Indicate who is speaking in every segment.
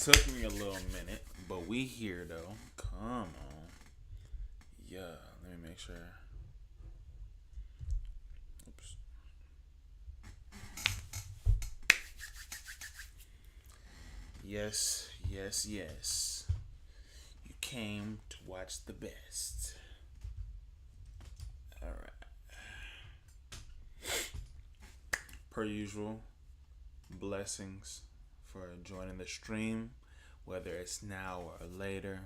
Speaker 1: Took me a little minute, but we here though. Come on. Yeah, let me make sure. Oops. Yes, yes, yes. You came to watch the best. Alright. Per usual, blessings for joining the stream, whether it's now or later.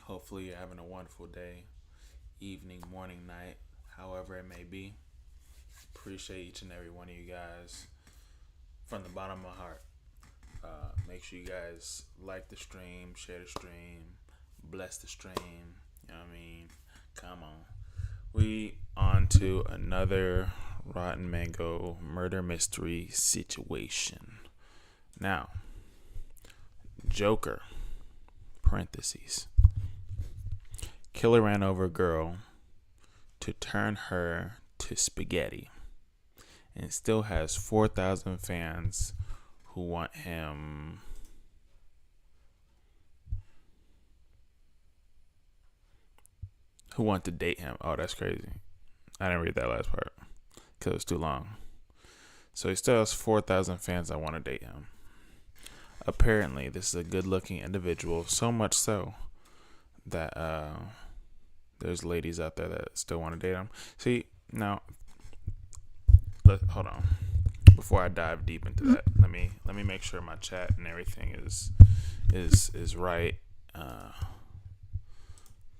Speaker 1: Hopefully, you're having a wonderful day, evening, morning, night, however it may be. Appreciate each and every one of you guys from the bottom of my heart. Make sure you guys like the stream, share the stream, bless the stream. You know what I mean? Come on. We on to another Rotten Mango murder mystery situation. Now, Joker, parentheses. Killer ran over a girl to turn her to spaghetti and still has 4,000 fans who want him to date him. Oh, that's crazy. I didn't read that last part because it was too long. So he still has 4,000 fans that want to date him. Apparently, this is a good-looking individual, so much so that there's ladies out there that still want to date him. See, now, hold on. Before I dive deep into that, let me make sure my chat and everything is right.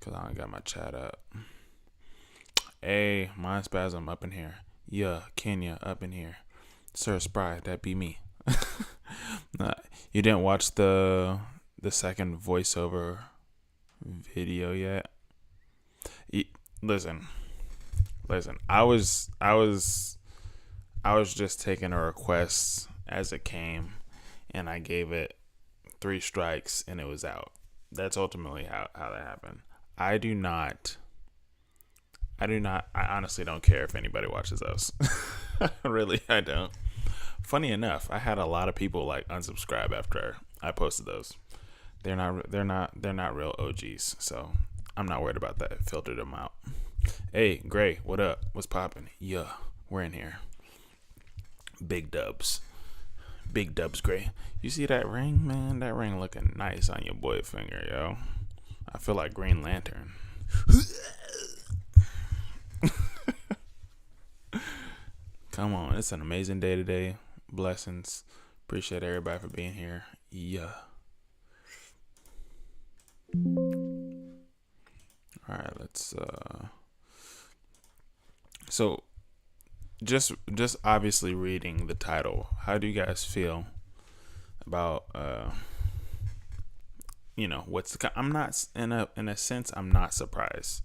Speaker 1: Cause I got my chat up. Hey, Mind Spasm up in here. Yeah, Kenya up in here. Sir Spry, that be me. You didn't watch the second voiceover video yet? Listen. I was just taking a request as it came, and I gave it 3 strikes, and it was out. That's ultimately how that happened. I honestly don't care if anybody watches those. Really, I don't. Funny enough, I had a lot of people like unsubscribe after I posted those. They're not real OGs, so I'm not worried about that. Filtered them out. Hey, Gray, what up? What's poppin'? Yeah, we're in here. Big dubs, Gray. You see that ring, man? That ring looking nice on your boy finger, yo. I feel like Green Lantern. Come on, it's an amazing day today. Blessings. Appreciate everybody for being here. Yeah. All right, let's so just obviously reading the title, how do you guys feel about I'm not in a sense, I'm not surprised.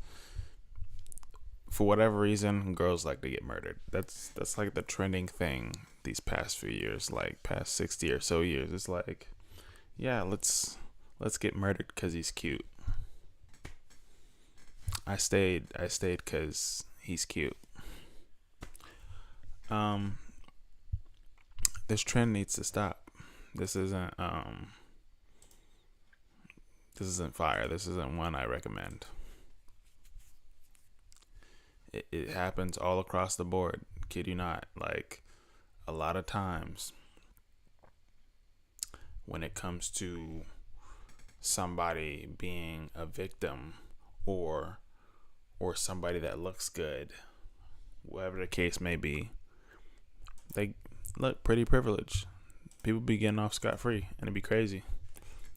Speaker 1: For whatever reason, girls like to get murdered. That's like the trending thing these past few years, like past 60 or so years. It's like, yeah, let's get murdered because he's cute. I stayed because he's cute. This trend needs to stop. This isn't fire. This isn't one I recommend. It happens all across the board. Kid you not. Like, a lot of times when it comes to somebody being a victim or somebody that looks good, whatever the case may be, they look pretty privileged. People be getting off scot-free, and it'd be crazy.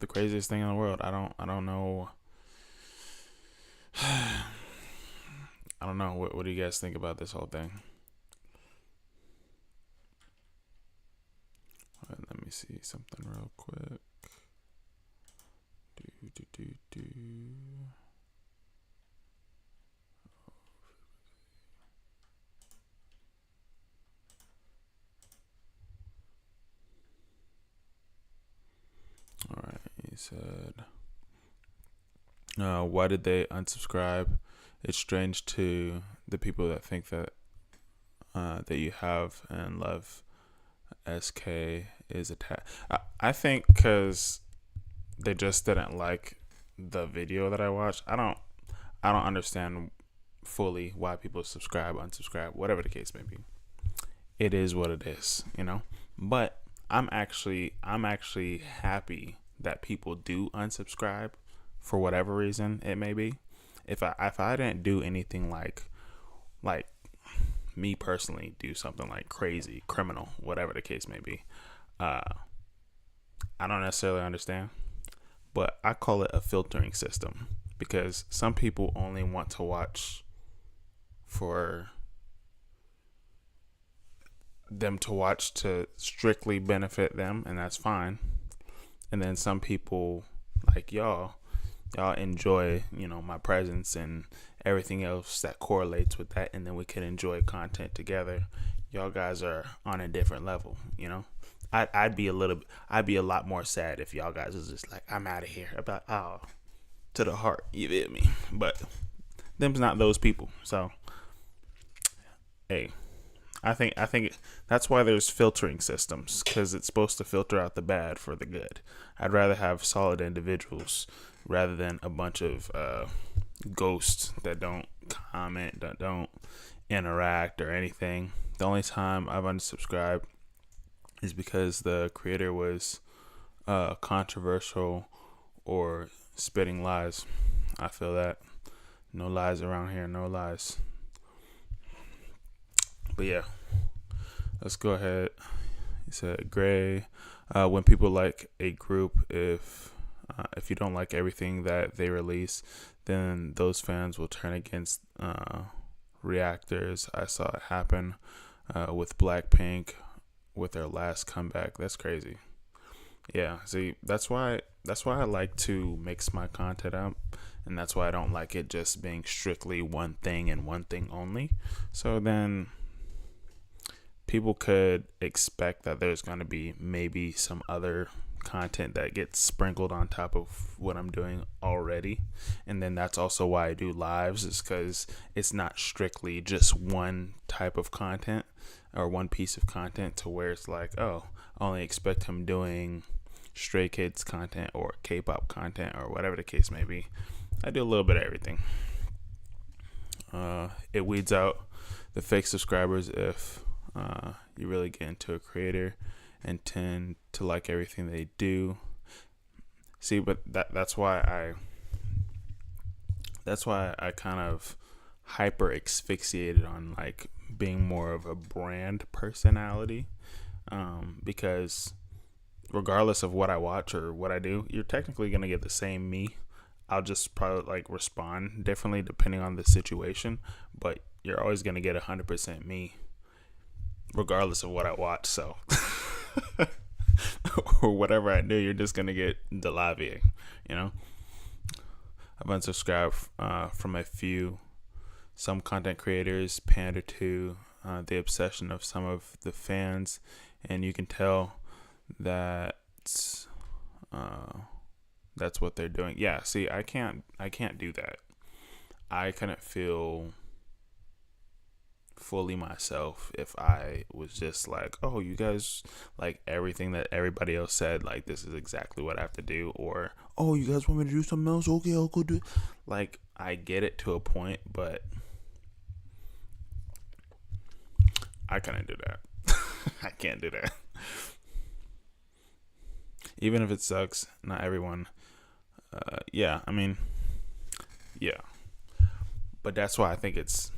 Speaker 1: The craziest thing in the world. I don't know. I don't know. What do you guys think about this whole thing? All right, let me see something real quick. All right, he said, why did they unsubscribe? It's strange to the people that think that that you have and love SK is attached. I think because they just didn't like the video that I watched. I don't understand fully why people subscribe, unsubscribe, whatever the case may be. It is what it is, you know. But I'm actually happy that people do unsubscribe for whatever reason it may be. If I didn't do anything like me personally do something like crazy, criminal, whatever the case may be, I don't necessarily understand, but I call it a filtering system because some people only want to watch for them to watch to strictly benefit them, and that's fine. And then some people like y'all enjoy, you know, my presence and everything else that correlates with that, and then we can enjoy content together. Y'all guys are on a different level, you know. I'd be a lot more sad if y'all guys was just like, I'm out of here, about to the heart, you feel me? But them's not those people. So hey, I think that's why there's filtering systems, because it's supposed to filter out the bad for the good. I'd rather have solid individuals rather than a bunch of ghosts that don't comment, that don't interact or anything. The only time I've unsubscribed is because the creator was controversial or spitting lies. I feel that. No lies around here, no lies. But yeah, let's go ahead. He said, Gray, when people like a group, if you don't like everything that they release, then those fans will turn against reactors. I saw it happen with Blackpink with their last comeback. That's crazy. Yeah, see, that's why I like to mix my content up, and that's why I don't like it just being strictly one thing and one thing only. So then people could expect that there's going to be maybe some other content that gets sprinkled on top of what I'm doing already. And then that's also why I do lives, is because it's not strictly just one type of content or one piece of content to where it's like, oh, I only expect him doing Stray Kids content or K-pop content or whatever the case may be. I do a little bit of everything. It weeds out the fake subscribers if you really get into a creator and tend to like everything they do. See, but that's why I kind of hyper asphyxiated on like being more of a brand personality, because regardless of what I watch or what I do, you're technically gonna get the same me. I'll just probably like respond differently depending on the situation, but you're always gonna get 100% me regardless of what I watch. So or whatever I do, you're just gonna get Delavie, you know. I've unsubscribed from a few. Some content creators pander to the obsession of some of the fans, and you can tell that that's what they're doing. Yeah, see, I can't do that. I couldn't feel fully myself if I was just like, oh, you guys like everything that everybody else said, like this is exactly what I have to do, or oh, you guys want me to do something else, okay, I'll go do it. Like, I get it to a point, but I couldn't do that. I can't do that. Even if it sucks, not everyone yeah, I mean, yeah, but that's why I think it's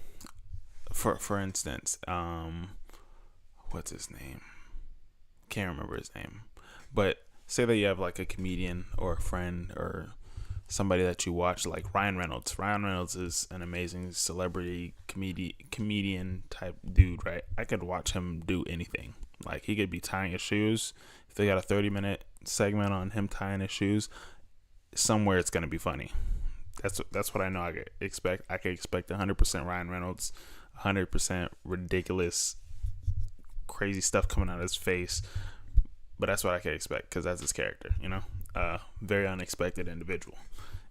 Speaker 1: for instance, what's his name? Can't remember his name. But say that you have like a comedian or a friend or somebody that you watch, like Ryan Reynolds. Ryan Reynolds is an amazing celebrity comedian type dude, right? I could watch him do anything. Like, he could be tying his shoes. If they got a 30-minute segment on him tying his shoes, somewhere it's gonna be funny. That's what I know I could expect. I could expect 100% Ryan Reynolds, 100% ridiculous, crazy stuff coming out of his face. But that's what I could expect, because that's his character, you know. Very unexpected individual,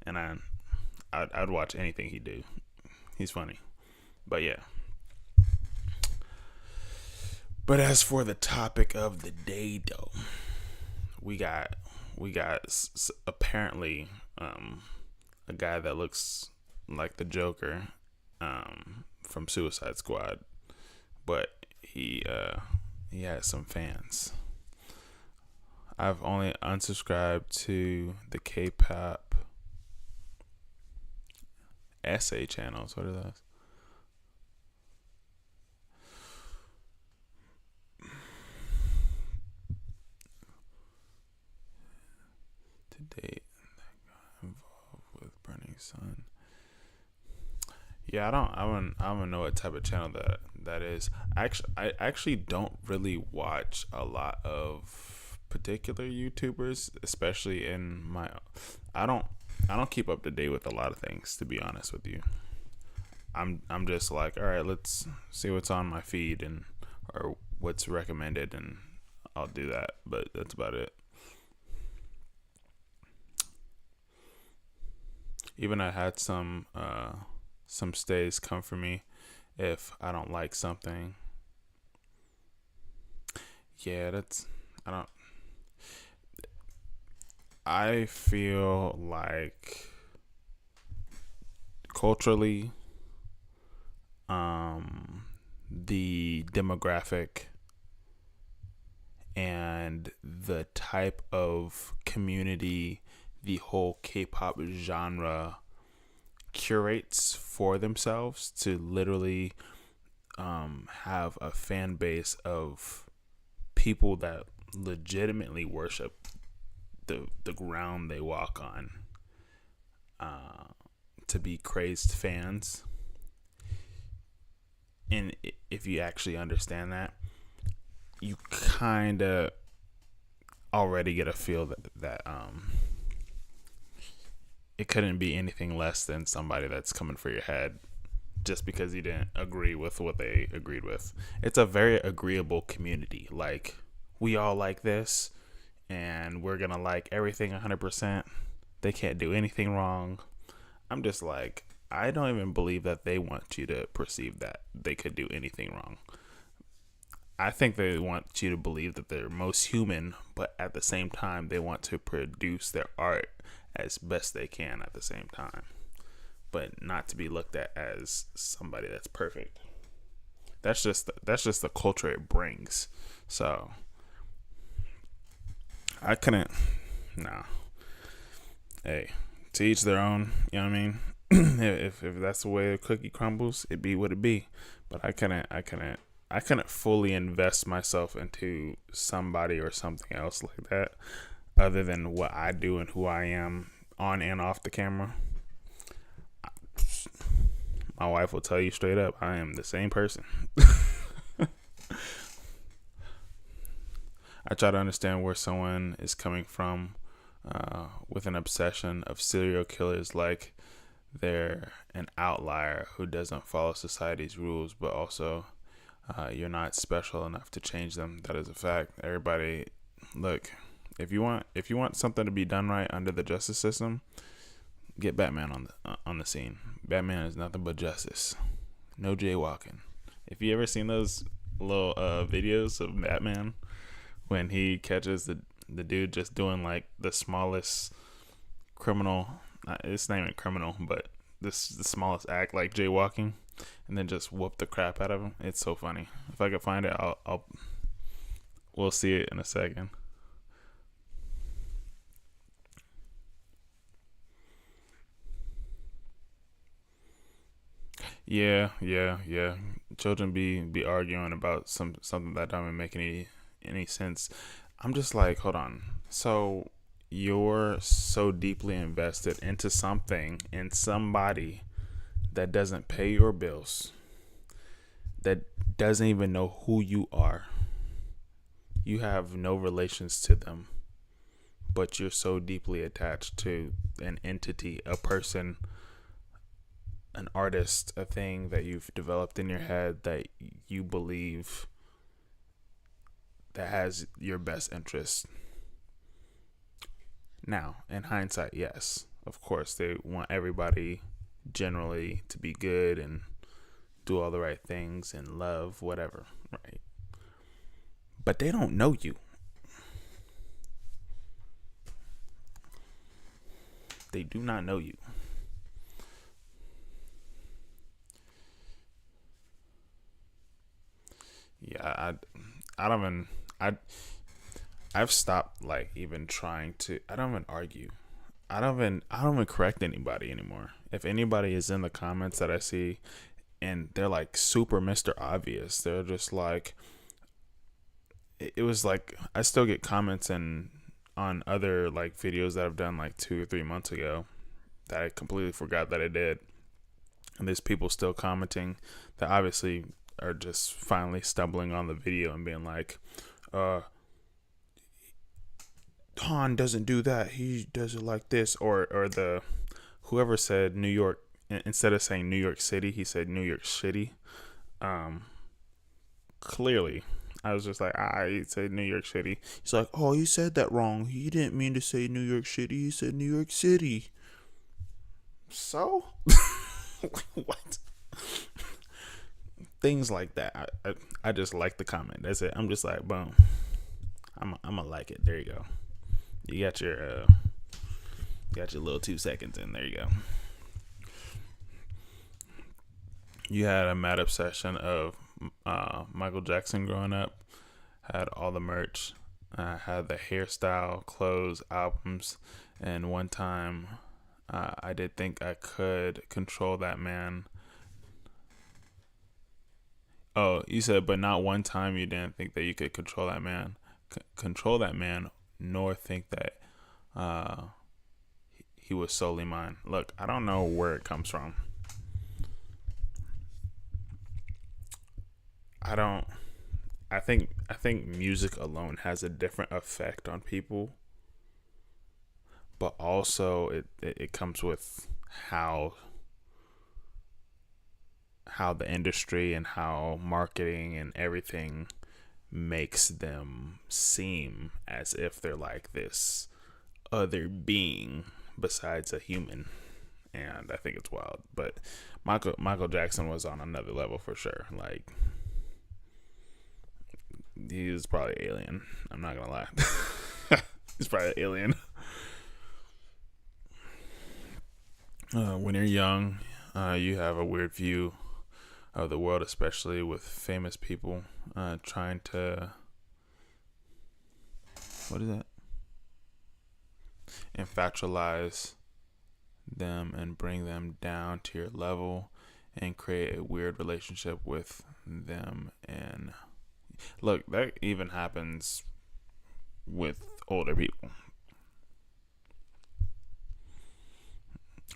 Speaker 1: and I'd watch anything he do. He's funny, but yeah. But as for the topic of the day, though, we got apparently a guy that looks like the Joker from Suicide Squad, but he has some fans. I've only unsubscribed to the K-pop essay channels. What are those? To date, involved with Burning Sun. Yeah, I don't know what type of channel that is. I actually don't really watch a lot of particular YouTubers, especially in my. I don't keep up to date with a lot of things, to be honest with you. I'm just like, all right, let's see what's on my feed and or what's recommended, and I'll do that. But that's about it. Even I had some stays come for me if I don't like something. Yeah, I feel like culturally, the demographic and the type of community the whole K-pop genre curates for themselves to literally have a fan base of people that legitimately worship the ground they walk on, to be crazed fans. And if you actually understand that, you kind of already get a feel that it couldn't be anything less than somebody that's coming for your head just because you didn't agree with what they agreed with. It's a very agreeable community. Like, we all like this, and we're going to like everything 100%. They can't do anything wrong. I'm just like, I don't even believe that they want you to perceive that they could do anything wrong. I think they want you to believe that they're most human, but at the same time, they want to produce their art as best they can at the same time, but not to be looked at as somebody that's perfect. That's just the culture it brings. So I couldn't. No. Hey, to each their own. You know what I mean? if that's the way the cookie crumbles, it be what it be. But I couldn't fully invest myself into somebody or something else like that, other than what I do and who I am on and off the camera. My wife will tell you straight up, I am the same person. I try to understand where someone is coming from with an obsession of serial killers, like they're an outlier who doesn't follow society's rules, but also you're not special enough to change them. That is a fact. Everybody, look, if you want something to be done right under the justice system, get Batman on the scene. Batman is nothing but justice. No jaywalking. If you ever seen those little videos of Batman when he catches the dude just doing like the smallest criminal, it's not even criminal, but the smallest act, like jaywalking, and then just whoop the crap out of him. It's so funny. If I could find it, we'll see it in a second. Yeah. Children be arguing about something that don't even make any sense. I'm just like, hold on. So you're so deeply invested into something and somebody that doesn't pay your bills, that doesn't even know who you are. You have no relations to them, but you're so deeply attached to an entity, a person, an artist, a thing that you've developed in your head that you believe that has your best interest. Now, in hindsight, yes, of course, they want everybody generally to be good and do all the right things and love, whatever, right? but they don't know you. They do not know you. Yeah, I don't even I've stopped like even trying to. I don't even argue. I don't even correct anybody anymore. If anybody is in the comments that I see and they're like super Mr. Obvious, they're just like, it was like, I still get comments and on other like videos that I've done like 2 or 3 months ago that I completely forgot that I did. And there's people still commenting that obviously are just finally stumbling on the video and being like, Han doesn't do that. He does it like this. Or the whoever said New York, instead of saying New York City, he said New York City. Clearly, I was just like, I said New York City. He's like, oh, you said that wrong. He didn't mean to say New York City. He said New York City. So? What? Things like that. I just like the comment. That's it. I'm just like, boom. I'm gonna like it. There you go. You got your little 2 seconds in. There you go. You had a mad obsession of Michael Jackson growing up. Had all the merch. Had the hairstyle, clothes, albums, and one time I did think I could control that man. Oh, you said, but not one time you didn't think that you could control that man. Control that man, nor think that he was solely mine. Look, I don't know where it comes from. I think music alone has a different effect on people, but also it comes with how the industry and how marketing and everything makes them seem as if they're like this other being besides a human. And I think it's wild. But Michael Jackson was on another level for sure. Like, he was probably alien. I'm not gonna lie. He's probably an alien. When you're young, you have a weird view of the world, especially with famous people trying to, what is that? Infatualize them and bring them down to your level and create a weird relationship with them. And look, that even happens with older people.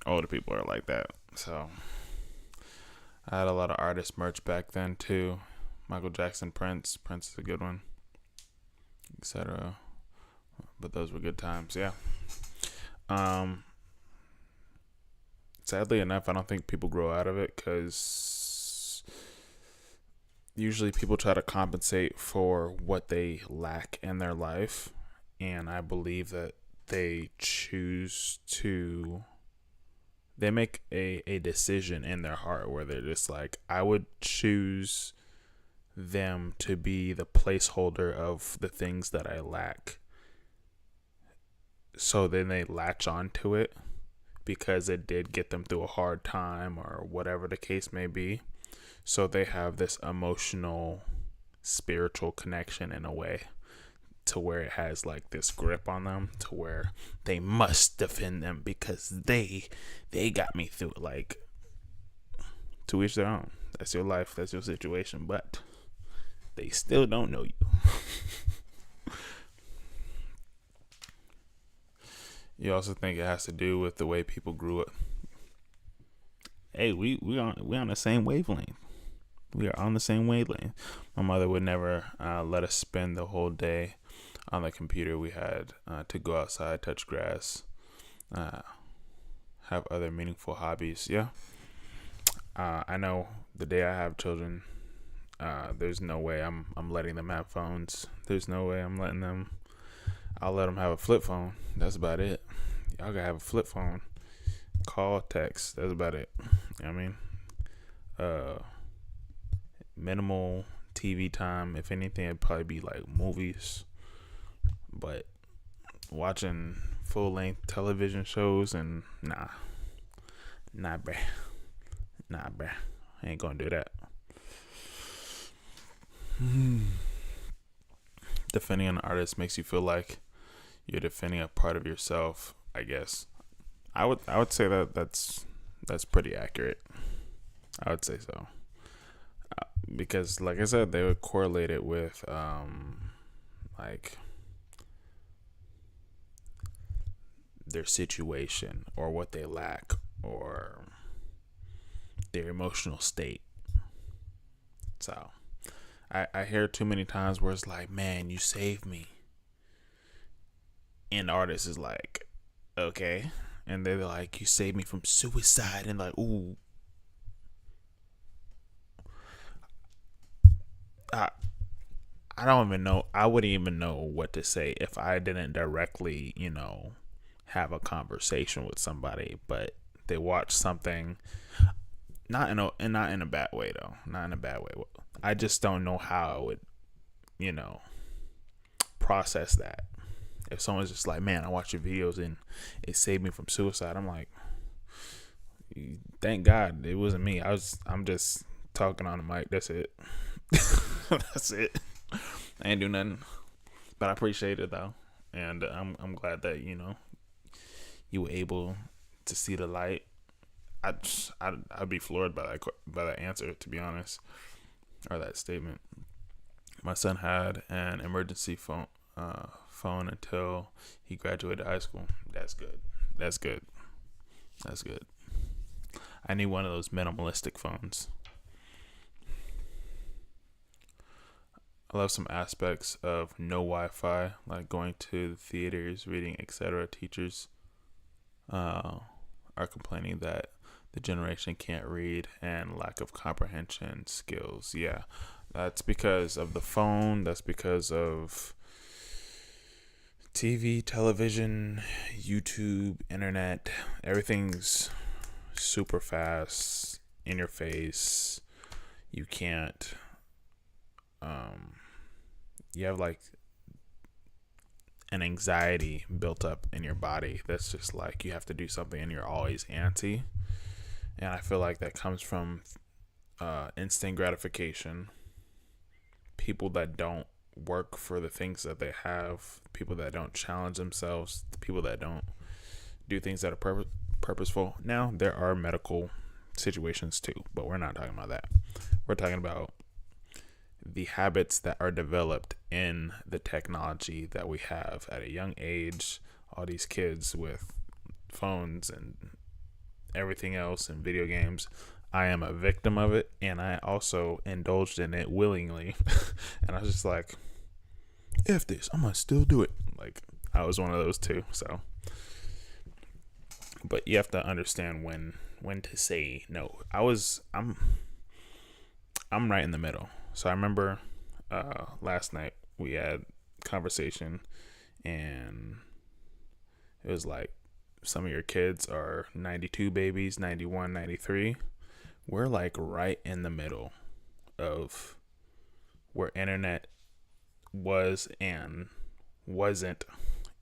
Speaker 1: Older people are like that. So I had a lot of artist merch back then too. Michael Jackson, Prince is a good one, etc. But those were good times. Yeah. Sadly enough, I don't think people grow out of it, because usually people try to compensate for what they lack in their life, and I believe that they make a decision in their heart where they're just like, I would choose them to be the placeholder of the things that I lack. So then they latch on to it because it did get them through a hard time or whatever the case may be. So they have this emotional, spiritual connection in a way to where it has like this grip on them to where they must defend them because they got me through it. Like, to each their own. That's your life, that's your situation, but they still don't know you. You also think it has to do with the way people grew up. Hey, we on the same wavelength. We are on the same wavelength. My mother would never let us spend the whole day on the computer. We had to go outside, touch grass, have other meaningful hobbies. Yeah. I know the day I have children, there's no way I'm letting them have phones. There's no way I'm letting them. I'll let them have a flip phone. That's about it. Y'all gotta have a flip phone. Call, text. That's about it. You know what I mean? Minimal TV time. If anything, it'd probably be like movies. But watching full length television shows and nah, bruh. I ain't gonna do that. Defending an artist makes you feel like you're defending a part of yourself, I guess. I would say that's pretty accurate. I would say so. Because like I said, they would correlate it with like their situation or what they lack or their emotional state. So I hear too many times where it's like, man, you saved me. And the artist is like, okay. And they're like, you saved me from suicide. And like, ooh. I don't even know. I wouldn't even know what to say if I didn't directly, have a conversation with somebody. But they watch something, not in a bad way though. Not in a bad way. I just don't know how I would, process that. If someone's just like, man, I watch your videos and it saved me from suicide. I'm like, thank God it wasn't me. I'm just talking on the mic. That's it. That's it. I ain't do nothing, but I appreciate it though, and I'm glad that you were able to see the light. I'd be floored by that answer, to be honest, or that statement. My son had an emergency phone until he graduated high school. That's good. I need one of those minimalistic phones. I love some aspects of no Wi-Fi, like going to the theaters, reading, etc. Teachers are complaining that the generation can't read and lack of comprehension skills. Yeah, that's because of the phone. That's because of TV, television, YouTube, internet. Everything's super fast, in your face. You can't. You have like an anxiety built up in your body that's just like you have to do something and you're always antsy. And I feel like that comes from instant gratification. People that don't work for the things that they have, people that don't challenge themselves, people that don't do things that are purposeful. Now, there are medical situations too, but we're not talking about that. We're talking about the habits that are developed in the technology that we have at a young age. All these kids with phones and everything else and video games. I am a victim of it, and I also indulged in it willingly. And I was just like, F this, I'm gonna still do it. Like, I was one of those too. So, but you have to understand when to say no. I'm right in the middle. So I remember last night we had conversation, and it was like, some of your kids are 92 babies, 91, 93. We're like right in the middle of where internet was and wasn't,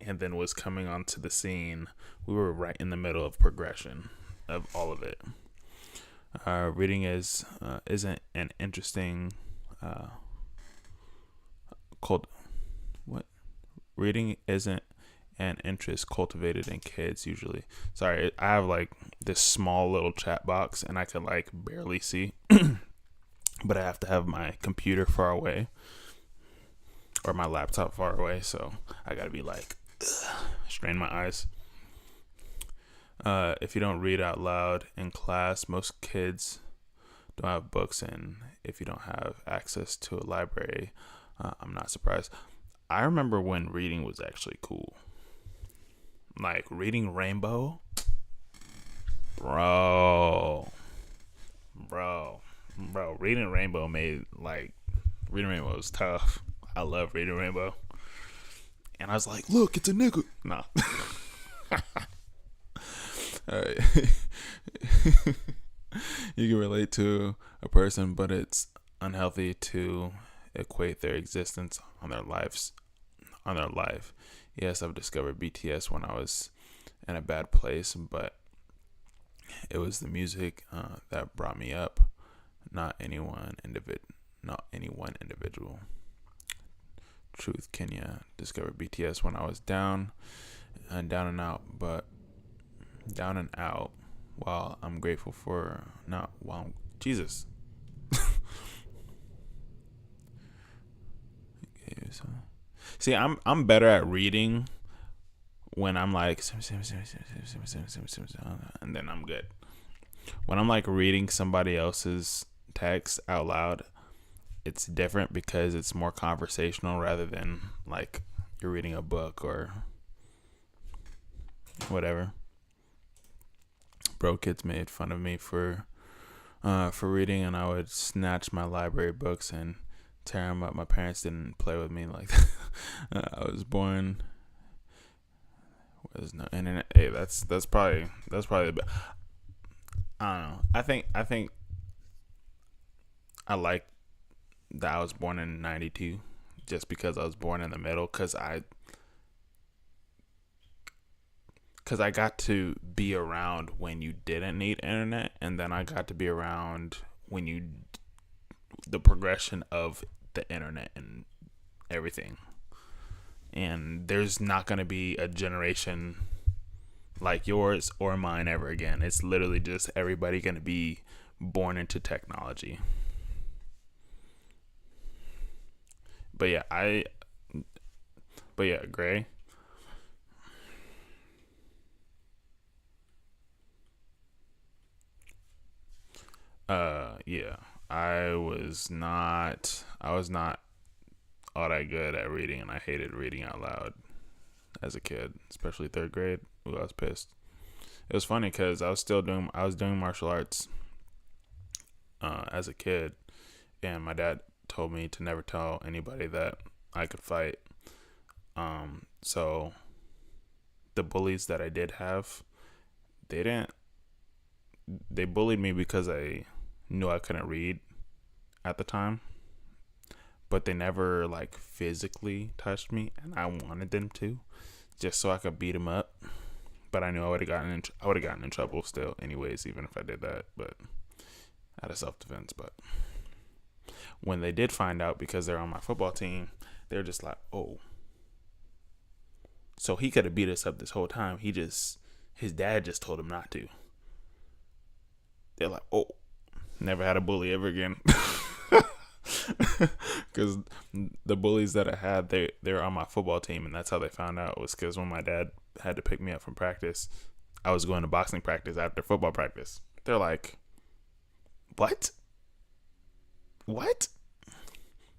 Speaker 1: and then was coming onto the scene. We were right in the middle of progression of all of it. Reading isn't an interesting reading isn't an interest cultivated in kids usually. Sorry, I have like this small little chat box and I can like barely see, but I have to have my computer far away or my laptop far away, so I gotta be like strain my eyes. If you don't read out loud in class, most kids don't have books, and if you don't have access to a library, I'm not surprised. I remember when reading was actually cool. Like reading Rainbow, bro. Reading Rainbow was tough. I love reading Rainbow, and I was like, look, it's a nigga. Nah. All right. You can relate to a person, but it's unhealthy to equate their existence on their life. Yes, I've discovered BTS when I was in a bad place, but it was the music that brought me up, not any one individual. Truth, Kenya discovered BTS when I was down and out, but down and out. While I'm grateful for Jesus. See, I'm better at reading when I'm like, and then I'm good. When I'm like reading somebody else's text out loud, it's different because it's more conversational rather than like you're reading a book or whatever. Bro, kids made fun of me for reading, and I would snatch my library books and tear them up. My parents didn't play with me like that. I was born. There's no internet. Hey, that's probably the best. I don't know. I think I like that I was born in 92 just because I was born in the middle, because I got to be around when you didn't need internet, and then I got to be around when the progression of the internet and everything. And there's not going to be a generation like yours or mine ever again. It's literally just everybody going to be born into technology. But yeah, Gray. Yeah, I was not all that good at reading, and I hated reading out loud as a kid, especially third grade. Ooh, I was pissed. It was funny because I was doing martial arts as a kid, and my dad told me to never tell anybody that I could fight. So the bullies that I did have, they bullied me because I knew I couldn't read at the time, but they never like physically touched me, and I wanted them to, just so I could beat them up. But I knew I would have gotten in trouble still, anyways, even if I did that. But out of self-defense. But when they did find out, because they're on my football team, they're just like, "Oh, so he could have beat us up this whole time. His dad just told him not to." They're like, "Oh, never had a bully ever again." Because the bullies that I had, they're on my football team, and that's how they found out, was because when my dad had to pick me up from practice, I was going to boxing practice after football practice. They're like, what?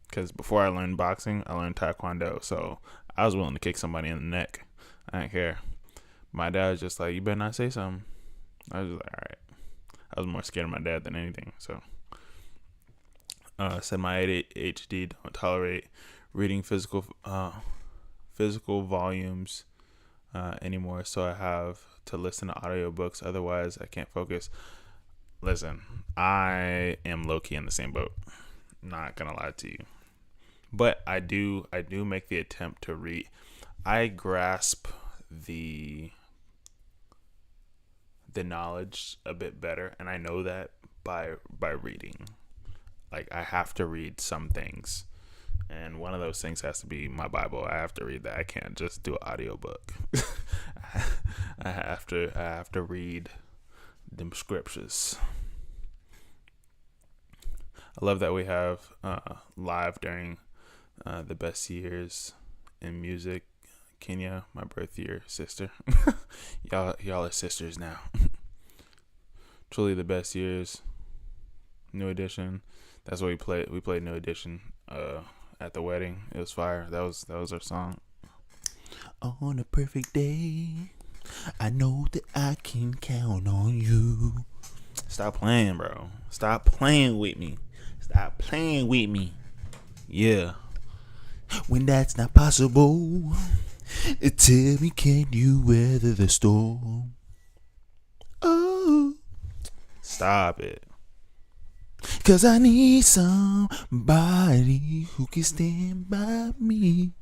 Speaker 1: Because before I learned boxing, I learned taekwondo, so I was willing to kick somebody in the neck. I didn't care. My dad was just like, "You better not say something." I was just like, all right. I was more scared of my dad than anything. So said my ADHD don't tolerate reading physical volumes anymore, so I have to listen to audiobooks, otherwise I can't focus. Listen, I am low-key in the same boat, not gonna lie to you, but I do make the attempt to read. I grasp the knowledge a bit better, and I know that by reading. Like, I have to read some things, and one of those things has to be my Bible. I have to read that. I can't just do an audiobook. I have to read them scriptures. I love that we have live during the best years in music. Kenya, my birth year sister. y'all are sisters now. Truly the best years. New Edition. That's what we played. We played New Edition at the wedding. It was fire. That was our song. On a perfect day, I know that I can count on you. Stop playing, bro. Stop playing with me. Yeah. When that's not possible, tell me, can you weather the storm? Oh, stop it. 'Cause I need somebody who can stand by me.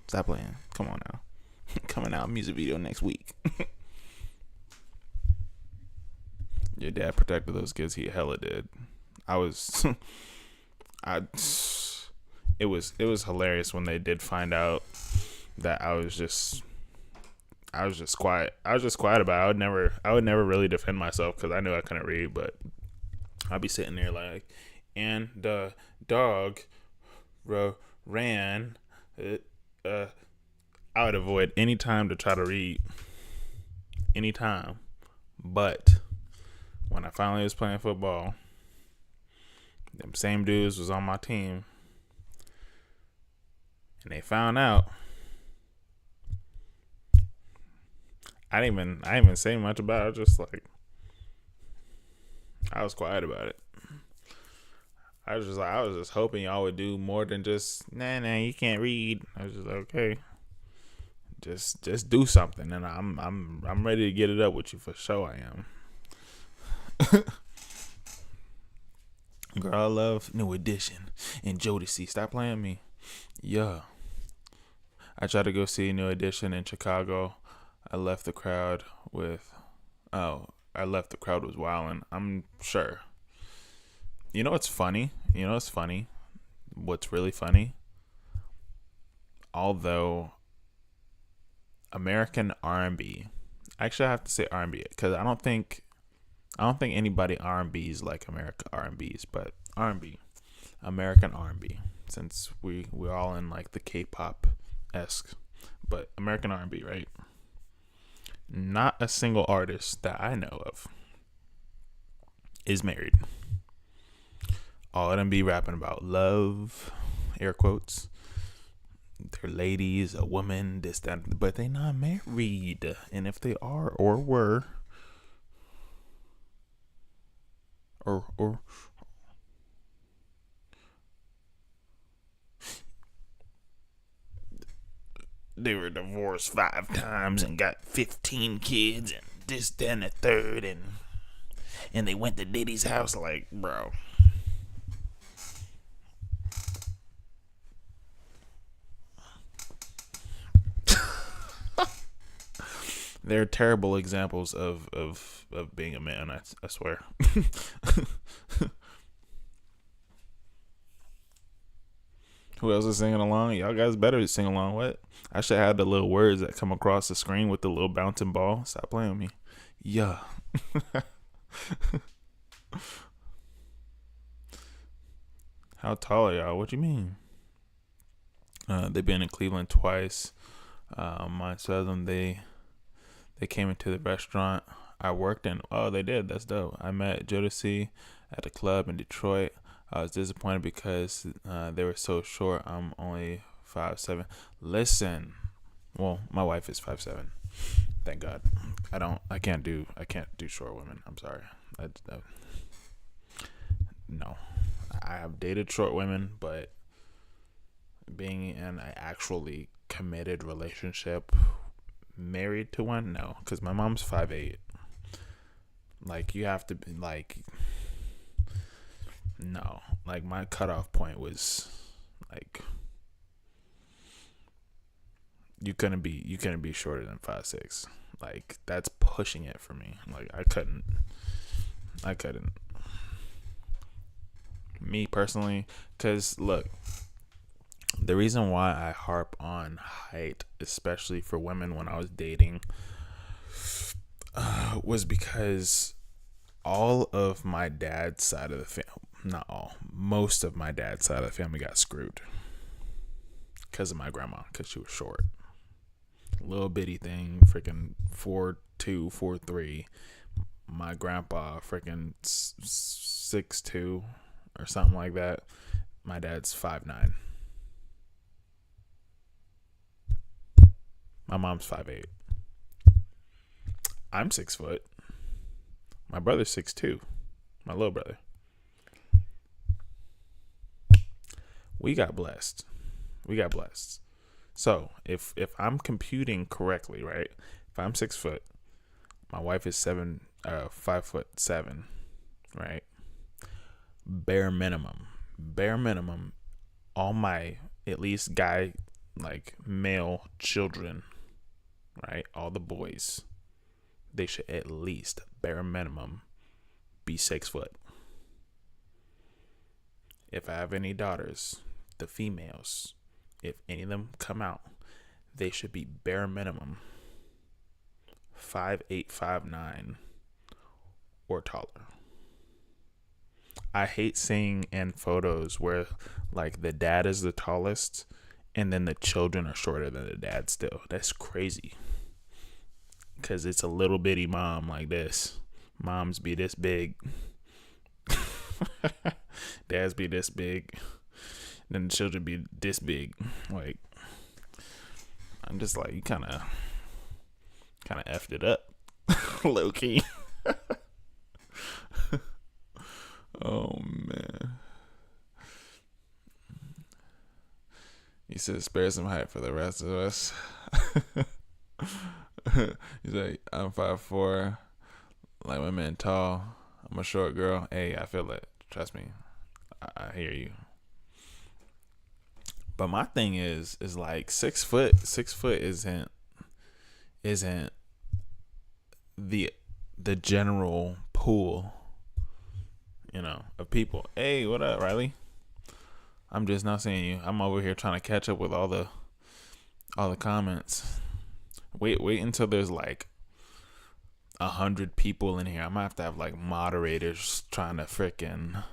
Speaker 1: Stop playing. Come on now. Coming out music video next week. Your dad protected those kids. He hella did. It was hilarious when they did find out that I was just quiet. I was just quiet about it. I would never really defend myself because I knew I couldn't read, but I'd be sitting there like, and the dog ran. I would avoid any time to try to read. Anytime. But when I finally was playing football, them same dudes was on my team. And they found out. I didn't even say much about it. Just like, I was quiet about it. I was just hoping y'all would do more than just nah, you can't read. I was just like, okay, just do something, and I'm ready to get it up with you for sure. I am. Girl, I love New Edition and Jodeci. Stop playing me. Yeah. I tried to go see New Edition in Chicago. I left the crowd was wilding. I'm sure. You know what's funny? What's really funny? Although American R&B, actually I have to say R&B because I don't think anybody R&B's like American R&B's, but American R&B, since we're all in like the K-pop esque, but American R&B, right? Not a single artist that I know of is married. All of them be rapping about love, air quotes. They're ladies, a woman, this, that, but they not married. And if they are or were, or they were divorced 5 times and got 15 kids and this, that, and the third, and they went to Diddy's house, like, bro. They're terrible examples of being a man, I swear. Who else is singing along? Y'all guys better sing along. What? I should have the little words that come across the screen with the little bouncing ball. Stop playing with me. Yeah. How tall are y'all? What you mean? They've been in Cleveland twice. My cousin, they came into the restaurant I worked in. Oh, they did. That's dope. I met Jodeci at a club in Detroit. I was disappointed because they were so short. I'm only 5'7". Listen, well, my wife is 5'7". Thank God. I can't do short women. I'm sorry. No, I have dated short women, but being in an actually committed relationship, married to one, no, because my mom's 5'8". Like, you have to be like, no, like my cutoff point was like, you couldn't be shorter than 5'6". Like, that's pushing it for me. Like, I couldn't. Me personally, because look, the reason why I harp on height, especially for women when I was dating, was because all of my dad's side of the family, not all, most of my dad's side of the family got screwed because of my grandma, because she was short. Little bitty thing, freaking 4'2", 4'3". My grandpa, freaking 6'2" or something like that. My dad's 5'9". My mom's 5'8". I'm 6 foot. My brother's 6'2". My little brother. We got blessed. So if I'm computing correctly, right? If I'm 6 foot, my wife is 5'7", right? bare minimum, bare minimum, all my at least guy, like male children, right? All the boys, they should at least bare minimum be 6 foot. If I have any daughters, the females, if any of them come out, they should be bare minimum 5'8", 5'9", or taller. I hate seeing in photos where like the dad is the tallest and then the children are shorter than the dad still. That's crazy. Because it's a little bitty mom like this. Moms be this big. Dads be this big. Then the children be this big. Like, I'm just like, you kind of effed it up. Low key. Oh, man. He said, spare some height for the rest of us. He's like, I'm 5'4", like my man tall. I'm a short girl. Hey, I feel it. Trust me. I hear you. But my thing is like 6 foot. 6 foot isn't the general pool, of people. Hey, what up, Riley? I'm just not seeing you. I'm over here trying to catch up with all the comments. Wait until there's like 100 people in here. I'm gonna have to have like moderators trying to frickin'.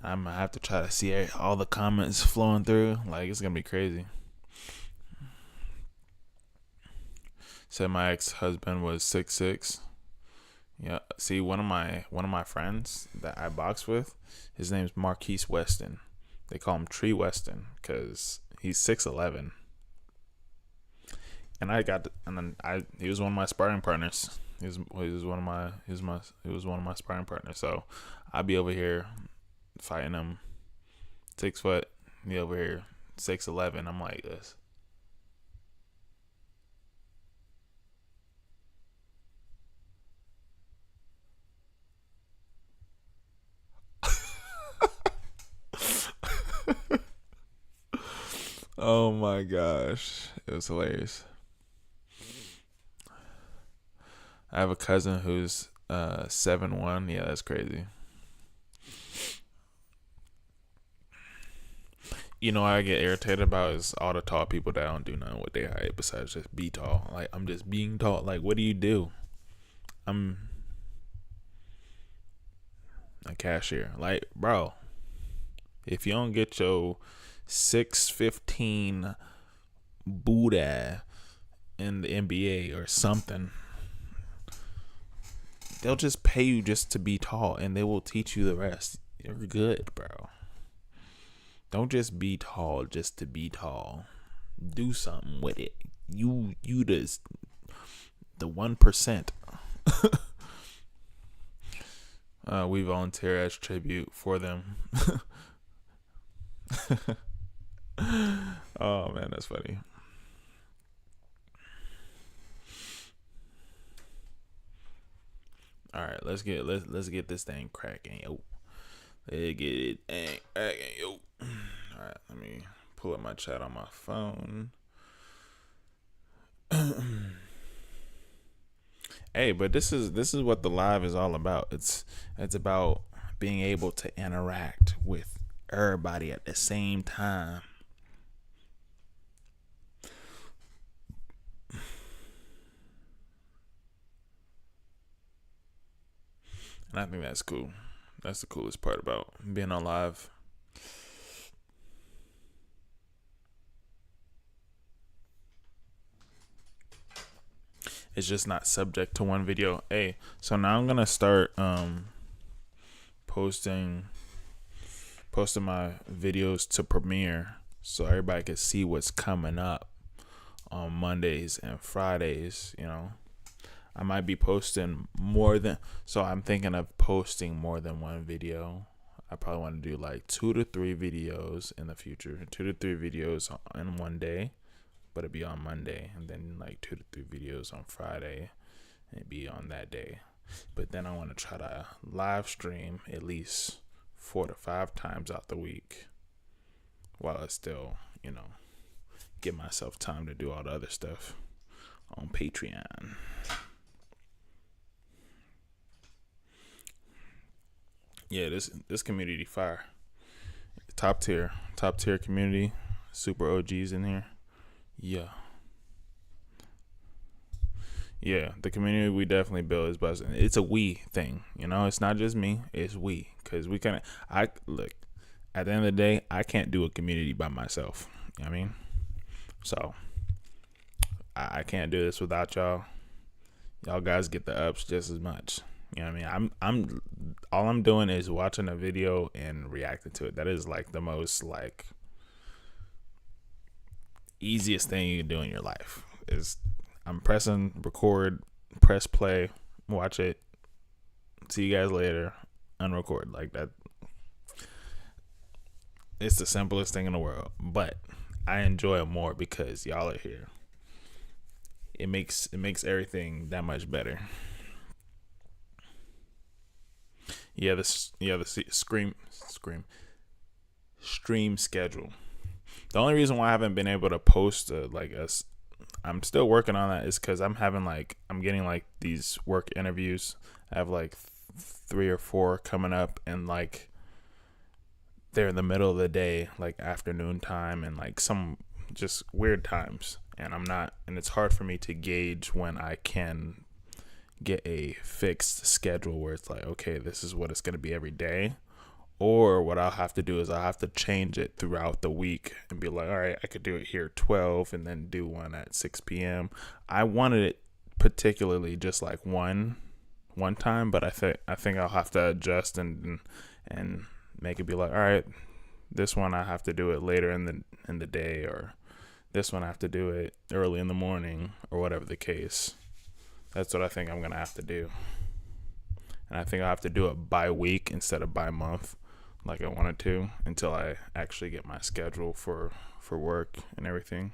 Speaker 1: I'm gonna have to try to see all the comments flowing through. Like, it's gonna be crazy. Said my ex-husband was 6'6". Yeah. See, one of my friends that I box with, his name's Marquise Weston. They call him Tree Weston because he's 6'11". And he was one of my sparring partners. He was one of my sparring partners. So I'd be over here fighting him, 6 foot. He over here 6'11". I'm like this. Oh my gosh, it was hilarious. I have a cousin who's 7'1". Yeah, that's crazy. What I get irritated about is all the tall people that don't do nothing with their height besides just be tall. Like, I'm just being tall. Like, what do you do? I'm a cashier. Like, bro, if you don't get your 6'15" Buddha in the NBA or something, they'll just pay you just to be tall and they will teach you the rest. You're good, bro. Don't just be tall just to be tall. Do something with it. You the 1%. We volunteer as tribute for them. Oh man, that's funny. All right, let's get this thing cracking, yo. Let's get it cracking, yo. All right, let me pull up my chat on my phone. Hey, but this is what the live is all about. It's about being able to interact with everybody at the same time. And I think that's cool. That's the coolest part about being on live. It's just not subject to one video. Hey, so now I'm gonna start posting my videos to Premiere so everybody can see what's coming up on Mondays and Fridays. I might be posting I'm thinking of posting more than one video. I probably want to do like 2 to 3 videos in the future. 2 to 3 videos in one day, but it'd be on Monday, and then like 2 to 3 videos on Friday, and it'd be on that day. But then I want to try to live stream at least 4 to 5 times out the week, while I still, give myself time to do all the other stuff on Patreon. Yeah, this community fire. Top tier community. Super OGs in here. Yeah, the community we definitely build is buzzing. It's a we thing, It's not just me. It's we, because we kind of. Look. At the end of the day, I can't do a community by myself. You know what I mean? So I can't do this without y'all. Y'all guys get the ups just as much. You know what I mean? I'm all I'm doing is watching a video and reacting to it. That is like the most easiest thing you can do in your life. Is I'm pressing record, press play, watch it, see you guys later, unrecord. Like that. It's the simplest thing in the world, but I enjoy it more because y'all are here. It makes everything that much better. Yeah, the stream schedule. The only reason why I haven't been able to post I'm still working on that, is because I'm getting these work interviews. I have 3 or 4 coming up, and they're in the middle of the day, afternoon time, and some just weird times, and it's hard for me to gauge when I can get a fixed schedule where it's okay, this is what it's going to be every day, or what I'll have to do is I'll have to change it throughout the week and be all right, I could do it here 12 and then do one at 6 p.m. I wanted it particularly just one time, but I think I'll have to adjust and make it be all right, this one I have to do it later in the day, or this one I have to do it early in the morning, or whatever the case. That's what I think I'm gonna have to do, and I think I'll have to do it by week instead of by month, like I wanted to, until I actually get my schedule for work and everything.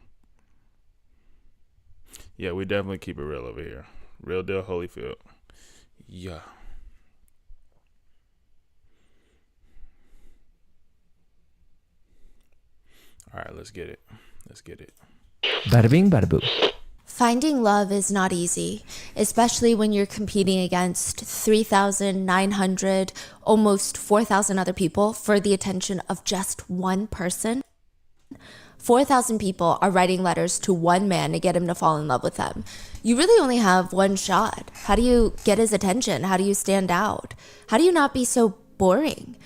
Speaker 1: Yeah, we definitely keep it real over here. Real deal, Holyfield. Yeah. All right, let's get it.
Speaker 2: Bada bing, bada boo.
Speaker 3: Finding love is not easy, especially when you're competing against 3,900, almost 4,000 other people for the attention of just one person. 4,000 people are writing letters to one man to get him to fall in love with them. You really only have one shot. How do you get his attention? How do you stand out? How do you not be so boring?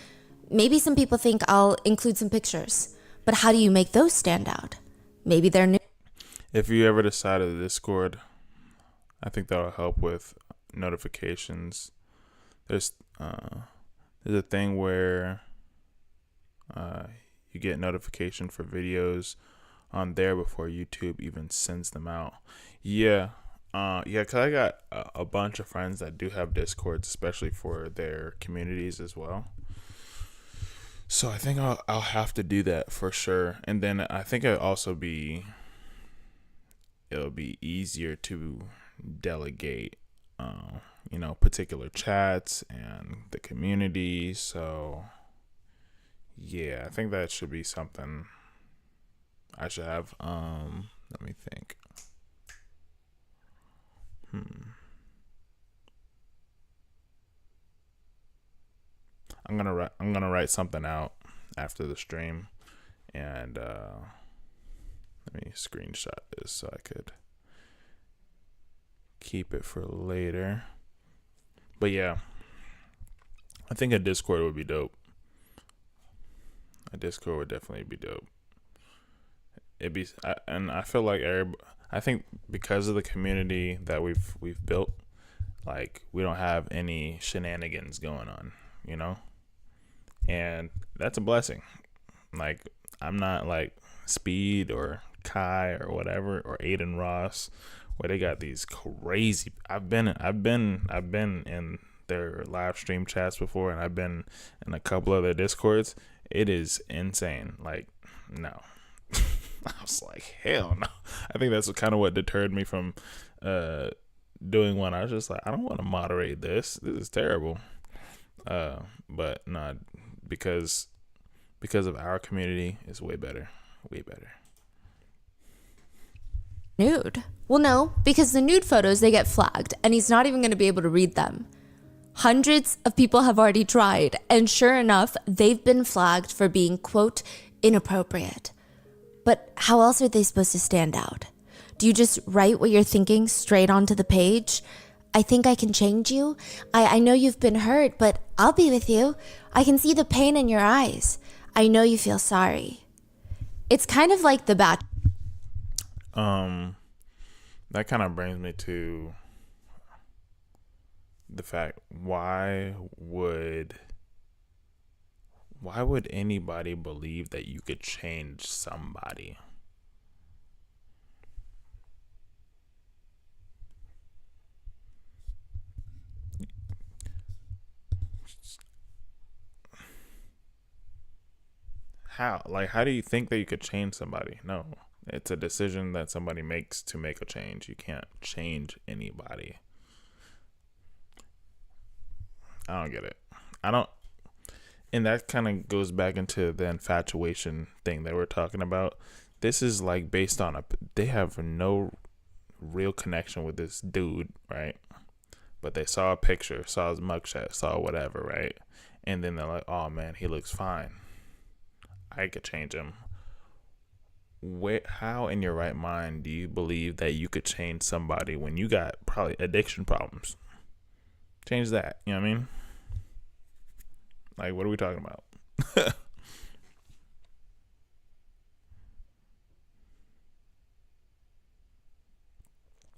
Speaker 3: Maybe some people think I'll include some pictures, but how do you make those stand out? Maybe they're new.
Speaker 1: If you ever decide to Discord, I think that'll help with notifications. There's a thing where you get notification for videos on there before YouTube even sends them out. Yeah, because I got a bunch of friends that do have Discords, especially for their communities as well. So I think I'll have to do that for sure. And then I think it'll be easier to delegate, particular chats and the community. So yeah, I think that should be something I should have. Let me think. I'm gonna write something out after the stream, and let me screenshot this so I could keep it for later. But yeah, I think a Discord would be dope. A Discord would definitely be dope. I feel like I think because of the community that we've built, we don't have any shenanigans going on, and that's a blessing. I'm not like Speed or Kai or whatever, or Aiden Ross, where they got these crazy. I've been in their live stream chats before, and I've been in a couple of their Discords. It is insane. No. I was like, hell no. I think that's kind of what deterred me from doing one. I was just like, I don't want to moderate this. This is terrible. But no, because of our community is way better.
Speaker 3: Nude. Well, no, because the nude photos, they get flagged and he's not even going to be able to read them. Hundreds of people have already tried, and sure enough, they've been flagged for being, quote, inappropriate. But how else are they supposed to stand out? Do you just write what you're thinking straight onto the page? I think I can change you. I know you've been hurt, but I'll be with you. I can see the pain in your eyes. I know you feel sorry. It's kind of like The Bachelor.
Speaker 1: That kind of brings me to the fact, why would anybody believe that you could change somebody? How do you think that you could change somebody? No. It's a decision that somebody makes to make a change. You can't change anybody. I don't get it. And that kind of goes back into the infatuation thing that we're talking about. This is like based on they have no real connection with this dude, right? But they saw a picture, saw his mugshot, saw whatever, right? And then they're like, oh man, he looks fine. I could change him. How in your right mind do you believe that you could change somebody when you got probably addiction problems? Change that. You know what I mean? Like, what are we talking about?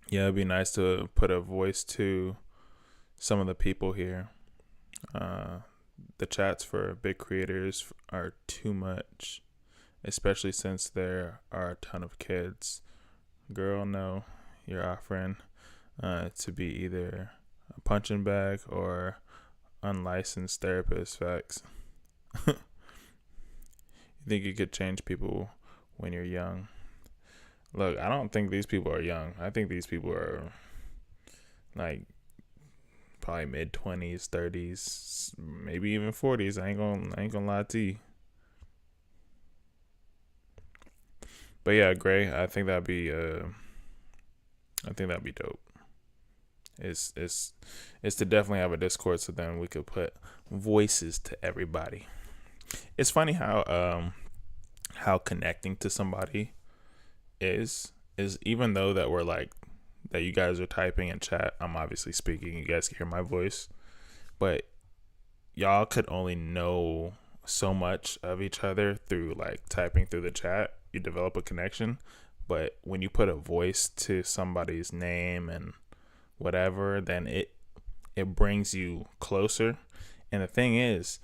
Speaker 1: Yeah, it'd be nice to put a voice to some of the people here. The chats for big creators are too much, especially since there are a ton of kids. Girl, no, you're offering to be either a punching bag or unlicensed therapist. Facts. You think you could change people when you're young? Look, I don't think these people are young. I think these people are like probably mid-20s, 30s, maybe even 40s. I ain't gonna lie to you. But yeah, Gray, I think that'd be dope. It's to definitely have a Discord, so then we could put voices to everybody. It's funny how connecting to somebody is even though that we're like that you guys are typing in chat, I'm obviously speaking, you guys can hear my voice, but y'all could only know so much of each other through like typing through the chat. You develop a connection, but when you put a voice to somebody's name and whatever, then it brings you closer. And the thing is,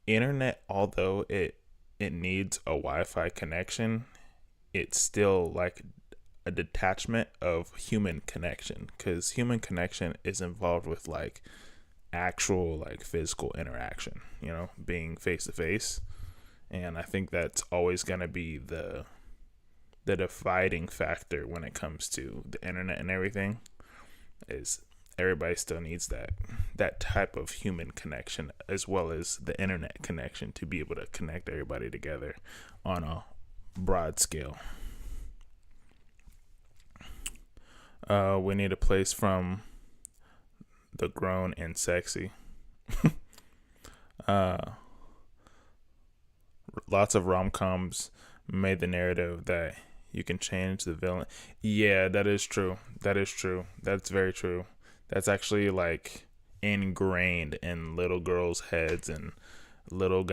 Speaker 1: internet, although it needs a Wi-Fi connection, it's still like a detachment of human connection, because human connection is involved with like actual like physical interaction, you know, being face to face. And I think that's always going to be the dividing factor when it comes to the internet and everything, is everybody still needs that type of human connection as well as the internet connection to be able to connect everybody together on a broad scale. We need a place from the grown and sexy. Lots of rom-coms made the narrative that you can change the villain. Yeah, that is true. That's very true. That's actually like ingrained in little girls' heads and little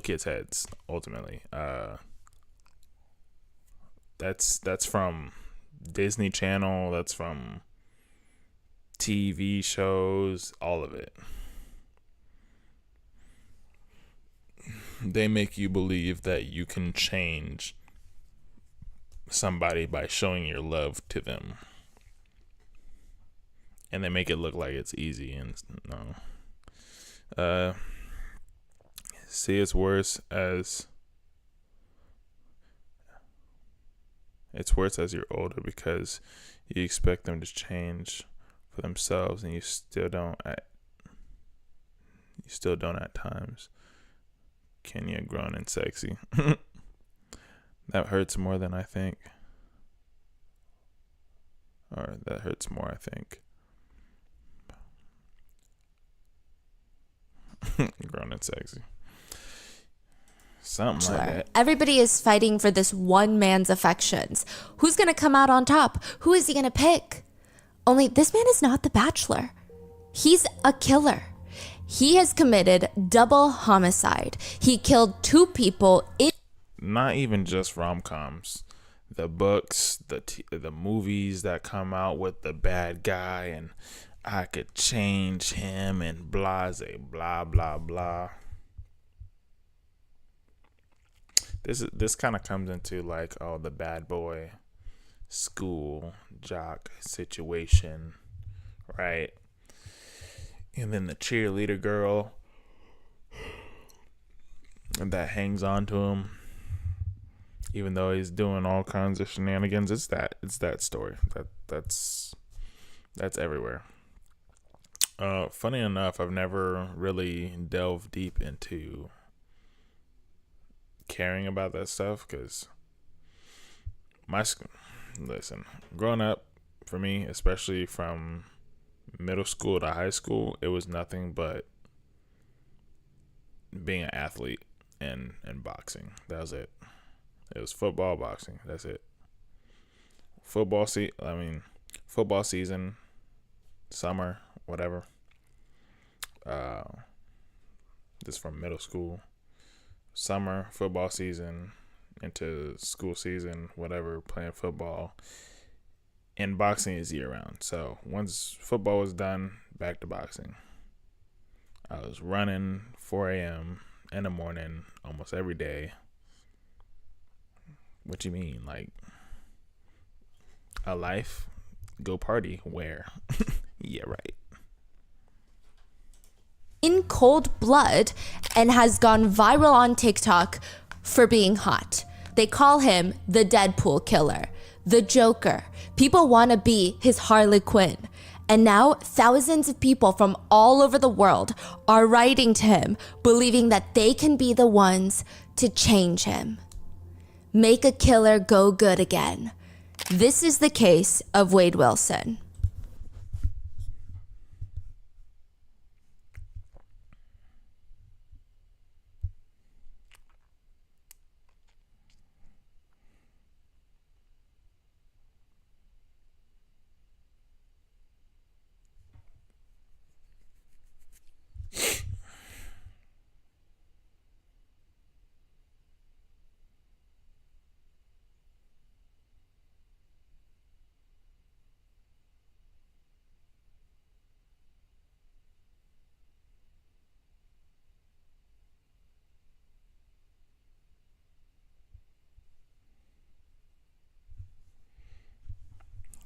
Speaker 1: kids' heads. Ultimately, that's from Disney Channel. That's from TV shows. All of it. They make you believe that you can change somebody by showing your love to them. And they make it look like it's easy, and no. See, it's worse as you're older, because you expect them to change for themselves, and you still don't at times. Kenya grown and sexy. That hurts more than I think. Or that hurts more, I think. Grown and sexy. Something like that.
Speaker 3: Everybody is fighting for this one man's affections. Who's going to come out on top? Who is he going to pick? Only this man is not the Bachelor. He's a killer. He has committed double homicide. He killed 2 people in...
Speaker 1: Not even just rom-coms. The books, the movies that come out with the bad guy and I could change him and blase, blah, blah, blah. This kind of comes into like, oh, the bad boy school jock situation, right? And then the cheerleader girl that hangs on to him, even though he's doing all kinds of shenanigans. It's that story. That's everywhere. Funny enough, I've never really delved deep into caring about that stuff because growing up for me, especially from middle school to high school, it was nothing but being an athlete and boxing. That was it. It was football, boxing. That's it. Football season, summer, whatever. This from middle school. Summer, football season, into school season, whatever, playing football. And boxing is year round. So once football was done, back to boxing. I was running 4 a.m. in the morning almost every day. What you mean? Like a life? Go party? Where? Yeah, right.
Speaker 3: In cold blood and has gone viral on TikTok for being hot. They call him the Deadpool killer, the Joker. People want to be his Harley Quinn. And now thousands of people from all over the world are writing to him, believing that they can be the ones to change him. Make a killer go good again. This is the case of Wade Wilson.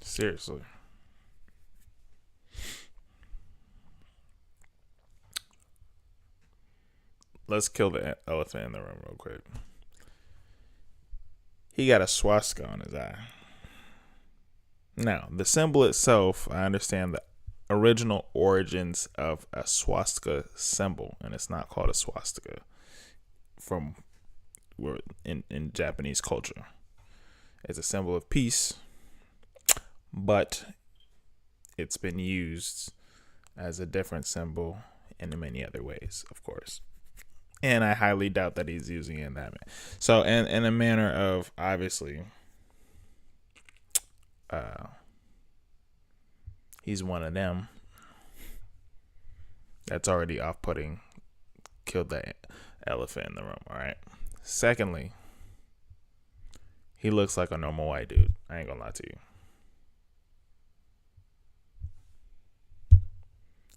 Speaker 1: Seriously. Let's kill the elephant in the room real quick. He got a swastika on his eye. Now, the symbol itself, I understand the original origins of a swastika symbol, and it's not called a swastika from in Japanese culture. It's a symbol of peace, but it's been used as a different symbol in many other ways, of course. And I highly doubt that he's using it in that manner. So, in a manner of, obviously, he's one of them. That's already off-putting. Killed the elephant in the room, all right? Secondly, he looks like a normal white dude. I ain't gonna lie to you.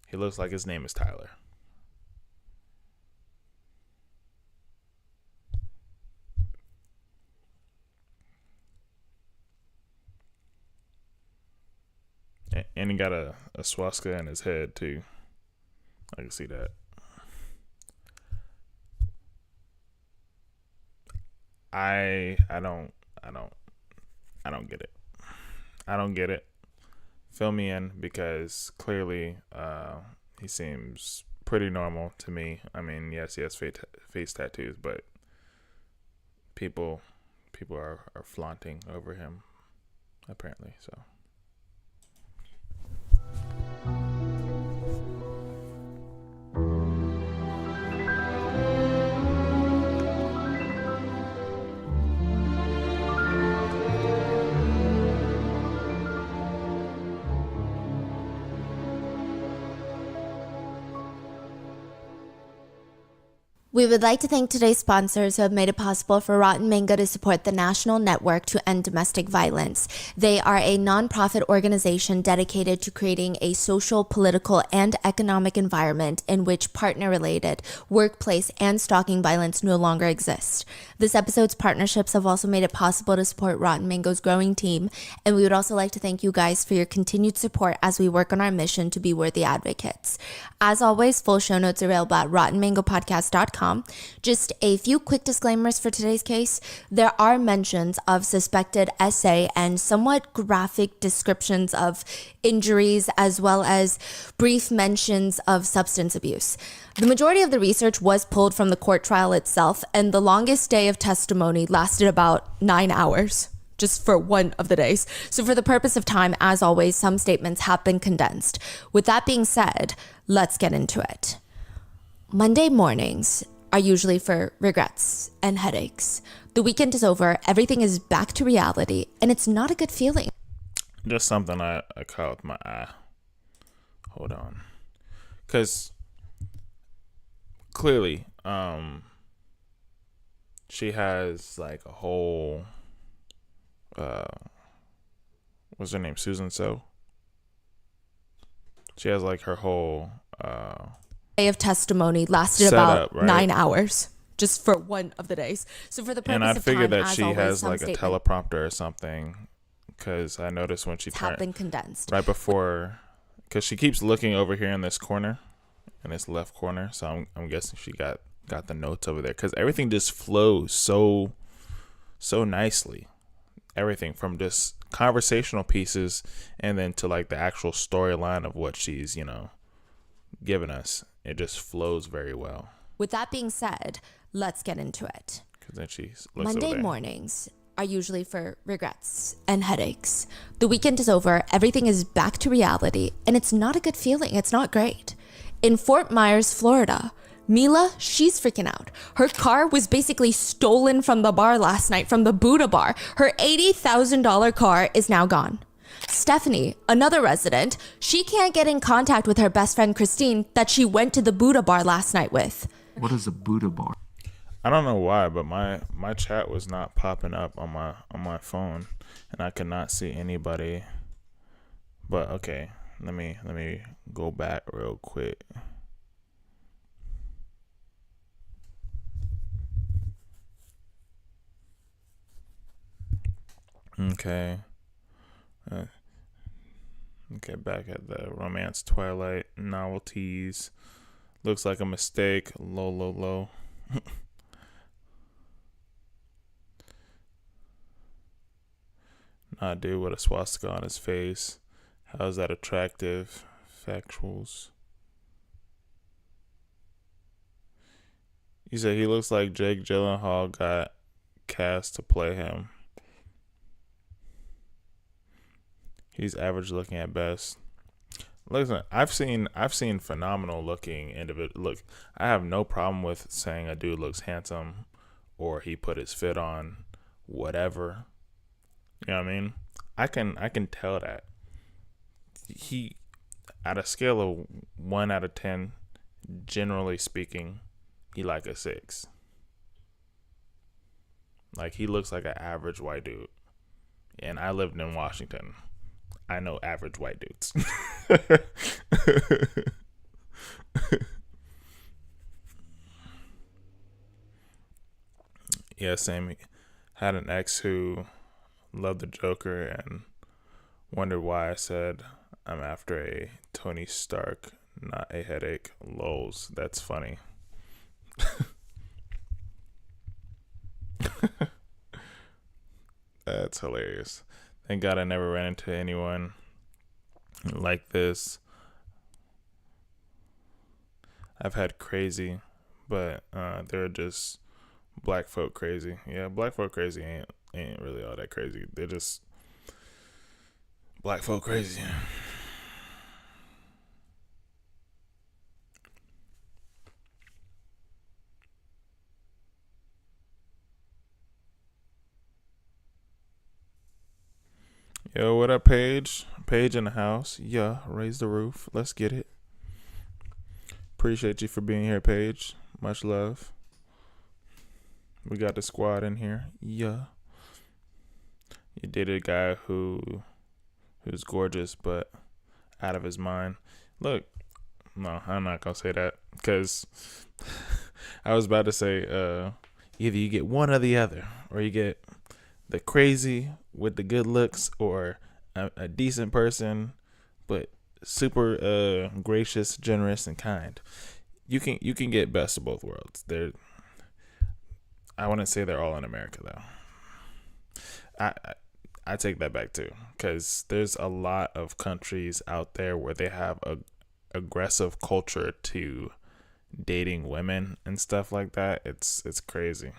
Speaker 1: He looks like his name is Tyler. And he got a swastika in his head too. I can see that. I don't get it. I don't get it. fill me in, because clearly he seems pretty normal to me. I mean, yes, he has face tattoos, but people are flaunting over him, apparently. So
Speaker 3: We would like to thank today's sponsors who have made it possible for Rotten Mango to support the National Network to End Domestic Violence. They are a nonprofit organization dedicated to creating a social, political, and economic environment in which partner-related, workplace, and stalking violence no longer exist. This episode's partnerships have also made it possible to support Rotten Mango's growing team, and we would also like to thank you guys for your continued support as we work on our mission to be worthy advocates. As always, full show notes are available at rottenmangopodcast.com. Just a few quick disclaimers for today's case. There are mentions of suspected SA and somewhat graphic descriptions of injuries, as well as brief mentions of substance abuse. The majority of the research was pulled from the court trial itself, and the longest day of testimony lasted about 9 hours. Just for one of the days. So for the purpose of time, as always, some statements have been condensed. With that being said, let's get into it. Monday mornings are usually for regrets and headaches. The weekend is over, everything is back to reality, and it's not a good feeling.
Speaker 1: just something I caught with my eye. Hold on. Because clearly, she has like a whole, what's her name? Susan So. She has like her whole,
Speaker 3: Day of testimony lasted
Speaker 1: setup,
Speaker 3: about
Speaker 1: right?
Speaker 3: 9 hours. Just for one of the days. So for the purpose
Speaker 1: And I
Speaker 3: of
Speaker 1: figured
Speaker 3: time,
Speaker 1: that
Speaker 3: as
Speaker 1: she
Speaker 3: always,
Speaker 1: has
Speaker 3: some
Speaker 1: like a
Speaker 3: statements
Speaker 1: teleprompter or something, because I noticed when she
Speaker 3: have been
Speaker 1: turned
Speaker 3: condensed.
Speaker 1: right before, because she keeps looking over here in this corner, in this left corner. So I'm guessing she got the notes over there, because everything just flows so nicely. Everything from just conversational pieces and then to like the actual storyline of what she's given us. It just flows very well.
Speaker 3: With that being said, let's get into it.
Speaker 1: Because then she looks
Speaker 3: Monday
Speaker 1: over there.
Speaker 3: mornings are usually for regrets and headaches. The weekend is over, everything is back to reality, and it's not a good feeling. It's not great. In Fort Myers, Florida, Mila, she's freaking out. Her car was basically stolen from the bar last night, from the Buddha bar. Her $80,000 car is now gone. Stephanie, another resident, she can't get in contact with her best friend Christine that she went to the Buddha bar last night with.
Speaker 2: What is a Buddha bar?
Speaker 1: I don't know why, but my chat was not popping up on my phone, and I could not see anybody. But okay, let me go back real quick. Okay. Okay, back at the Romance Twilight novelties. Looks like a mistake. Low. Nah, dude with a swastika on his face. How's that attractive? Factuals. You said he looks like Jake Gyllenhaal got cast to play him. He's average looking at best. Listen, I've seen phenomenal looking individual. Look, I have no problem with saying a dude looks handsome, or he put his fit on, whatever. You know what I mean? I can tell that he, at a scale of 1 out of 10, generally speaking, he like a 6. Like, he looks like an average white dude. And I lived in Washington. I know average white dudes. Yeah, same. Had an ex who loved the Joker and wondered why I said I'm after a Tony Stark, not a headache. Lols. That's funny. That's hilarious. Thank God I never ran into anyone like this. I've had crazy, but they're just black folk crazy. Yeah, black folk crazy ain't really all that crazy. They're just black folk crazy. Yo, what up, Paige? Paige in the house. Yeah, raise the roof. Let's get it. Appreciate you for being here, Paige. Much love. We got the squad in here. Yeah. You dated a guy who's gorgeous but out of his mind. Look, no, I'm not gonna say that because I was about to say either you get one or the other, or you get the crazy with the good looks, or a decent person but super gracious, generous, and kind. You can get best of both worlds. I wouldn't say they're all in America though. I take that back too, because there's a lot of countries out there where they have a aggressive culture to dating women and stuff like that. It's crazy.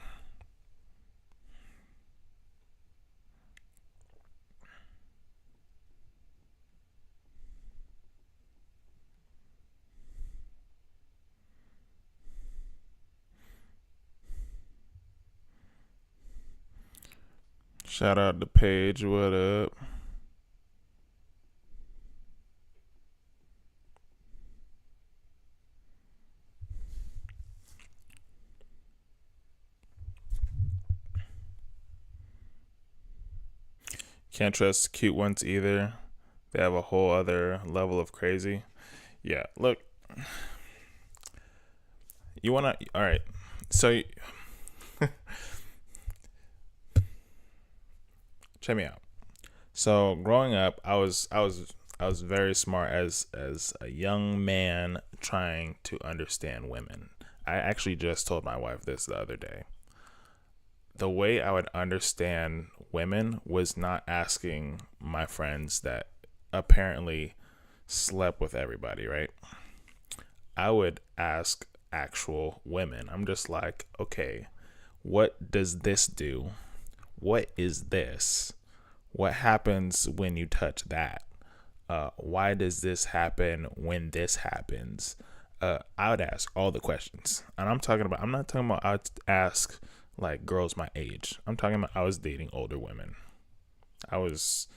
Speaker 1: Shout out to Paige. What up? Can't trust cute ones either. They have a whole other level of crazy. Yeah, look. You wanna? All right. So, check me out. So growing up, I was very smart as a young man trying to understand women. I actually just told my wife this the other day. The way I would understand women was not asking my friends that apparently slept with everybody, right? I would ask actual women. I'm just like, okay, what does this do? What is this? What happens when you touch that? Why does this happen when this happens? I would ask all the questions. And I'm not talking about I would ask like girls my age. I'm talking about I was dating older women. I was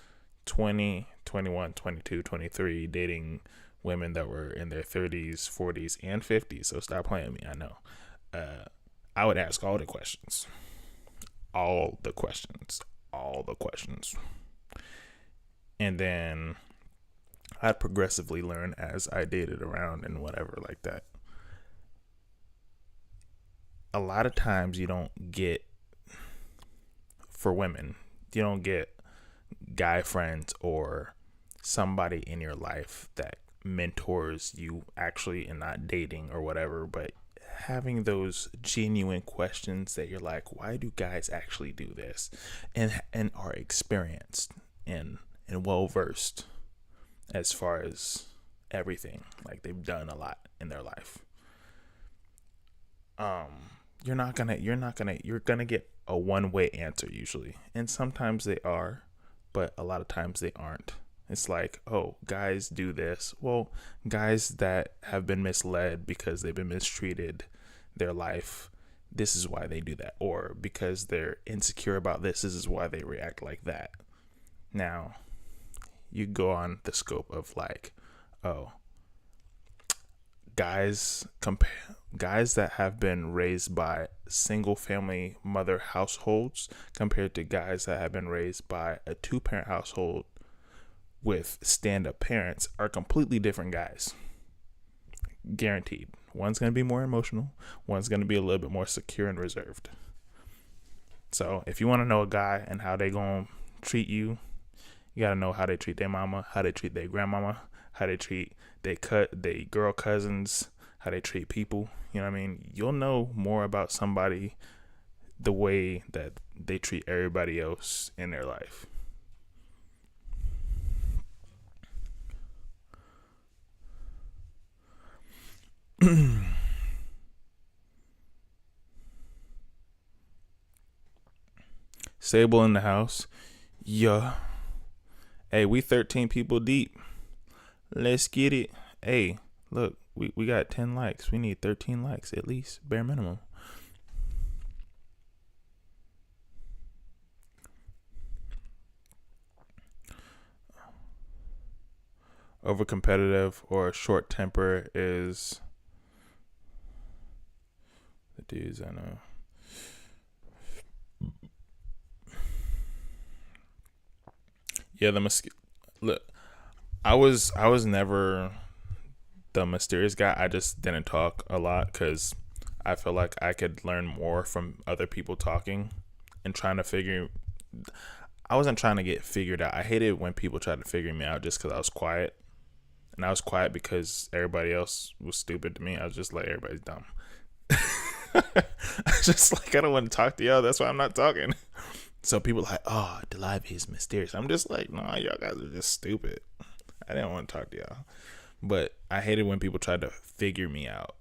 Speaker 1: 20, 21, 22, 23, dating women that were in their 30s, 40s, and 50s. So stop playing me. I know. I would ask all the questions. All the questions. And then I'd progressively learn as I dated around and whatever like that. A lot of times you don't get, for women, you don't get guy friends or somebody in your life that mentors you actually and not dating or whatever, but having those genuine questions that you're like, why do guys actually do this, and are experienced and well versed as far as everything, like they've done a lot in their life. You're gonna get a one-way answer usually, and sometimes they are, but a lot of times they aren't. It's like, oh, guys do this. Well, guys that have been misled because they've been mistreated their life, this is why they do that. Or because they're insecure about this is why they react like that. Now, you go on the scope of like, oh, guys that have been raised by single family mother households compared to guys that have been raised by a 2-parent household with stand-up parents are completely different guys. Guaranteed. One's going to be more emotional. One's going to be a little bit more secure and reserved. So if you want to know a guy and how they going to treat you, you got to know how they treat their mama, how they treat their grandmama, how they treat they girl cousins, how they treat people. You know what I mean? You'll know more about somebody the way that they treat everybody else in their life. Stable in the house. Yeah. Hey, we 13 people deep. Let's get it. Hey, look, we got 10 likes. We need 13 likes at least, bare minimum. Over competitive or short temper is the dudes I know. Yeah, look, I was never the mysterious guy. I just didn't talk a lot because I feel like I could learn more from other people talking and trying to figure. I wasn't trying to get figured out. I hated when people tried to figure me out just because I was quiet. And I was quiet because everybody else was stupid to me. I was just like, everybody's dumb. I was just like, I don't want to talk to y'all. That's why I'm not talking. So people are like, oh, Delive is mysterious. I'm just like, no, y'all guys are just stupid. I didn't want to talk to y'all. But I hated when people tried to figure me out.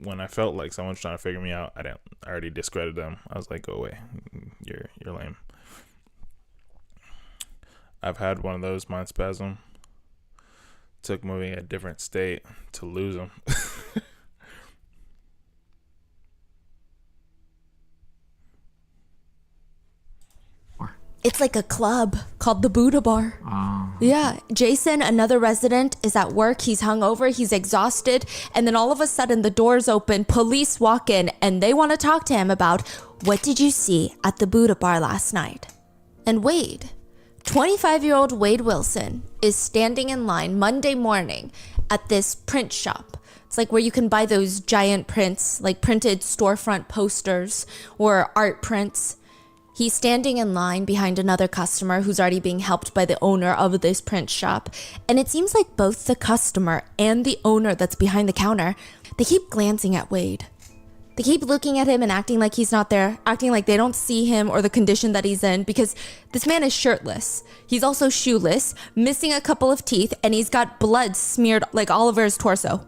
Speaker 1: When I felt like someone's trying to figure me out, I already discredited them. I was like, go away. You're lame. I've had one of those mind spasm. Took moving a different state to lose them.
Speaker 3: It's like a club called the Buddha Bar. Yeah. Jason, another resident, is at work. He's hungover. He's exhausted. And then all of a sudden the doors open. Police walk in and they want to talk to him about, what did you see at the Buddha Bar last night? And Wade, 25-year-old Wade Wilson, is standing in line Monday morning at this print shop. It's like where you can buy those giant prints, like printed storefront posters or art prints. He's standing in line behind another customer who's already being helped by the owner of this print shop. And it seems like both the customer and the owner that's behind the counter, they keep glancing at Wade. They keep looking at him and acting like he's not there, acting like they don't see him or the condition that he's in, because this man is shirtless. He's also shoeless, missing a couple of teeth, and he's got blood smeared like all over his torso.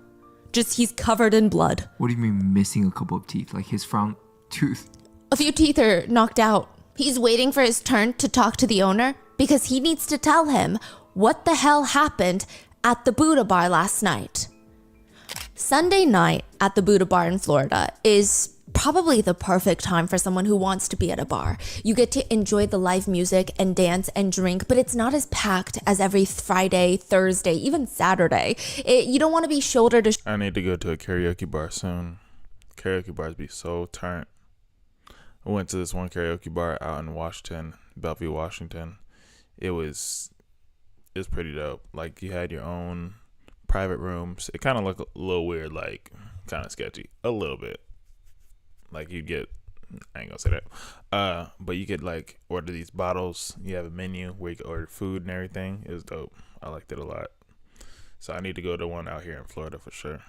Speaker 3: Just, he's covered in blood.
Speaker 2: What do you mean missing a couple of teeth? Like his front tooth?
Speaker 3: A few teeth are knocked out. He's waiting for his turn to talk to the owner because he needs to tell him what the hell happened at the Buddha Bar last night. Sunday night at the Buddha Bar in Florida is probably the perfect time for someone who wants to be at a bar. You get to enjoy the live music and dance and drink, but it's not as packed as every Friday, Thursday, even Saturday. You don't want to be shoulder to
Speaker 1: I need to go to a karaoke bar soon. Karaoke bars be so turnt. I went to this one karaoke bar out in Washington, Bellevue, Washington. It was pretty dope. Like, you had your own private rooms. It kind of looked a little weird, like kind of sketchy, a little bit. Like, you get, I ain't gonna say that. But you could like order these bottles. You have a menu where you can order food and everything. It was dope. I liked it a lot. So I need to go to one out here in Florida for sure.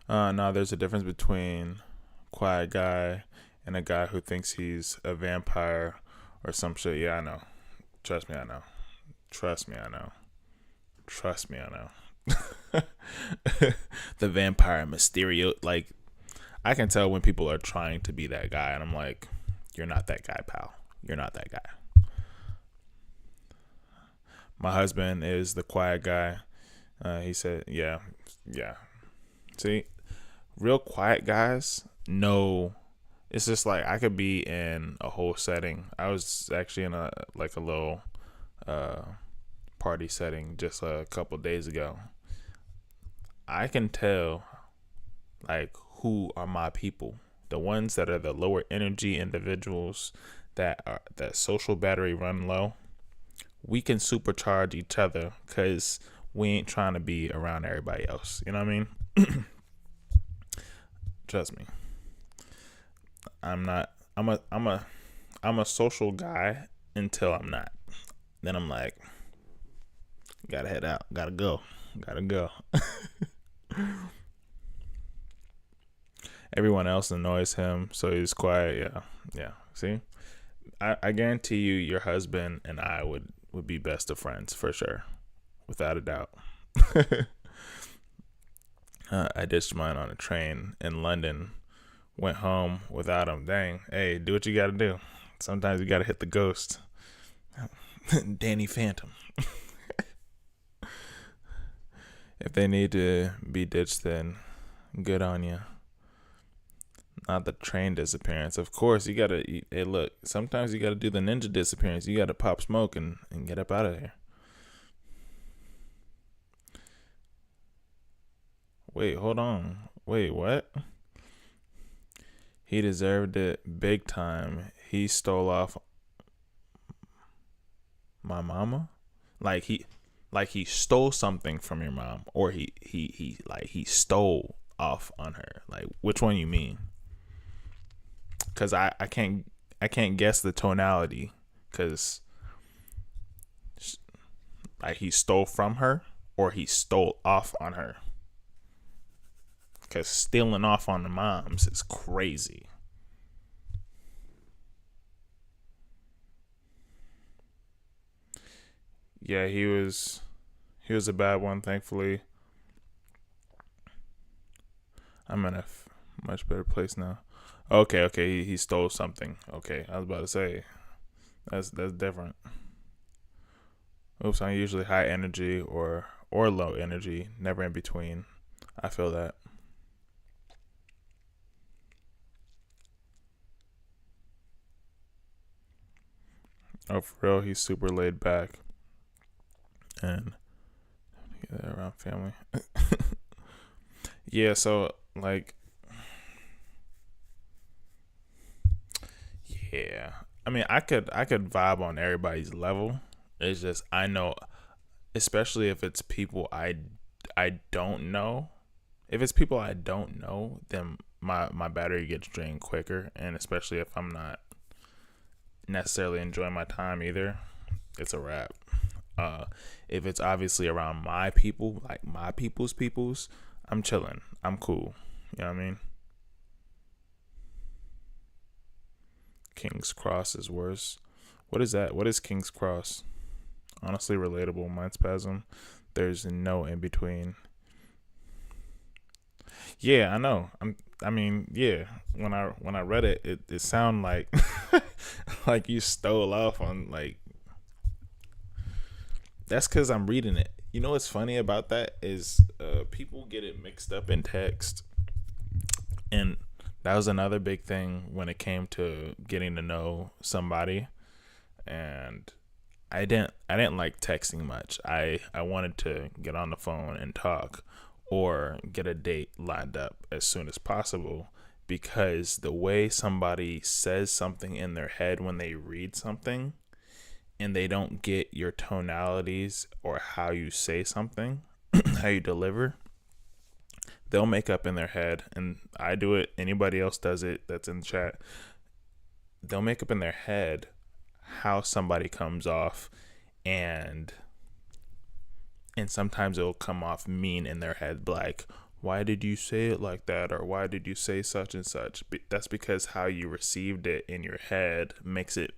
Speaker 1: No, there's a difference between quiet guy and a guy who thinks he's a vampire or some shit. Yeah, I know. Trust me, I know. Trust me, I know. Trust me, I know. The vampire Mysterio. Like, I can tell when people are trying to be that guy, and I'm like, you're not that guy, pal. You're not that guy. My husband is the quiet guy. He said, yeah. See, real quiet guys know. It's just like, I could be in a whole setting. I was actually in a little party setting just a couple days ago. I can tell like who are my people. The ones that are the lower energy individuals that social battery run low. We can supercharge each other because we ain't trying to be around everybody else. You know what I mean? Trust me. I'm a social guy until I'm not. Then I'm like, gotta head out, gotta go. Everyone else annoys him, so he's quiet. Yeah. See, I guarantee you, your husband and I would would be best of friends for sure, without a doubt. I ditched mine on a train in London, went home without him. Dang, hey, do what you got to do. Sometimes you got to hit the ghost. Danny Phantom. If they need to be ditched, then good on you. Not the train disappearance. Of course, you got to, hey, look, sometimes you got to do the ninja disappearance. You got to pop smoke and get up out of there. Wait, hold on. Wait, what? He deserved it big time. He stole off my mama? Like he stole something from your mom, or he stole off on her. Like, which one you mean? Cuz I can't guess the tonality, cuz like he stole from her or he stole off on her. Cuz stealing off on the moms is crazy. Yeah, he was a bad one, thankfully. I'm in a much better place now. Okay, he stole something. Okay, I was about to say that's different. Oops, I'm usually high energy or low energy, never in between. I feel that. Oh, for real, he's super laid back. And get that around family. Yeah, so like, yeah. I mean, I could vibe on everybody's level. It's just I know, especially if it's people I don't know. If it's people I don't know, then my battery gets drained quicker, and especially if I'm not necessarily enjoying my time either, it's a wrap. If it's obviously around my people, like my people's, I'm chilling. I'm cool. You know what I mean? King's Cross is worse. What is that? What is King's Cross? Honestly, relatable. Mind spasm. There's no in between. Yeah, I know. I mean, yeah. When I read it, it sounded like like you stole off on like. That's because I'm reading it. You know what's funny about that is people get it mixed up in text, and that was another big thing when it came to getting to know somebody. And I didn't like texting much. I wanted to get on the phone and talk, or get a date lined up as soon as possible, because the way somebody says something in their head when they read something, and they don't get your tonalities or how you say something, how you deliver, they'll make up in their head, and I do it, anybody else does it that's in the chat, they'll make up in their head how somebody comes off, and sometimes it'll come off mean in their head, like, why did you say it like that, or why did you say such and such? That's because how you received it in your head makes it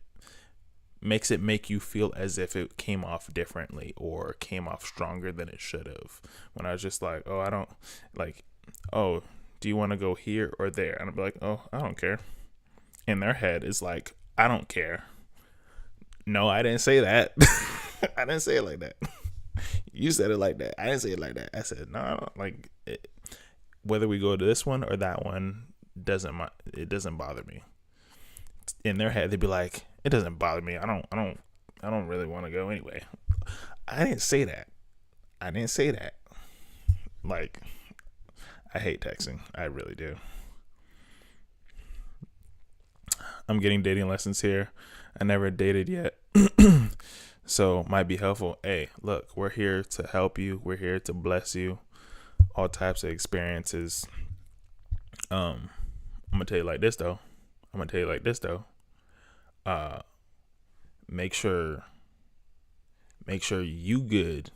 Speaker 1: make you feel as if it came off differently or came off stronger than it should have. When I was just like, oh, I don't like, oh, do you want to go here or there? And I'd be like, oh, I don't care. In their head, it's like, I don't care. No, I didn't say that. I didn't say it like that. You said it like that. I didn't say it like that. I said, no, I don't like it. Whether we go to this one or that one, it doesn't bother me. In their head, they'd be like, it doesn't bother me. I don't really want to go anyway. I didn't say that. Like, I hate texting. I really do. I'm getting dating lessons here. I never dated yet. So might be helpful. Hey, look, we're here to help you. We're here to bless you. All types of experiences. I'm gonna tell you like this though. Make sure you good.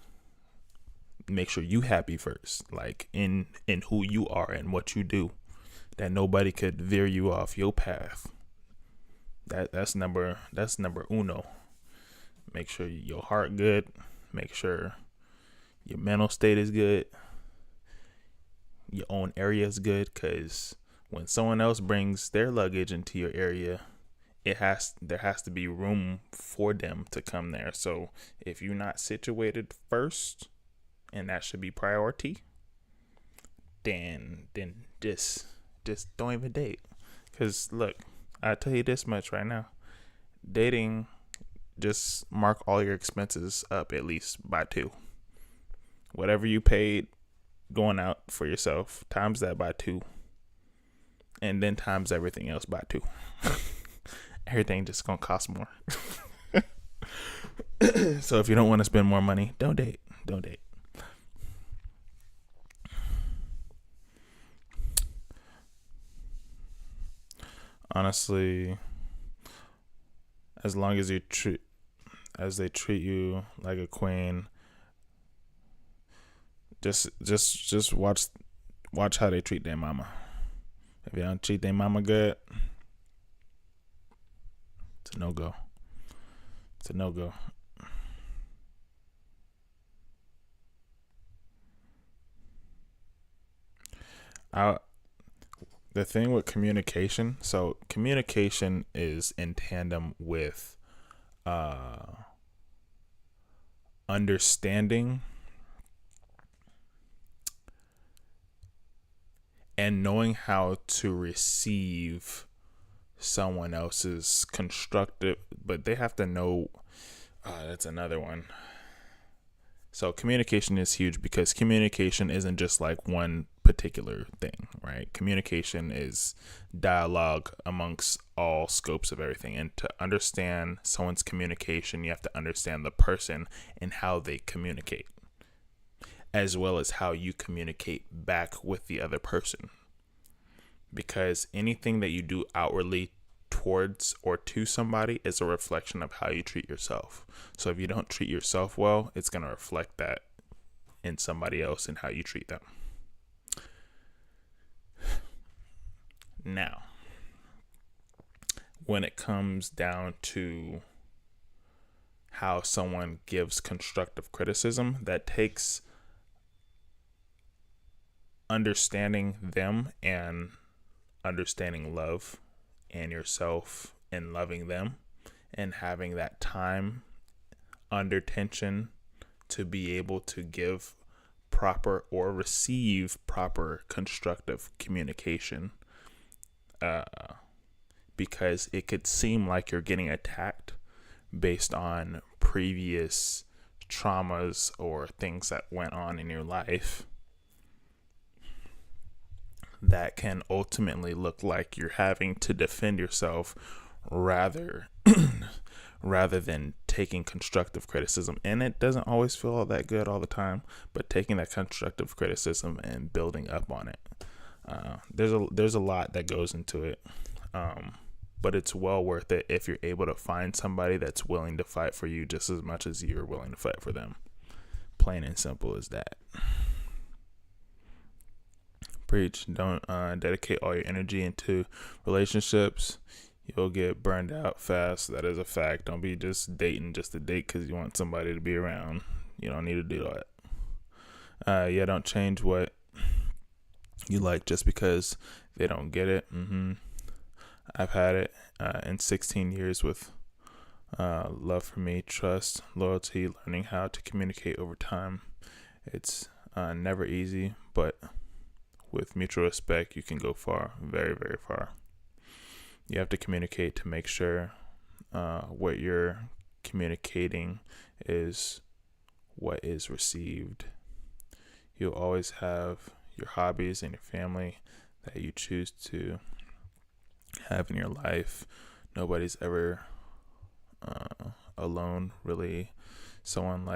Speaker 1: Make sure you happy first. Like in who you are and what you do. That nobody could veer you off your path. That's number uno. Make sure your heart good. Make sure your mental state is good. Your own area is good, because when someone else brings their luggage into your area, there has to be room for them to come there. So if you're not situated first, and that should be priority, then just don't even date. Because look, I tell you this much right now: dating, just mark all your expenses up at least by 2. Whatever you paid going out for yourself, times that by 2, and then times everything else by 2. Everything just gonna cost more. So if you don't want to spend more money, don't date. Honestly, as long as they treat you like a queen, just watch how they treat their mama. If they don't treat their mama good, it's a no-go. The thing with communication, so communication is in tandem with understanding and knowing how to receive someone else's constructive, but they have to know. That's another one. So communication is huge, because communication isn't just like one particular thing, right? Communication is dialogue amongst all scopes of everything. And to understand someone's communication, you have to understand the person and how they communicate, as well as how you communicate back with the other person. Because anything that you do outwardly towards or to somebody is a reflection of how you treat yourself. So if you don't treat yourself well, it's going to reflect that in somebody else and how you treat them. Now, when it comes down to how someone gives constructive criticism, that takes understanding them and understanding love and yourself and loving them, and having that time under tension to be able to give proper or receive proper constructive communication, because it could seem like you're getting attacked based on previous traumas or things that went on in your life. That can ultimately look like you're having to defend yourself rather than taking constructive criticism. And it doesn't always feel all that good all the time, but taking that constructive criticism and building up on it. There's a lot that goes into it, but it's well worth it if you're able to find somebody that's willing to fight for you just as much as you're willing to fight for them. Plain and simple as that. Preach. Don't dedicate all your energy into relationships. You'll get burned out fast. That is a fact. Don't be just dating just to date because you want somebody to be around. You don't need to do that. Don't change what you like just because they don't get it. I've had it in 16 years with love for me, trust, loyalty, learning how to communicate over time. It's never easy, but with mutual respect, you can go far, very, very far. You have to communicate to make sure what you're communicating is what is received. You'll always have your hobbies and your family that you choose to have in your life. Nobody's ever alone, really. Someone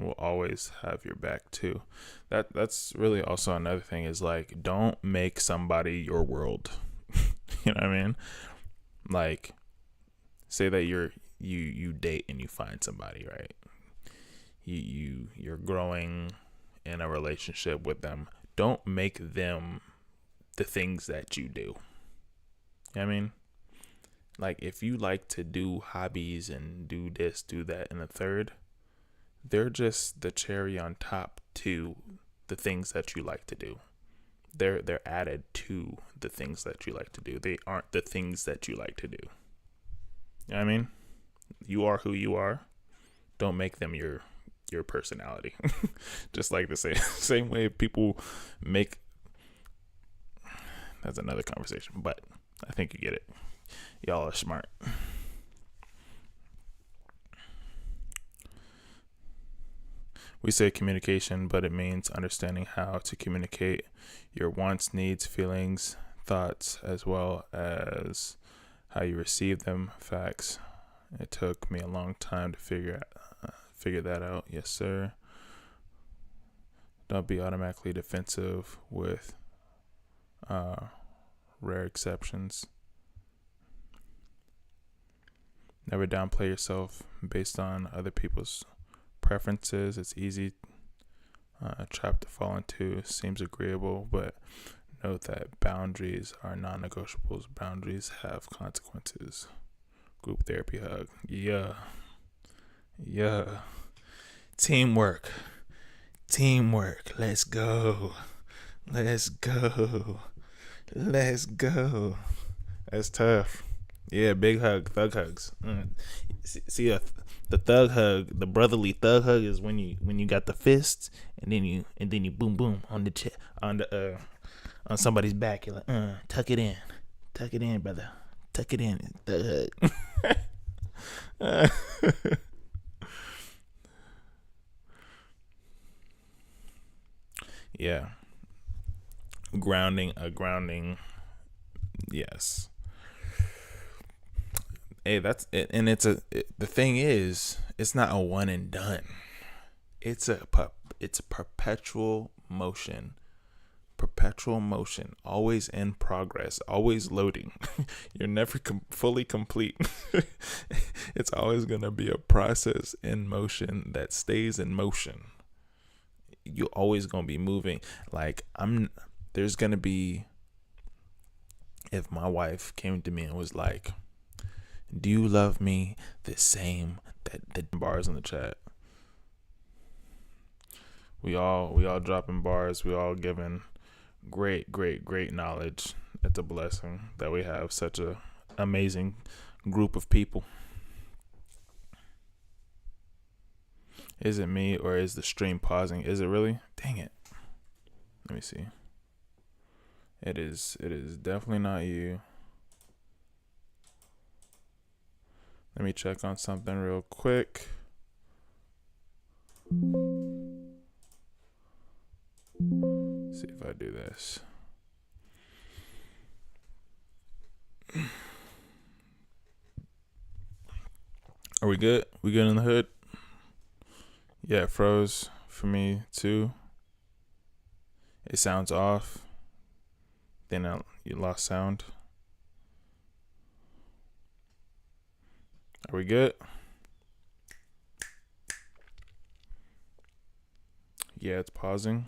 Speaker 1: will always have your back too. That's really also another thing, is like, don't make somebody your world. You know what I mean? Like, say that you date and you find somebody, right? You're growing in a relationship with them. Don't make them the things that you do. You know what I mean? Like, if you like to do hobbies and do this, do that, and the third, they're just the cherry on top to the things that you like to do. They're added to the things that you like to do. They aren't the things that you like to do. You know what I mean? You are who you are. Don't make them your personality. Just like the same way people make. That's another conversation, but I think you get it. Y'all are smart. We say communication, but it means understanding how to communicate your wants, needs, feelings, thoughts, as well as how you receive them. Facts. It took me a long time to figure that out. Yes, sir. Don't be automatically defensive with rare exceptions. Never downplay yourself based on other people's preferences. It's easy trap to fall into. Seems agreeable, but note that boundaries are non-negotiables. Boundaries have consequences. Group therapy hug. Yeah. Teamwork. Let's go. That's tough. Yeah, big hug, thug hugs. See, the thug hug, the brotherly thug hug is when you got the fists and then you boom boom on the chest, on somebody's back. You're like, tuck it in, brother, tuck it in, thug hug. Yeah, grounding. Yes. Hey, that's it. And the thing is, it's not a one and done. It's a perpetual motion, always in progress, always loading. You're never fully complete. It's always going to be a process in motion that stays in motion. You're always going to be moving. Like, there's going to be, if my wife came to me and was like, do you love me the same? That bars in the chat. We all dropping bars. We all giving great knowledge. It's a blessing that we have such a amazing group of people. Is it me or is the stream pausing? Is it really? Dang it. Let me see. It is definitely not you. Let me check on something real quick. See if I do this. Are we good? We good in the hood? Yeah, it froze for me too. It sounds off. Then you lost sound. Are we good? Yeah, it's pausing.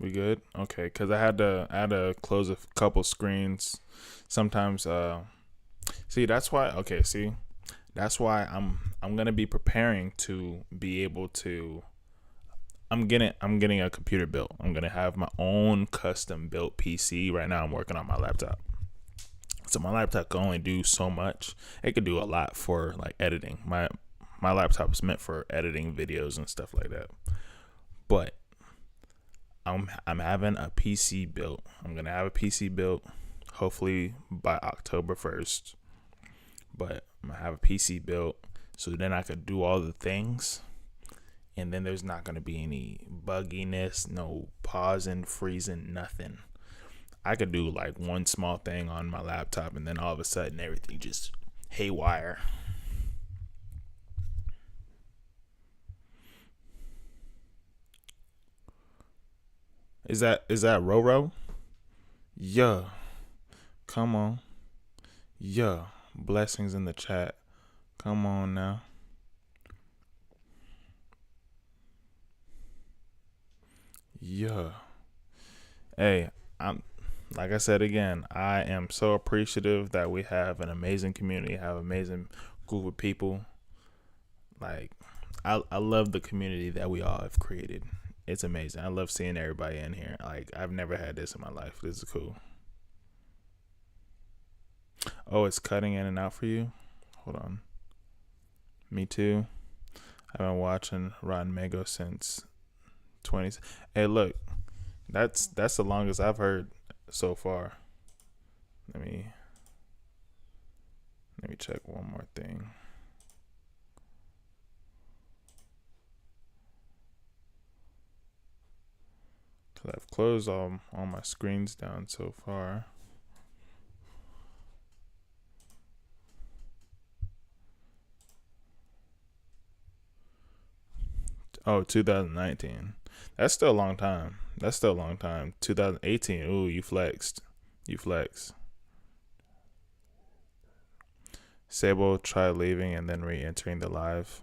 Speaker 1: We good? Okay, because I had to close a couple screens. Sometimes that's why I'm gonna be preparing to be able to. I'm getting a computer built. I'm gonna have my own custom built PC. Right now I'm working on my laptop. So my laptop can only do so much. It could do a lot for like editing. My laptop is meant for editing videos and stuff like that. But I'm having a PC built. I'm gonna have a PC built hopefully by October 1st. But I'm gonna have a PC built so then I could do all the things. And then there's not gonna be any bugginess, no pausing, freezing, nothing. I could do like one small thing on my laptop and then all of a sudden everything just haywire. Is that Roro? Yeah. Come on. Yeah. Blessings in the chat. Come on now. Yeah. Hey, like I said again, I am so appreciative that we have an amazing community, have an amazing group of people. Like, I love the community that we all have created. It's amazing. I love seeing everybody in here. Like, I've never had this in my life. This is cool. Oh, it's cutting in and out for you? Hold on. Me too. I've been watching Rotten Mango since 20. Hey, look. That's the longest I've heard so far. Let me check one more thing. Cause I've closed all my screens down so far. Oh, 2019. That's still a long time. 2018. Ooh, you flexed. Sable tried leaving and then re-entering the live.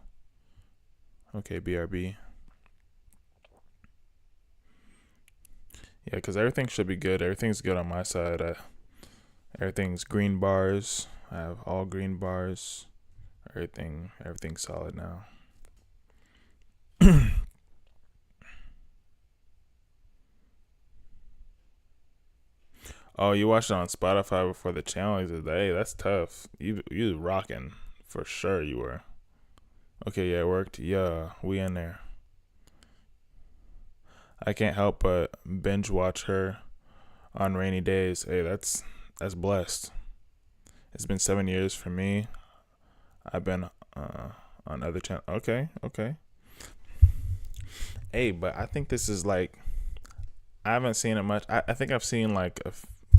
Speaker 1: Okay, BRB. Yeah, because everything should be good. Everything's good on my side. Everything's green bars. I have all green bars. Everything's solid now. Oh, you watched it on Spotify before the challenge today. That's tough. You was rocking for sure. You were. Okay, yeah, it worked. Yeah, we in there. I can't help but binge watch her on rainy days. Hey, that's blessed. It's been 7 years for me. I've been on other channels. Okay. Hey, but I think this is like, I haven't seen it much. I think I've seen like a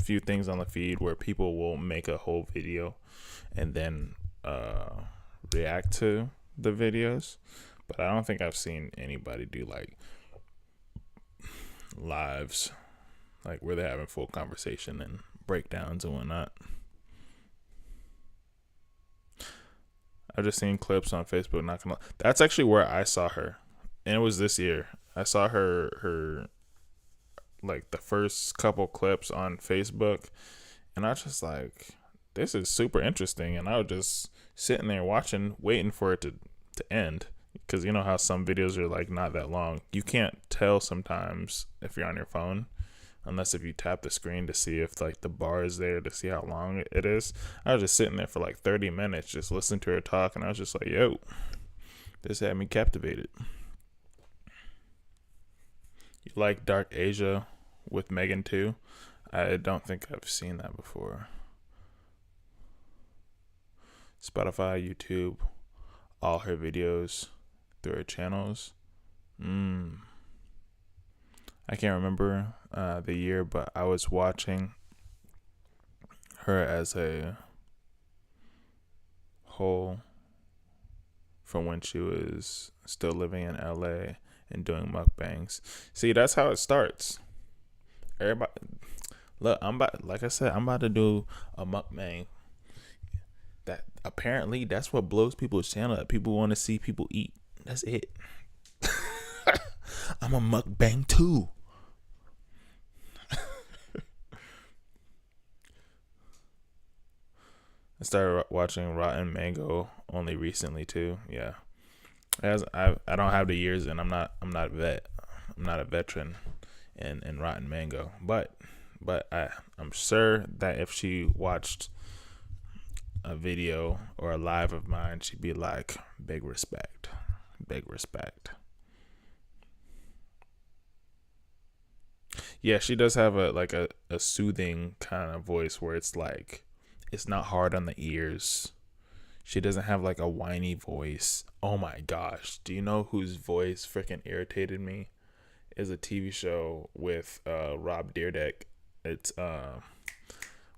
Speaker 1: few things on the feed where people will make a whole video and then react to the videos, but I don't think I've seen anybody do like lives, like where they're having full conversation and breakdowns and whatnot. I've just seen clips on Facebook. Not gonna. That's actually where I saw her, and it was this year. I saw her like the first couple clips on Facebook, and I was just like, this is super interesting. And I was just sitting there watching, waiting for it to end, because you know how some videos are like not that long. You can't tell sometimes if you're on your phone, unless if you tap the screen to see if like the bar is there to see how long it is. I was just sitting there for like 30 minutes just listening to her talk, and I was just like, yo, this had me captivated. You like Dark Asia with Megan too? I don't think I've seen that before. Spotify, YouTube, all her videos through her channels. I can't remember the year, but I was watching her as a whole from when she was still living in LA and doing mukbangs. See, that's how it starts. Everybody, look, like I said, I'm about to do a mukbang. That apparently that's what blows people's channel up. People want to see people eat. That's it. I'm a mukbang too. I started watching Rotten Mango only recently too. Yeah, as I don't have the years, and I'm not a veteran in Rotten Mango, but I'm sure that if she watched a video or a live of mine, she'd be like, big respect. Yeah, she does have a soothing kind of voice where it's like, it's not hard on the ears. She doesn't have like a whiny voice. Oh my gosh, do you know whose voice freaking irritated me? Is a TV show with Rob Dyrdek. It's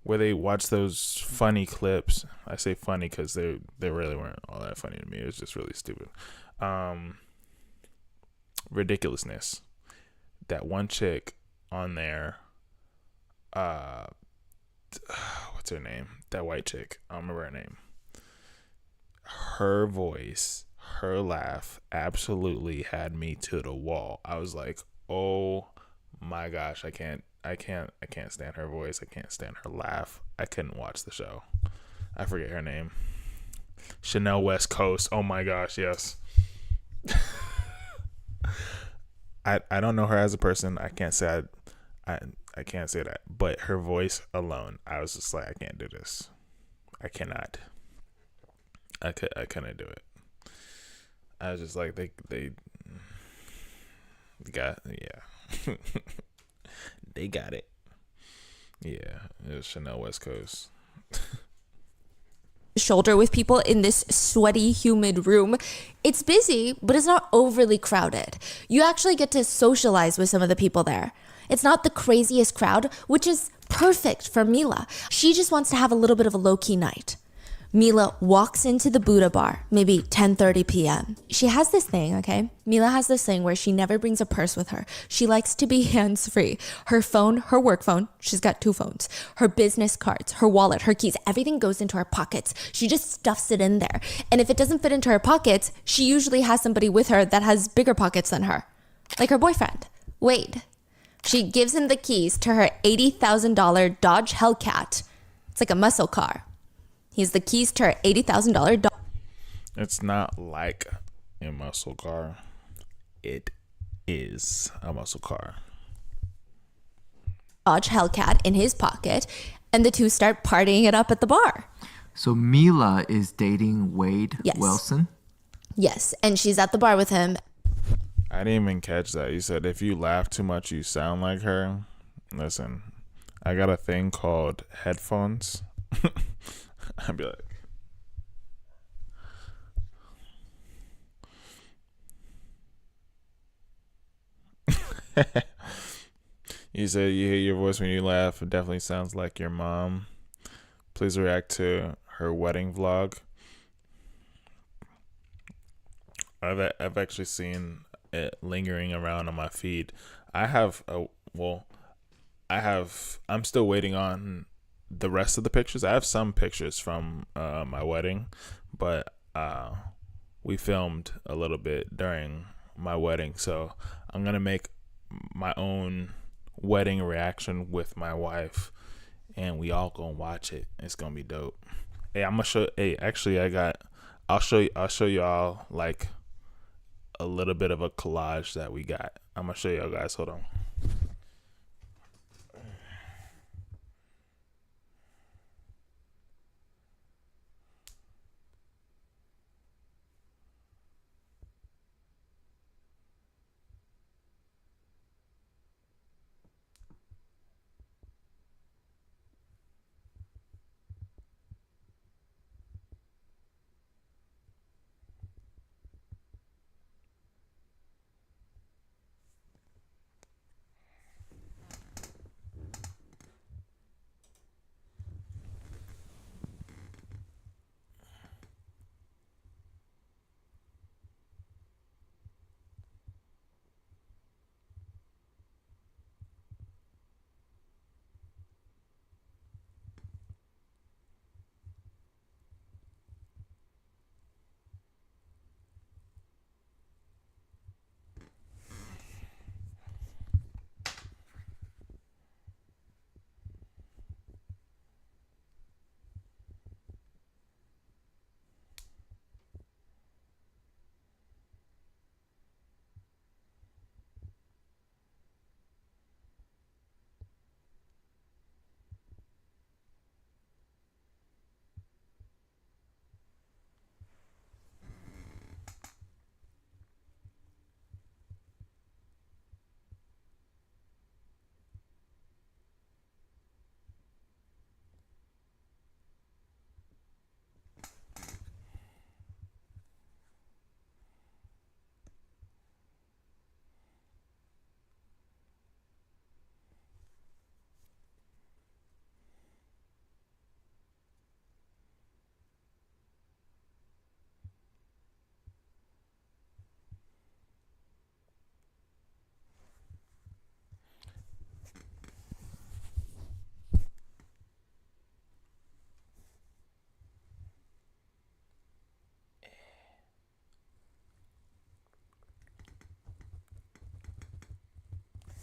Speaker 1: where they watch those funny clips. I say funny because they really weren't all that funny to me. It was just really stupid. Ridiculousness. That one chick on there, what's her name? That white chick. I don't remember her name. Her voice, her laugh absolutely had me to the wall. I was like, oh my gosh, I can't I can't stand her voice. I can't stand her laugh. I couldn't watch the show. I forget her name. Chanel West Coast. Oh my gosh, yes. I don't know her as a person. I can't say I can't say that. But her voice alone, I was just like, I can't do this. I cannot. I couldn't do it. I was just like, they got, yeah. They got it. Yeah, it was Chanel West Coast.
Speaker 3: Shoulder with people in this sweaty, humid room. It's busy, but it's not overly crowded. You actually get to socialize with some of the people there. It's not the craziest crowd, which is perfect for Mila. She just wants to have a little bit of a low-key night. Mila walks into the Buddha bar, maybe 10:30 p.m. She has this thing, okay? Mila has this thing where she never brings a purse with her. She likes to be hands-free. Her phone, her work phone, she's got 2 phones, her business cards, her wallet, her keys, everything goes into her pockets. She just stuffs it in there. And if it doesn't fit into her pockets, she usually has somebody with her that has bigger pockets than her, like her boyfriend, Wade. She gives him the keys to her $80,000 Dodge Hellcat. It's like a muscle car. He's the keys to her $80,000
Speaker 1: It's not like a muscle car. It is a muscle car.
Speaker 3: Dodge Hellcat in his pocket, and the two start partying it up at the bar.
Speaker 2: So Mila is dating Wade
Speaker 3: Yes.
Speaker 2: Wilson.
Speaker 3: Yes, and she's at the bar with him.
Speaker 1: I didn't even catch that. You said if you laugh too much, you sound like her. Listen, I got a thing called headphones. I'd be like, you said you hear your voice when you laugh. It definitely sounds like your mom. Please react to her wedding vlog. I've actually seen it lingering around on my feed. I'm still waiting on the rest of the pictures. I have some pictures from my wedding, but we filmed a little bit during my wedding, so I'm gonna make my own wedding reaction with my wife, and we all gonna watch it. It's gonna be dope. Hey, I'm gonna show. Hey, actually, I'll show y'all like a little bit of a collage that we got. I'm gonna show y'all guys. Hold on.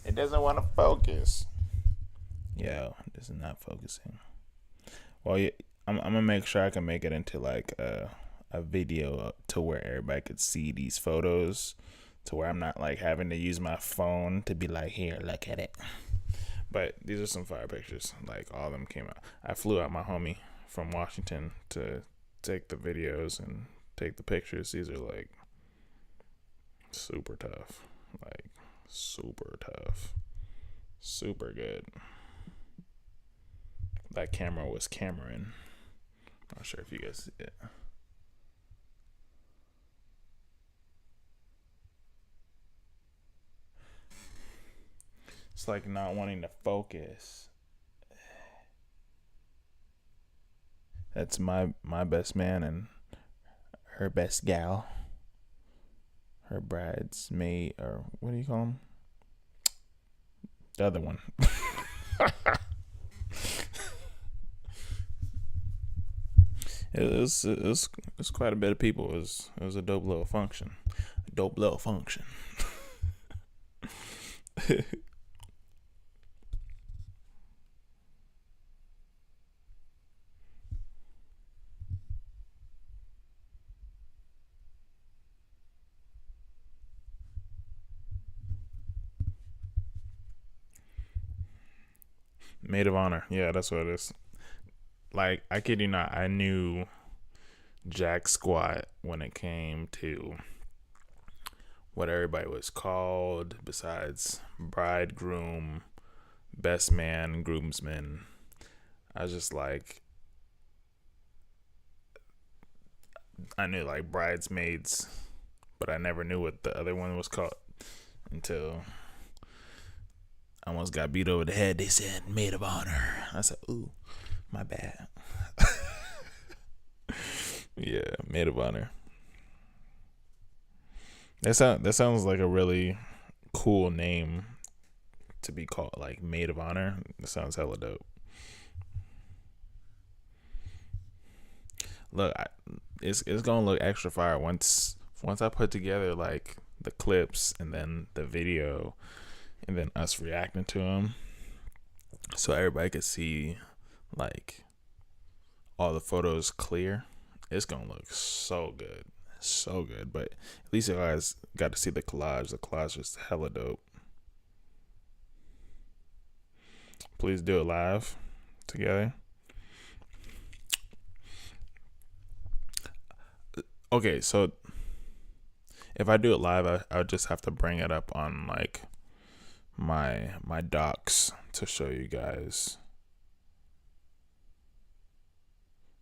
Speaker 1: It doesn't want to focus. Yo, this is not focusing. Well, yeah, I'm gonna make sure I can make it into like a video to where everybody could see these photos, to where I'm not like having to use my phone to be like, here, look at it. But these are some fire pictures. Like, all of them came out. I flew out my homie from Washington to take the videos and take the pictures. These are like super tough. Like, super tough. Super good. That camera was Cameron. Not sure if you guys see it. It's like not wanting to focus. That's my best man and her best gal. Her bridesmaid, or what do you call them? The other one. It was quite a bit of people. It was a dope little function. Maid of honor. Yeah, that's what it is. Like, I kid you not, I knew jack squat when it came to what everybody was called besides bridegroom, best man, groomsman. I was just like, I knew like bridesmaids, but I never knew what the other one was called until I almost got beat over the head. They said maid of honor. I said, ooh, my bad. Yeah, maid of honor. That sounds like a really cool name to be called, like maid of honor. That sounds hella dope. Look, it's gonna look extra fire once I put together like the clips and then the video and then us reacting to them, so everybody could see like all the photos clear. It's gonna look so good. But at least you guys got to see the collage. The collage is hella dope. Please do it live together. Okay, so if I do it live, I would just have to bring it up on like my docs to show you guys.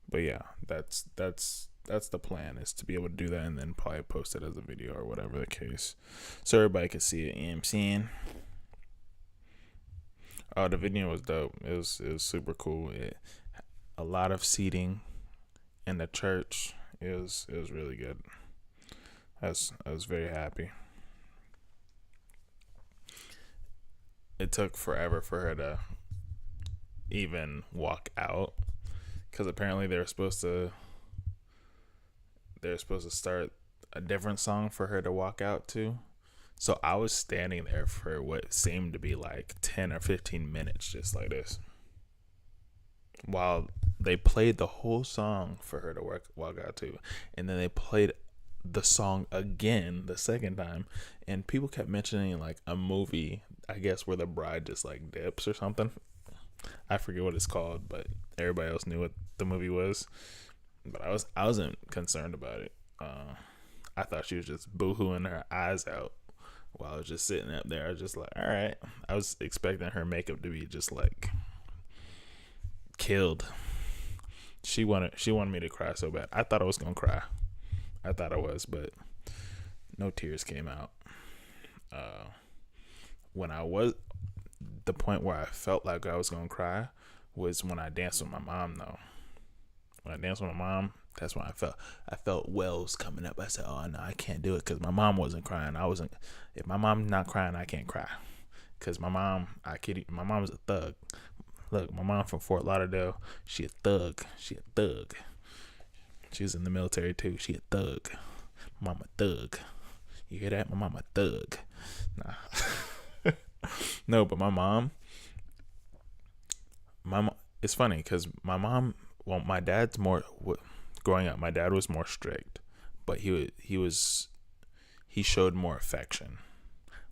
Speaker 1: But yeah, that's the plan, is to be able to do that and then probably post it as a video or whatever the case, so everybody can see it. You know what I'm saying? Oh, the video was dope. It was super cool. A lot of seating in the church. It was really good. I was very happy. It took forever for her to even walk out, because apparently they're supposed to start a different song for her to walk out to. So I was standing there for what seemed to be like 10 or 15 minutes, just like this, while they played the whole song for her to walk out to. And then they played the song again the second time. And people kept mentioning like a movie, I guess, where the bride just like dips or something. I forget what it's called, but everybody else knew what the movie was. But I wasn't concerned about it. I thought she was just boohooing her eyes out while I was just sitting up there. I was just like, all right. I was expecting her makeup to be just like killed. She wanted me to cry so bad. I thought I was gonna cry. I thought I was, but no tears came out. When I was, the point where I felt like I was gonna cry was when I danced with my mom, though. When I danced with my mom, that's when I felt wells coming up. I said, oh no, I can't do it, because my mom wasn't crying. If my mom's not crying, I can't cry. Because my mom, my mom's a thug. Look, my mom from Fort Lauderdale, she a thug. She was in the military too. She a thug. Mama thug. You hear that? My mama thug. Nah. No, but my mom, it's funny because my mom, well, my dad's more, growing up, my dad was more strict, but he showed more affection.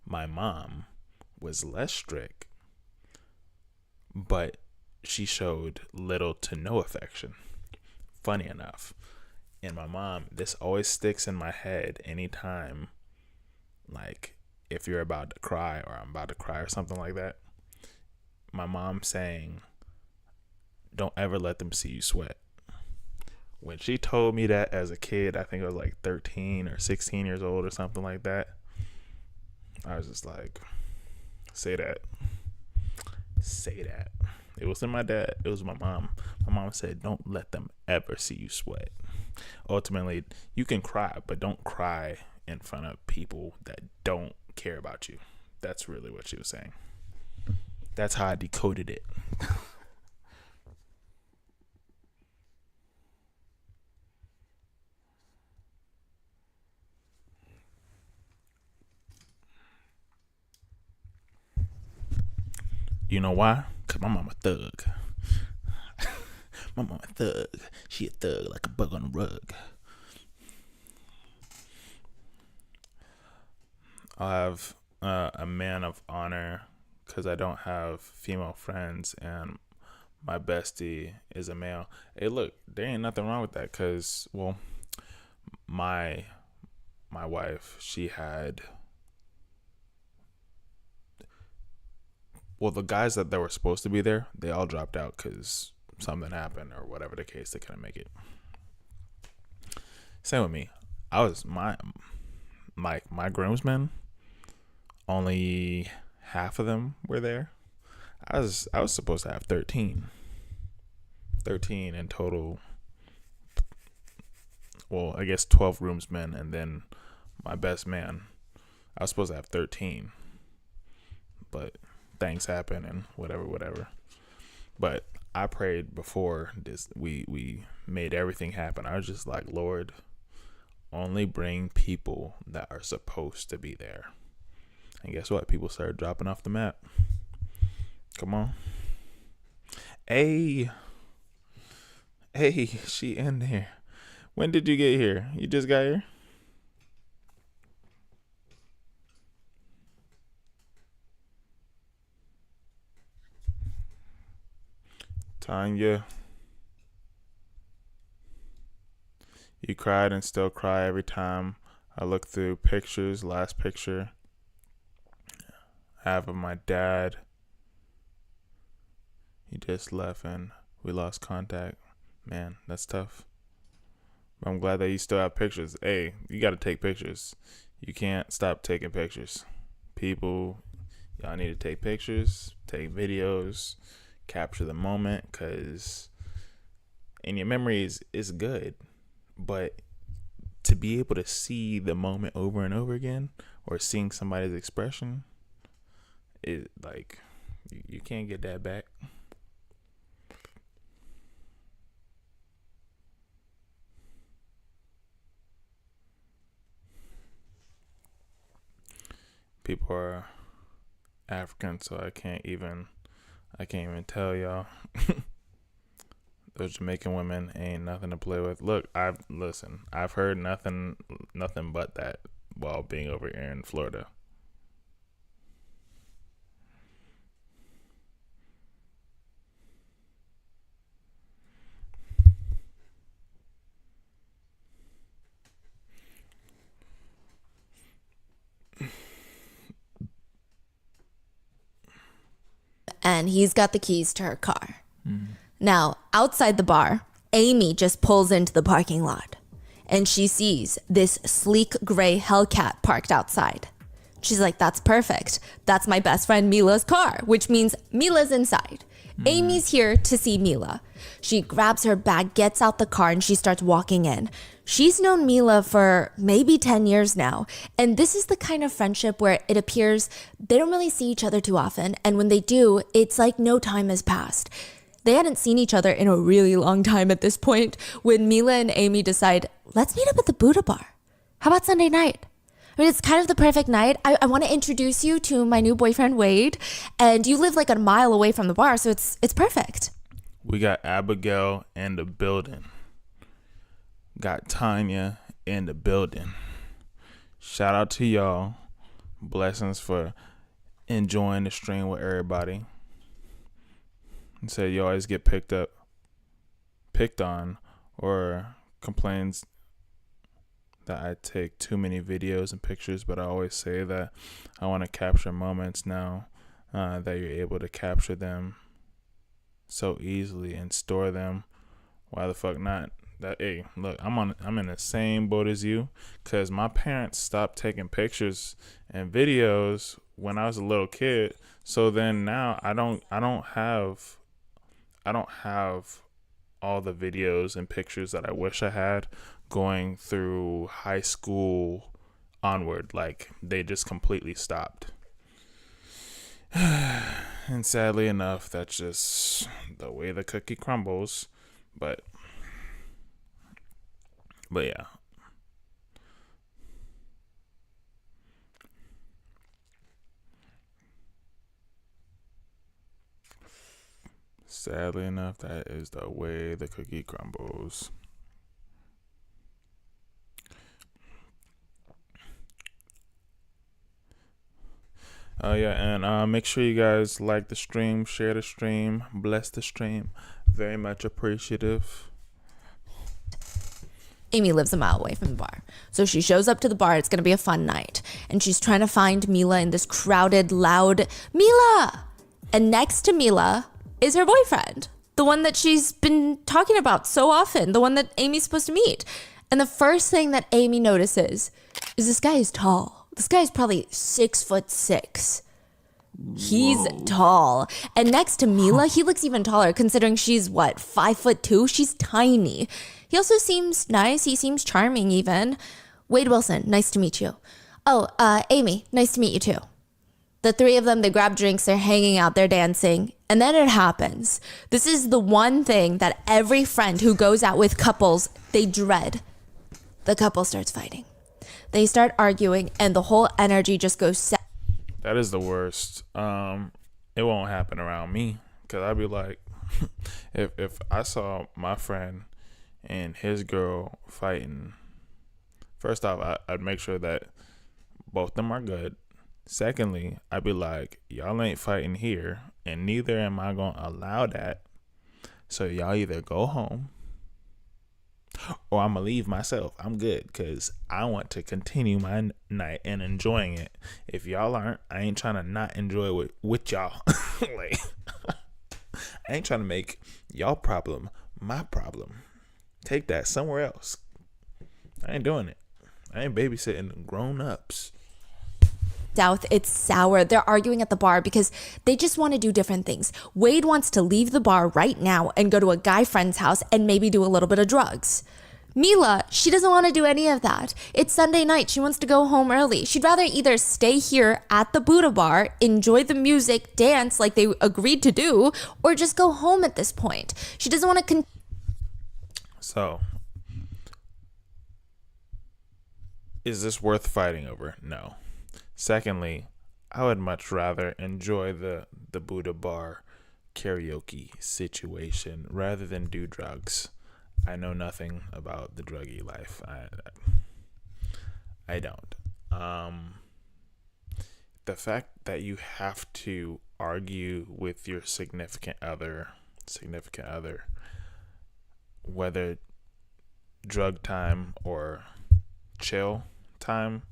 Speaker 1: My mom was less strict, but she showed little to no affection. Funny enough. And my mom, this always sticks in my head anytime, like, if you're about to cry or I'm about to cry or something like that. My mom saying, don't ever let them see you sweat. When she told me that as a kid, I think I was like 13 or 16 years old or something like that. I was just like, say that. Say that. It wasn't my dad. It was my mom. My mom said, don't let them ever see you sweat. Ultimately, you can cry, but don't cry in front of people that don't care about you. That's really what she was saying. That's how I decoded it. You know why? Because my mama thug. My mama thug. She a thug like a bug on a rug. I'll have a man of honor because I don't have female friends and my bestie is a male. Hey, look, there ain't nothing wrong with that because, well, my wife, she had... Well, the guys that were supposed to be there, they all dropped out because something happened or whatever the case. They couldn't make it. Same with me. I was my groomsmen. Only half of them were there. I was supposed to have 13 in total. Well, I guess 12 groomsmen and then my best man. I was supposed to have 13, but things happen and whatever. But I prayed before this. We made everything happen. I was just like, Lord, only bring people that are supposed to be there. And guess what? People started dropping off the map. Come on. Hey, she in there. When did you get here? You just got here? Tanya, you cried and still cry every time I look through pictures. Last picture I have of my dad. He just left and we lost contact. Man, that's tough. But I'm glad that you still have pictures. Hey, you got to take pictures. You can't stop taking pictures. People, y'all need to take pictures, take videos, capture the moment, because in your memories is good, but to be able to see the moment over and over again or seeing somebody's expression, it like you can't get that back. People are African, so I can't even tell y'all. Those Jamaican women ain't nothing to play with. Look, I've heard nothing but that while being over here in Florida.
Speaker 3: And he's got the keys to her car. Now, outside the bar, Amy just pulls into the parking lot and she sees this sleek gray Hellcat parked outside. She's like, that's perfect. That's my best friend Mila's car, which means Mila's inside. Amy's here to see Mila. She grabs her bag, gets out the car, and she starts walking in. She's known Mila for maybe 10 years now. And this is the kind of friendship where it appears they don't really see each other too often. And when they do, it's like no time has passed. They hadn't seen each other in a really long time at this point when Mila and Amy decide, let's meet up at the Buddha bar. How about Sunday night? I But it's kind of the perfect night. I want to introduce you to my new boyfriend, Wade. And you live like a mile away from the bar, so it's perfect.
Speaker 1: We got Abigail in the building. Got Tanya in the building. Shout out to y'all. Blessings for enjoying the stream with everybody. And said you always get picked on, or complains that I take too many videos and pictures, but I always say that I want to capture moments now that you're able to capture them so easily and store them. Why the fuck not? Hey, look, I'm in the same boat as you, because my parents stopped taking pictures and videos when I was a little kid. So then now I don't have all the videos and pictures that I wish I had going through high school onward. Like, they just completely stopped. And sadly enough, that's just the way the cookie crumbles. But yeah. Sadly enough, that is the way the cookie crumbles. And make sure you guys like the stream, share the stream, bless the stream. Very much appreciative.
Speaker 3: Amy lives a mile away from the bar. So she shows up to the bar. It's going to be a fun night. And she's trying to find Mila in this crowded, loud Mila. And next to Mila is her boyfriend, the one that she's been talking about so often, the one that Amy's supposed to meet. And the first thing that Amy notices is this guy is tall. This guy is probably 6'6". He's tall. And next to Mila, he looks even taller considering she's 5'2". She's tiny. He also seems nice. He seems charming even. Wade Wilson, nice to meet you. Oh, Amy, nice to meet you too. The three of them, they grab drinks, they're hanging out, they're dancing. And then it happens. This is the one thing that every friend who goes out with couples, they dread. The couple starts fighting. They start arguing and the whole energy just goes
Speaker 1: That is the worst. It won't happen around me, because I'd be like, if I saw my friend and his girl fighting, first off, I'd make sure that both of them are good. Secondly, I'd be like, y'all ain't fighting here, and neither am I going to allow that. So y'all either go home or I'm going to leave myself. I'm good, because I want to continue my night and enjoying it. If y'all aren't, I ain't trying to not enjoy it with y'all. Like, I ain't trying to make y'all problem my problem. Take that somewhere else. I ain't doing it. I ain't babysitting grown-ups.
Speaker 3: South, it's sour. They're arguing at the bar because they just want to do different things. Wade wants to leave the bar right now and go to a guy friend's house and maybe do a little bit of drugs. Mila, she doesn't want to do any of that. It's Sunday night. She wants to go home early. She'd rather either stay here at the Buddha bar, enjoy the music, dance like they agreed to do, or just go home at this point. She doesn't want to
Speaker 1: So, is this worth fighting over? No. Secondly, I would much rather enjoy the Buddha bar karaoke situation rather than do drugs. I know nothing about the druggy life. I don't. The fact that you have to argue with your significant other, whether drug time or chill time,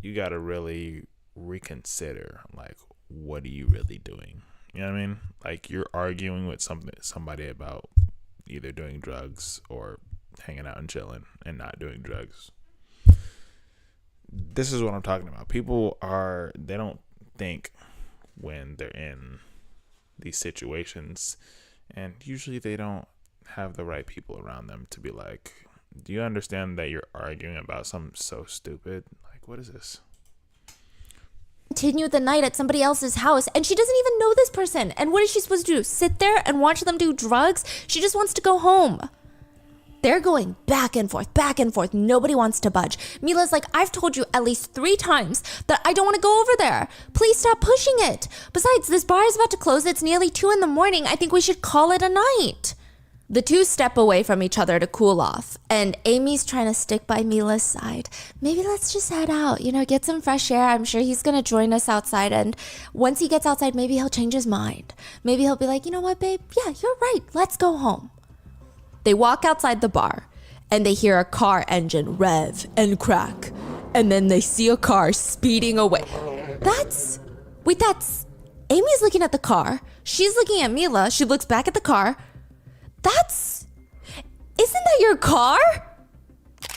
Speaker 1: you got to really reconsider, like, what are you really doing? You know what I mean? Like, you're arguing with somebody about either doing drugs or hanging out and chilling and not doing drugs. This is what I'm talking about. People they don't think when they're in these situations, and usually they don't have the right people around them to be like, do you understand that you're arguing about something so stupid? Like, what is this?
Speaker 3: Continue the night at somebody else's house, and she doesn't even know this person. And what is she supposed to do? Sit there and watch them do drugs? She just wants to go home. They're going back and forth, back and forth. Nobody wants to budge. Mila's like, I've told you at least 3 times that I don't want to go over there. Please stop pushing it. Besides, this bar is about to close. It's nearly 2 in the morning. I think we should call it a night. The two step away from each other to cool off, and Amy's trying to stick by Mila's side. Maybe let's just head out, get some fresh air. I'm sure he's going to join us outside, and once he gets outside, maybe he'll change his mind. Maybe he'll be like, you know what, babe? Yeah, you're right. Let's go home. They walk outside the bar, and they hear a car engine rev and crack, and then they see a car speeding away. That's Amy's looking at the car. She's looking at Mila. She looks back at the car. Isn't that your car?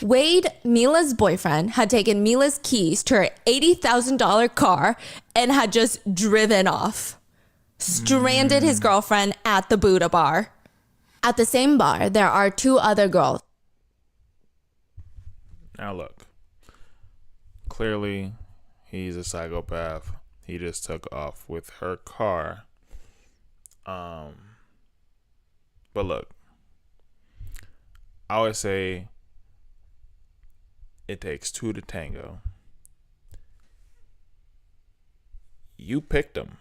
Speaker 3: Wade, Mila's boyfriend, had taken Mila's keys to her $80,000 car and had just driven off. Stranded his girlfriend at the Buddha bar. At the same bar, there are 2 other girls.
Speaker 1: Now look, clearly he's a psychopath. He just took off with her car. But look, I always say it takes 2 to tango. You picked him.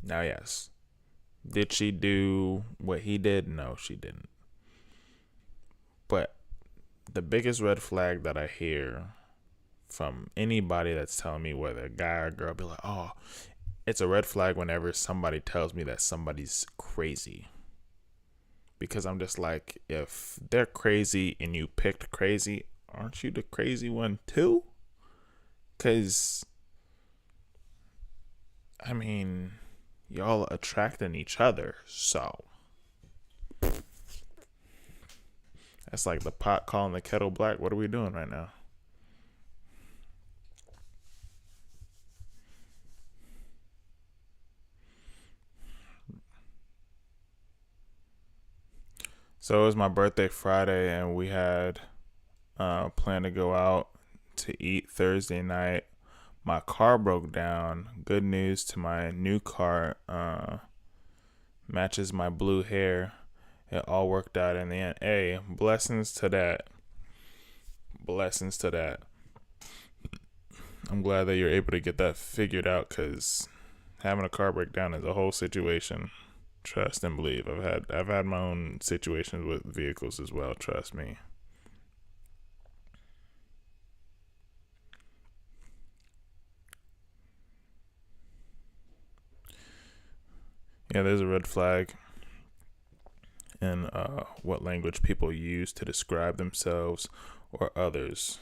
Speaker 1: Now, yes. Did she do what he did? No, she didn't. But the biggest red flag that I hear from anybody that's telling me, whether a guy or a girl, be like, oh, it's a red flag whenever somebody tells me that somebody's crazy. Because I'm just like, if they're crazy and you picked crazy, aren't you the crazy one too? Because, I mean, y'all attracting each other, so that's like the pot calling the kettle black. What are we doing right now? So it was my birthday Friday, and we had planned to go out to eat Thursday night. My car broke down. Good news to my new car. Matches my blue hair. It all worked out in the end. Hey, blessings to that. I'm glad that you're able to get that figured out, because having a car break down is a whole situation. Trust and believe. I've had my own situations with vehicles as well. Trust me. Yeah, there's a red flag in what language people use to describe themselves or others.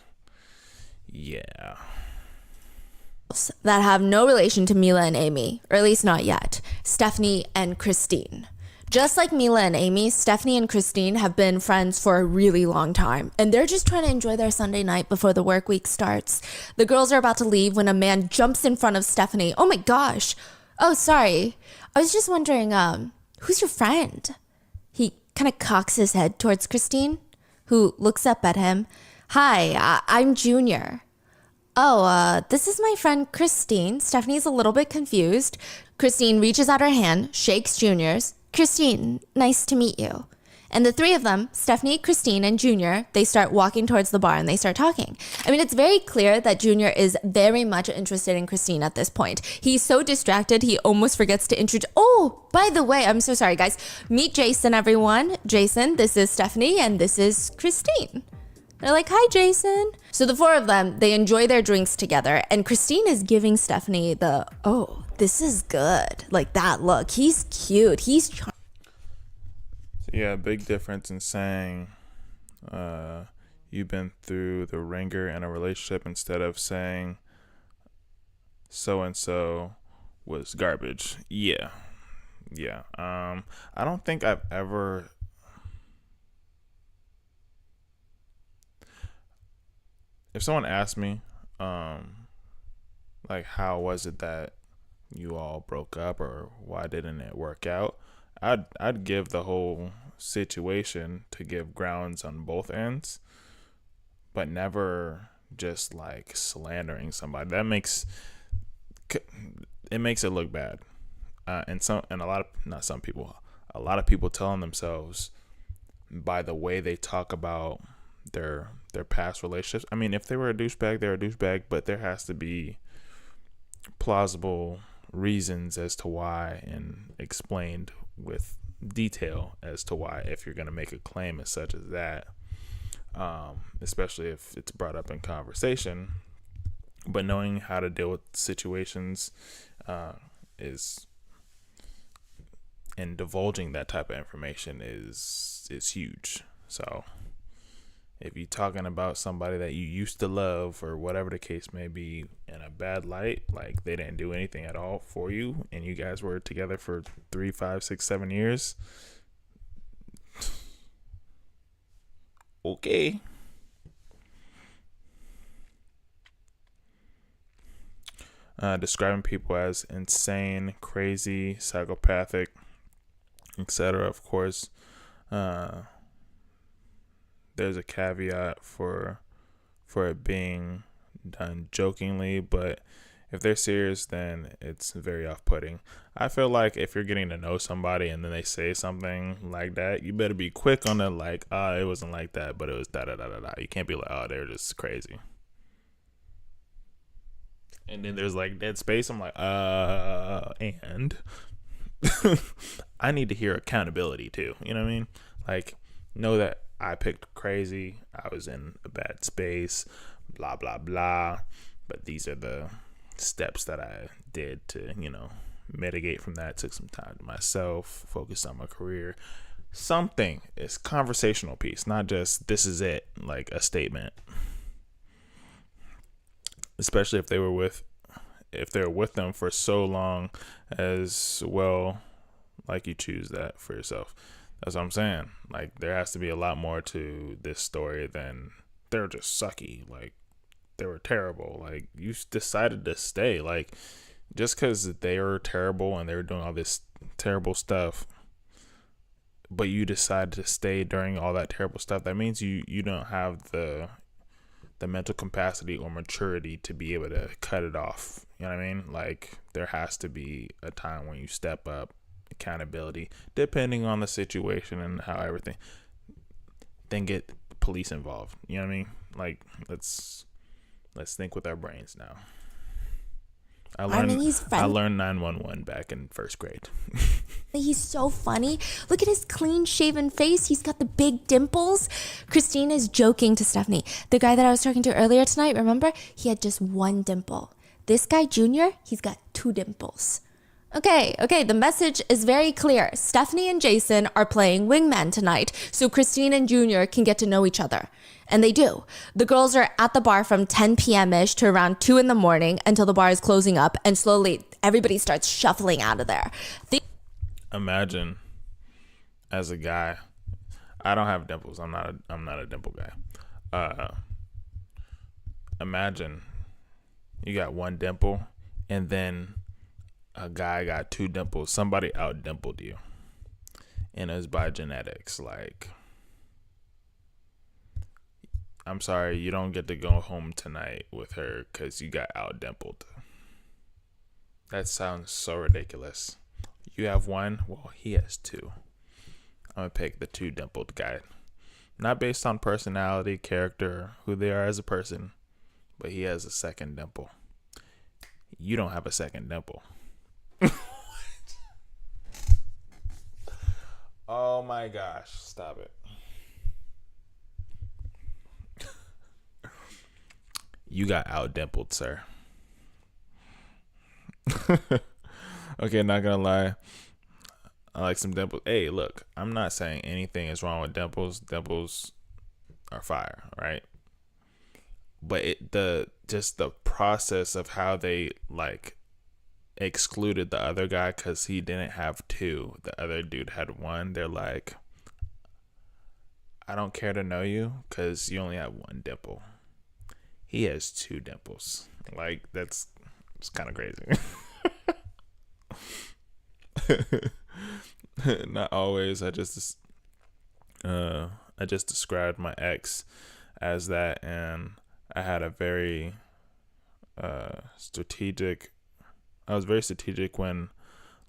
Speaker 1: Yeah.
Speaker 3: That have no relation to Mila and Amy, or at least not yet. Stephanie and Christine. Just like Mila and Amy, Stephanie and Christine have been friends for a really long time, and they're just trying to enjoy their Sunday night before the work week starts. The girls are about to leave when a man jumps in front of Stephanie. Oh my gosh. Oh, sorry. I was just wondering, who's your friend? He kind of cocks his head towards Christine, who looks up at him. Hi, I'm Junior. Oh, this is my friend Christine. Stephanie's a little bit confused. Christine reaches out her hand, shakes Junior's. Christine, nice to meet you. And the 3 of them, Stephanie, Christine, and Junior, they start walking towards the bar and they start talking. I mean, it's very clear that Junior is very much interested in Christine at this point. He's so distracted, he almost forgets to introduce. Oh, by the way, I'm so sorry, guys. Meet Jason, everyone. Jason, this is Stephanie, and this is Christine. They're like, hi, Jason. So the 4 of them, they enjoy their drinks together, and Christine is giving Stephanie the, oh, this is good. Like that look. He's cute. He's charming.
Speaker 1: Yeah, big difference in saying you've been through the ringer in a relationship instead of saying so-and-so was garbage. Yeah. I don't think I've ever... If someone asked me, like, how was it that you all broke up, or why didn't it work out, I'd give the whole situation to give grounds on both ends, but never just like slandering somebody. it makes it look bad. And a lot of, not some people, a lot of people telling themselves by the way they talk about their past relationships. I mean, if they were a douchebag, they're a douchebag, but there has to be plausible reasons as to why, and explained with detail as to why, if you're going to make a claim as such as that, especially if it's brought up in conversation. But knowing how to deal with situations is, and divulging that type of information is huge. So if you're talking about somebody that you used to love, or whatever the case may be, in a bad light, like they didn't do anything at all for you, and you guys were together for 3, 5, 6, 7 years, okay. Describing people as insane, crazy, psychopathic, etc. Of course, there's a caveat for it being done jokingly, but if they're serious, then it's very off-putting. I feel like if you're getting to know somebody and then they say something like that, you better be quick on it, like, it wasn't like that, but it was da-da-da-da-da. You can't be like, they're just crazy. And then there's like dead space. I'm like, and I need to hear accountability too. You know what I mean? Like, know that I picked crazy. I was in a bad space, blah, blah, blah. But these are the steps that I did to, mitigate from that. Took some time to myself, focused on my career. Something. It's conversational piece, not just this is it, like a statement. Especially if they were with them for so long as well, like you choose that for yourself. That's what I'm saying. Like, there has to be a lot more to this story than they're just sucky. Like, they were terrible. Like, you decided to stay. Like, just because they were terrible and they were doing all this terrible stuff, but you decided to stay during all that terrible stuff, that means you don't have the mental capacity or maturity to be able to cut it off. You know what I mean? Like, there has to be a time when you step up, accountability, depending on the situation and how everything, then get police involved. You know what I mean? Like, let's think with our brains now. I learned 911 back in first grade.
Speaker 3: He's so funny. Look at his clean shaven face. He's got the big dimples. Christine is joking to Stephanie. The guy that I was talking to earlier tonight, remember? He had just one dimple. This guy, Junior, he's got 2 dimples. Okay, the message is very clear. Stephanie and Jason are playing wingman tonight, so Christine and Junior can get to know each other. And they do. The girls are at the bar from 10 p.m.-ish to around 2 in the morning until the bar is closing up, and slowly everybody starts shuffling out of there.
Speaker 1: Imagine, as a guy, I don't have dimples. I'm not a dimple guy. Imagine you got 1 dimple, and then a guy got 2 dimples. Somebody out dimpled you, and it's by genetics. Like, I'm sorry, you don't get to go home tonight with her because you got out dimpled. That sounds so ridiculous. You have 1, well, he has 2. I'm gonna pick the 2 dimpled guy, not based on personality, character, who they are as a person, but he has a second dimple. You don't have a second dimple. Oh my gosh, stop it. You got out dimpled, sir. Okay, not gonna lie, I like some dimples. Hey, look, I'm not saying anything is wrong with dimples. Dimples are fire, right? But the process of how they like excluded the other guy because he didn't have 2, the other dude had 1. They're like, I don't care to know you because you only have 1 dimple. He has 2 dimples. Like, it's kind of crazy. Not always. I just described my ex as that, and I had a very strategic very strategic when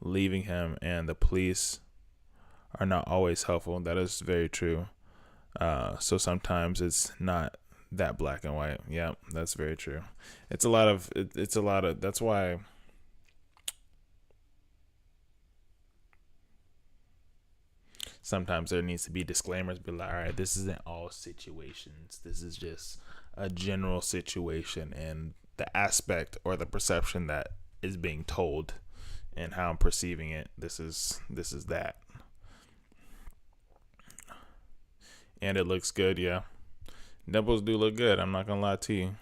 Speaker 1: leaving him, and the police are not always helpful. That is very true. So sometimes it's not that black and white. Yeah, that's very true. It's a lot of that's why sometimes there needs to be disclaimers, be like, all right, this isn't all situations. This is just a general situation, and the aspect or the perception that is being told and how I'm perceiving it. This is that. And it looks good, yeah. Dimples do look good. I'm not gonna lie to you.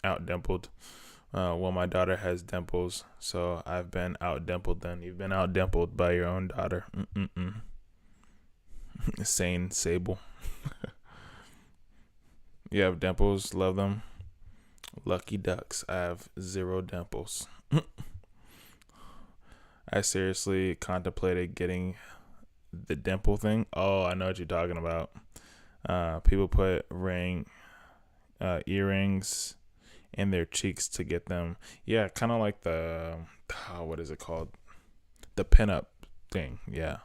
Speaker 1: Out dimpled. Well, my daughter has dimples, so I've been out dimpled. Then you've been out dimpled by your own daughter. Sane Sable. You have dimples. Love them. Lucky ducks. I have 0 dimples. I seriously contemplated getting the dimple thing. Oh, I know what you're talking about. People put earrings in their cheeks to get them. Yeah, kind of like the what is it called? The pinup thing. Yeah.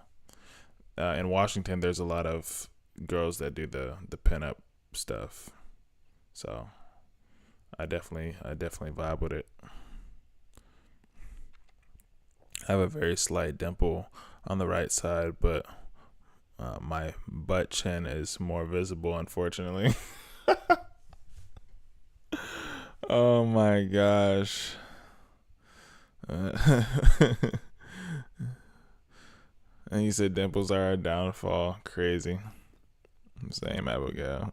Speaker 1: In Washington, there's a lot of girls that do the pinup stuff. So I definitely vibe with it. I have a very slight dimple on the right side, but my butt chin is more visible, unfortunately. Oh my gosh. And you said dimples are a downfall. Crazy. Same, Abigail.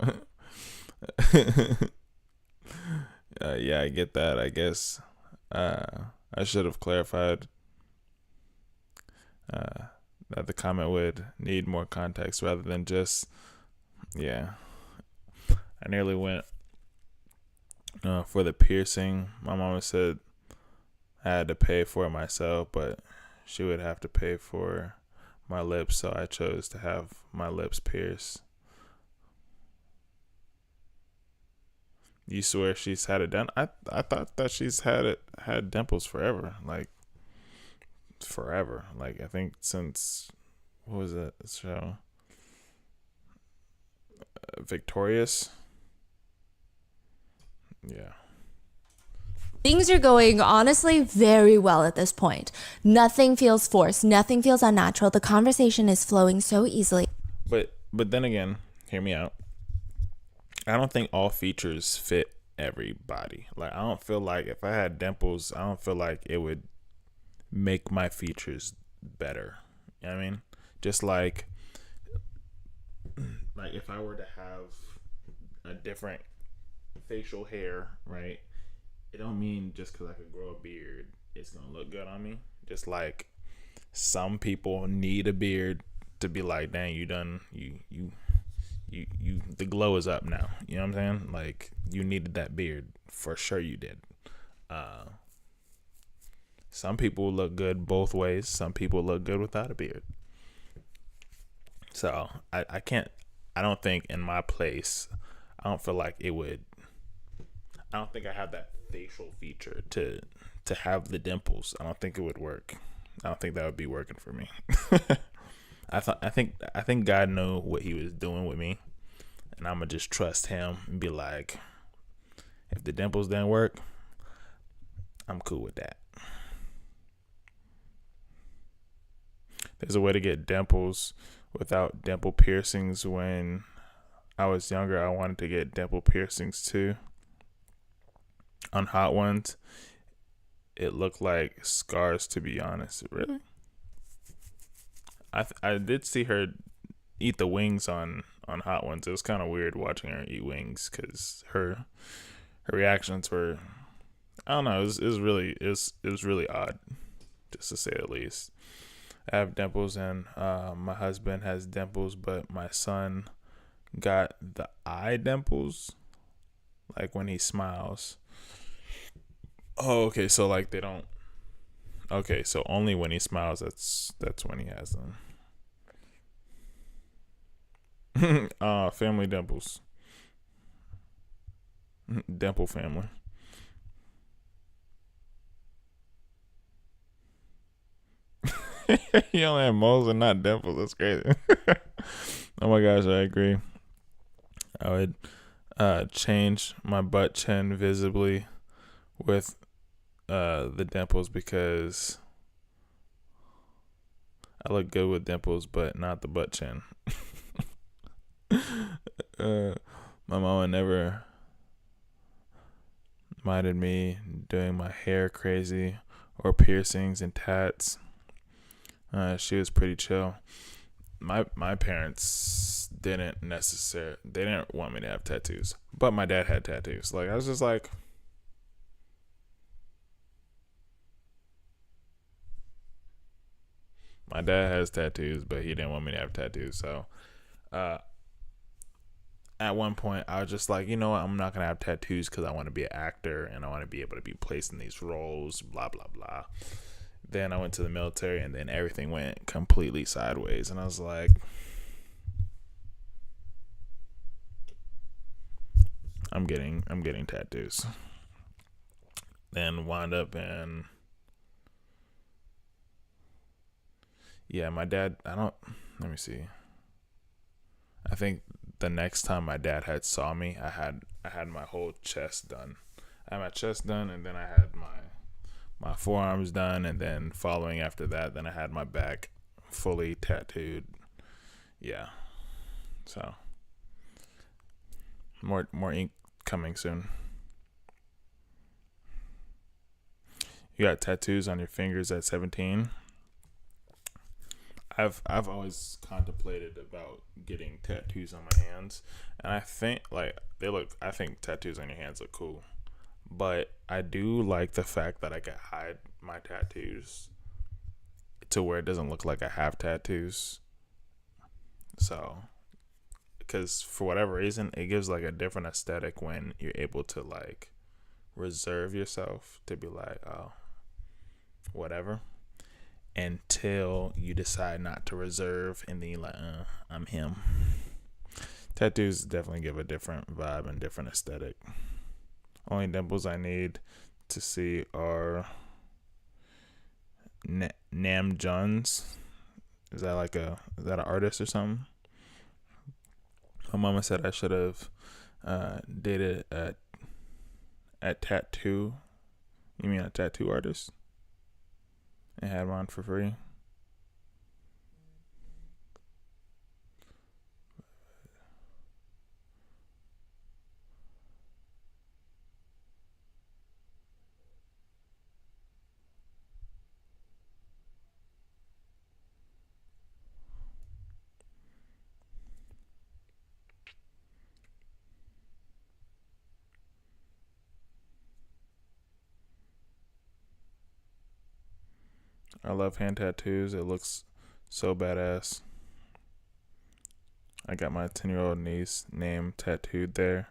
Speaker 1: Yeah, I get that. I guess I should have clarified that the comment would need more context rather than just, yeah. I nearly went for the piercing. My mama said I had to pay for it myself, but she would have to pay for my lips, so I chose to have my lips pierced. You swear she's had it done? I thought that she's had dimples forever. Like forever. Like I think since, what was that show? Victorious. Yeah.
Speaker 3: Things are going honestly very well at this point. Nothing feels forced. Nothing feels unnatural. The conversation is flowing so easily.
Speaker 1: But then again, hear me out. I don't think all features fit everybody. Like I don't feel like if I had dimples, I don't feel like it would make my features better. You know what I mean? Just like if I were to have a different facial hair, right? It don't mean just because I could grow a beard, it's gonna look good on me. Just like some people need a beard to be like, dang, you done, you the glow is up now. You know what I'm saying? Like you needed that beard for sure. You did. Some people look good both ways. Some people look good without a beard. So I don't think in my place, I don't feel like it would. I don't think I have that facial feature to have the dimples. I don't think it would work. I don't think that would be working for me. I think God knew what he was doing with me, and I'm gonna just trust him and be like, if the dimples didn't work, I'm cool with that. There's a way to get dimples without dimple piercings. When I was younger, I wanted to get dimple piercings too. On hot ones, it looked like scars, to be honest. Really? I did see her eat the wings on hot ones. It was kind of weird watching her eat wings because her reactions were, I don't know, it was really odd, just to say the least. I have dimples, and my husband has dimples, but my son got the eye dimples, like when he smiles. Oh, okay. So like they don't. Okay, so only when he smiles, that's when he has them. Family dimples. Dimple family. You only have moles and not dimples. That's crazy. Oh my gosh, I agree. I would change my butt chin visibly with the dimples because I look good with dimples, but not the butt chin. My mama never minded me doing my hair crazy or piercings and tats. She was pretty chill. My parents didn't want me to have tattoos, but my dad had tattoos. Like I was just like, my dad has tattoos, but he didn't want me to have tattoos. So, at one point, I was just like, you know what? I'm not going to have tattoos because I want to be an actor and I want to be able to be placed in these roles, blah, blah, blah. Then I went to the military and then everything went completely sideways. And I was like, I'm getting tattoos. Then wound up in, yeah, my dad, let me see. I think the next time my dad had saw me, I had my whole chest done. I had my chest done, and then I had my forearms done, and then following after that, then I had my back fully tattooed. Yeah. So more ink coming soon. You got tattoos on your fingers at 17? I've always contemplated about getting tattoos on my hands, and I think I think tattoos on your hands look cool, but I do like the fact that I can hide my tattoos to where it doesn't look like I have tattoos. So, because for whatever reason, it gives like a different aesthetic when you're able to like reserve yourself to be like, oh, whatever. Until you decide not to reserve, and then you're like, I'm him. Tattoos definitely give a different vibe and different aesthetic. Only dimples I need to see are Nam Jones. Is that an artist or something? My mama said I should have dated at tattoo. You mean a tattoo artist? And had one for free. I love hand tattoos. It looks so badass. I got my 10-year-old niece name tattooed there.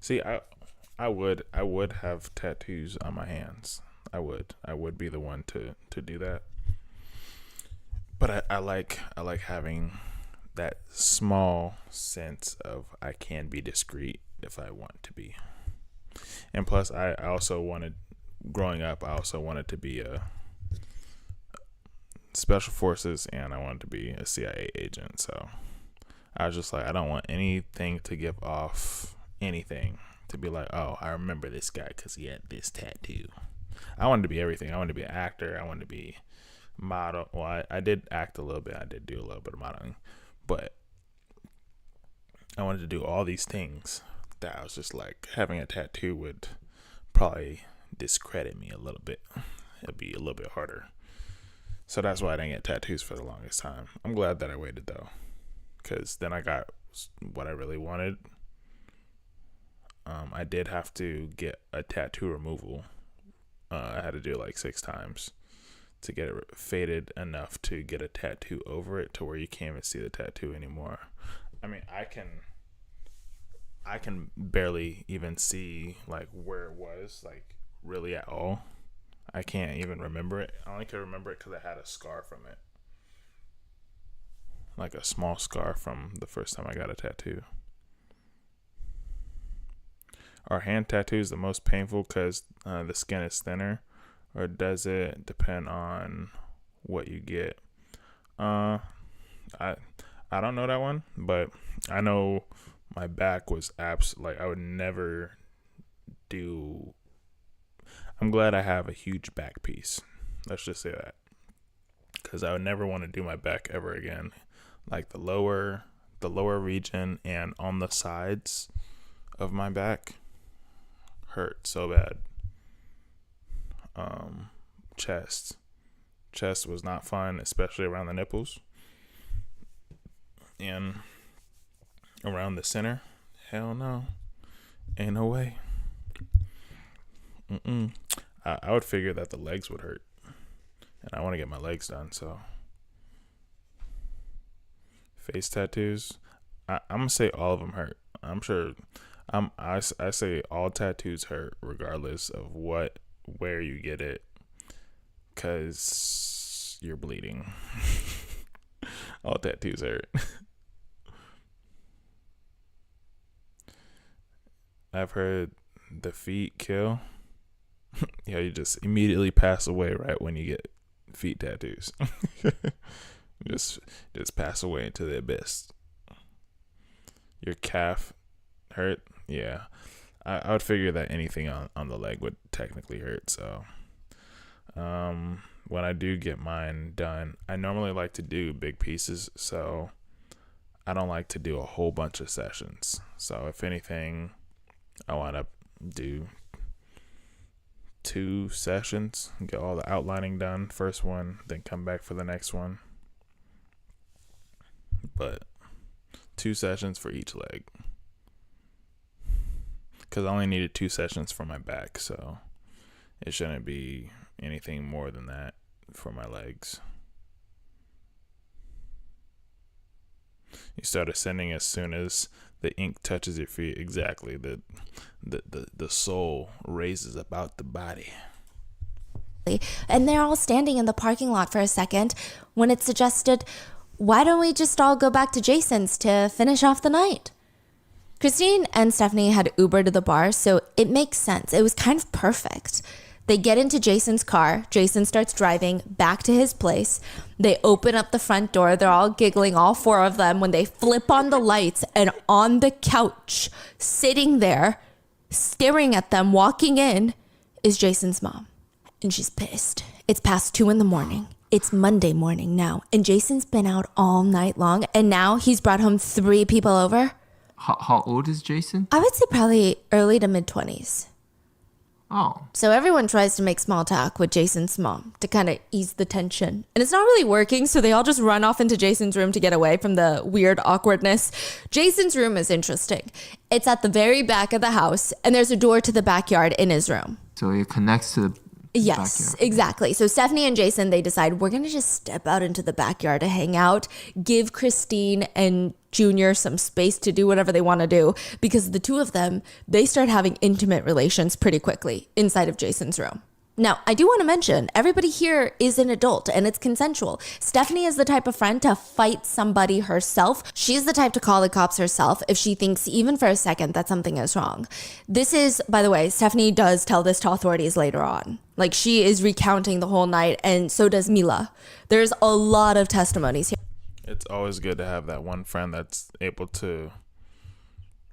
Speaker 1: See, I would have tattoos on my hands. I would be the one to do that. But I like having that small sense of I can be discreet if I want to be. And plus, I also wanted, growing up, I also wanted to be a special forces, and I wanted to be a CIA agent. So I was just like, I don't want anything to give off anything to be like, oh, I remember this guy because he had this tattoo. I wanted to be everything. I wanted to be an actor. I wanted to be model. Well, I did act a little bit. I did do a little bit of modeling, but I wanted to do all these things that I was just like, having a tattoo would probably discredit me a little bit. It'd be a little bit harder. So that's why I didn't get tattoos for the longest time. I'm glad that I waited though, because then I got what I really wanted. I did have to get a tattoo removal. I had to do it like 6 times to get it faded enough to get a tattoo over it to where you can't even see the tattoo anymore. I mean, I can barely even see like where it was, like really at all. I can't even remember it. I only could remember it because I had a scar from it, like a small scar from the first time I got a tattoo. Are hand tattoos the most painful because the skin is thinner? or does it depend on what you get? I don't know that one, but I know my back was like I would never do. I'm glad I have a huge back piece. Let's just say that, because I would never want to do my back ever again. Like the lower region and on the sides of my back hurt so bad. Chest was not fun, especially around the nipples and around the center. Hell no, ain't no way. I would figure that the legs would hurt, and I want to get my legs done. So face tattoos, I'm gonna say all of them hurt. I'm sure. I say all tattoos hurt regardless of where you get it, because you're bleeding. All tattoos hurt. I've heard the feet kill. Yeah, you just immediately pass away right when you get feet tattoos. just pass away into the abyss. Your calf hurt. Yeah, I would figure that anything on the leg would technically hurt. So when I do get mine done, I normally like to do big pieces, so I don't like to do a whole bunch of sessions. So if anything, I want to do 2 sessions, get all the outlining done, first one, then come back for the next one. But 2 sessions for each leg, because I only needed 2 sessions for my back, so it shouldn't be anything more than that for my legs. You start ascending as soon as the ink touches your feet. Exactly. The soul raises about the body.
Speaker 3: And they're all standing in the parking lot for a second when it's suggested, why don't we just all go back to Jason's to finish off the night? Christine and Stephanie had Uber to the bar, so it makes sense. It was kind of perfect. They get into Jason's car. Jason starts driving back to his place. They open up the front door. They're all giggling, all 4 of them, when they flip on the lights, and on the couch, sitting there, staring at them, walking in, is Jason's mom. And she's pissed. It's past 2 a.m. It's Monday morning now, and Jason's been out all night long, and now he's brought home 3 people over.
Speaker 2: How old is Jason?
Speaker 3: I would say probably early to mid-20s.
Speaker 2: Oh.
Speaker 3: So everyone tries to make small talk with Jason's mom to kind of ease the tension. And it's not really working, so they all just run off into Jason's room to get away from the weird awkwardness. Jason's room is interesting. It's at the very back of the house, and there's a door to the backyard in his room.
Speaker 2: So it connects to the
Speaker 3: Yes,
Speaker 2: backyard.
Speaker 3: exactly. So Stephanie and Jason, they decide, we're going to just step out into the backyard to hang out, give Christine and Junior some space to do whatever they want to do, because the 2 of them, they start having intimate relations pretty quickly inside of Jason's room. Now, I do want to mention, everybody here is an adult and it's consensual. Stephanie is the type of friend to fight somebody herself. She's the type to call the cops herself if she thinks even for a second that something is wrong. This is, by the way, Stephanie does tell this to authorities later on. Like, she is recounting the whole night, and so does Mila. There's a lot of testimonies here.
Speaker 1: It's always good to have that one friend that's able to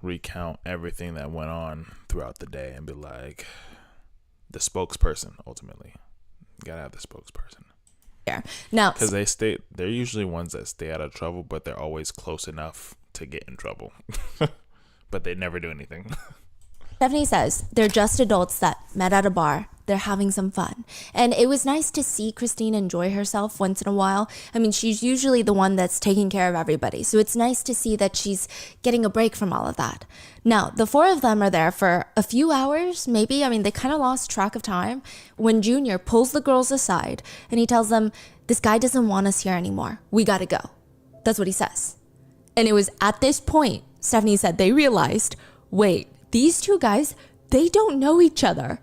Speaker 1: recount everything that went on throughout the day and be like the spokesperson. Ultimately, you gotta have the spokesperson.
Speaker 3: Yeah. Now,
Speaker 1: because they're usually ones that stay out of trouble, but they're always close enough to get in trouble. But they never do anything.
Speaker 3: Stephanie says they're just adults that met at a bar. They're having some fun. And it was nice to see Christine enjoy herself once in a while. I mean, she's usually the one that's taking care of everybody. So it's nice to see that she's getting a break from all of that. Now, the 4 of them are there for a few hours, maybe. I mean, they kind of lost track of time when Junior pulls the girls aside and he tells them, this guy doesn't want us here anymore. We got to go. That's what he says. And it was at this point, Stephanie said, they realized, wait, these 2 guys, they don't know each other.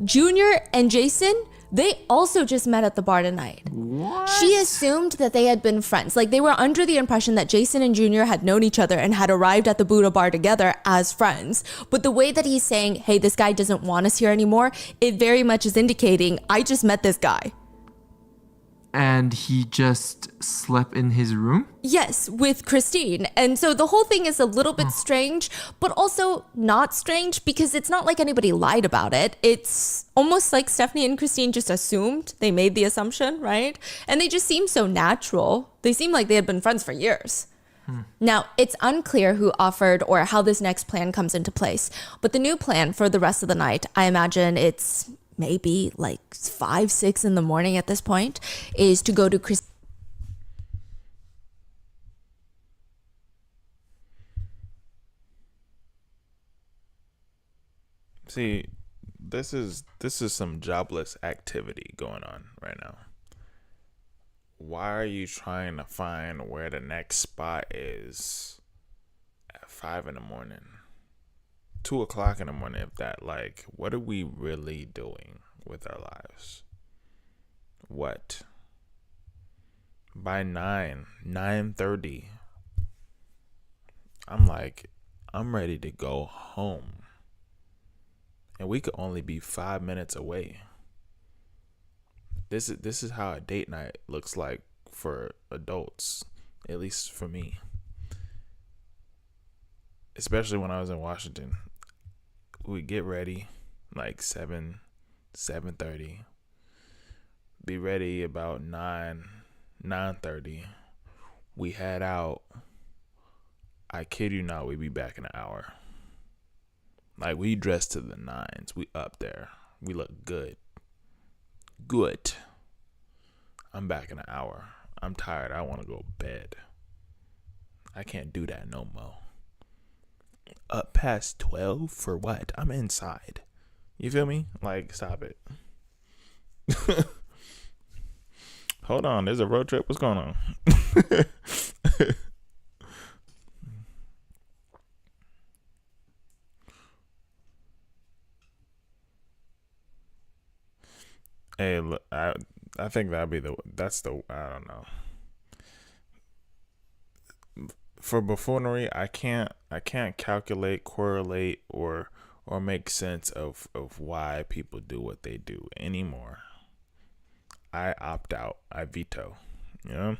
Speaker 3: Junior and Jason, They also just met at the bar tonight.
Speaker 2: What?
Speaker 3: She assumed that they had been friends. Like, they were under the impression that Jason and Junior had known each other and had arrived at the Buddha bar together as friends. But the way that he's saying, hey, this guy doesn't want us here anymore, it very much is indicating, I just met this guy.
Speaker 2: And he just slept in his room?
Speaker 3: Yes, with Christine. And so the whole thing is a little bit strange, but also not strange because it's not like anybody lied about it. It's almost like Stephanie and Christine just assumed. They made the assumption, right? And they just seem so natural. They seem like they had been friends for years. Now, it's unclear who offered or how this next plan comes into place. But the new plan for the rest of the night, I imagine it's maybe like 5, 6 in the morning at this point, is to go to
Speaker 1: See, this is some jobless activity going on right now. Why are you trying to find where the next spot is at 5 in the morning? 2 o'clock in the morning, if that. Like, what are we really doing with our lives? What? By 9:30, I'm ready to go home. And we could only be 5 minutes away. This is how a date night looks like for adults, at least for me. Especially when I was in Washington. We'd get ready like 7:30. Be ready about 9:30. We head out. I kid you not, we'd be back in an hour. Like, we dressed to the nines. We up there. We look good. Good. I'm back in an hour. I'm tired. I want to go to bed. I can't do that no more. Up past 12 for what? I'm inside. You feel me? Like, stop it. Hold on. There's a road trip. What's going on? Hey, look, I think I don't know. For buffoonery, I can't calculate, correlate, or make sense of why people do what they do anymore. I opt out. I veto. You know?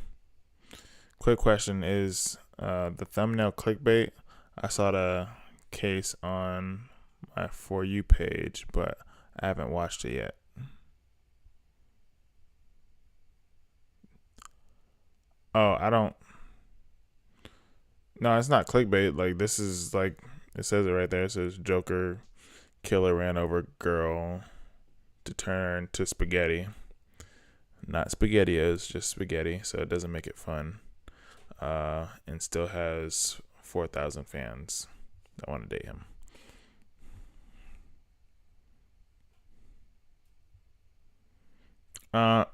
Speaker 1: Quick question is the thumbnail clickbait. I saw the case on my For You page, but I haven't watched it yet. Oh, I don't. No, it's not clickbait. Like, this is like, it says it right there. It says Joker killer ran over girl to turn to spaghetti. Not SpaghettiOs, just spaghetti. So it doesn't make it fun. And still has 4,000 fans that want to date him. I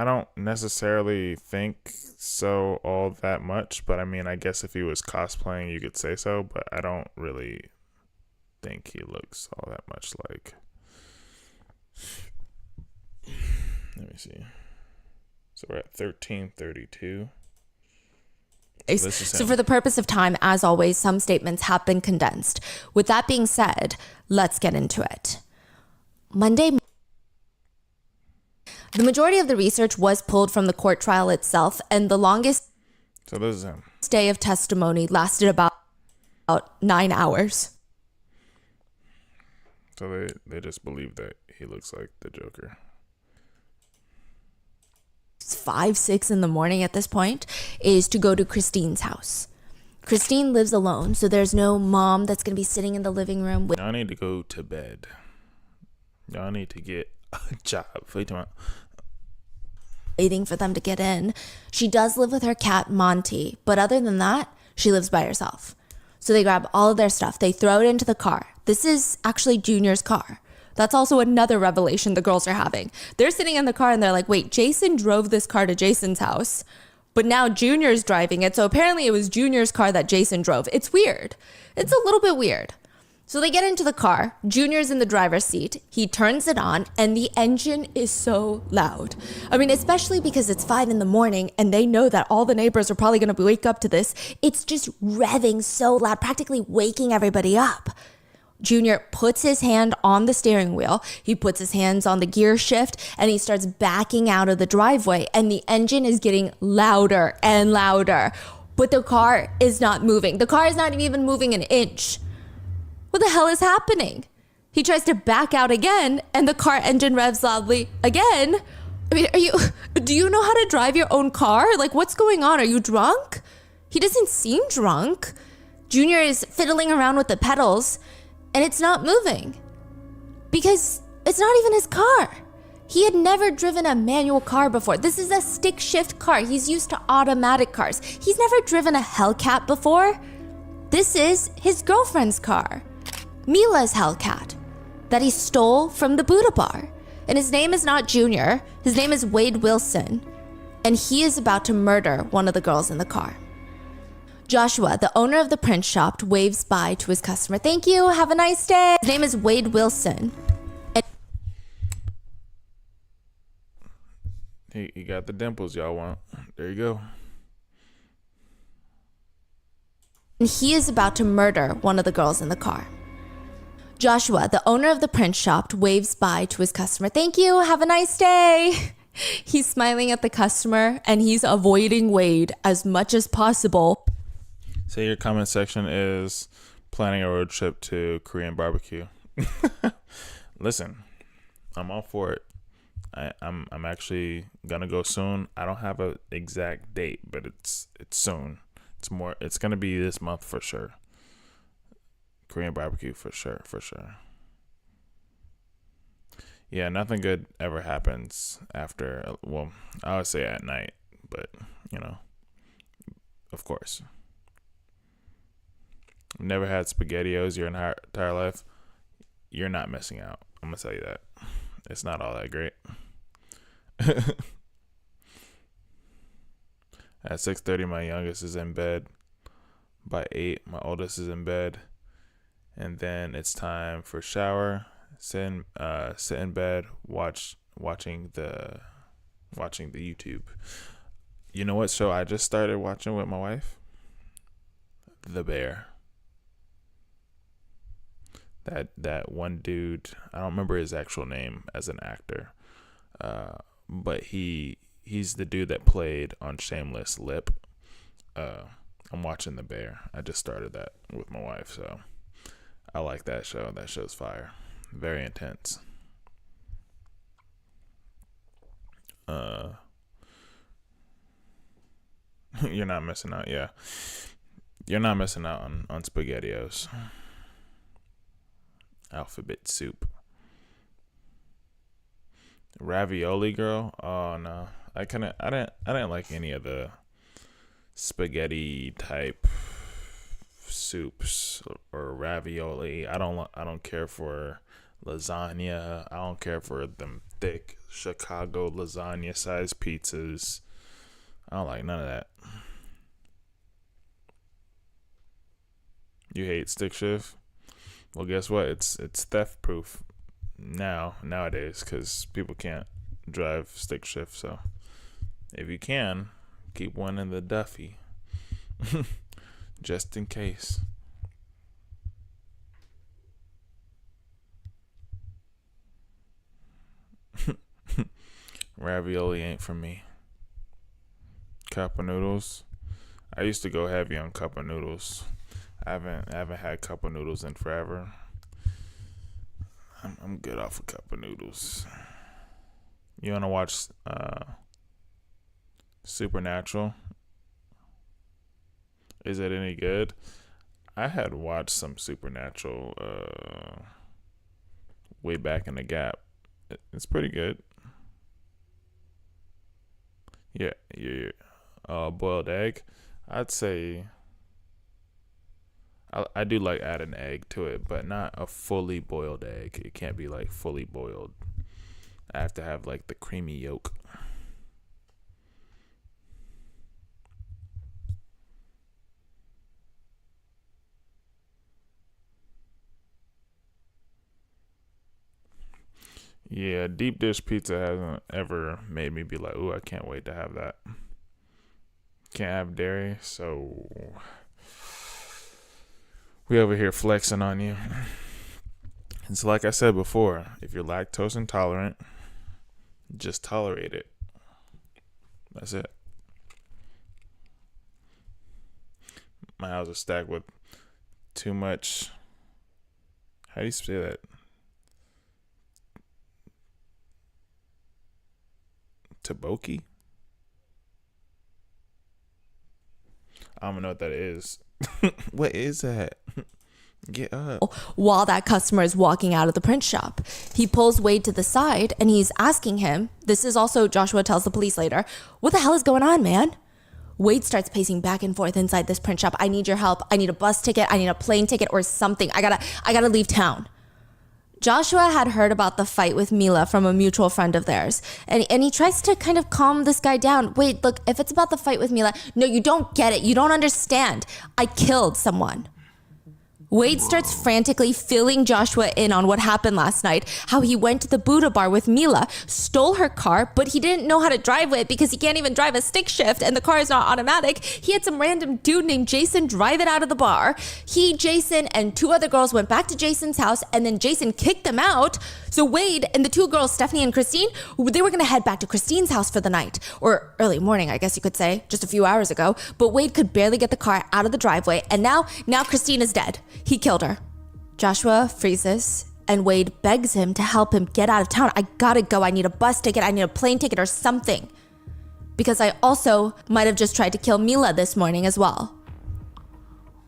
Speaker 1: don't necessarily think so all that much, but I guess if he was cosplaying, you could say so, but I don't really think he looks all that much like. Let me see. So we're at 1332.
Speaker 3: So for the purpose of time, as always, some statements have been condensed. With that being said, let's get into it. Monday, the majority of the research was pulled from the court trial itself, and the longest
Speaker 1: So this is him.
Speaker 3: day of testimony lasted about 9 hours.
Speaker 1: So they just believe that he looks like the Joker.
Speaker 3: It's 5, 6 in the morning at this point, is to go to Christine's house. Christine lives alone, so there's no mom that's going to be sitting in the living room
Speaker 1: Y'all need to go to bed. Y'all need to get a job.
Speaker 3: waiting for them to get in. She does live with her cat, Monty, but other than that, she lives by herself. So they grab all of their stuff. They throw it into the car. This is actually Junior's car. That's also another revelation the girls are having. They're sitting in the car and they're like, wait, Jason drove this car to Jason's house, but now Junior's driving it. So apparently it was Junior's car that Jason drove. It's weird. It's a little bit weird. So they get into the car. Junior's in the driver's seat. He turns it on, and the engine is so loud. I mean, especially because it's 5 a.m. and they know that all the neighbors are probably going to wake up to this. It's just revving so loud, practically waking everybody up. Junior puts his hand on the steering wheel. He puts his hands on the gear shift, and he starts backing out of the driveway, and the engine is getting louder and louder. But the car is not moving. The car is not even moving an inch. What the hell is happening? He tries to back out again, and the car engine revs loudly again. I mean, do you know how to drive your own car? Like, what's going on? Are you drunk? He doesn't seem drunk. Junior is fiddling around with the pedals, and it's not moving because it's not even his car. He had never driven a manual car before. This is a stick shift car. He's used to automatic cars. He's never driven a Hellcat before. This is his girlfriend's car, Mila's Hellcat, that he stole from the Buddha bar. And his name is not Junior. His name is Wade Wilson. And he is about to murder one of the girls in the car. Joshua, the owner of the print shop, waves bye to his customer. Thank you. Have a nice day. His name is Wade Wilson.
Speaker 1: He got the dimples y'all want. There you go.
Speaker 3: And he is about to murder one of the girls in the car. Joshua, the owner of the print shop, waves bye to his customer. Thank you. Have a nice day. He's smiling at the customer, and he's avoiding Wade as much as possible.
Speaker 1: So your comment section is planning a road trip to Korean barbecue. Listen, I'm all for it. I'm actually gonna go soon. I don't have an exact date, but it's soon. It's gonna be this month for sure. Korean barbecue for sure. Yeah, nothing good ever happens after. Well, I would say at night, but of course. Never had SpaghettiOs your entire life. You're not missing out. I'm gonna tell you that. It's not all that great. At 6:30, my youngest is in bed. By 8, my oldest is in bed. And then it's time for shower, sit in bed, watching the YouTube. You know what show I just started watching with my wife? The Bear. That one dude, I don't remember his actual name as an actor, but he's the dude that played on Shameless Lip. I'm watching The Bear. I just started that with my wife, so I like that show. That show's fire. Very intense. You're not missing out. Yeah, you're not missing out on SpaghettiOs. Alphabet soup. Ravioli girl. Oh no, I didn't like any of the spaghetti type soups or ravioli. I don't care for lasagna. I don't care for them thick Chicago lasagna sized pizzas. I don't like none of that. You hate stick shift? Well, guess what? It's theft proof nowadays because people can't drive stick shift. So if you can, keep one in the Duffy just in case. Ravioli ain't for me. Cup of noodles. I used to go heavy on cup of noodles. I haven't had cup of noodles in forever. I'm good off a cup of noodles. You wanna watch Supernatural? Is it any good? I had watched some Supernatural way back in the gap. It's pretty good. Yeah. Boiled egg. I'd say I do like add an egg to it, but not a fully boiled egg. It can't be like fully boiled. I have to have like the creamy yolk. Yeah, deep dish pizza hasn't ever made me be like, ooh, I can't wait to have that. Can't have dairy, so we over here flexing on you. And so like I said before, if you're lactose intolerant, just tolerate it. That's it. My house is stacked with too much. How do you say that? Taboki? I don't know what that is. What is that? Get up.
Speaker 3: While that customer is walking out of the print shop, he pulls Wade to the side and he's asking him, this is also Joshua tells the police later, what the hell is going on, man? Wade starts pacing back and forth inside this print shop. I need your help. I need a bus ticket. I need a plane ticket or something. I gotta leave town. Joshua had heard about the fight with Mila from a mutual friend of theirs. And he tries to kind of calm this guy down. Wait, look, if it's about the fight with Mila, no, you don't get it. You don't understand. I killed someone. Wade starts frantically filling Joshua in on what happened last night, how he went to the Buddha bar with Mila, stole her car, but he didn't know how to drive it because he can't even drive a stick shift and the car is not automatic. He had some random dude named Jason drive it out of the bar. He, Jason, and two other girls went back to Jason's house and then Jason kicked them out. So Wade and the two girls, Stephanie and Christine, they were going to head back to Christine's house for the night, or early morning, I guess you could say, just a few hours ago. But Wade could barely get the car out of the driveway, and now Christine is dead. He killed her. Joshua freezes, and Wade begs him to help him get out of town. I gotta go. I need a bus ticket. I need a plane ticket or something. Because I also might have just tried to kill Mila this morning as well.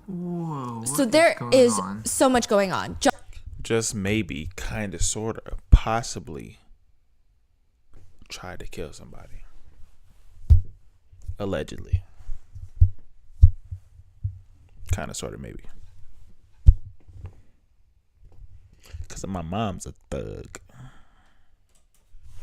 Speaker 2: Whoa.
Speaker 3: So there is so much going on.
Speaker 1: Just maybe, kind of, sort of, possibly tried to kill somebody. Allegedly. Kind of, sort of, maybe. Because my mom's a thug.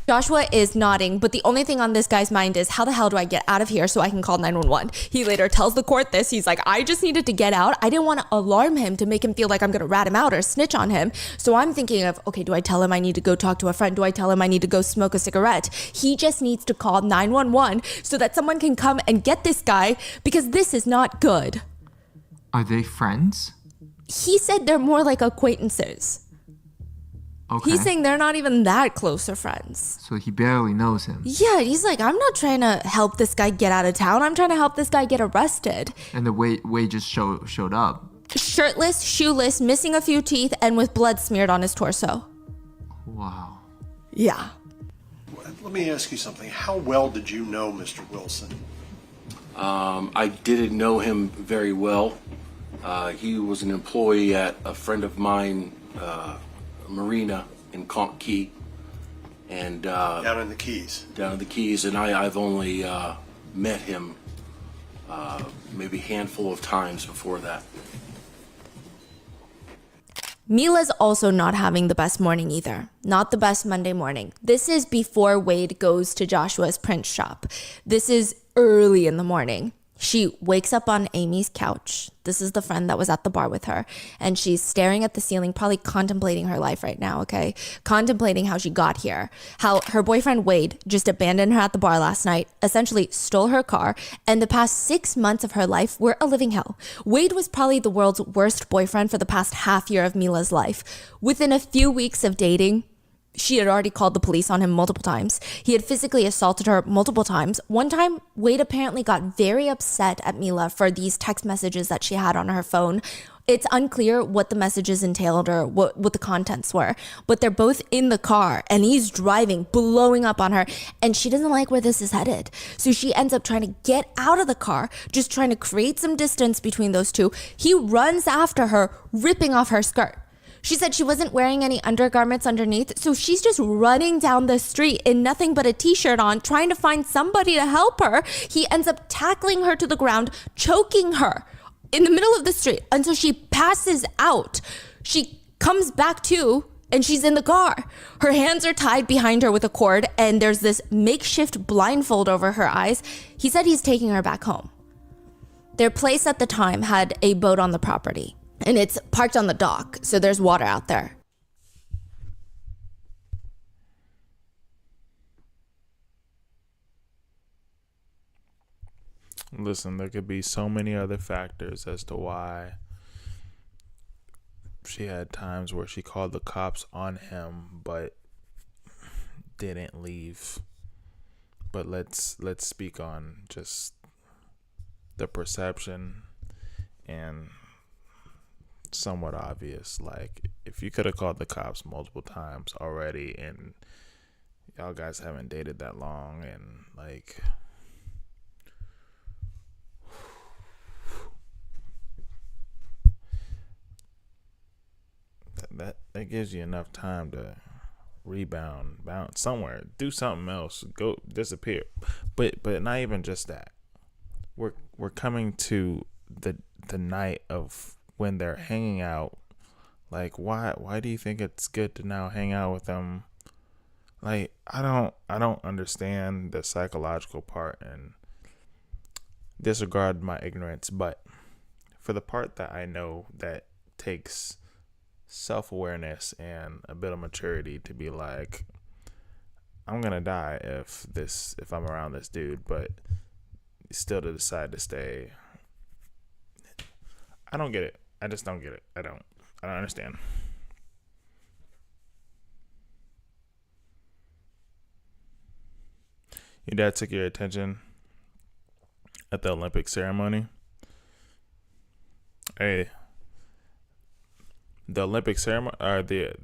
Speaker 3: Joshua is nodding, but the only thing on this guy's mind is, how the hell do I get out of here so I can call 911? He later tells the court this. He's like, I just needed to get out. I didn't want to alarm him to make him feel like I'm going to rat him out or snitch on him. So I'm thinking of, okay, do I tell him I need to go talk to a friend? Do I tell him I need to go smoke a cigarette? He just needs to call 911 so that someone can come and get this guy, because this is not good.
Speaker 2: Are they friends?
Speaker 3: He said they're more like acquaintances.
Speaker 2: Okay.
Speaker 3: He's saying they're not even that close of friends.
Speaker 2: So he barely knows him.
Speaker 3: Yeah, he's like, I'm not trying to help this guy get out of town. I'm trying to help this guy get arrested.
Speaker 2: And the Wade just showed up.
Speaker 3: Shirtless, shoeless, missing a few teeth, and with blood smeared on his torso.
Speaker 2: Wow.
Speaker 3: Yeah.
Speaker 4: Let me ask you something. How well did you know Mr. Wilson?
Speaker 5: I didn't know him very well. He was an employee at a friend of mine, marina in Conch Key, and
Speaker 4: Down in the Keys.
Speaker 5: down in the Keys, and I've only met him maybe a handful of times before that.
Speaker 3: Mila's also not having the best morning either. Not the best Monday morning. This is before Wade goes to Joshua's print shop. This is early in the morning. She wakes up on Amy's couch. This is the friend that was at the bar with her. And she's staring at the ceiling, probably contemplating her life right now, okay? Contemplating how she got here. How her boyfriend Wade just abandoned her at the bar last night, essentially stole her car, and the past 6 months of her life were a living hell. Wade was probably the world's worst boyfriend for the past half year of Mila's life. Within a few weeks of dating, she had already called the police on him multiple times. He had physically assaulted her multiple times. One time, Wade apparently got very upset at Mila for these text messages that she had on her phone. It's unclear what the messages entailed or what the contents were, but they're both in the car and he's driving, blowing up on her, and she doesn't like where this is headed. So she ends up trying to get out of the car, just trying to create some distance between those two. He runs after her, ripping off her skirt. She said she wasn't wearing any undergarments underneath, so she's just running down the street in nothing but a t-shirt on, trying to find somebody to help her. He ends up tackling her to the ground, choking her in the middle of the street until she passes out. She comes back to, and she's in the car. Her hands are tied behind her with a cord, and there's this makeshift blindfold over her eyes. He said he's taking her back home. Their place at the time had a boat on the property. And it's parked on the dock, so there's water out there.
Speaker 1: Listen, there could be so many other factors as to why she had times where she called the cops on him but didn't leave. But let's speak on just the perception and somewhat obvious. Like, if you could have called the cops multiple times already and y'all guys haven't dated that long, and like, that gives you enough time to rebound, bounce somewhere, do something else, go disappear. But not even just that. We're coming to the night of when they're hanging out. Like, why do you think it's good to now hang out with them? Like, I don't understand the psychological part, and disregard my ignorance, but for the part that I know that takes self-awareness and a bit of maturity to be like, I'm gonna die if I'm around this dude, but still to decide to stay. I don't get it. I just don't get it. I don't understand. Your dad took your attention at the Olympic ceremony. Hey, the Olympic ceremony, or the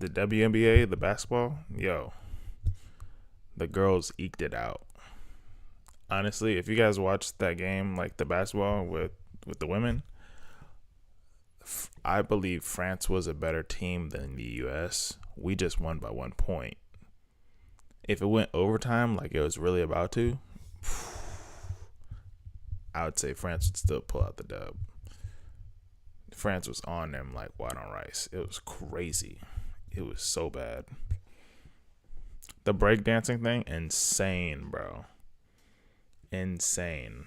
Speaker 1: WNBA, the basketball, yo, the girls eked it out. Honestly, if you guys watched that game, like the basketball with the women, I believe France was a better team than the U.S. We just won by 1 point. If it went overtime like it was really about to, I would say France would still pull out the dub. France was on them like white on rice. It was crazy. It was so bad. The breakdancing thing, insane, bro. Insane.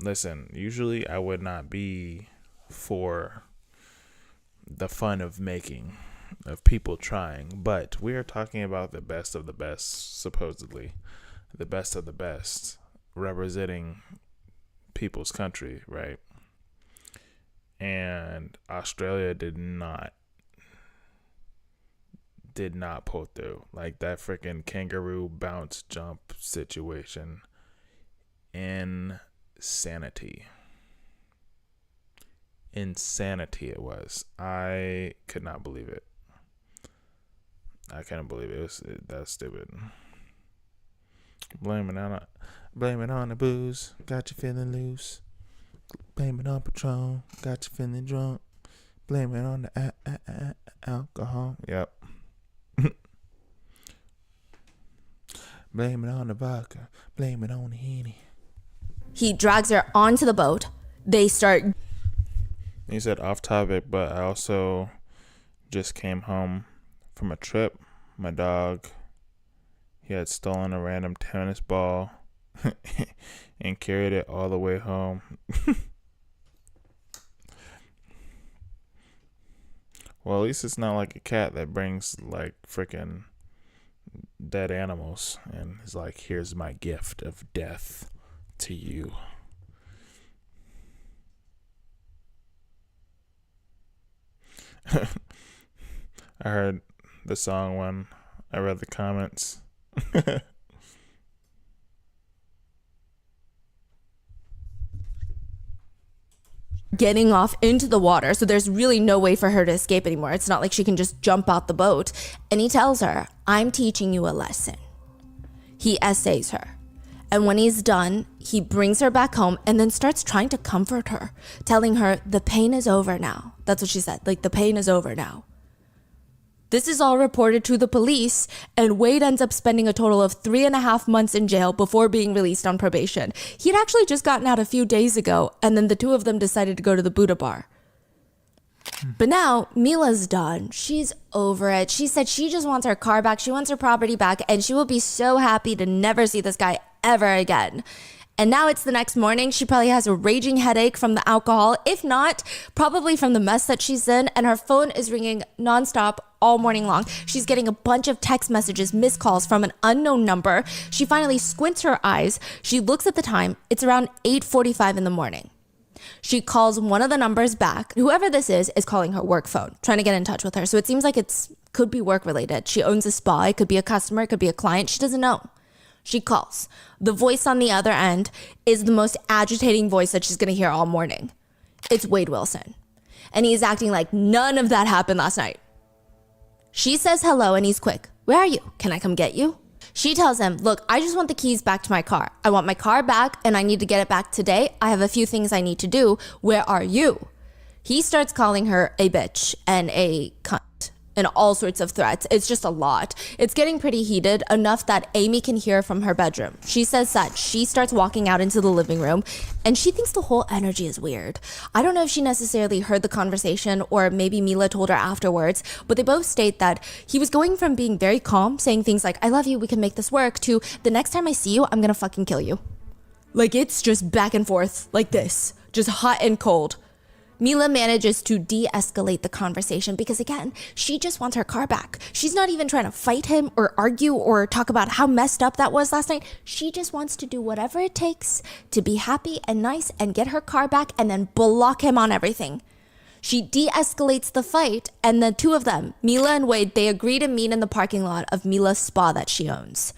Speaker 1: Listen, usually I would not be for the fun of making, of people trying, but we are talking about the best of the best, supposedly. The best of the best, representing people's country, right? And Australia did not pull through. Like, that freaking kangaroo bounce jump situation. Insanity it was. I could not believe it. I couldn't believe it. That's stupid. Blame it on the booze, got you feeling loose. Blame it on Patron, got you feeling drunk. Blame it on the alcohol. Yep. Blame it on the vodka. Blame it on the Henny.
Speaker 3: He drags her onto the boat. They start.
Speaker 1: He said off topic, but I also just came home from a trip. My dog, he had stolen a random tennis ball and carried it all the way home. Well, at least it's not like a cat that brings like freaking dead animals and is like, here's my gift of death to you. I heard the song when I read the comments.
Speaker 3: Getting off into the water, so there's really no way for her to escape anymore. It's not like she can just jump out the boat. And he tells her, I'm teaching you a lesson. He essays her. And when he's done, he brings her back home and then starts trying to comfort her, telling her the pain is over now. That's what she said, like, the pain is over now. This is all reported to the police, and Wade ends up spending a total of 3.5 months in jail before being released on probation. He had actually just gotten out a few days ago, and then the two of them decided to go to the Buddha bar. But now, Mila's done. She's over it. She said she just wants her car back, she wants her property back, and she will be so happy to never see this guy ever again. And now it's the next morning. She probably has a raging headache from the alcohol. If not, probably from the mess that she's in. And her phone is ringing nonstop all morning long. She's getting a bunch of text messages, missed calls from an unknown number. She finally squints her eyes. She looks at the time. It's around 8:45 in the morning. She calls one of the numbers back. Whoever this is calling her work phone, trying to get in touch with her. So it seems like could be work related. She owns a spa. It could be a customer. It could be a client. She doesn't know. She calls. The voice on the other end is the most agitating voice that she's going to hear all morning. It's Wade Wilson. And he's acting like none of that happened last night. She says hello and he's quick. Where are you? Can I come get you? She tells him, look, I just want the keys back to my car. I want my car back and I need to get it back today. I have a few things I need to do. Where are you? He starts calling her a bitch and a cunt and all sorts of threats. It's just a lot. It's getting pretty heated, enough that Amy can hear from her bedroom. She says that she starts walking out into the living room and she thinks the whole energy is weird. I don't know if she necessarily heard the conversation or maybe Mila told her afterwards, but they both state that he was going from being very calm, saying things like, I love you, we can make this work, to the next time I see you, I'm gonna fucking kill you. Like, it's just back and forth like this, just hot and cold. Mila manages to de-escalate the conversation because, again, she just wants her car back. She's not even trying to fight him or argue or talk about how messed up that was last night. She just wants to do whatever it takes to be happy and nice and get her car back and then block him on everything. She de-escalates the fight, and the two of them, Mila and Wade, they agree to meet in the parking lot of Mila's spa that she owns.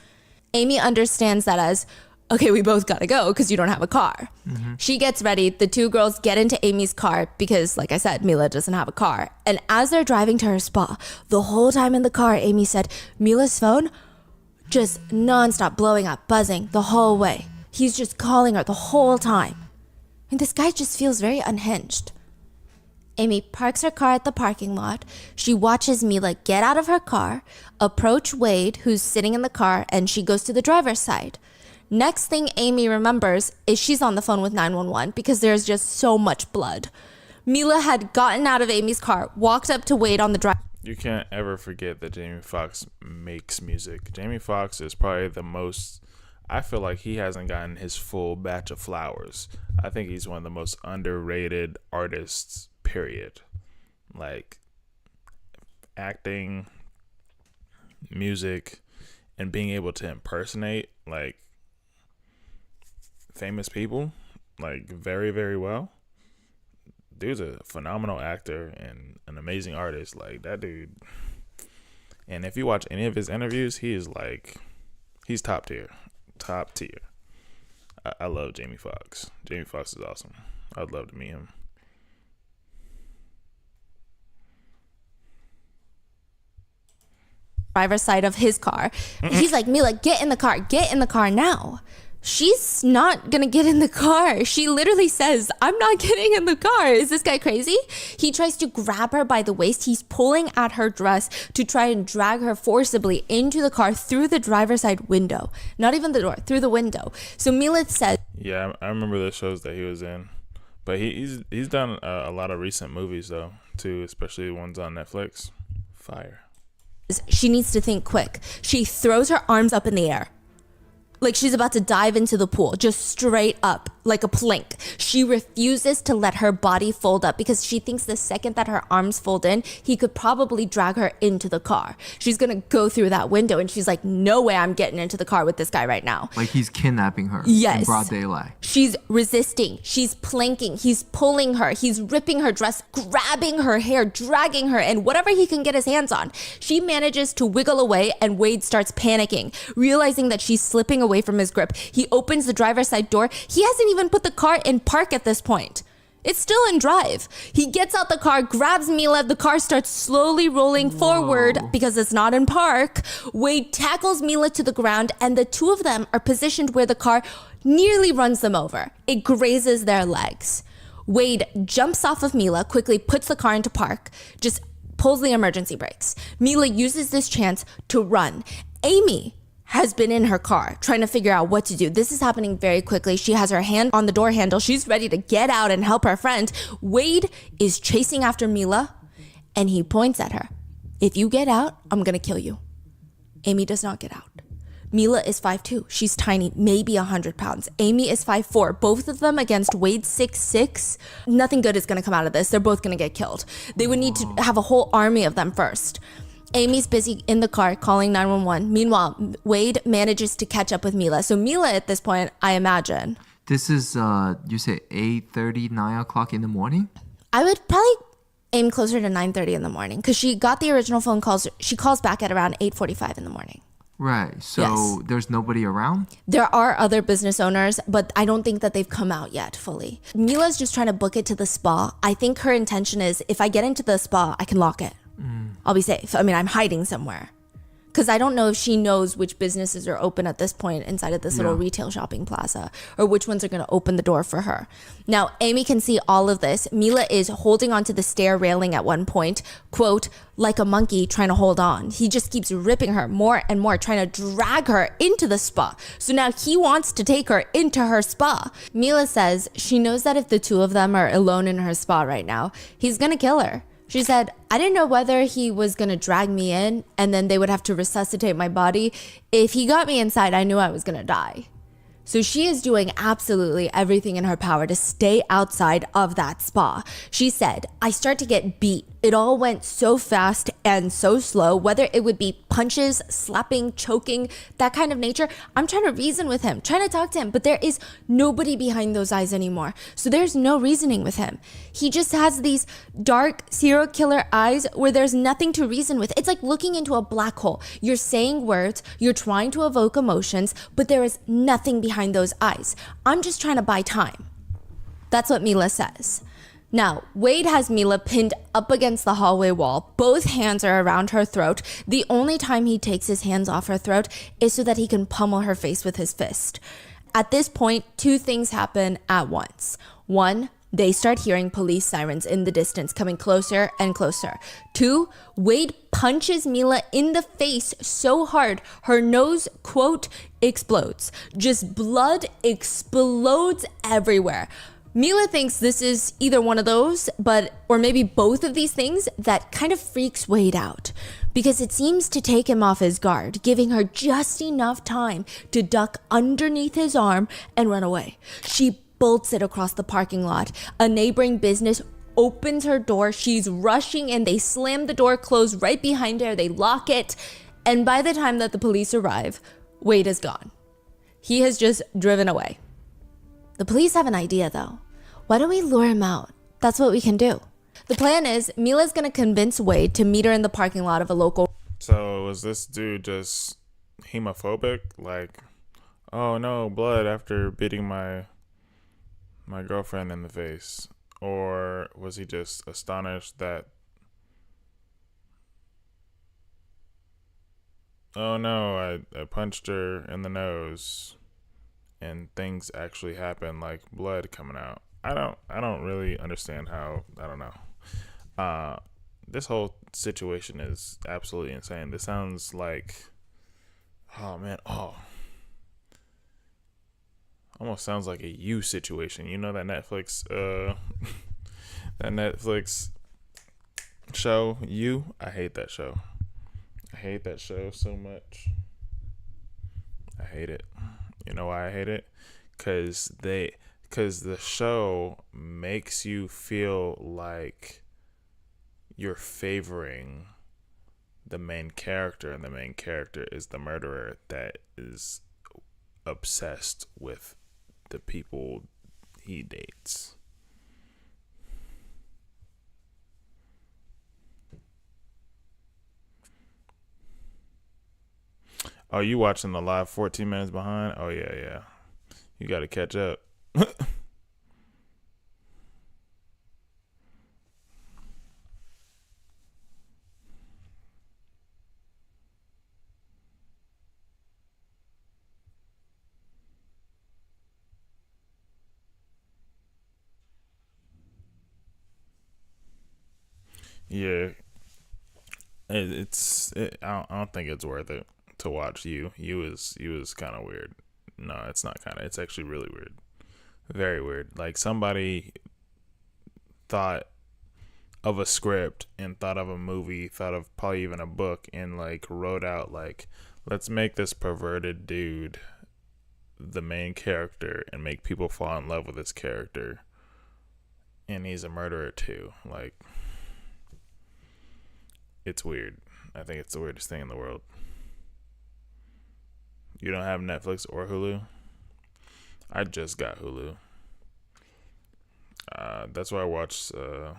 Speaker 3: Amy understands that as, okay, we both gotta go because you don't have a car. Mm-hmm. She gets ready. The two girls get into Amy's car because, like I said, Mila doesn't have a car. And as they're driving to her spa, the whole time in the car, Amy said, Mila's phone just nonstop blowing up, buzzing the whole way. He's just calling her the whole time. And this guy just feels very unhinged. Amy parks her car at the parking lot. She watches Mila get out of her car, approach Wade, who's sitting in the car, and she goes to the driver's side. Next thing Amy remembers is she's on the phone with 911 because there's just so much blood. Mila had gotten out of Amy's car, walked up to Wade on the drive.
Speaker 1: You can't ever forget that Jamie Foxx makes music. Jamie Foxx is probably the most, I feel like he hasn't gotten his full batch of flowers. I think he's one of the most underrated artists, period. Like, acting, music, and being able to impersonate, like, famous people, like, very, very well. Dude's a phenomenal actor and an amazing artist. Like, that dude. And if you watch any of his interviews, he is like, he's top tier. Top tier. I love Jamie Foxx. Jamie Foxx is awesome. I'd love to meet him.
Speaker 3: Driver's side of his car. He's like, Mila, get in the car now. She's not gonna get in the car. She literally says, I'm not getting in the car. Is this guy crazy? He tries to grab her by the waist. He's pulling at her dress to try and drag her forcibly into the car through the driver's side window. Not even the door, through the window. So Mila says,
Speaker 1: yeah, I remember the shows that he was in. But he's done a lot of recent movies, though, too, especially the ones on Netflix. Fire.
Speaker 3: She needs to think quick. She throws her arms up in the air. Like she's about to dive into the pool, just straight up, like a plank. She refuses to let her body fold up because she thinks the second that her arms fold in, he could probably drag her into the car. She's gonna go through that window and she's like, no way I'm getting into the car with this guy right now.
Speaker 2: Like he's kidnapping her
Speaker 3: yes.
Speaker 2: in broad daylight.
Speaker 3: She's resisting, she's planking, he's pulling her, he's ripping her dress, grabbing her hair, dragging her, and whatever he can get his hands on. She manages to wiggle away and Wade starts panicking, realizing that she's slipping away from his grip. He opens the driver's side door. He hasn't even put the car in park at this point. It's still in drive. He gets out the car, grabs Mila. The car starts slowly rolling forward because it's not in park. Wade tackles Mila to the ground and the two of them are positioned where the car nearly runs them over. It grazes their legs. Wade jumps off of Mila, quickly puts the car into park, just pulls the emergency brakes. Mila uses this chance to run. Amy has been in her car trying to figure out what to do. This is happening very quickly. She has her hand on the door handle. She's ready to get out and help her friend. Wade is chasing after Mila and he points at her. If you get out, I'm gonna kill you. Amy does not get out. Mila is 5'2". She's tiny, maybe 100 pounds. Amy is 5'4". Both of them against Wade 6'6". Nothing good is going to come out of this. They're both going to get killed. They would need to have a whole army of them first. Amy's busy in the car calling 911. Meanwhile, Wade manages to catch up with Mila. So Mila at this point, I imagine.
Speaker 2: This is, you say 8:30, 9 o'clock in the morning?
Speaker 3: I would probably aim closer to 9:30 in the morning because she got the original phone calls. She calls back at around 8:45 in the morning.
Speaker 2: Right. So
Speaker 3: Yes.
Speaker 2: there's nobody around?
Speaker 3: There are other business owners, but I don't think that they've come out yet fully. Mila's just trying to book it to the spa. I think her intention is if I get into the spa, I can lock it. I'll be safe. I mean, I'm hiding somewhere. Because I don't know if she knows which businesses are open at this point inside of this little retail shopping plaza or which ones are going to open the door for her. Now, Amy can see all of this. Mila is holding onto the stair railing at one point, quote, like a monkey trying to hold on. He just keeps ripping her more and more, trying to drag her into the spa. So now he wants to take her into her spa. Mila says she knows that if the two of them are alone in her spa right now, he's going to kill her. She said, I didn't know whether he was going to drag me in and then they would have to resuscitate my body. If he got me inside, I knew I was going to die. So she is doing absolutely everything in her power to stay outside of that spa. She said, I start to get beat. It all went so fast and so slow, whether it would be punches, slapping, choking, that kind of nature. I'm trying to reason with him, trying to talk to him, but there is nobody behind those eyes anymore. So there's no reasoning with him. He just has these dark serial killer eyes where there's nothing to reason with. It's like looking into a black hole. You're saying words, you're trying to evoke emotions, but there is nothing behind those eyes. I'm just trying to buy time. That's what Mila says. Now, Wade has Mila pinned up against the hallway wall. Both hands are around her throat. The only time he takes his hands off her throat is so that he can pummel her face with his fist. At this point, two things happen at once. One, they start hearing police sirens in the distance coming closer and closer. Two, Wade punches Mila in the face so hard her nose, quote, explodes. Just blood explodes everywhere. Mila thinks this is either one of those, or maybe both of these things that kind of freaks Wade out because it seems to take him off his guard, giving her just enough time to duck underneath his arm and run away. She bolts it across the parking lot. A neighboring business opens her door. She's rushing and they slam the door closed right behind her. They lock it. And by the time that the police arrive, Wade is gone. He has just driven away. The police have an idea though. Why don't we lure him out? That's what we can do. The plan is Mila's gonna convince Wade to meet her in the parking lot of a local.
Speaker 1: So was this dude just hemophobic? Like, oh no, blood after beating my girlfriend in the face? Or was he just astonished that, oh no, I punched her in the nose and things actually happen, like blood coming out? I don't really understand how. I don't know. This whole situation is absolutely insane. This sounds like, oh man, almost sounds like a You situation. You know that Netflix that Netflix show, You? I hate that show. I hate that show so much. I hate it. You know why I hate it? Because the show makes you feel like you're favoring the main character, and the main character is the murderer that is obsessed with the people he dates. Oh, you watching the live 14 minutes behind? Oh, yeah. You got to catch up. Yeah. I don't think it's worth it to watch You. You is kind of weird. No, it's not kind of. It's actually really weird. Very weird. Like somebody thought of a script and thought of a movie, thought of probably even a book, and like wrote out like Let's make this perverted dude the main character and make people fall in love with this character. And he's a murderer too. Like, it's weird. I think it's the weirdest thing in the world. You don't have Netflix or Hulu? I just got Hulu. That's why I watched the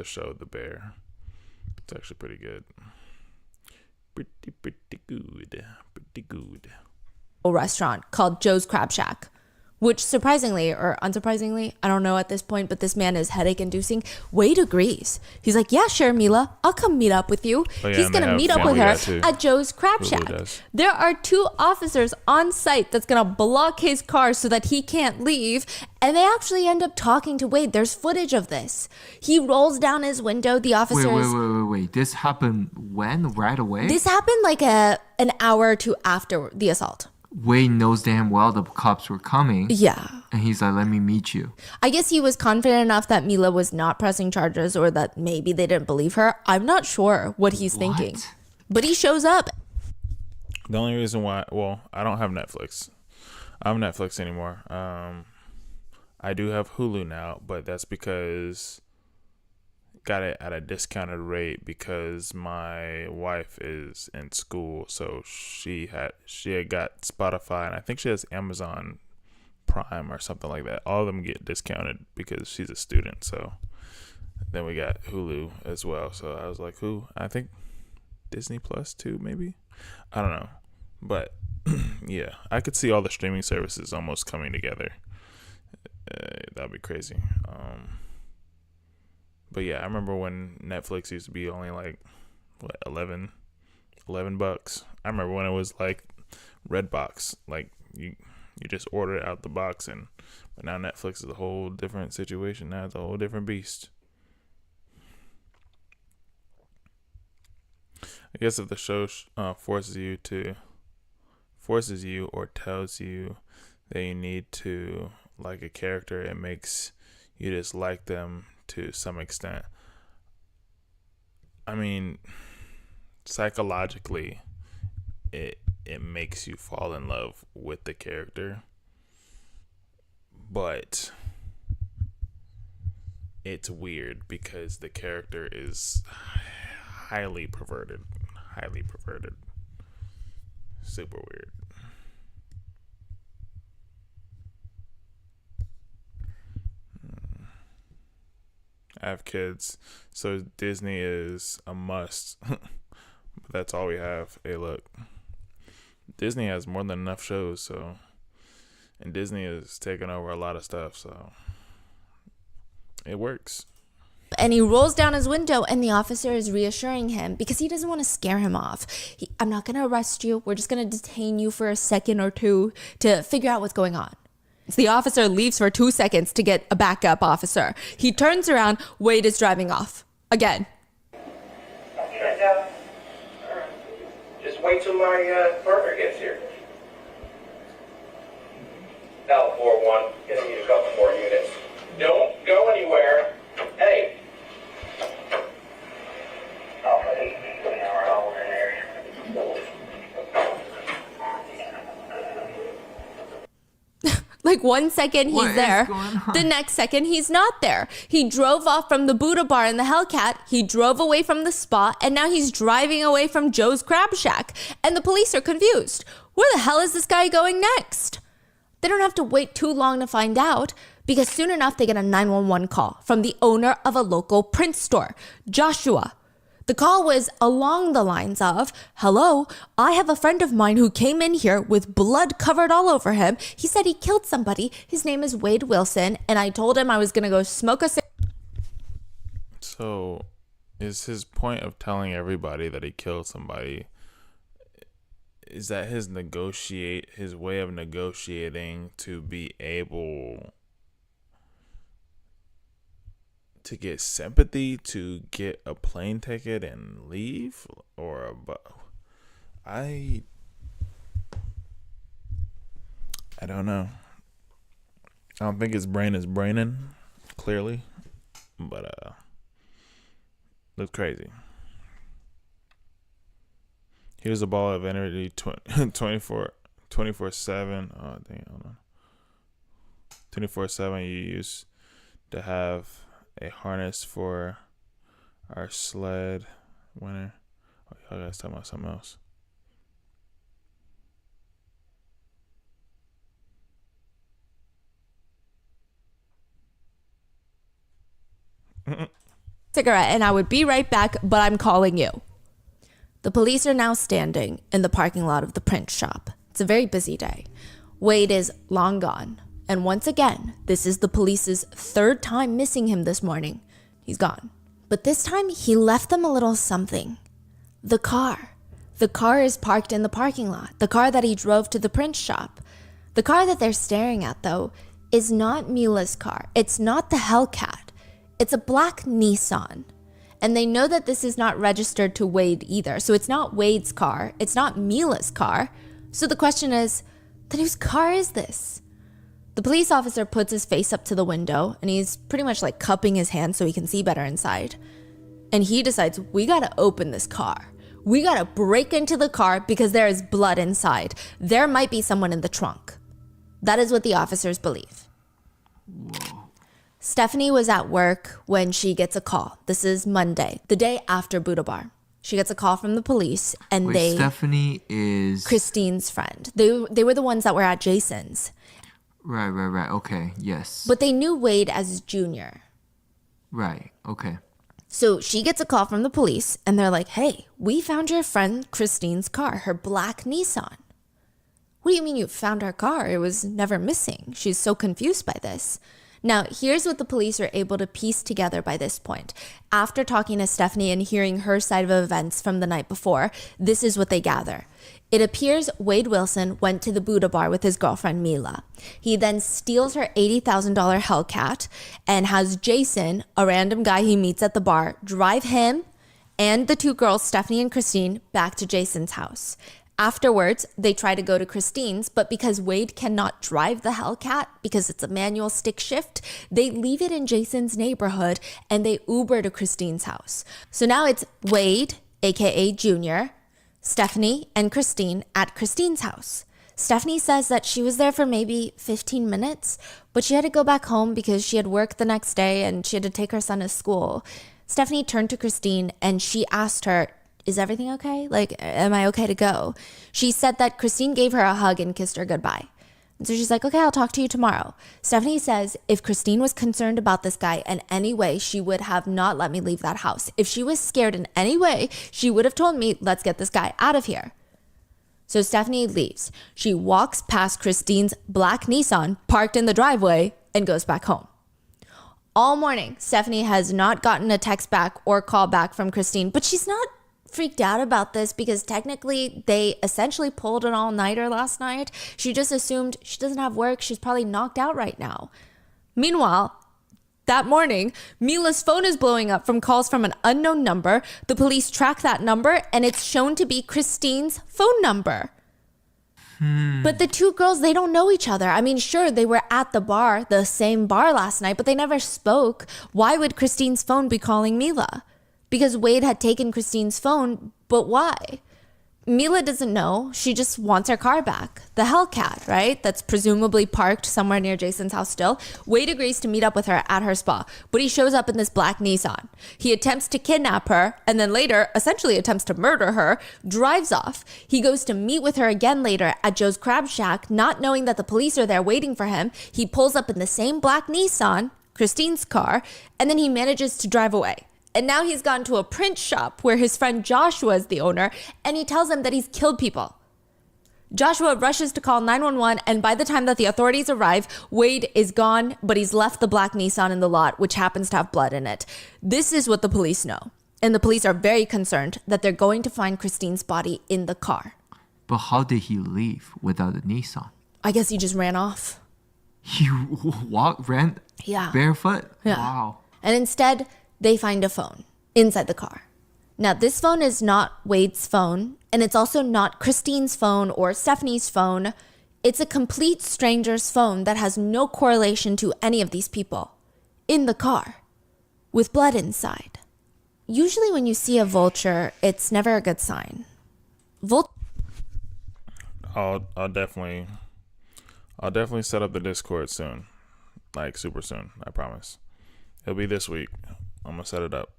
Speaker 1: show The Bear. It's actually pretty good. Pretty good.
Speaker 3: Restaurant called Joe's Crab Shack, which surprisingly or unsurprisingly, I don't know at this point, but this man is headache inducing. Wade agrees. He's like, yeah, sure, Mila, I'll come meet up with you.
Speaker 1: Oh, yeah,
Speaker 3: He's
Speaker 1: and
Speaker 3: going
Speaker 1: they
Speaker 3: to
Speaker 1: have
Speaker 3: meet up with
Speaker 1: Family
Speaker 3: her
Speaker 1: Guy, too.
Speaker 3: at Joe's Crab
Speaker 1: Hulu
Speaker 3: Shack.
Speaker 1: does.
Speaker 3: There are 2 officers on site that's going to block his car so that he can't leave. And they actually end up talking to Wade. There's footage of this. He rolls down his window. The officers...
Speaker 2: Wait. This happened when? Right away?
Speaker 3: This happened like an hour or 2 after the assault.
Speaker 2: Wade knows damn well the cops were coming.
Speaker 3: Yeah.
Speaker 2: And he's like, let me meet you.
Speaker 3: I guess he was confident enough that Mila was not pressing charges or that maybe they didn't believe her. I'm not sure what he's thinking. But he shows up.
Speaker 1: The only reason why, well, I don't have Netflix. I don't have Netflix anymore. I do have Hulu now, but that's because got it at a discounted rate because my wife is in school, so she had got Spotify, and I think she has Amazon Prime or something like that. All of them get discounted because she's a student. So then we got Hulu as well. So I was like, who? I think Disney Plus too, maybe. I don't know, but yeah, I could see all the streaming services almost coming together. That'd be crazy. But yeah, I remember when Netflix used to be only like what, $11. I remember when it was like Redbox, like you just order it out the box, but now Netflix is a whole different situation. Now it's a whole different beast. I guess if the show forces you or tells you that you need to like a character, it makes you just like them to some extent. I mean, psychologically, it makes you fall in love with the character, but it's weird because the character is highly perverted, super weird. I have kids, so Disney is a must. But that's all we have. Hey, look, Disney has more than enough shows, so, and Disney is taking over a lot of stuff, so it works.
Speaker 3: And he rolls down his window, and the officer is reassuring him because he doesn't want to scare him off. I'm not going to arrest you. We're just going to detain you for a second or 2 to figure out what's going on. So the officer leaves for 2 seconds to get a backup officer. He turns around. Wade is driving off. Again.
Speaker 6: Just wait till my partner gets here. L41, gonna need a couple more units. Don't go anywhere. Hey. Alpha 8, we're all in there.
Speaker 3: Like 1 second he's
Speaker 2: What is
Speaker 3: there,
Speaker 2: going on?
Speaker 3: the next second he's not there. He drove off from the Buddha bar in the Hellcat, he drove away from the spot, and now he's driving away from Joe's Crab Shack. And the police are confused. Where the hell is this guy going next? They don't have to wait too long to find out, because soon enough they get a 911 call from the owner of a local print store, Joshua. The call was along the lines of, hello, I have a friend of mine who came in here with blood covered all over him. He said he killed somebody. His name is Wade Wilson, and I told him I was going to go smoke a cigarette.
Speaker 1: So, is his point of telling everybody that he killed somebody, is that his way of negotiating to be able to get sympathy, to get a plane ticket and leave? Or I don't know. I don't think his brain is braining, clearly, but looks crazy. He was a ball of energy 24/7. Oh, dang, hold on. 24/7. You used to have a harness for our sled winner. Oh, y'all guys talking about something else.
Speaker 3: Cigarette, and I would be right back, but I'm calling you. The police are now standing in the parking lot of the print shop. It's a very busy day. Wade is long gone. And once again, this is the police's third time missing him this morning. He's gone. But this time, he left them a little something. The car. The car is parked in the parking lot. The car that he drove to the print shop. The car that they're staring at, though, is not Mila's car. It's not the Hellcat. It's a black Nissan. And they know that this is not registered to Wade either. So it's not Wade's car. It's not Mila's car. So the question is, then whose car is this? The police officer puts his face up to the window and he's pretty much like cupping his hand so he can see better inside. And he decides, we gotta open this car. We gotta break into the car because there is blood inside. There might be someone in the trunk. That is what the officers believe.
Speaker 2: Whoa.
Speaker 3: Stephanie was at work when she gets a call. This is Monday, the day after Buddha Bar. She gets a call from the police and
Speaker 2: Wait, Stephanie is...
Speaker 3: Christine's friend. They were the ones that were at Jason's.
Speaker 2: Right. Okay, yes.
Speaker 3: But they knew Wade as Junior.
Speaker 2: Right, okay.
Speaker 3: So she gets a call from the police and they're like, hey, we found your friend Christine's car, her black Nissan. What do you mean you found her car? It was never missing. She's so confused by this. Now, here's what the police are able to piece together by this point. After talking to Stephanie and hearing her side of events from the night before, this is what they gather. It appears Wade Wilson went to the Buddha Bar with his girlfriend Mila. He then steals her $80,000 Hellcat and has Jason, a random guy he meets at the bar, drive him and the two girls, Stephanie and Christine, back to Jason's house. Afterwards, they try to go to Christine's, but because Wade cannot drive the Hellcat because it's a manual stick shift, they leave it in Jason's neighborhood and they Uber to Christine's house. So now it's Wade, aka Junior, Stephanie, and Christine at Christine's house. Stephanie says that she was there for maybe 15 minutes, but she had to go back home because she had work the next day and she had to take her son to school. Stephanie turned to Christine and she asked her, is everything okay? Like, am I okay to go? She said that Christine gave her a hug and kissed her goodbye. And so she's like, okay, I'll talk to you tomorrow. Stephanie says if Christine was concerned about this guy in any way, she would have not let me leave that house. If she was scared in any way, she would have told me, let's get this guy out of here. So Stephanie leaves. She walks past Christine's black Nissan parked in the driveway and goes back home. All morning, Stephanie has not gotten a text back or call back from Christine, but she's not freaked out about this because technically they essentially pulled an all-nighter last night. She just assumed she doesn't have work. She's probably knocked out right now. Meanwhile, that morning, Mila's phone is blowing up from calls from an unknown number. The police track that number and it's shown to be Christine's phone number. But the two girls, they don't know each other. I mean, sure, they were at the bar, the same bar last night, but they never spoke. Why would Christine's phone be calling Mila? Because Wade had taken Christine's phone, but why? Mila doesn't know. She just wants her car back. The Hellcat, right? That's presumably parked somewhere near Jason's house still. Wade agrees to meet up with her at her spa, but he shows up in this black Nissan. He attempts to kidnap her and then later essentially attempts to murder her, drives off. He goes to meet with her again later at Joe's Crab Shack, not knowing that the police are there waiting for him. He pulls up in the same black Nissan, Christine's car, and then he manages to drive away. And now he's gone to a print shop where his friend Joshua is the owner, and he tells him that he's killed people. Joshua rushes to call 911, and by the time that the authorities arrive, Wade is gone, but he's left the black Nissan in the lot, which happens to have blood in it. This is what the police know. And the police are very concerned that they're going to find Christine's body in the car.
Speaker 2: But how did he leave without a Nissan?
Speaker 3: I guess he just ran off.
Speaker 2: He ran
Speaker 3: Yeah.
Speaker 2: barefoot?
Speaker 3: Yeah.
Speaker 2: Wow.
Speaker 3: And instead, they find a phone inside the car. Now, this phone is not Wade's phone, and it's also not Christine's phone or Stephanie's phone. It's a complete stranger's phone that has no correlation to any of these people in the car with blood inside. Usually when you see a vulture, it's never a good sign.
Speaker 1: I'll definitely set up the Discord soon, like super soon. I promise. It'll be this week. I'm gonna set it up.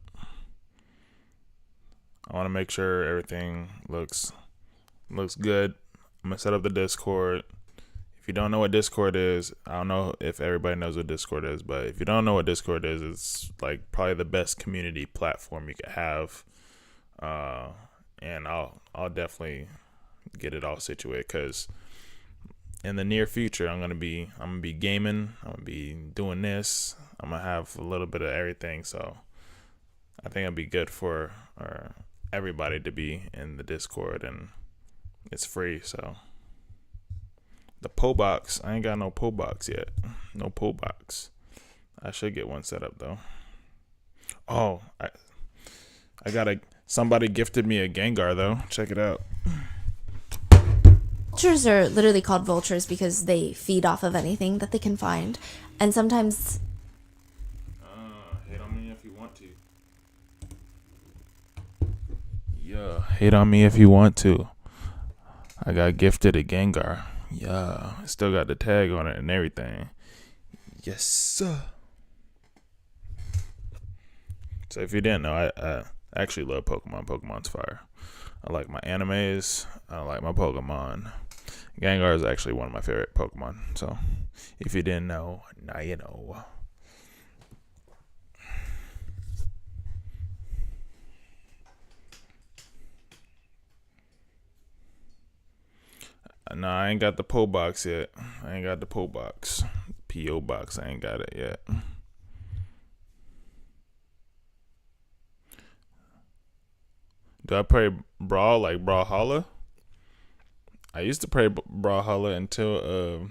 Speaker 1: I want to make sure everything looks good. I'm gonna set up the Discord. If you don't know what Discord is, I don't know if everybody knows what Discord is, but if you don't know what Discord is, it's like probably the best community platform you could have. And I'll definitely get it all situated, because in the near future I'm gonna be gaming. I'm gonna be doing this. I'm gonna have a little bit of everything. So I think it'd be good for everybody to be in the Discord, and it's free. So the PO box, I ain't got no PO box yet. No PO box. I should get one set up though. Oh, I got somebody gifted me a Gengar though. Check it out.
Speaker 3: Vultures are literally called vultures because they feed off of anything that they can find. And sometimes...
Speaker 1: hate on me if you want to. Yeah, hate on me if you want to. I got gifted a Gengar. Yeah, I still got the tag on it and everything. Yes, sir. So if you didn't know, I actually love Pokemon. Pokemon's fire. I like my animes. I like my Pokemon. Gengar is actually one of my favorite Pokemon. So if you didn't know, now you know. No, I ain't got the PO box yet. I ain't got the PO box. PO box, I ain't got it yet. Do I play Brawl like Brawlhalla? I used to play Brawlhalla until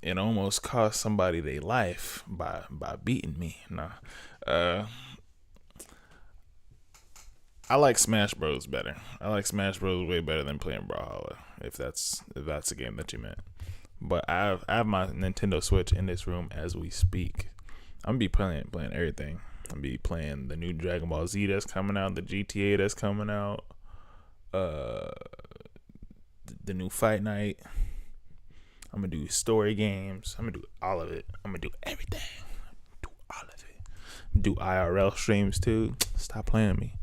Speaker 1: it almost cost somebody their life by beating me. Nah. I like Smash Bros better. I like Smash Bros way better than playing Brawlhalla, if that's the game that you meant. But I have my Nintendo Switch in this room as we speak. I'm gonna be playing everything. I'm gonna be playing the new Dragon Ball Z that's coming out, the GTA that's coming out, the new Fight Night. I'm gonna do story games. I'm gonna do all of it. I'm gonna do everything. Do all of it. Do IRL streams too. Stop playing me.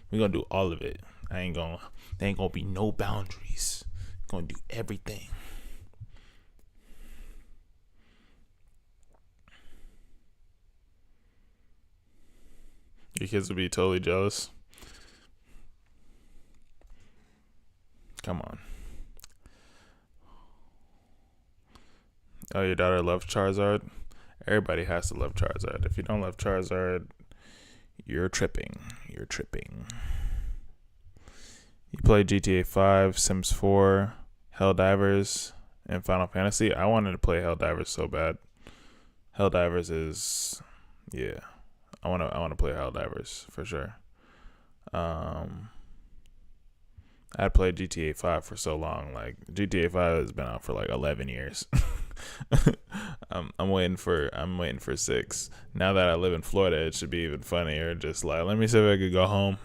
Speaker 1: We're gonna do all of it. There ain't gonna be no boundaries. Gonna do everything. Your kids would be totally jealous. Come on. Oh, your daughter loves Charizard? Everybody has to love Charizard. If you don't love Charizard, you're tripping. You're tripping. You play GTA 5, Sims 4, Helldivers, and Final Fantasy. I wanted to play Helldivers so bad. Helldivers is, yeah. I want to play Helldivers for sure. I played GTA 5 for so long. Like GTA 5 has been out for like 11 years. I'm waiting for 6. Now that I live in Florida, it should be even funnier. Just like, let me see if I could go home.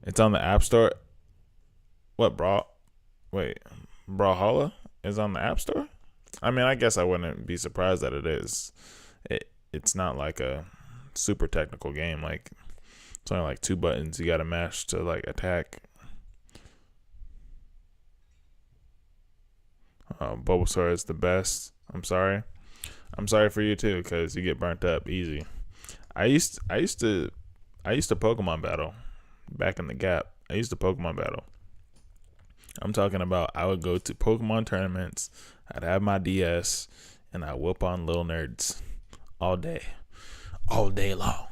Speaker 1: It's on the App Store. What, Brawlhalla is on the App Store? I mean, I guess I wouldn't be surprised that it is. It's not like a super technical game. Like, it's only like 2 buttons you gotta mash to like attack. Bulbasaur is the best. I'm sorry for you too, because you get burnt up easy. I used to Pokemon battle back in the Gap. I used to Pokemon battle. I'm talking about I would go to Pokemon tournaments. I'd have my DS and I whoop on little nerds all day long.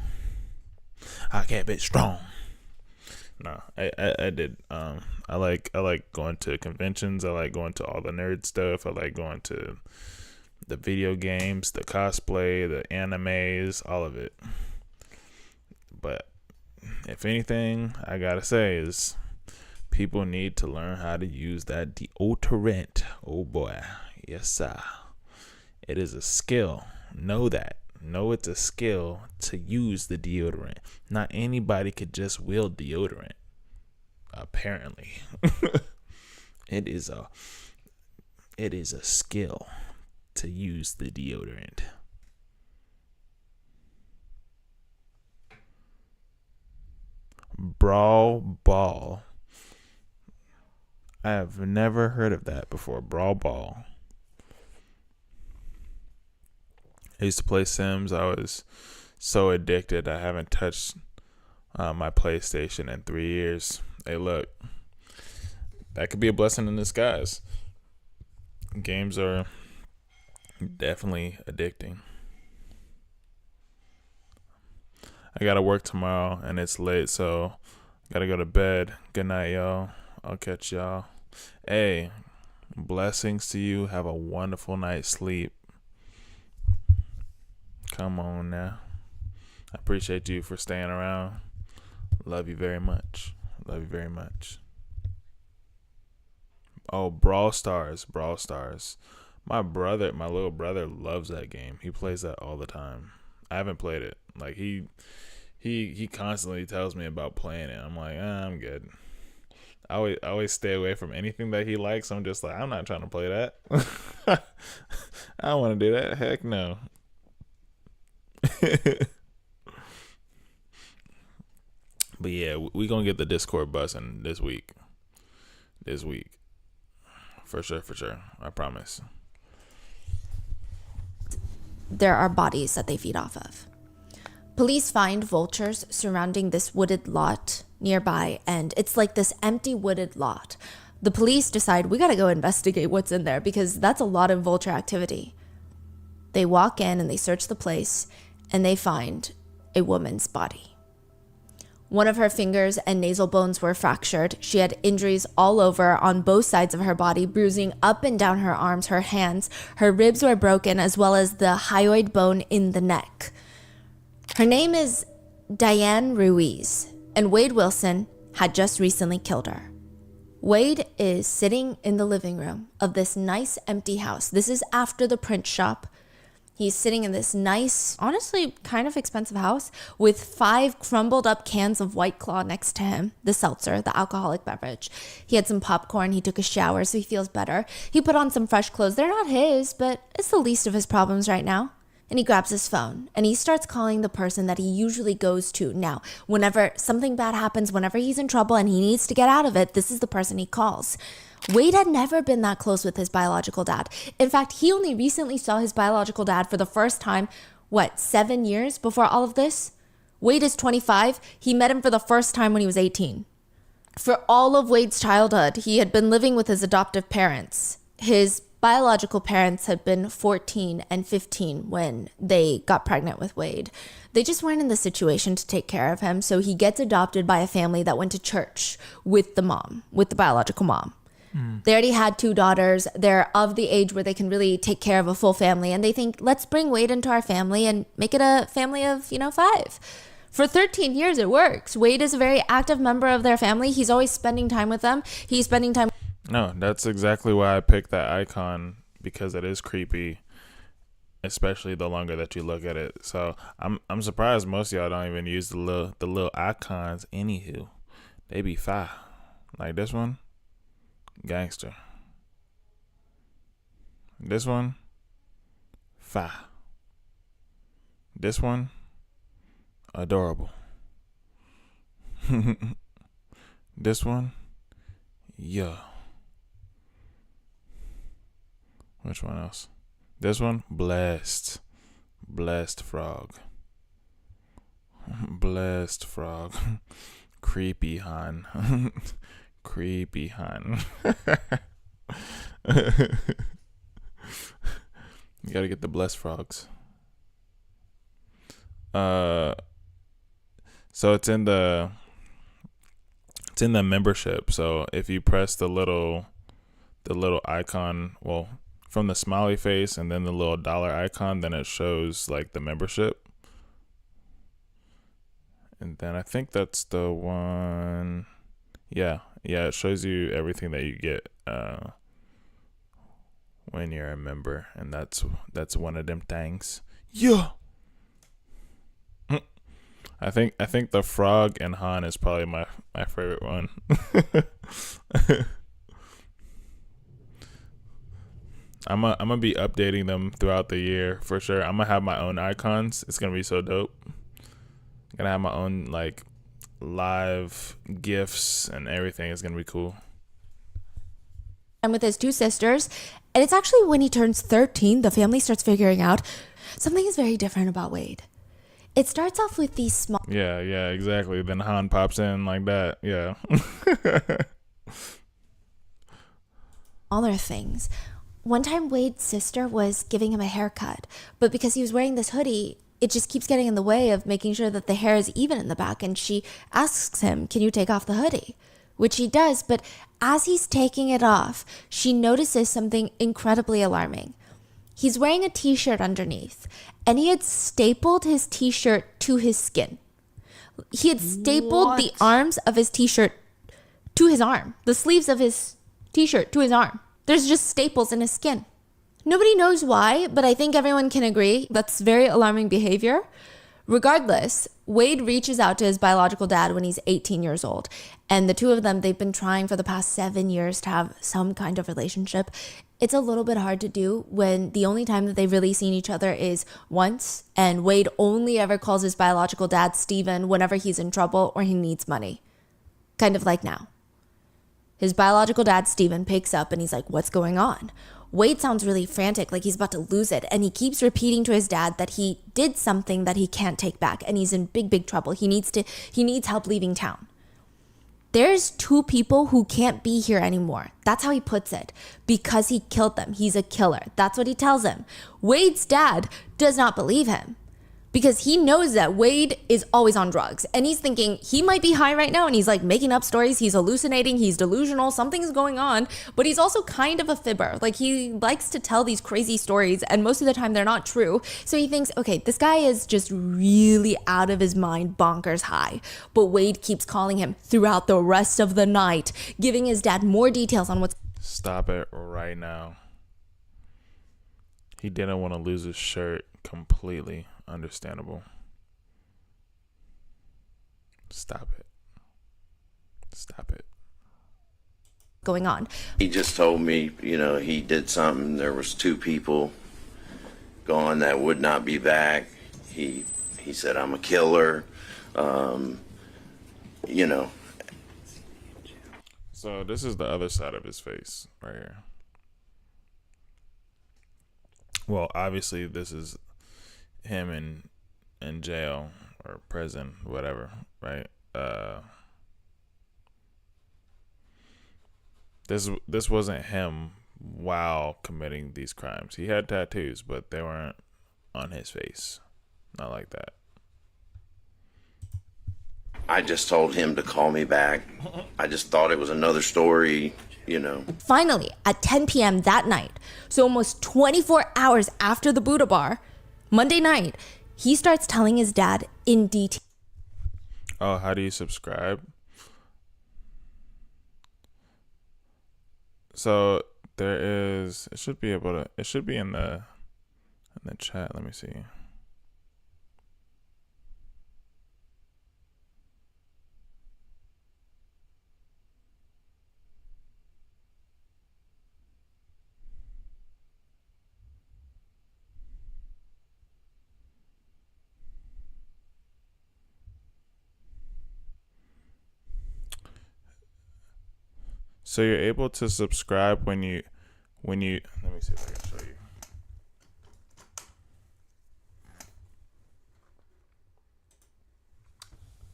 Speaker 1: I kept it strong. No, I did. I like going to conventions. I like going to all the nerd stuff. I like going to the video games, the cosplay, the animes, all of it. But if anything, I gotta say is people need to learn how to use that deodorant. Oh boy, yes sir. It is a skill. Know that. Know it's a skill to use the deodorant. Not anybody could just wield deodorant. Apparently. It is a skill to use the deodorant. Brawl ball. I have never heard of that before. Brawl ball. I used to play Sims. I was so addicted. I haven't touched my PlayStation in 3 years. Hey, look. That could be a blessing in disguise. Games are definitely addicting. I gotta work tomorrow and it's late, so gotta go to bed. Good night, y'all. I'll catch y'all. Hey, blessings to you. Have a wonderful night's sleep. Come on now. I appreciate you for staying around. Love you very much. Love you very much. Oh, Brawl Stars. My little brother loves that game. He plays that all the time. I haven't played it. Like he constantly tells me about playing it. I'm like, I'm good. I always stay away from anything that he likes. I'm just like, I'm not trying to play that. I don't want to do that. Heck no. But yeah, we gonna get the Discord buzzing this week. For sure. I promise.
Speaker 3: There are bodies that they feed off of. Police find vultures surrounding this wooded lot nearby, and it's like this empty wooded lot. The police decide, we gotta go investigate what's in there because that's a lot of vulture activity. They walk in and they search the place, and they find a woman's body. One of her fingers and nasal bones were fractured. She had injuries all over on both sides of her body, bruising up and down her arms, her hands. Her ribs were broken, as well as the hyoid bone in the neck. Her name is Diane Ruiz, and Wade Wilson had just recently killed her. Wade is sitting in the living room of this nice empty house. This is after the print shop. He's sitting in this nice, honestly kind of expensive house with 5 crumbled up cans of White Claw next to him, the seltzer, the alcoholic beverage. He had some popcorn. He took a shower, so he feels better. He put on some fresh clothes. They're not his, but it's the least of his problems right now. And he grabs his phone and he starts calling the person that he usually goes to. Now, whenever something bad happens, whenever he's in trouble and he needs to get out of it, this is the person he calls. Wade had never been that close with his biological dad. In fact, he only recently saw his biological dad for the first time, 7 years before all of this? Wade is 25. He met him for the first time when he was 18. For all of Wade's childhood, he had been living with his adoptive parents. His biological parents had been 14 and 15 when they got pregnant with Wade. They just weren't in the situation to take care of him, so he gets adopted by a family that went to church with the mom, with the biological mom. They already had 2 daughters. They're of the age where they can really take care of a full family. And they think, let's bring Wade into our family and make it a family of, 5. For 13 years, it works. Wade is a very active member of their family. He's always spending time with them. He's spending time.
Speaker 1: No, that's exactly why I picked that icon, because it is creepy, especially the longer that you look at it. So I'm surprised most of y'all don't even use the little icons. Anywho, they be fire. Like this one. Gangster. This one, fire. This one, adorable. This one, yeah. Which one else? This one, blessed. Blessed frog. Blessed frog. Creepy hun. Creepy hun. You gotta get the blessed frogs. So it's in the membership. So if you press the little icon, well, from the smiley face and then the little dollar icon, then it shows like the membership. And then I think that's the one. Yeah, it shows you everything that you get when you're a member, and that's one of them things. Yeah. I think the frog and Han is probably my favorite one. I'm gonna be updating them throughout the year for sure. I'm gonna have my own icons. It's gonna be so dope. I'm gonna have my own like live gifts and everything. It's gonna be cool.
Speaker 3: And with his two sisters, and it's actually when he turns 13, the family starts figuring out something is very different about Wade. It starts off with these small
Speaker 1: Yeah, exactly. Then Han pops in like that. Yeah.
Speaker 3: smaller things. One time Wade's sister was giving him a haircut, but because he was wearing this hoodie, it just keeps getting in the way of making sure that the hair is even in the back. And she asks him, "Can you take off the hoodie?" Which he does, but as he's taking it off, she notices something incredibly alarming. He's wearing a t-shirt underneath, and he had stapled his t-shirt to his skin. He had stapled the arms of his t-shirt to his arm, the sleeves of his t-shirt to his arm. There's just staples in his skin. Nobody knows why, but I think everyone can agree that's very alarming behavior. Regardless, Wade reaches out to his biological dad when he's 18 years old. And the two of them, they've been trying for the past 7 years to have some kind of relationship. It's a little bit hard to do when the only time that they've really seen each other is once. And Wade only ever calls his biological dad Steven whenever he's in trouble or he needs money. Kind of like now. His biological dad, Steven, picks up and he's like, "What's going on?" Wade sounds really frantic, like he's about to lose it. And he keeps repeating to his dad that he did something that he can't take back. And he's in big trouble. He needs help leaving town. There's two people who can't be here anymore. That's how he puts it. Because he killed them. He's a killer. That's what he tells him. Wade's dad does not believe him. Because he knows that Wade is always on drugs. And he's thinking he might be high right now. And he's like making up stories. He's hallucinating. He's delusional. Something's going on. But he's also kind of a fibber. Like he likes to tell these crazy stories. And most of the time they're not true. So he thinks, okay, this guy is just really out of his mind, bonkers high. But Wade keeps calling him throughout the rest of the night. Giving his dad more details on what's...
Speaker 1: Stop it right now. He didn't want to lose his shirt completely. Understandable. Stop it.
Speaker 3: going on.
Speaker 7: He just told me, he did something. There was 2 people gone that would not be back. He said, "I'm a killer."
Speaker 1: So this is the other side of his face right here. Well, obviously this is him in jail or prison, whatever, right? This wasn't him while committing these crimes. He had tattoos, but they weren't on his face. Not like that.
Speaker 7: I just told him to call me back. I just thought it was another story,
Speaker 3: Finally, at 10 p.m. that night, so almost 24 hours after the Buddha bar, Monday night, he starts telling his dad in detail.
Speaker 1: Oh, how do you subscribe? So there is, it should be in the chat. Let me see. So you're able to subscribe when you let me see if I can show you.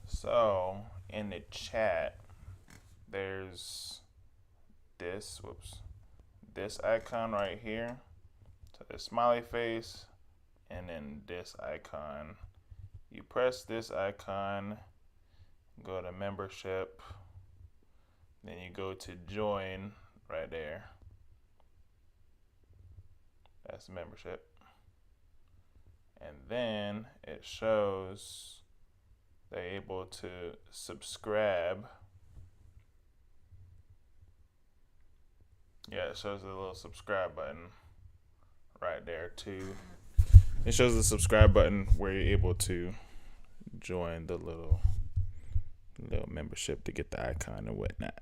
Speaker 1: So in the chat there's this icon right here. So the smiley face and then this icon. You press this icon, go to membership. Then you go to join right there. That's membership. And then it shows they're able to subscribe. Yeah, it shows the little subscribe button right there too. It shows the subscribe button where you're able to join the little membership to get the icon and whatnot.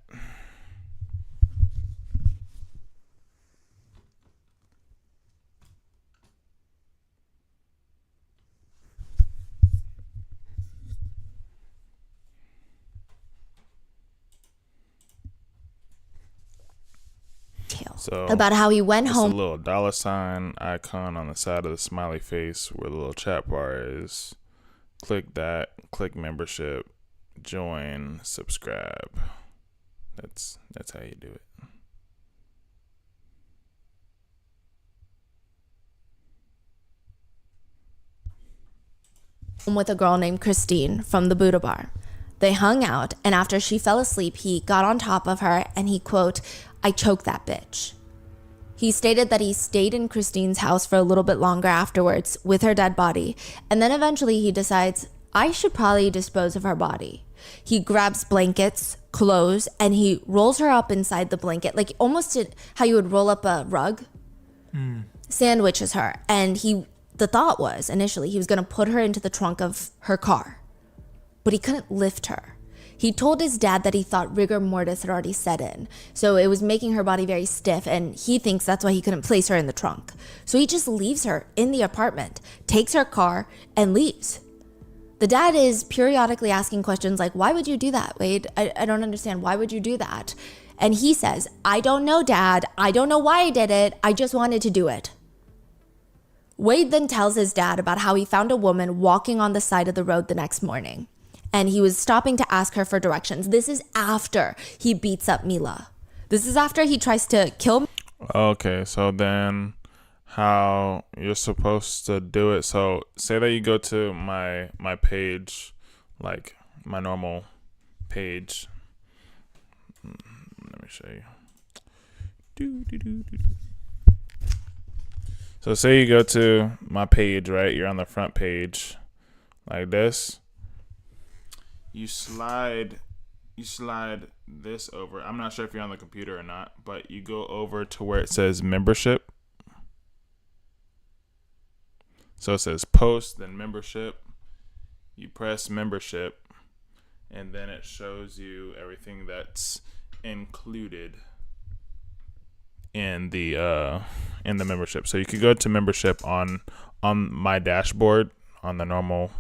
Speaker 1: So
Speaker 3: about how he went
Speaker 1: it's
Speaker 3: home.
Speaker 1: a little $ icon on the side of the smiley face where the little chat bar is. Click that, click membership, join, subscribe. That's how you do it.
Speaker 3: With a girl named Christine from the Buddha bar. They hung out, and after she fell asleep, he got on top of her and he, quote, "I choked that bitch." He stated that he stayed in Christine's house for a little bit longer afterwards with her dead body, and then eventually he decides, I should probably dispose of her body. He grabs blankets, clothes, and he rolls her up inside the blanket, like almost how you would roll up a rug, sandwiches her, and the thought was initially he was going to put her into the trunk of her car, but he couldn't lift her. He told his dad that he thought rigor mortis had already set in, so it was making her body very stiff, and he thinks that's why he couldn't place her in the trunk. So he just leaves her in the apartment, takes her car, and leaves. The dad is periodically asking questions like, why would you do that, Wade? I don't understand. Why would you do that? And he says, I don't know, Dad. I don't know why I did it. I just wanted to do it. Wade then tells his dad about how he found a woman walking on the side of the road the next morning, and he was stopping to ask her for directions. This is after he beats up Mila. This is after he tries to kill.
Speaker 1: Okay, so then how you're supposed to do it. So say that you go to my page, like my normal page. Let me show you. So say you go to my page, right? You're on the front page like this. You slide this over. I'm not sure if you're on the computer or not, but you go over to where it says membership. So it says post, then membership. You press membership, and then it shows you everything that's included in the membership. So you could go to membership on my dashboard on the normal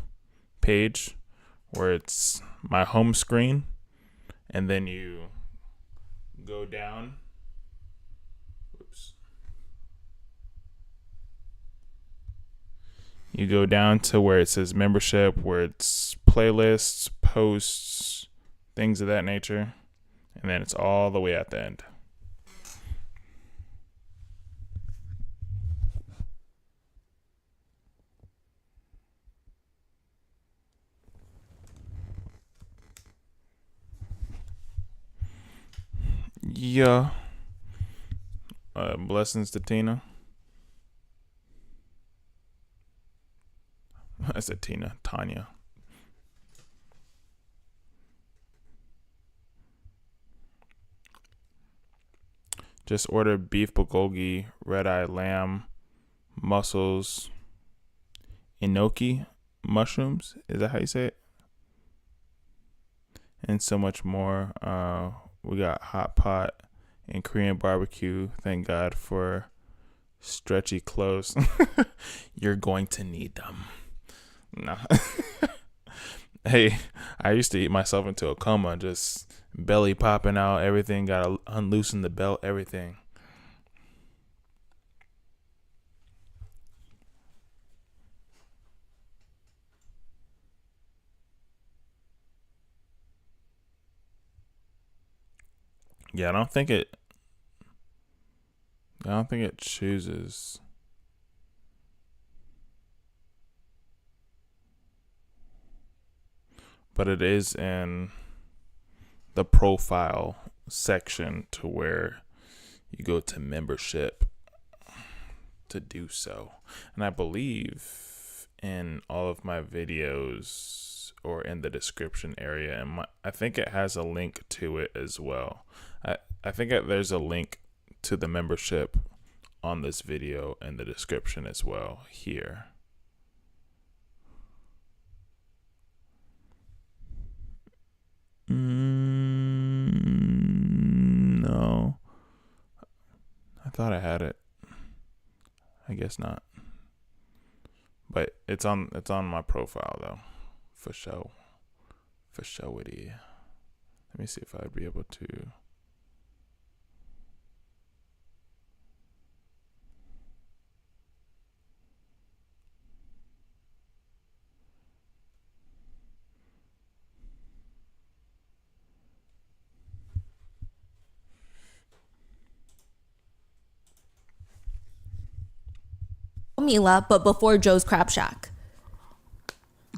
Speaker 1: page where it's my home screen, and then you go down. You go down to where it says membership, where it's playlists, posts, things of that nature, and then it's all the way at the end. Yeah. Blessings to Tina. I said Tina. Tanya. Just order beef bulgogi, red-eye lamb, mussels, enoki mushrooms. Is that how you say it? And so much more. We got hot pot and Korean barbecue. Thank God for stretchy clothes. You're going to need them. Nah. Hey, I used to eat myself into a coma, just belly popping out, everything. Gotta unloosen the belt, everything. Yeah, I don't think it chooses. But it is in the profile section to where you go to membership to do so. And I believe in all of my videos or in the description area, and I think it has a link to it as well. I think there's a link to the membership on this video in the description as well here. No. I thought I had it. I guess not. But it's on my profile though. For sure. For sure it is. Let me see if I'd be able to.
Speaker 3: Mila, but before Joe's Crab Shack.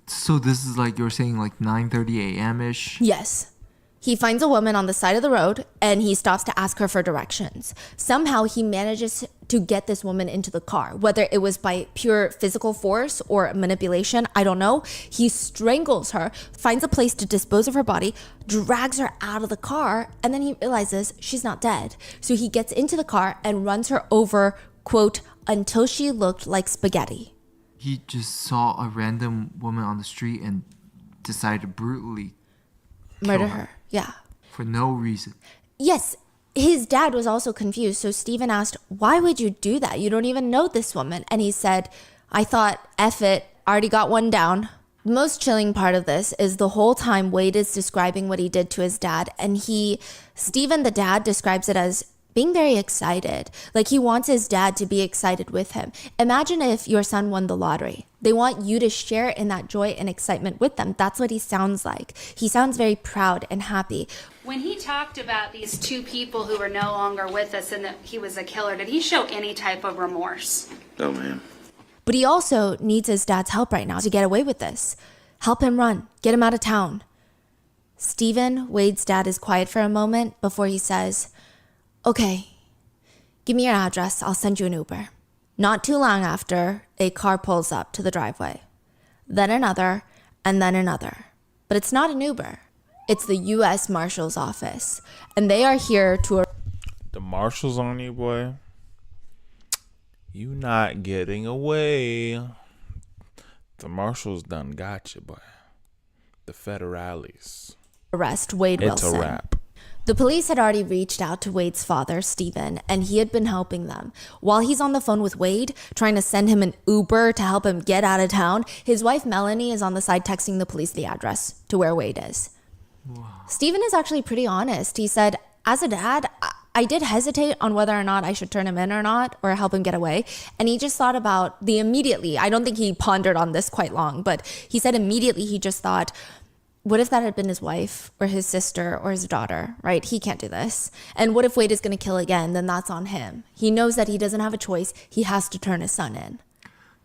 Speaker 2: So this is like you're saying like 9:30 a.m. ish.
Speaker 3: Yes. He finds a woman on the side of the road and he stops to ask her for directions. Somehow he manages to get this woman into the car, whether it was by pure physical force or manipulation, I don't know. He strangles her, finds a place to dispose of her body, drags her out of the car, and then he realizes she's not dead. So he gets into the car and runs her over, quote, until she looked like spaghetti.
Speaker 2: He just saw a random woman on the street and decided to brutally
Speaker 3: Murder her. Yeah.
Speaker 2: for no reason.
Speaker 3: Yes, his dad was also confused. So Stephen asked, why would you do that? You don't even know this woman. And he said, I thought, F it, already got one down. The most chilling part of this is the whole time Wade is describing what he did to his dad. And Stephen, the dad, describes it as being very excited. Like he wants his dad to be excited with him. Imagine if your son won the lottery. They want you to share in that joy and excitement with them. That's what he sounds like. He sounds very proud and happy.
Speaker 8: When he talked about these two people who were no longer with us and that he was a killer, did he show any type of remorse?
Speaker 7: No, ma'am.
Speaker 3: But he also needs his dad's help right now to get away with this. Help him run. Get him out of town. Stephen, Wade's dad, is quiet for a moment before he says, okay, give me your address. I'll send you an Uber. Not too long after, a car pulls up to the driveway. Then another, and then another. But it's not an Uber. It's the U.S. Marshal's office. And they are here to...
Speaker 1: The Marshal's on you, boy. You not getting away. The Marshal's done got you, boy. The federales.
Speaker 3: arrest Wade
Speaker 1: It's
Speaker 3: Wilson.
Speaker 1: a wrap.
Speaker 3: The police had already reached out to Wade's father, Stephen, and he had been helping them. While he's on the phone with Wade, trying to send him an Uber to help him get out of town, his wife Melanie is on the side texting the police the address to where Wade is. Wow. Stephen is actually pretty honest. He said, as a dad, I did hesitate on whether or not I should turn him in or not, or help him get away. And he just thought about the immediately. I don't think he pondered on this quite long, but he said immediately he just thought, what if that had been his wife or his sister or his daughter, right? He can't do this. And what if Wade is going to kill again? Then that's on him. He knows that he doesn't have a choice. He has to turn his son in.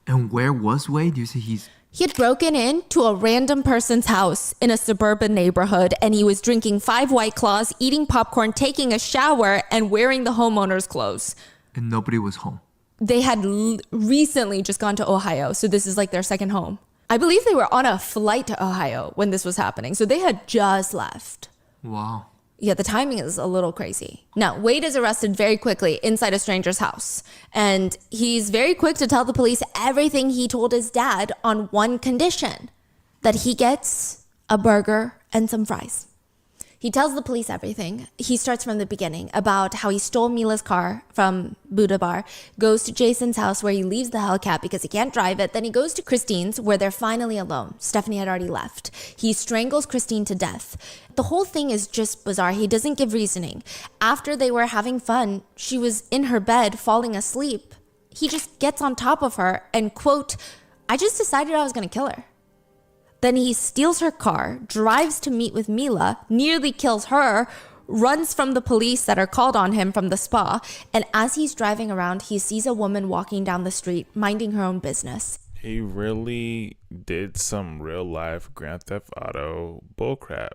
Speaker 2: And where was Wade? You say
Speaker 3: He had broken into a random person's house in a suburban neighborhood, and he was drinking 5 White Claws, eating popcorn, taking a shower, and wearing the homeowner's clothes.
Speaker 2: and nobody was home.
Speaker 3: They had recently just gone to Ohio, so this is like their second home. I believe they were on a flight to Ohio when this was happening, so they had just left.
Speaker 2: Wow.
Speaker 3: Yeah, the timing is a little crazy. Now, Wade is arrested very quickly inside a stranger's house. And he's very quick to tell the police everything he told his dad on one condition, that he gets a burger and some fries. He tells the police everything. He starts from the beginning about how he stole Mila's car from Buddha Bar, goes to Jason's house where he leaves the Hellcat because he can't drive it. Then he goes to Christine's where they're finally alone. Stephanie had already left. He strangles Christine to death. The whole thing is just bizarre. He doesn't give reasoning. After they were having fun, she was in her bed falling asleep. He just gets on top of her and, quote, I just decided I was going to kill her. Then he steals her car, drives to meet with Mila, nearly kills her, runs from the police that are called on him from the spa, and as he's driving around, he sees a woman walking down the street, minding her own business.
Speaker 1: He really did some real life Grand Theft Auto bullcrap.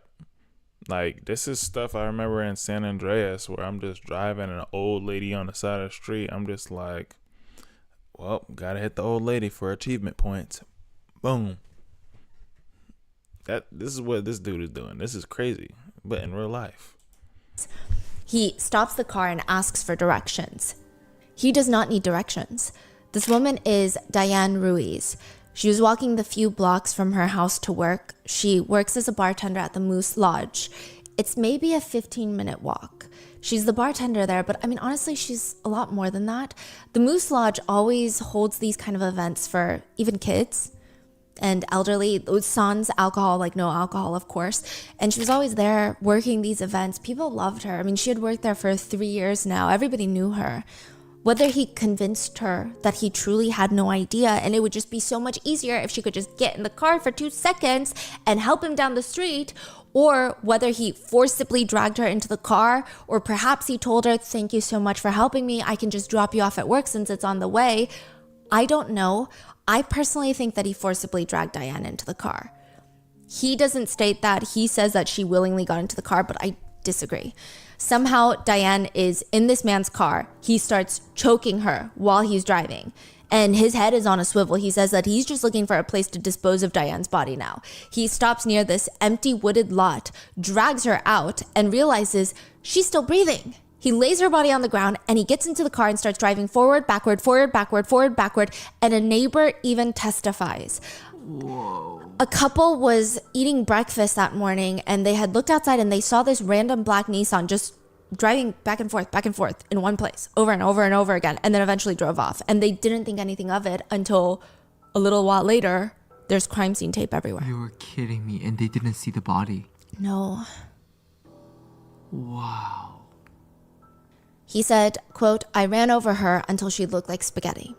Speaker 1: Like, this is stuff I remember in San Andreas where I'm just driving an old lady on the side of the street. I'm just like, well, gotta hit the old lady for achievement points. Boom. This is what this dude is doing. This is crazy, but in real life.
Speaker 3: He stops the car and asks for directions. He does not need directions. This woman is Diane Ruiz. She was walking the few blocks from her house to work. She works as a bartender at the Moose Lodge. It's maybe a 15-minute walk. She's the bartender there, but I mean, honestly, she's a lot more than that. The Moose Lodge always holds these kind of events for even kids and elderly, sans alcohol, like no alcohol, of course. And she was always there working these events. People loved her. I mean, she had worked there for 3 years now. Everybody knew her. Whether he convinced her that he truly had no idea and it would just be so much easier if she could just get in the car for 2 seconds and help him down the street, or whether he forcibly dragged her into the car, or perhaps he told her, thank you so much for helping me, I can just drop you off at work since it's on the way. I don't know. I personally think that he forcibly dragged Diane into the car. He doesn't state that. He says that she willingly got into the car, but I disagree. Somehow Diane is in this man's car. He starts choking her while he's driving, and his head is on a swivel. He says that he's just looking for a place to dispose of Diane's body now. He stops near this empty wooded lot, drags her out, and realizes she's still breathing. He lays her body on the ground and he gets into the car and starts driving forward, backward, forward, backward, forward, backward. And a neighbor even testifies.
Speaker 2: Whoa.
Speaker 3: A couple was eating breakfast that morning and they had looked outside and they saw this random black Nissan just driving back and forth in one place over and over and over again, and then eventually drove off. And they didn't think anything of it until a little while later, there's crime scene tape everywhere.
Speaker 2: You're kidding me, and they didn't see the body.
Speaker 3: No.
Speaker 2: Wow.
Speaker 3: He said, quote, I ran over her until she looked like spaghetti.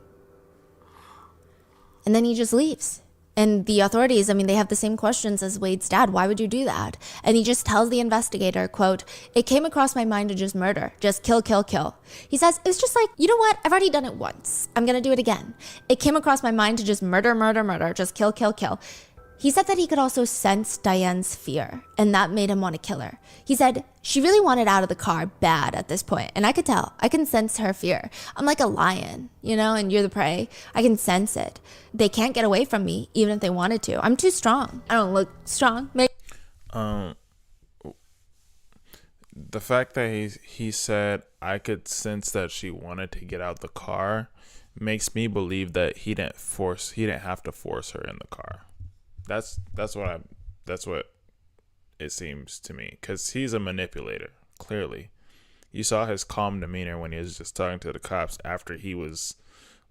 Speaker 3: And then he just leaves. And the authorities, I mean, they have the same questions as Wade's dad. Why would you do that? And he just tells the investigator, quote, it came across my mind to just murder, just kill, kill, kill. He says, it's just like, you know what? I've already done it once. I'm going to do it again. It came across my mind to just murder, murder, murder, just kill, kill, kill. He said that he could also sense Diane's fear, and that made him want to kill her. He said she really wanted out of the car bad at this point, and I could tell. I can sense her fear. I'm like a lion, you know, and you're the prey. I can sense it. They can't get away from me, even if they wanted to. I'm too strong. I don't look strong. Maybe.
Speaker 1: The fact that he said I could sense that she wanted to get out the car makes me believe that he didn't have to force her in the car. That's what it seems to me, because he's a manipulator, clearly. You saw his calm demeanor when he was just talking to the cops after he was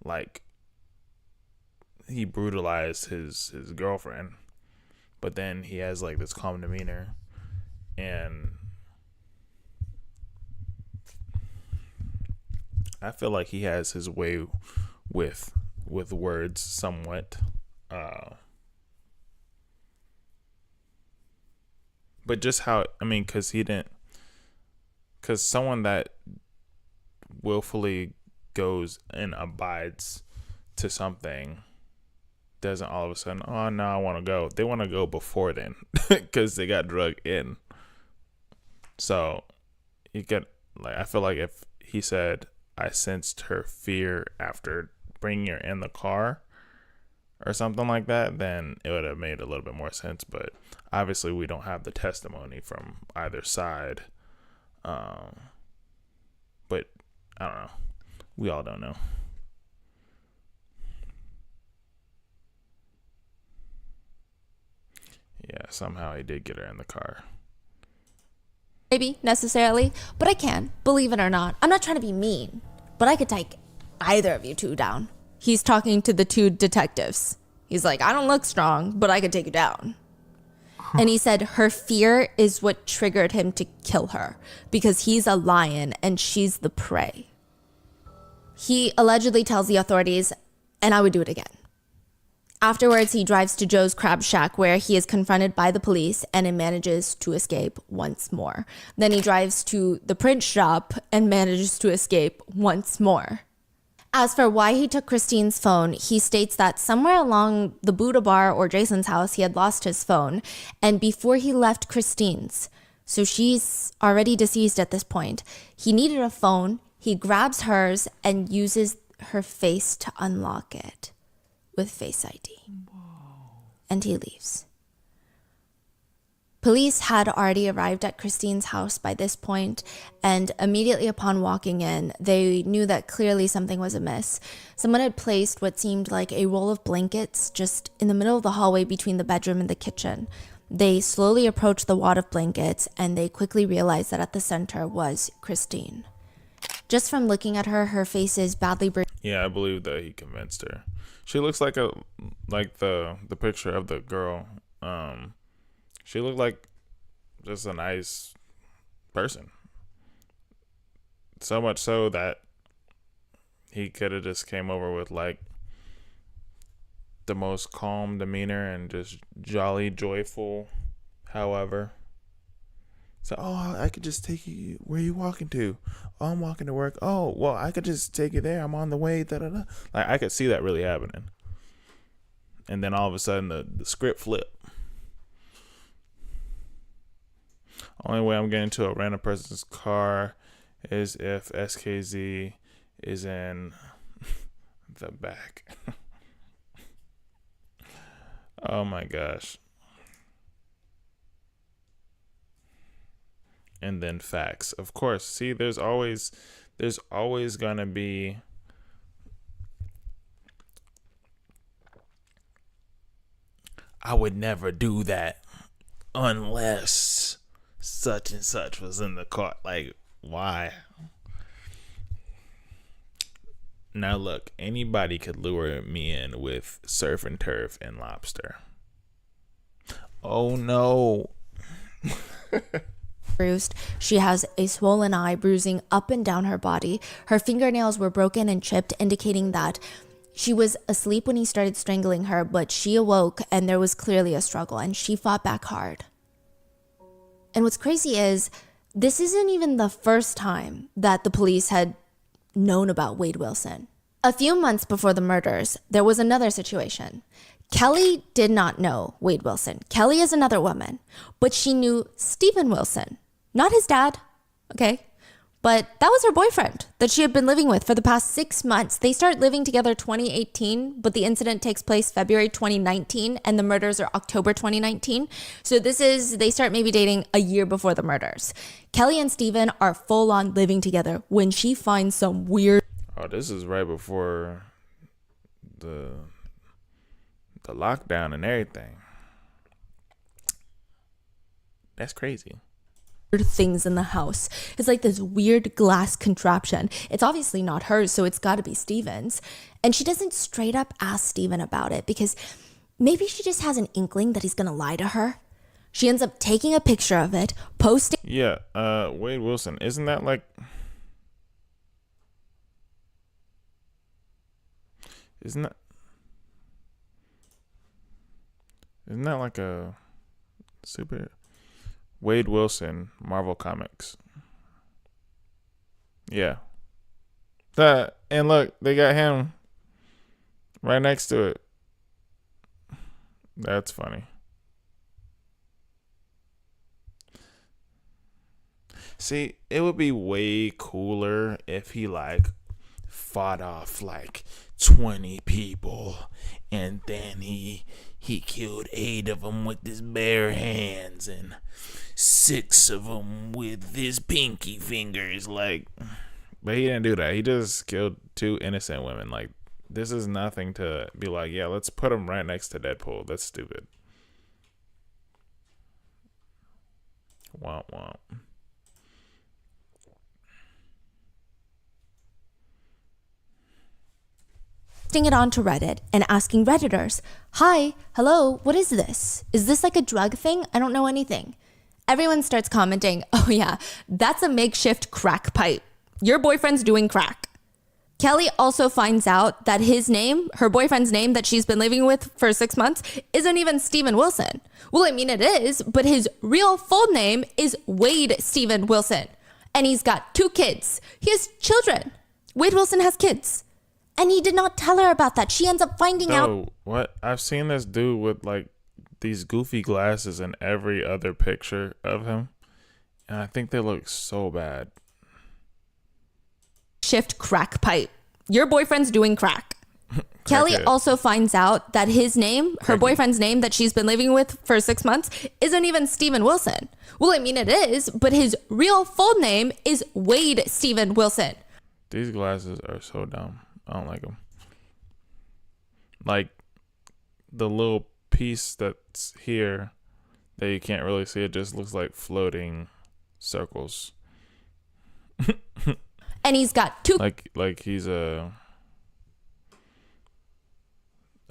Speaker 1: like, he brutalized his girlfriend, but then he has like this calm demeanor, and I feel like he has his way with words somewhat. But just how, I mean, because someone that willfully goes and abides to something doesn't all of a sudden, oh, no, I want to go. They want to go before then because they got drugged in. So you get, like, I feel like if he said, I sensed her fear after bringing her in the car or something like that, then it would have made a little bit more sense. But obviously we don't have the testimony from either side. But I don't know. We all don't know. Yeah, somehow he did get her in the car.
Speaker 3: Maybe necessarily, but I can, believe it or not. I'm not trying to be mean, but I could take either of you two down. He's talking to the two detectives. He's like, I don't look strong, but I could take you down. And he said her fear is what triggered him to kill her because he's a lion and she's the prey. He allegedly tells the authorities, and I would do it again. Afterwards, he drives to Joe's Crab Shack where he is confronted by the police and it manages to escape once more. Then he drives to the print shop and manages to escape once more. As for why he took Christine's phone, he states that somewhere along the Buddha bar or Jason's house, he had lost his phone. And before he left Christine's, so she's already deceased at this point, he needed a phone. He grabs hers and uses her face to unlock it with Face ID. Whoa. And he leaves. Police had already arrived at Christine's house by this point, and immediately upon walking in, they knew that clearly something was amiss. Someone had placed what seemed like a roll of blankets just in the middle of the hallway between the bedroom and the kitchen. They slowly approached the wad of blankets, and they quickly realized that at the center was Christine. Just from looking at her, her face is badly burned.
Speaker 1: Yeah, I believe that he convinced her. She looks like the picture of the girl. She looked like just a nice person. So much so that he could have just came over with like the most calm demeanor and just jolly, joyful. However, so, oh, I could just take you. Where are you walking to? Oh, I'm walking to work. Oh, well, I could just take you there. I'm on the way. Da, da, da. Like, I could see that really happening. And then all of a sudden, the script flip. Only way I'm getting to a random person's car is if SKZ is in the back. Oh my gosh. And then facts. Of course. See, there's always gonna be I would never do that unless such and such was in the car. Like, why? Now look, anybody could lure me in with surf and turf and lobster. Oh no.
Speaker 3: Bruised. She has a swollen eye, bruising up and down her body. Her fingernails were broken and chipped, indicating that she was asleep when he started strangling her, but she awoke and there was clearly a struggle, and she fought back hard. And what's crazy is this isn't even the first time that the police had known about Wade Wilson. A few months before the murders, there was another situation. Kelly did not know Wade Wilson. Kelly is another woman, but she knew Stephen Wilson, not his dad, okay? But that was her boyfriend that she had been living with for the past 6 months. They start living together 2018, but the incident takes place February 2019, and the murders are October 2019. So they start maybe dating a year before the murders. Kelly and Stephen are full on living together when she finds some weird.
Speaker 1: Oh, this is right before the lockdown and everything. That's crazy.
Speaker 3: Things in the house. It's like this weird glass contraption. It's obviously not hers, so it's got to be Steven's. And she doesn't straight up ask Steven about it because maybe she just has an inkling that he's gonna lie to her. She ends up taking a picture of it, posting.
Speaker 1: Yeah, Wade Wilson, isn't that like Isn't that like a super Wade Wilson, Marvel Comics? Yeah. That, and look, they got him right next to it. That's funny. See, it would be way cooler if he like fought off like 20 people and then he killed 8 of them with his bare hands and 6 of them with his pinky fingers, like. But he didn't do that. He just killed 2 innocent women. Like, this is nothing to be like, yeah, let's put him right next to Deadpool. That's stupid. Womp womp.
Speaker 3: Posting it onto Reddit and asking Redditors, "Hi, hello, what is this? Is this like a drug thing? I don't know anything." Everyone starts commenting, "Oh yeah, that's a makeshift crack pipe. Your boyfriend's doing crack." Kelly also finds out that his name, her boyfriend's name that she's been living with for 6 months, isn't even Stephen Wilson. Well, I mean, it is, but his real full name is Wade Stephen Wilson. And he's got 2 kids. He has children. Wade Wilson has kids. And he did not tell her about that. She ends up finding out.
Speaker 1: Oh, what? I've seen this dude with like these goofy glasses in every other picture of him. And I think they look so bad.
Speaker 3: Shift crack pipe. Your boyfriend's doing crack. Kelly also finds out that his name, her boyfriend's name that she's been living with for 6 months, isn't even Stephen Wilson. Well, I mean, it is, but his real full name is Wade Stephen Wilson.
Speaker 1: These glasses are so dumb. I don't like them. Like the little piece that's here, that you can't really see. It just looks like floating circles.
Speaker 3: And he's got two
Speaker 1: Like he's a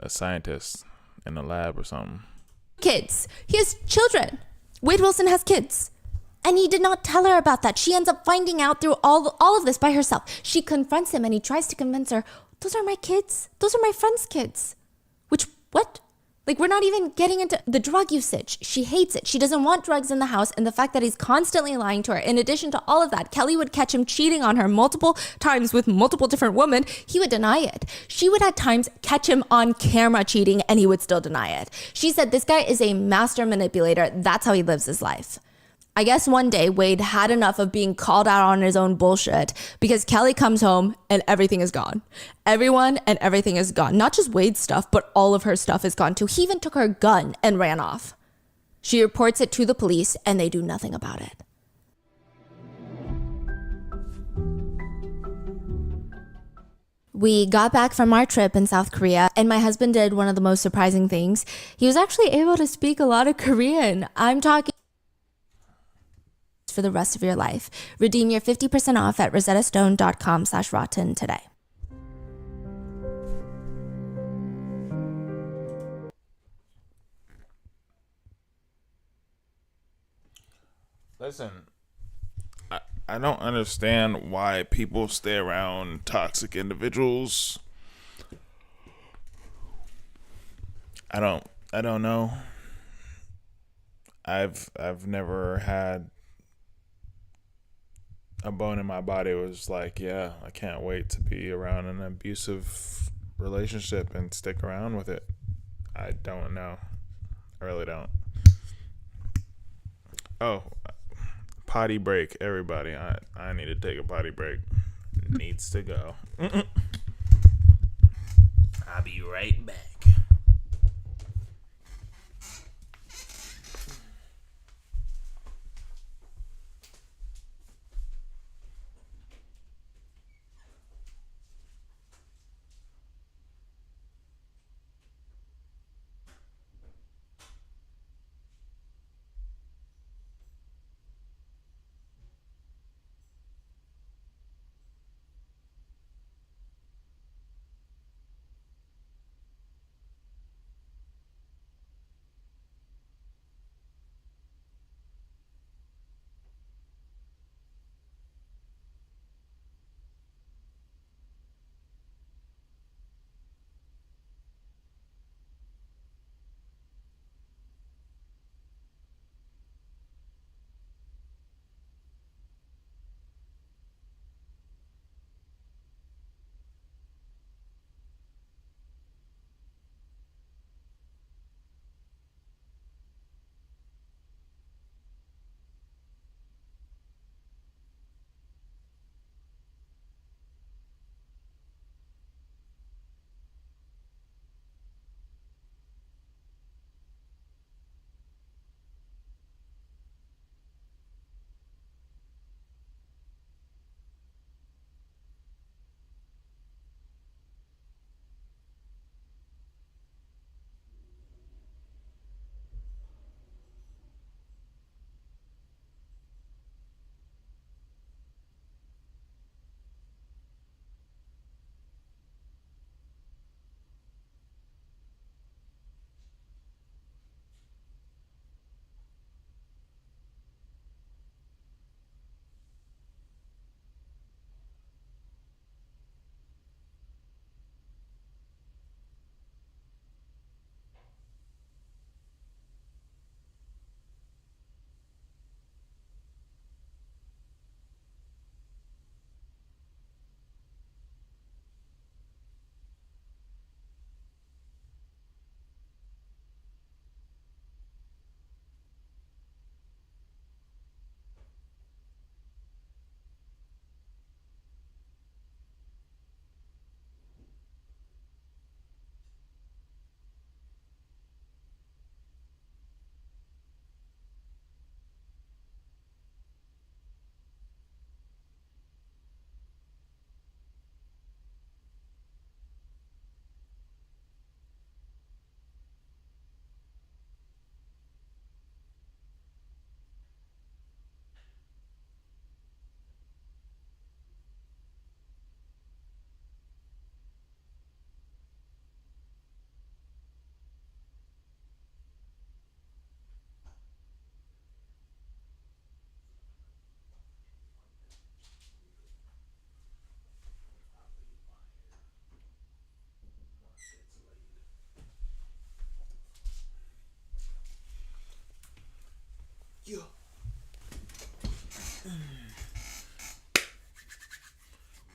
Speaker 1: scientist in a lab or something.
Speaker 3: kids. He has children. Wade Wilson has kids. And he did not tell her about that. She ends up finding out through all of this by herself. She confronts him and he tries to convince her, those are my kids. Those are my friend's kids. Which, what? Like, we're not even getting into the drug usage. She hates it. She doesn't want drugs in the house. And the fact that he's constantly lying to her. In addition to all of that, Kelly would catch him cheating on her multiple times with multiple different women. He would deny it. She would at times catch him on camera cheating and he would still deny it. She said this guy is a master manipulator. That's how he lives his life. I guess one day Wade had enough of being called out on his own bullshit because Kelly comes home and everything is gone. Everyone and everything is gone. Not just Wade's stuff, but all of her stuff is gone too. He even took her gun and ran off. She reports it to the police and they do nothing about it. We got back from our trip in South Korea and my husband did one of the most surprising things. He was actually able to speak a lot of Korean. I'm talking for the rest of your life. Redeem your 50% off at rosettastone.com/rotten today.
Speaker 1: Listen, I don't understand why people stay around toxic individuals. I don't know. I've never had a bone in my body was like, yeah, I can't wait to be around an abusive relationship and stick around with it. I don't know. I really don't. Oh, potty break, everybody. I need to take a potty break. Needs to go. I'll be right back.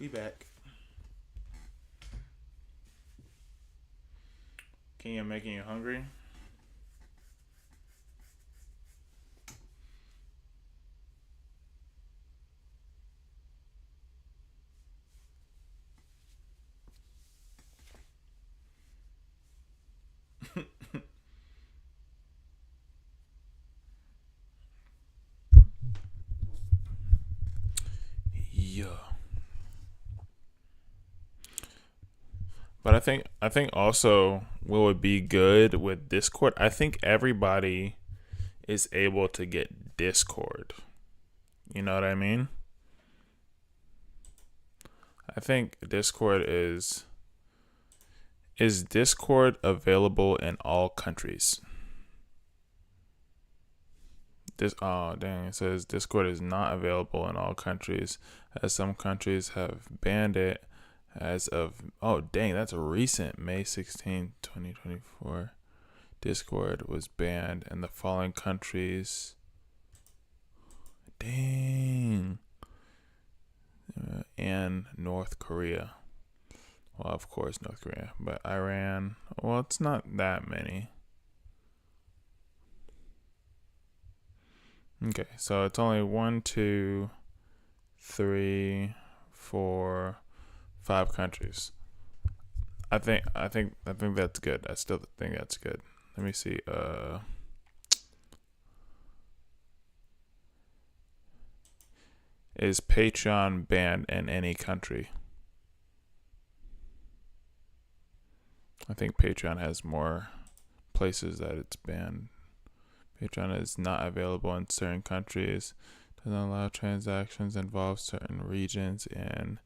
Speaker 1: We back. Kenya making you hungry? Yeah. But I think also what would be good with Discord, I think everybody is able to get Discord. You know what I mean? I think Discord is Discord available in all countries? It says Discord is not available in all countries, as some countries have banned it as of, that's recent, May 16, 2024. Discord was banned in the following countries. And North Korea. Well, of course, North Korea. But Iran, well, it's not that many. Okay, so it's only 1, 2, 3, 4, 5 countries. I think that's good. I still think that's good. Let me see. Is Patreon banned in any country? I think Patreon has more places that it's banned. Patreon is not available in certain countries. Doesn't allow transactions involve certain regions and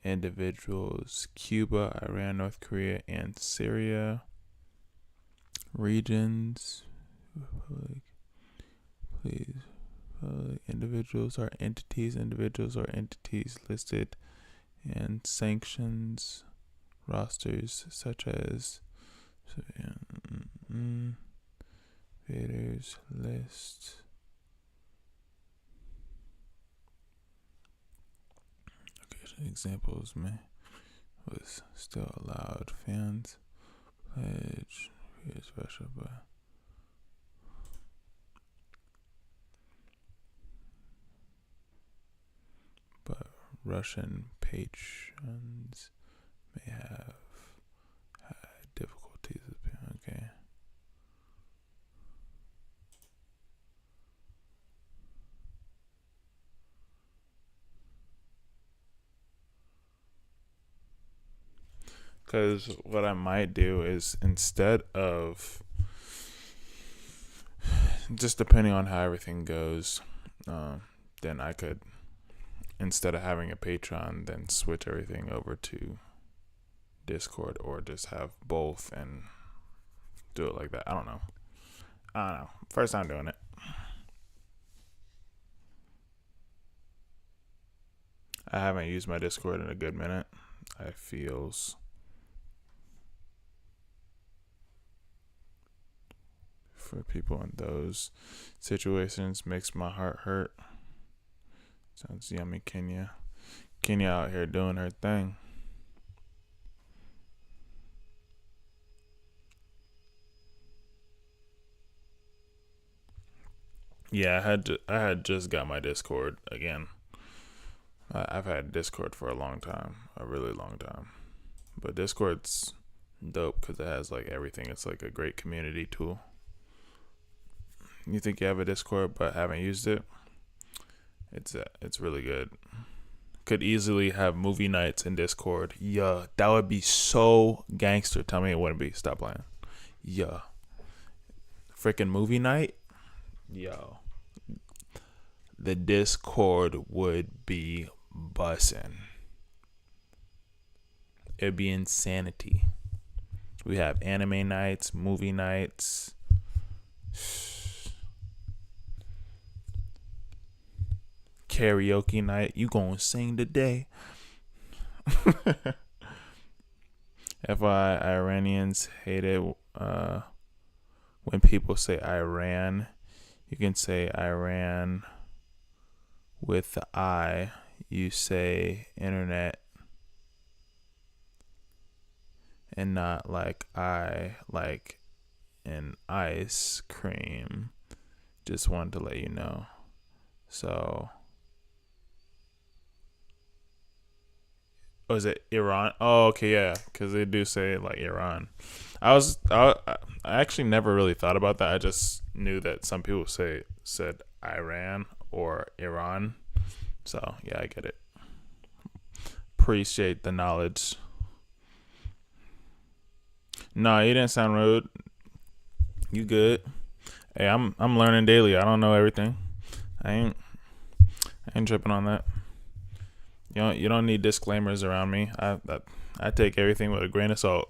Speaker 1: individuals. Cuba, Iran, North Korea, and Syria. Regions. Please. Individuals or entities. Individuals or entities listed in sanctions rosters such as Vaders list. Okay, examples was still allowed. Fans pledge. Here's Russia, but Russian patrons may have had difficulties with paying. Okay. Because what I might do is, instead of, just depending on how everything goes, then I could, instead of having a Patreon, then switch everything over to Discord, or just have both and do it like that. I don't know. First time doing it. I haven't used my Discord in a good minute. I feels for people in those situations makes my heart hurt. Sounds yummy. Kenya out here doing her thing. Yeah, I had just got my Discord again. I've had Discord for a long time, a really long time. But Discord's dope because it has like everything. It's like a great community tool. You think you have a Discord but haven't used it? It's really good. Could easily have movie nights in Discord. Yeah, that would be so gangster. Tell me it wouldn't be. Stop playing. Yeah. Freaking movie night? Yo. The Discord would be bussin'. It'd be insanity. We have anime nights, movie nights. Karaoke night. You gonna sing today? FYI, Iranians hate it when people say Iran. You can say Iran with the I. You say internet and not like I like an ice cream. Just wanted to let you know. So, was it Iran? Oh, okay, yeah, because they do say like Iran. I actually never really thought about that. I just knew that some people said Iran or Iran. So yeah, I get it. Appreciate the knowledge. No, you didn't sound rude. You good? Hey, I'm learning daily. I don't know everything. I ain't tripping on that. You don't need disclaimers around me. I take everything with a grain of salt.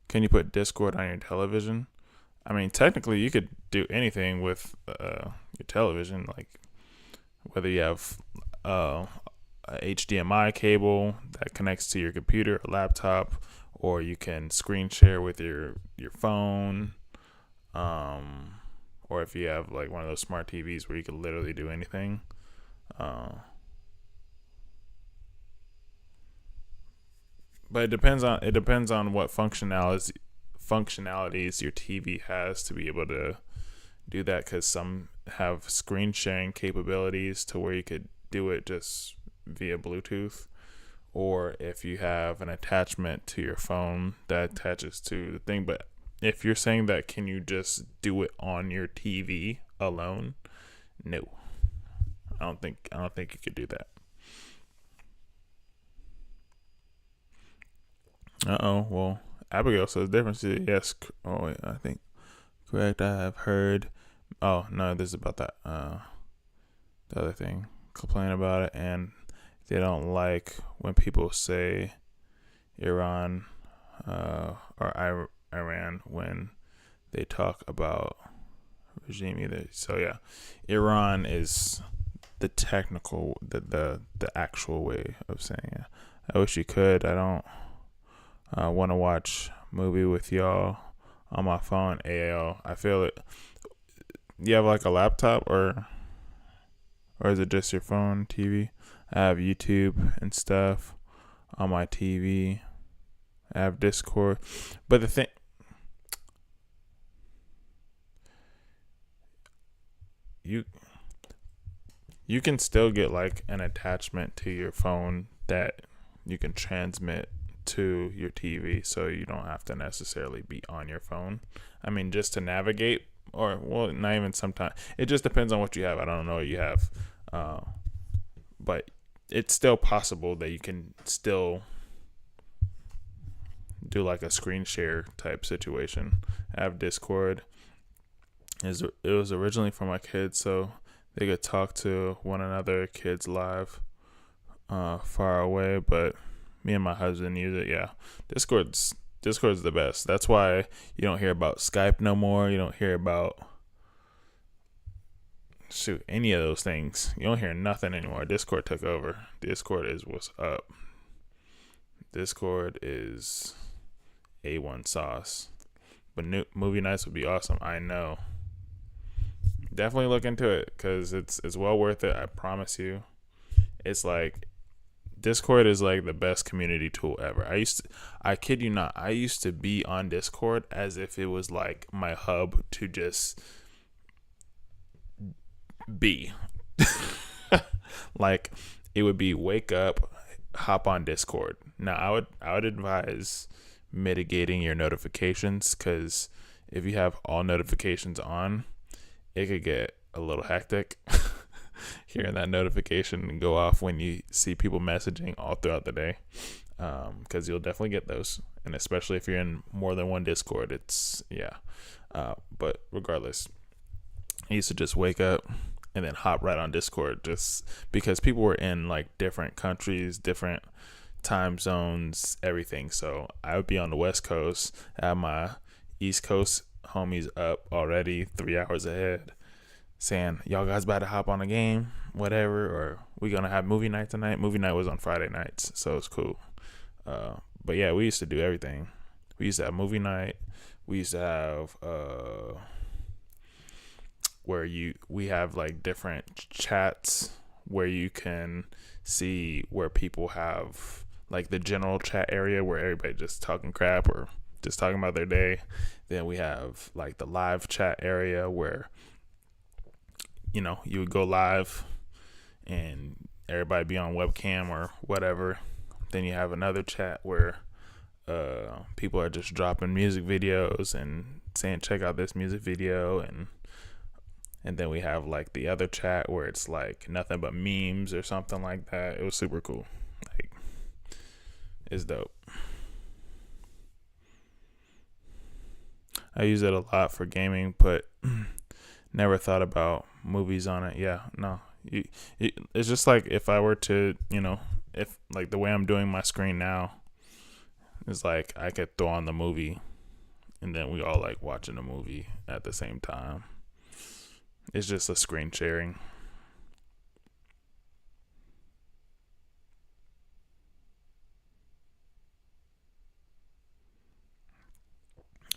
Speaker 1: Can you put Discord on your television? I mean, technically, you could do anything with your television, like whether you have a HDMI cable that connects to your computer or laptop, or you can screen share with your phone, or if you have like one of those smart TVs where you can literally do anything. But it depends on what functionalities your TV has to be able to do that, because some have screen sharing capabilities to where you could do it just via Bluetooth, or if you have an attachment to your phone that attaches to the thing. But if you're saying that, can you just do it on your TV alone? No, I don't think you could do that. Well, Abigail says different. Yes. Oh wait, I think correct. I have heard. Oh no, this is about that. The other thing, complain about it, and they don't like when people say Iran, or Iran when they talk about regime either. So yeah, Iran is the technical, the actual way of saying it. I wish you could. I don't want to watch movie with y'all on my phone. AL, I feel it. You have like a laptop, or is it just your phone, TV? I have YouTube and stuff on my TV. I have Discord, but the thing, you can still get like an attachment to your phone that you can transmit to your TV, so you don't have to necessarily be on your phone. I mean, just to navigate, or well, not even sometimes. It just depends on what you have. I don't know what you have, but it's still possible that you can still do like a screen share type situation. I have Discord. It was originally for my kids, so they could talk to one another, kids live, far away, but me and my husband use it. Yeah, Discord's the best. That's why you don't hear about Skype no more. You don't hear about any of those things. You don't hear nothing anymore. Discord took over. Discord is what's up. Discord is A1 sauce. But movie nights would be awesome. I know. Definitely look into it, because it's well worth it. I promise you. It's like, Discord is like the best community tool ever. I kid you not, I used to be on Discord as if it was like my hub to just be. Like, it would be wake up, hop on Discord. Now I would advise mitigating your notifications, because if you have all notifications on, it could get a little hectic. Hearing that notification go off when you see people messaging all throughout the day, because you'll definitely get those, and especially if you're in more than one Discord, it's but regardless, I used to just wake up and then hop right on Discord, just because people were in like different countries, different time zones, everything. So I would be on the West Coast, have my East Coast homies up already 3 hours ahead, saying, y'all guys about to hop on a game, whatever, or we gonna have movie night tonight. Movie night was on Friday nights, so it's cool. But yeah, we used to do everything. We used to have movie night. We used to have where we have like different chats where you can see where people have like the general chat area where everybody just talking crap or just talking about their day. Then we have like the live chat area where, you know, you would go live and everybody be on webcam or whatever. Then you have another chat where people are just dropping music videos and saying, check out this music video. And then we have like the other chat where it's like nothing but memes or something like that. It was super cool. Like, it's dope. I use it a lot for gaming, but never thought about movies on it. Yeah, no. It's just like if I were to, you know, if like the way I'm doing my screen now is like I could throw on the movie and then we all like watching the movie at the same time. It's just a screen sharing.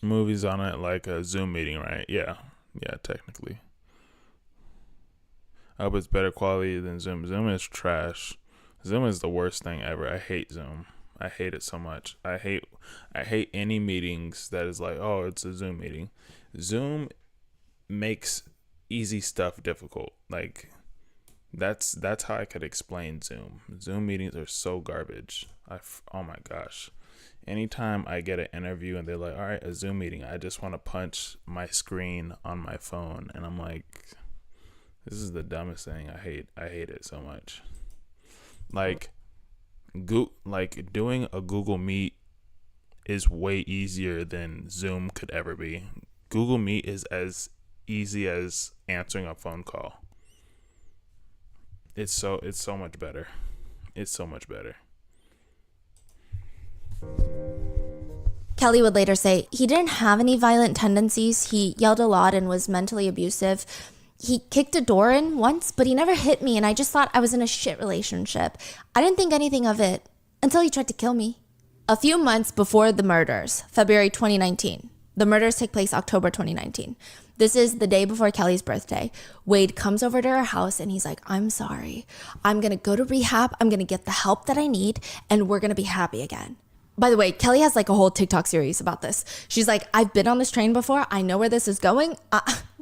Speaker 1: Movies on it like a Zoom meeting, right? Yeah, technically. I hope it's better quality than Zoom. Zoom is trash. Zoom is the worst thing ever. I hate Zoom. I hate it so much. I hate any meetings that is like, oh, it's a Zoom meeting. Zoom makes easy stuff difficult. Like that's how I could explain Zoom. Zoom meetings are so garbage. Oh my gosh. Anytime I get an interview and they're like, all right, a Zoom meeting, I just want to punch my screen on my phone. And I'm like, this is the dumbest thing. I hate it so much. Like doing a Google Meet is way easier than Zoom could ever be. Google Meet is as easy as answering a phone call. It's so much better. It's so much better.
Speaker 3: Kelly would later say he didn't have any violent tendencies. He yelled a lot and was mentally abusive. He kicked a door in once, but he never hit me, and I just thought I was in a shit relationship. I didn't think anything of it until he tried to kill me. A few months before the murders, February 2019. The murders take place October 2019. This is the day before Kelly's birthday. Wade comes over to her house and he's like, I'm sorry. I'm going to go to rehab. I'm going to get the help that I need, and we're going to be happy again. By the way, Kelly has like a whole TikTok series about this. She's like, I've been on this train before. I know where this is going.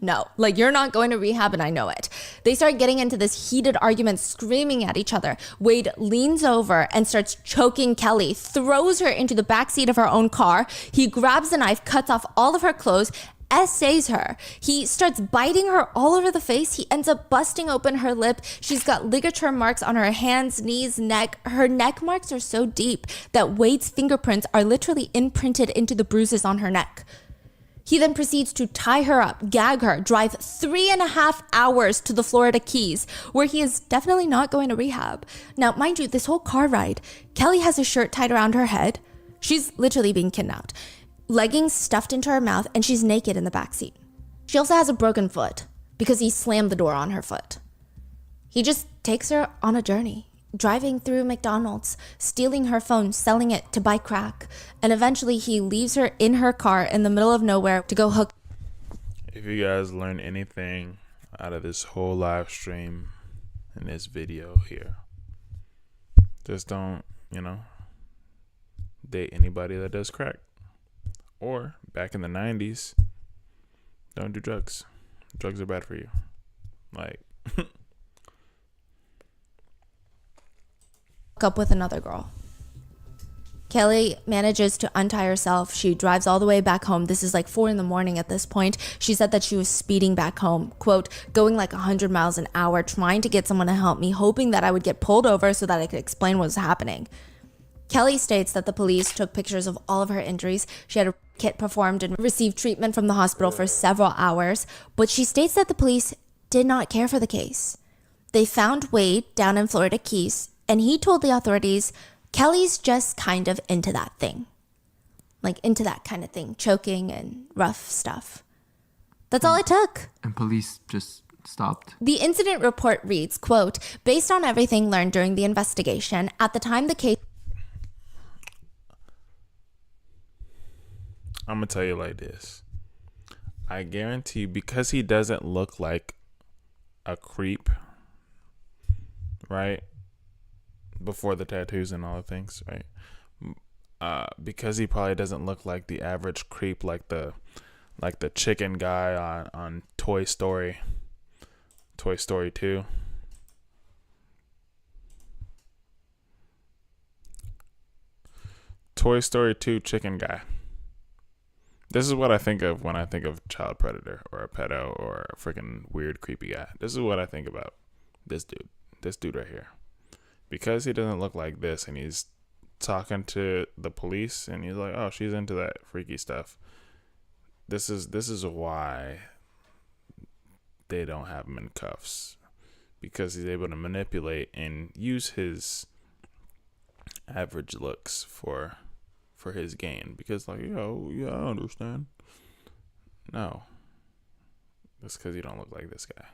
Speaker 3: No, like you're not going to rehab and I know it. They start getting into this heated argument, screaming at each other. Wade leans over and starts choking Kelly, throws her into the backseat of her own car. He grabs a knife, cuts off all of her clothes, essays her. He starts biting her all over the face. He ends up busting open her lip. She's got ligature marks on her hands, knees, neck. Her neck marks are so deep that Wade's fingerprints are literally imprinted into the bruises on her neck. He then proceeds to tie her up, gag her, drive 3.5 hours to the Florida Keys, where he is definitely not going to rehab. Now, mind you, this whole car ride, Kelly has a shirt tied around her head. She's literally being kidnapped. Leggings stuffed into her mouth, and she's naked in the backseat. She also has a broken foot because he slammed the door on her foot. He just takes her on a journey, driving through McDonald's, stealing her phone, selling it to buy crack, and eventually he leaves her in her car in the middle of nowhere to go hook.
Speaker 1: If you guys learn anything out of this whole live stream and this video here, just don't, date anybody that does crack. Or, back in the 90s, don't do drugs. Drugs are bad for you. Like,
Speaker 3: up with another girl. Kelly manages to untie herself. She drives all the way back home. This is like 4 a.m. at this point. She said that she was speeding back home, quote, going like 100 miles an hour, trying to get someone to help me, hoping that I would get pulled over so that I could explain what was happening. Kelly states that the police took pictures of all of her injuries. She had a kit performed and received treatment from the hospital for several hours, but she states that the police did not care for the case. They found Wade down in Florida Keys, and he told the authorities, Kelly's just kind of into that thing. Like into that kind of thing, choking and rough stuff. That's all it took.
Speaker 2: And police just stopped.
Speaker 3: The incident report reads, quote, based on everything learned during the investigation, at the time the case...
Speaker 1: I'm going to tell you like this. I guarantee you, because he doesn't look like a creep, right? Before the tattoos and all the things, right? Because he probably doesn't look like the average creep, like the chicken guy on Toy Story 2. Toy Story 2 chicken guy. This is what I think of when I think of child predator or a pedo or a freaking weird creepy guy. This is what I think about this dude right here. Because he doesn't look like this and he's talking to the police and he's like, oh, she's into that freaky stuff. This is why they don't have him in cuffs, because he's able to manipulate and use his average looks for his gain. Because like, yeah, I understand. No, that's because you don't look like this guy.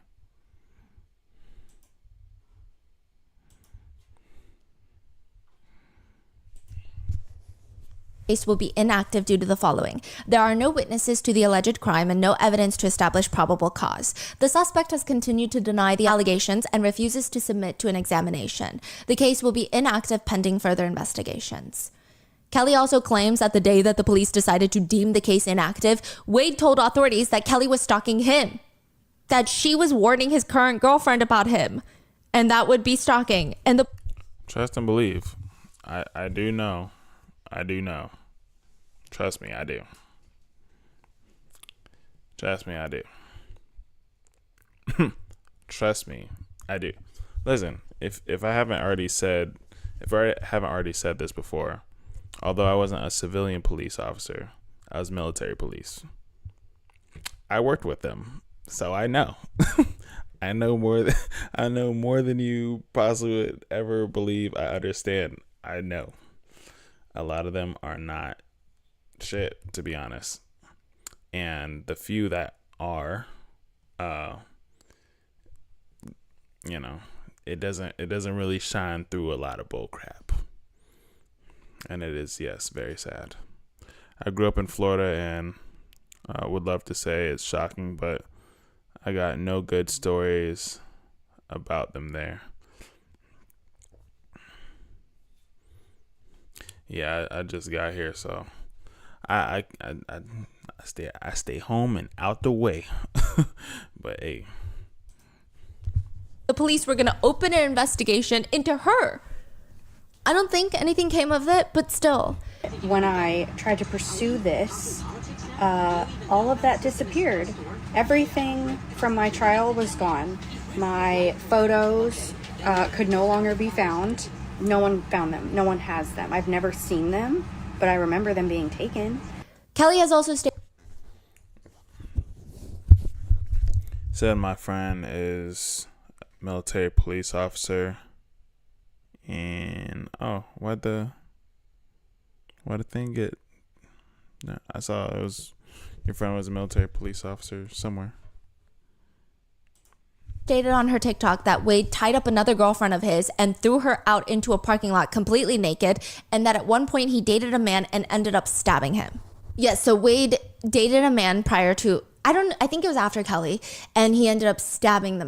Speaker 3: Case will be inactive due to the following. There are no witnesses to the alleged crime and no evidence to establish probable cause. The suspect has continued to deny the allegations and refuses to submit to an examination. The case will be inactive pending further investigations. Kelly also claims that the day that the police decided to deem the case inactive, Wade told authorities that Kelly was stalking him, that she was warning his current girlfriend about him, and that would be stalking. And the
Speaker 1: Trust and believe. I do know. I do know. Trust me, I do. Trust me, I do. Trust me, I do. Listen, if I haven't already said this before, although I wasn't a civilian police officer, I was military police. I worked with them, so I know. I know more than you possibly would ever believe. I understand. I know. A lot of them are not shit, to be honest. And the few that are, it doesn't really shine through a lot of bull crap. And it is, yes, very sad. I grew up in Florida and I would love to say it's shocking, but I got no good stories about them there. Yeah, I just got here, so I stay home and out the way. But hey,
Speaker 3: the police were going to open an investigation into her. I don't think anything came of it, but still.
Speaker 9: When I tried to pursue this, all of that disappeared. Everything from my trial was gone. My photos could no longer be found. No one found them. No one has them. I've never seen them, but I remember them being taken.
Speaker 3: Kelly has also
Speaker 1: said my friend is a military police officer. And why'd the thing get? No, I saw it was your friend was a military police officer somewhere.
Speaker 3: Stated on her TikTok that Wade tied up another girlfriend of his and threw her out into a parking lot completely naked, and that at one point he dated a man and ended up stabbing him. Yes, so Wade dated a man prior to, I think it was after Kelly, and he ended up stabbing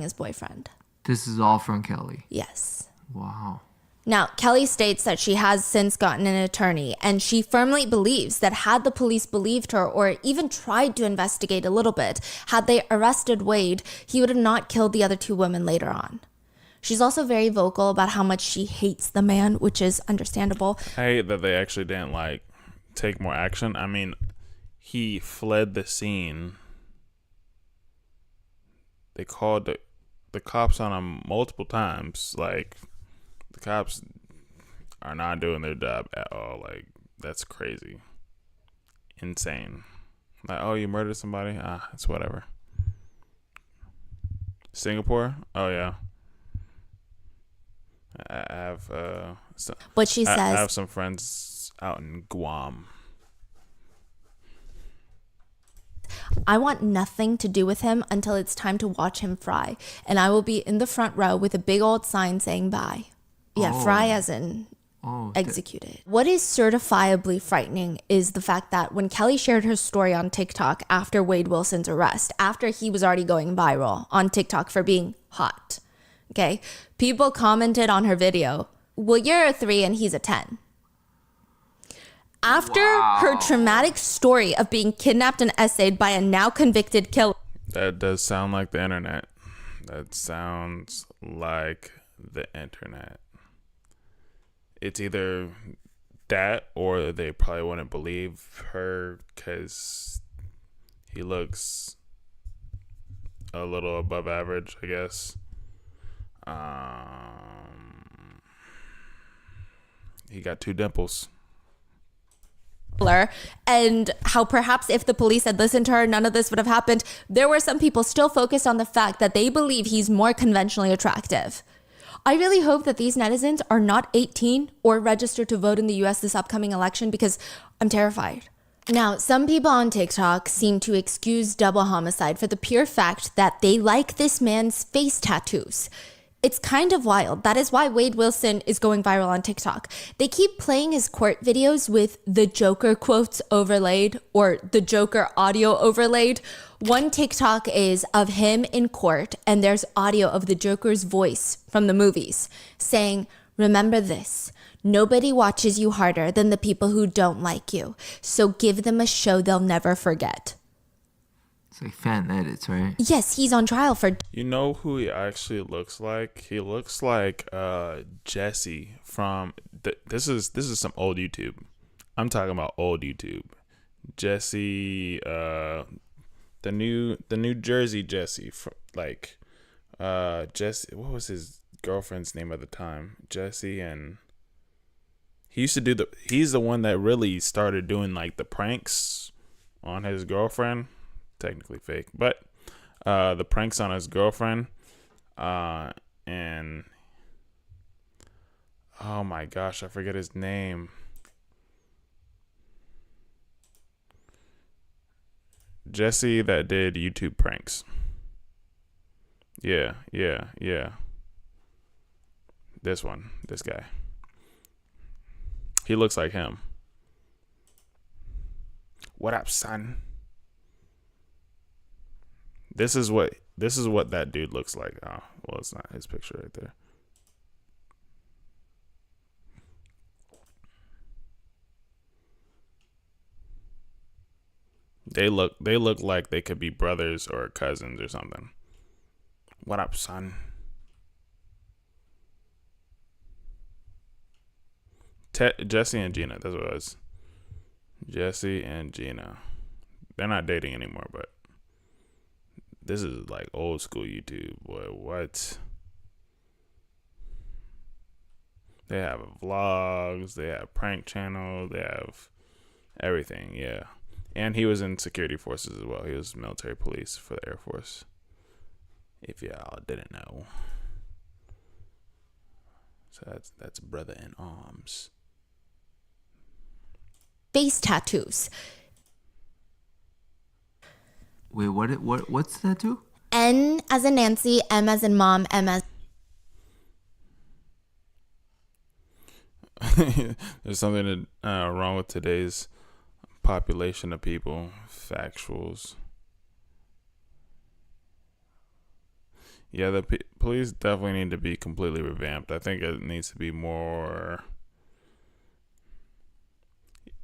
Speaker 3: his boyfriend.
Speaker 2: This is all from Kelly.
Speaker 3: Yes.
Speaker 2: Wow.
Speaker 3: Now, Kelly states that she has since gotten an attorney, and she firmly believes that had the police believed her or even tried to investigate a little bit, had they arrested Wade, he would have not killed the other two women later on. She's also very vocal about how much she hates the man, which is understandable.
Speaker 1: I hate that they actually didn't take more action. I mean, he fled the scene. They called the cops on him multiple times. The cops are not doing their job at all. That's crazy. Insane. Oh, you murdered somebody? It's whatever. Singapore? Oh, yeah. I have
Speaker 3: But she says,
Speaker 1: I have some friends out in Guam.
Speaker 3: I want nothing to do with him until it's time to watch him fry. And I will be in the front row with a big old sign saying bye. Yeah, fry as in executed. What is certifiably frightening is the fact that when Kelly shared her story on TikTok after Wade Wilson's arrest, after he was already going viral on TikTok for being hot, okay, people commented on her video, well, you're a 3 and he's a 10. After her traumatic story of being kidnapped and essayed by a now convicted killer.
Speaker 1: That does sound like the internet. That sounds like the internet. It's either that or they probably wouldn't believe her because he looks a little above average, I guess. He got 2 dimples.
Speaker 3: And how perhaps if the police had listened to her, none of this would have happened. There were some people still focused on the fact that they believe he's more conventionally attractive. I really hope that these netizens are not 18 or registered to vote in the US this upcoming election because I'm terrified. Now, some people on TikTok seem to excuse double homicide for the pure fact that they like this man's face tattoos. It's kind of wild. That is why Wade Wilson is going viral on TikTok. They keep playing his court videos with the Joker quotes overlaid or the Joker audio overlaid. One TikTok is of him in court, and there's audio of the Joker's voice from the movies saying, "Remember this. Nobody watches you harder than the people who don't like you. So give them a show they'll never forget."
Speaker 2: It's like fan edits, right?
Speaker 3: Yes, he's on trial for...
Speaker 1: You know who he actually looks like? He looks like Jesse from... This is some old YouTube. I'm talking about old YouTube. Jesse... The New Jersey Jesse, Jesse. What was his girlfriend's name at the time? Jesse, and he used to do He's the one that really started doing like the pranks on his girlfriend. Technically fake, but the pranks on his girlfriend, and oh my gosh, I forget his name. Jesse that did YouTube pranks. Yeah. This guy. He looks like him. What up, son? This is what that dude looks like. Oh, well, it's not his picture right there. They look like they could be brothers or cousins or something. What up, son? Jesse and Gina, that's what it was. Jesse and Gina. They're not dating anymore, but this is like old school YouTube, boy. What? They have vlogs, they have prank channels, they have everything, yeah. And he was in security forces as well. He was military police for the Air Force. If y'all didn't know. So that's brother in arms.
Speaker 3: Face tattoos.
Speaker 2: Wait, what's the tattoo?
Speaker 3: N as in Nancy, M as in mom, M as...
Speaker 1: There's something wrong with today's population of people. Factuals. Yeah, the police definitely need to be completely revamped. I think it needs to be more...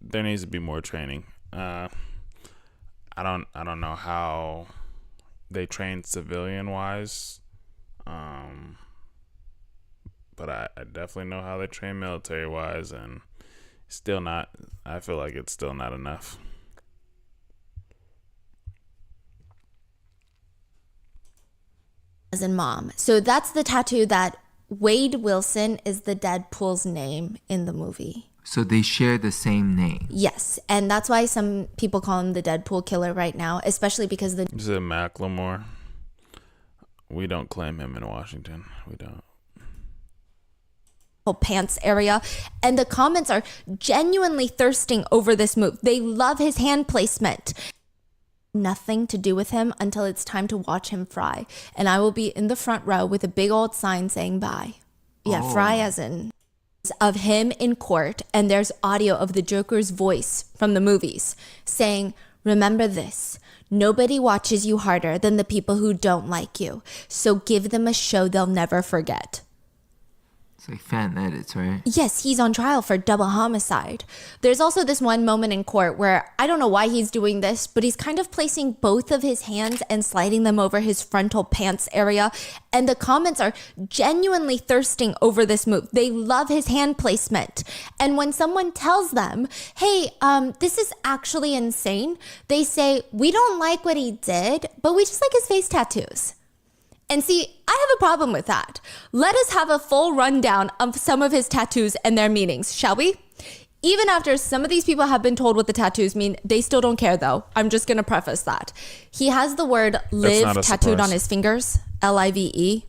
Speaker 1: There needs to be more training. I don't know how they train civilian wise, but I definitely know how they train military wise, and still not. I feel like it's still not enough.
Speaker 3: As in mom. So that's the tattoo that Wade Wilson is the Deadpool's name in the movie.
Speaker 2: So they share the same name.
Speaker 3: Yes, and that's why some people call him the Deadpool killer right now, especially because the...
Speaker 1: Is it Macklemore? We don't claim him in Washington. We don't.
Speaker 3: Pants area, and the comments are genuinely thirsting over this move. They love his hand placement. Nothing to do with him until it's time to watch him fry, and I will be in the front row with a big old sign saying bye. Yeah, fry as in... of him in court, and there's audio of the Joker's voice from the movies saying, "Remember this. Nobody watches you harder than the people who don't like you. So give them a show they'll never forget."
Speaker 2: It's like fan edits, right?
Speaker 3: Yes, he's on trial for double homicide. There's also this one moment in court where I don't know why he's doing this, but he's kind of placing both of his hands and sliding them over his frontal pants area. And the comments are genuinely thirsting over this move. They love his hand placement. And when someone tells them, "Hey, this is actually insane," they say, "We don't like what he did, but we just like his face tattoos." And see, I have a problem with that. Let us have a full rundown of some of his tattoos and their meanings, shall we? Even after some of these people have been told what the tattoos mean, they still don't care though. I'm just going to preface that. He has the word live tattooed on his fingers, Live.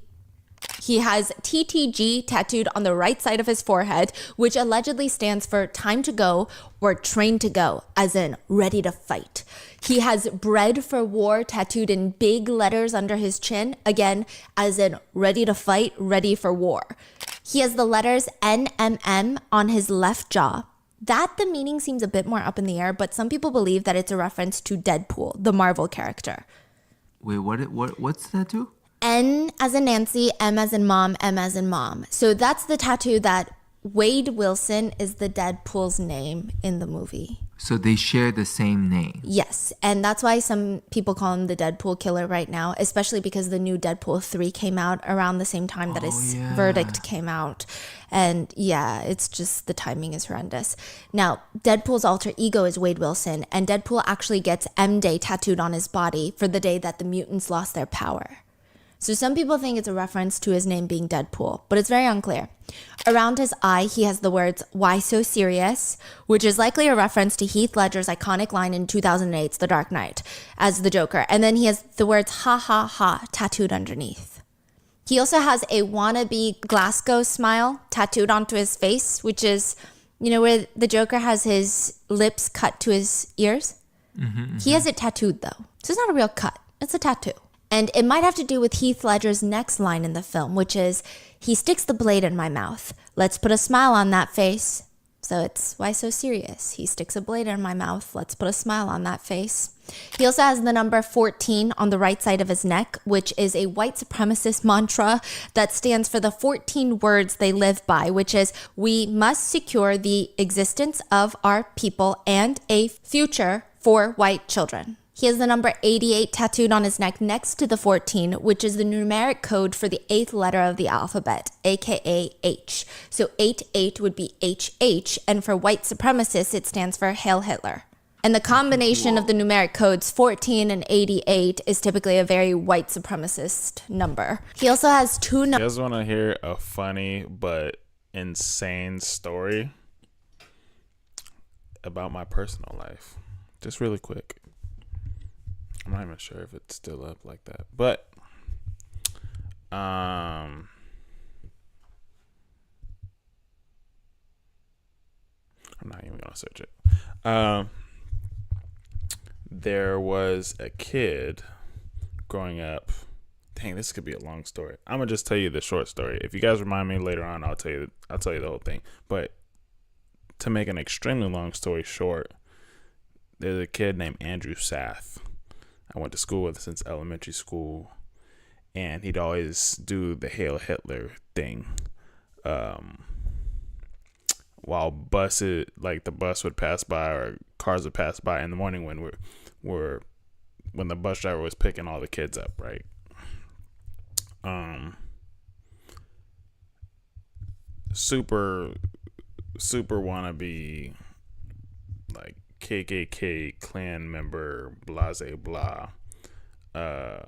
Speaker 3: He has TTG tattooed on the right side of his forehead, which allegedly stands for time to go or train to go, as in ready to fight. He has bread for war tattooed in big letters under his chin, again, as in ready to fight, ready for war. He has the letters NMM on his left jaw. That the meaning seems a bit more up in the air, but some people believe that it's a reference to Deadpool, the Marvel character.
Speaker 2: Wait, what's the tattoo?
Speaker 3: N as in Nancy, M as in mom, M as in mom. So that's the tattoo that Wade Wilson is the Deadpool's name in the movie.
Speaker 2: So they share the same name.
Speaker 3: Yes, and that's why some people call him the Deadpool killer right now, especially because the new Deadpool 3 came out around the same time that his verdict came out. And yeah, it's just the timing is horrendous. Now, Deadpool's alter ego is Wade Wilson, and Deadpool actually gets M-Day tattooed on his body for the day that the mutants lost their power. So some people think it's a reference to his name being Deadpool, but it's very unclear. Around his eye, he has the words, "Why so serious?" which is likely a reference to Heath Ledger's iconic line in 2008's The Dark Knight as the Joker. And then he has the words, "Ha ha ha," tattooed underneath. He also has a wannabe Glasgow smile tattooed onto his face, which is, you know, where the Joker has his lips cut to his ears. He has it tattooed though. So it's not a real cut, it's a tattoo. And it might have to do with Heath Ledger's next line in the film, which is, "He sticks the blade in my mouth. Let's put a smile on that face." So it's, why so serious? He sticks a blade in my mouth. Let's put a smile on that face. He also has the number 14 on the right side of his neck, which is a white supremacist mantra that stands for the 14 words they live by, which is, "We must secure the existence of our people and a future for white children." He has the number 88 tattooed on his neck next to the 14, which is the numeric code for the 8th letter of the alphabet, aka H. So 88 would be HH, and for white supremacists, it stands for Hail Hitler. And the combination of the numeric codes 14 and 88 is typically a very white supremacist number. He also has two
Speaker 1: You guys want to hear a funny but insane story about my personal life? Just really quick. I'm not even sure if it's still up like that, but I'm not even gonna search it. There was a kid growing up. Dang, this could be a long story. I'm gonna just tell you the short story. If you guys remind me later on, I'll tell you the whole thing. But to make an extremely long story short, there's a kid named Andrew Sath. I went to school with since elementary school, and he'd always do the Hail Hitler thing. While the bus would pass by or cars would pass by in the morning when when the bus driver was picking all the kids up, right? Super wannabe, like KKK Klan member, blase blah. I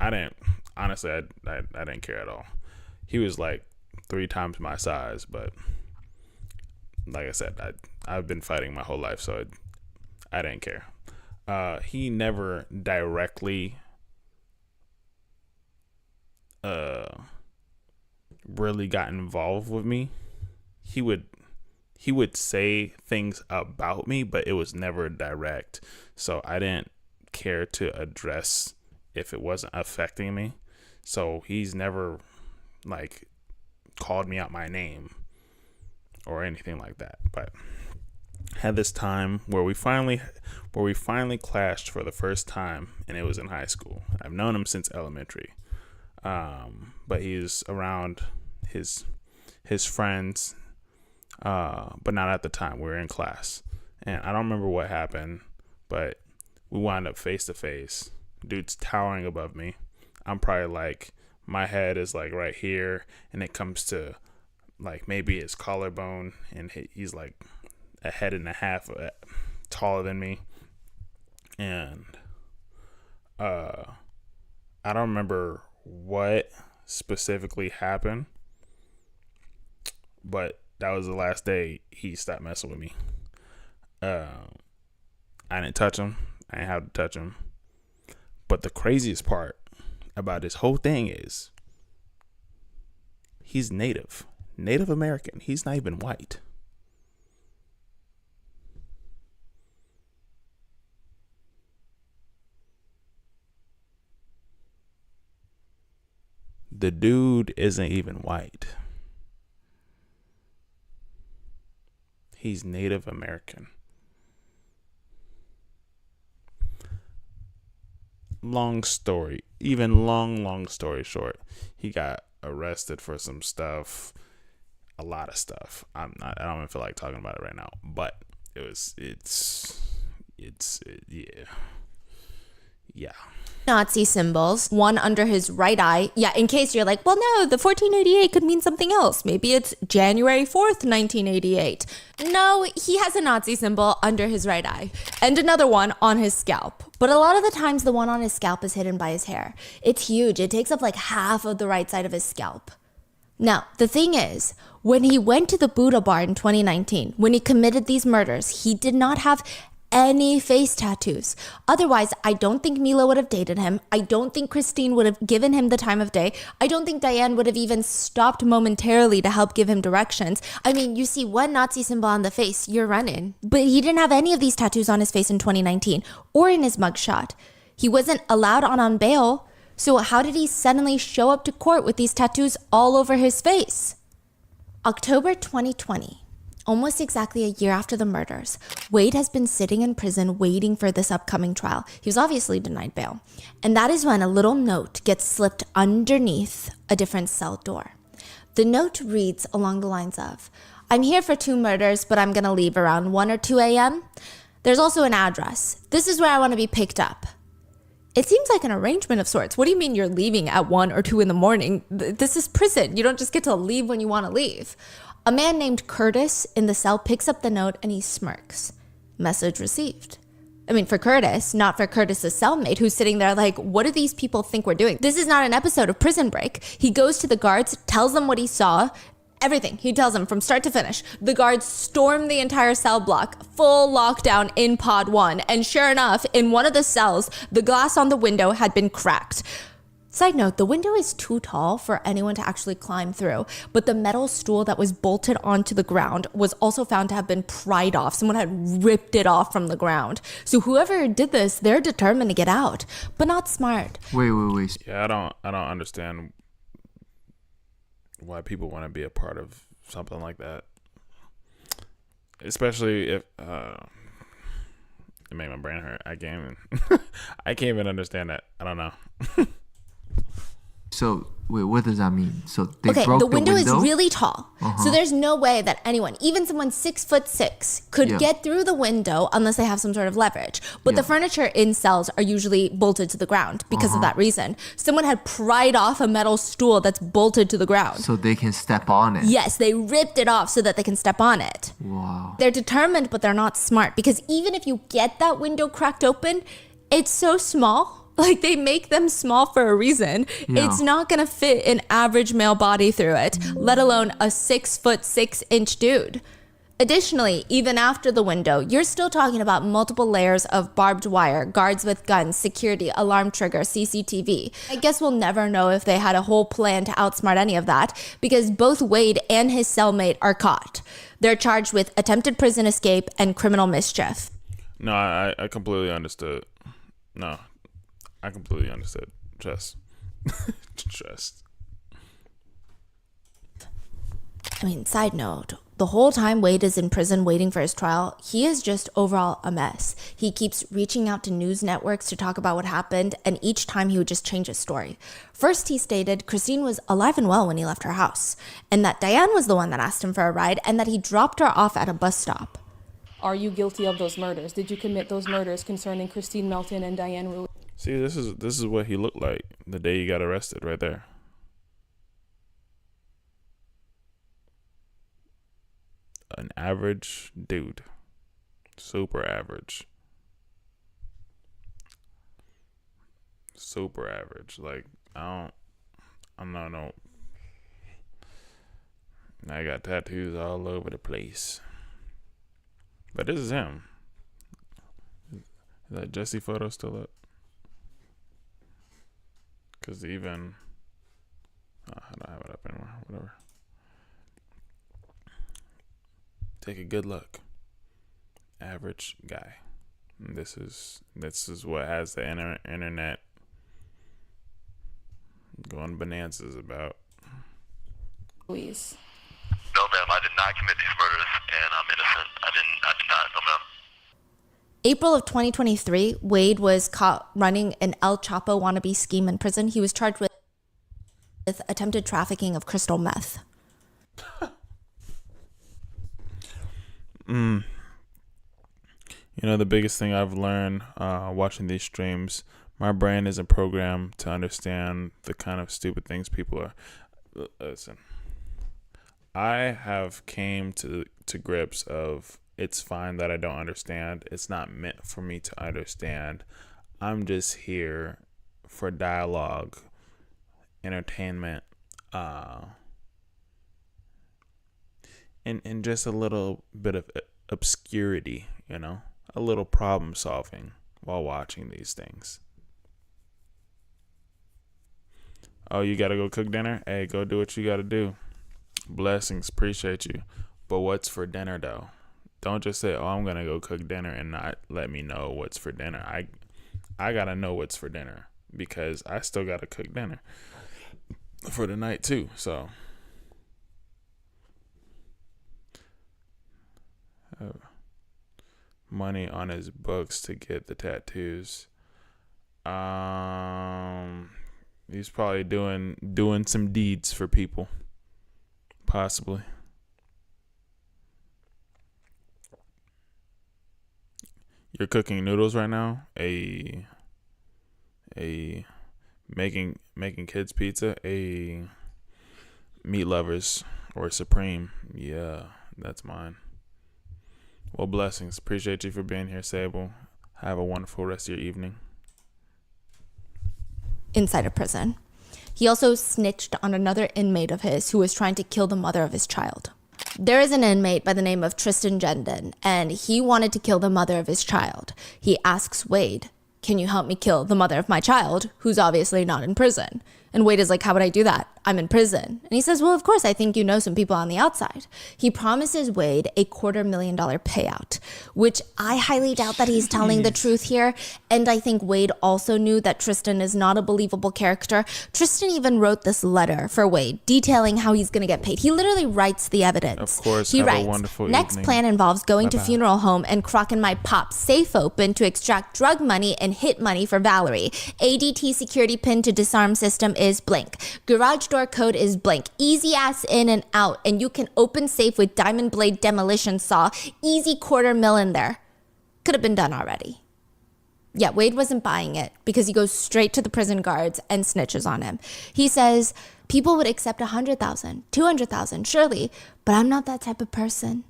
Speaker 1: didn't care at all. He was like 3 times my size, but like I said, I've been fighting my whole life, so I didn't care. He never directly really got involved with me. He would say things about me, but it was never direct. So I didn't care to address if it wasn't affecting me. So he's never like called me out my name or anything like that. But had this time where we finally clashed for the first time, and it was in high school. I've known him since elementary, but he's around his friends, but not at the time. We were in class, and I don't remember what happened, but we wound up face to face. Dude's towering above me. I'm probably like, my head is like right here, and it comes to like maybe his collarbone, and he's like a head and a half taller than me. And I don't remember what specifically happened, but that was the last day he stopped messing with me. I didn't touch him. I didn't have to touch him. But the craziest part about this whole thing is he's Native American. He's not even white. The dude isn't even white. He's Native American. Long story short, he got arrested for some stuff, a lot of stuff. I don't even feel like talking about it right now, but yeah.
Speaker 3: Nazi symbols, one under his right eye. Yeah, in case you're like, well, no, the 1488 could mean something else. Maybe it's January 4th, 1988. No, he has a Nazi symbol under his right eye and another one on his scalp. But a lot of the times the one on his scalp is hidden by his hair. It's huge. It takes up like half of the right side of his scalp. Now, the thing is, when he went to the Buddha bar in 2019, when he committed these murders, he did not have any face tattoos. Otherwise, I don't think Mila would have dated him. I don't think Christine would have given him the time of day. I don't think Diane would have even stopped momentarily to help give him directions. I mean, you see one Nazi symbol on the face, you're running. But he didn't have any of these tattoos on his face in 2019 or in his mugshot. He wasn't allowed on bail. So how did he suddenly show up to court with these tattoos all over his face? October 2020. Almost exactly a year after the murders, Wade has been sitting in prison waiting for this upcoming trial. He was obviously denied bail. And that is when a little note gets slipped underneath a different cell door. The note reads along the lines of, I'm here for 2 murders, but I'm going to leave around 1 or 2 a.m. There's also an address. This is where I want to be picked up. It seems like an arrangement of sorts. What do you mean you're leaving at 1 or 2 in the morning? This is prison. You don't just get to leave when you want to leave. A man named Curtis in the cell picks up the note and he smirks. Message received. I mean, for Curtis, not for Curtis's cellmate who's sitting there like, what do these people think we're doing? This is not an episode of Prison Break. He goes to the guards, tells them what he saw, everything. He tells them from start to finish. The guards storm the entire cell block, full lockdown in pod 1. And sure enough, in one of the cells, the glass on the window had been cracked. Side note, the window is too tall for anyone to actually climb through, but the metal stool that was bolted onto the ground was also found to have been pried off. Someone had ripped it off from the ground. So whoever did this, they're determined to get out, but not smart.
Speaker 2: Wait.
Speaker 1: Yeah, I don't understand why people want to be a part of something like that. Especially if it made my brain hurt. I can't even understand that. I don't know.
Speaker 2: So, wait, what does that mean? So they
Speaker 3: Okay,
Speaker 2: broke
Speaker 3: the window is
Speaker 2: window?
Speaker 3: really tall. So there's no way that anyone, even someone 6'6", could get through the window unless they have some sort of leverage. But the furniture in cells are usually bolted to the ground because of that reason. Someone had pried off a metal stool that's bolted to the ground.
Speaker 2: So they can step on it.
Speaker 3: Yes, they ripped it off so that they can step on it.
Speaker 2: Wow.
Speaker 3: They're determined, but they're not smart, because even if you get that window cracked open, it's so small. Like, they make them small for a reason.
Speaker 2: Yeah.
Speaker 3: It's not gonna fit an average male body through it, let alone a 6'6" dude. Additionally, even after the window, you're still talking about multiple layers of barbed wire, guards with guns, security, alarm trigger, CCTV. I guess we'll never know if they had a whole plan to outsmart any of that, because both Wade and his cellmate are caught. They're charged with attempted prison escape and criminal mischief.
Speaker 1: No, I completely understood. No, I completely understood. Trust.
Speaker 3: I mean, side note, the whole time Wade is in prison waiting for his trial, he is just overall a mess. He keeps reaching out to news networks to talk about what happened, and each time he would just change his story. First, he stated Christine was alive and well when he left her house, and that Diane was the one that asked him for a ride, and that he dropped her off at a bus stop.
Speaker 10: Are you guilty of those murders? Did you commit those murders concerning Christine Melton and Diane Ruiz?
Speaker 1: See, this is what he looked like the day he got arrested right there. An average dude. Super average. Super average. Like, I'm not no. I got tattoos all over the place. But this is him. Is that Jesse photo still up? Because even. I don't have it up anymore. Whatever. Take a good look. Average guy. And this is what has the internet going bonanzas about.
Speaker 10: Louise.
Speaker 11: No, ma'am, I did not commit these murders, and I'm innocent. I did not, no, ma'am.
Speaker 3: April of 2023, Wade was caught running an El Chapo wannabe scheme in prison. He was charged with attempted trafficking of crystal meth.
Speaker 1: You know, the biggest thing I've learned watching these streams, my brain isn't programmed to understand the kind of stupid things people are. Listen, I have came to grips of it's fine that I don't understand. It's not meant for me to understand. I'm just here for dialogue, entertainment, and just a little bit of obscurity, you know, a little problem solving while watching these things. Oh, you gotta go cook dinner? Hey, go do what you gotta do. Blessings, appreciate you. But what's for dinner though? Don't just say, oh, I'm gonna go cook dinner and not let me know what's for dinner. I gotta know what's for dinner because I still gotta cook dinner for the night too. So money on his books to get the tattoos. He's probably doing some deeds for people. Possibly. You're cooking noodles right now? Making kids pizza? Meat lovers or Supreme. Yeah, that's mine. Well, blessings. Appreciate you for being here, Sable. Have a wonderful rest of your evening.
Speaker 3: Inside a prison. He also snitched on another inmate of his who was trying to kill the mother of his child. There is an inmate by the name of Tristan Gendon, and he wanted to kill the mother of his child. He asks Wade, can you help me kill the mother of my child, who's obviously not in prison? And Wade is like, how would I do that? I'm in prison. And he says, well, of course, I think you know some people on the outside. He promises Wade a $250,000 payout, which I highly doubt that he's telling the truth here. And I think Wade also knew that Tristan is not a believable character. Tristan even wrote this letter for Wade detailing how he's going to get paid. He literally writes the evidence.
Speaker 1: Of course,
Speaker 3: he
Speaker 1: have
Speaker 3: writes,
Speaker 1: a wonderful
Speaker 3: next
Speaker 1: evening.
Speaker 3: plan involves going to
Speaker 1: Bye-bye.
Speaker 3: funeral home and cracking my pop's safe open to extract drug money and hit money for Valerie. ADT security pin to disarm system is blank. Garage door code is blank. Easy ass in and out, and you can open safe with diamond blade demolition saw. Easy $250,000 in there. Could have been done already. Yeah, Wade wasn't buying it because he goes straight to the prison guards and snitches on him. He says, people would accept $100,000, $200,000, surely, but I'm not that type of person.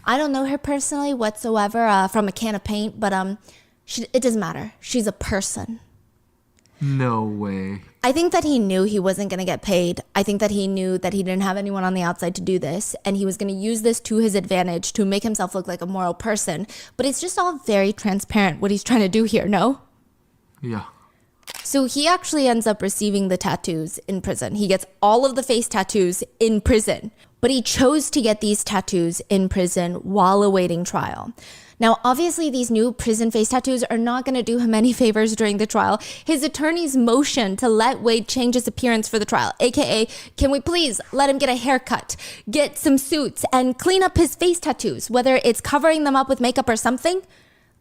Speaker 3: I don't know her personally whatsoever from a can of paint, but it doesn't matter. She's a person.
Speaker 2: No way.
Speaker 3: I think that he knew he wasn't going to get paid. I think that he knew that he didn't have anyone on the outside to do this, and he was going to use this to his advantage to make himself look like a moral person. But it's just all very transparent what he's trying to do here, no?
Speaker 2: Yeah.
Speaker 3: So he actually ends up receiving the tattoos in prison. He gets all of the face tattoos in prison, but he chose to get these tattoos in prison while awaiting trial. Now, obviously, these new prison face tattoos are not going to do him any favors during the trial. His attorneys motioned to let Wade change his appearance for the trial, aka, can we please let him get a haircut, get some suits, and clean up his face tattoos, whether it's covering them up with makeup or something?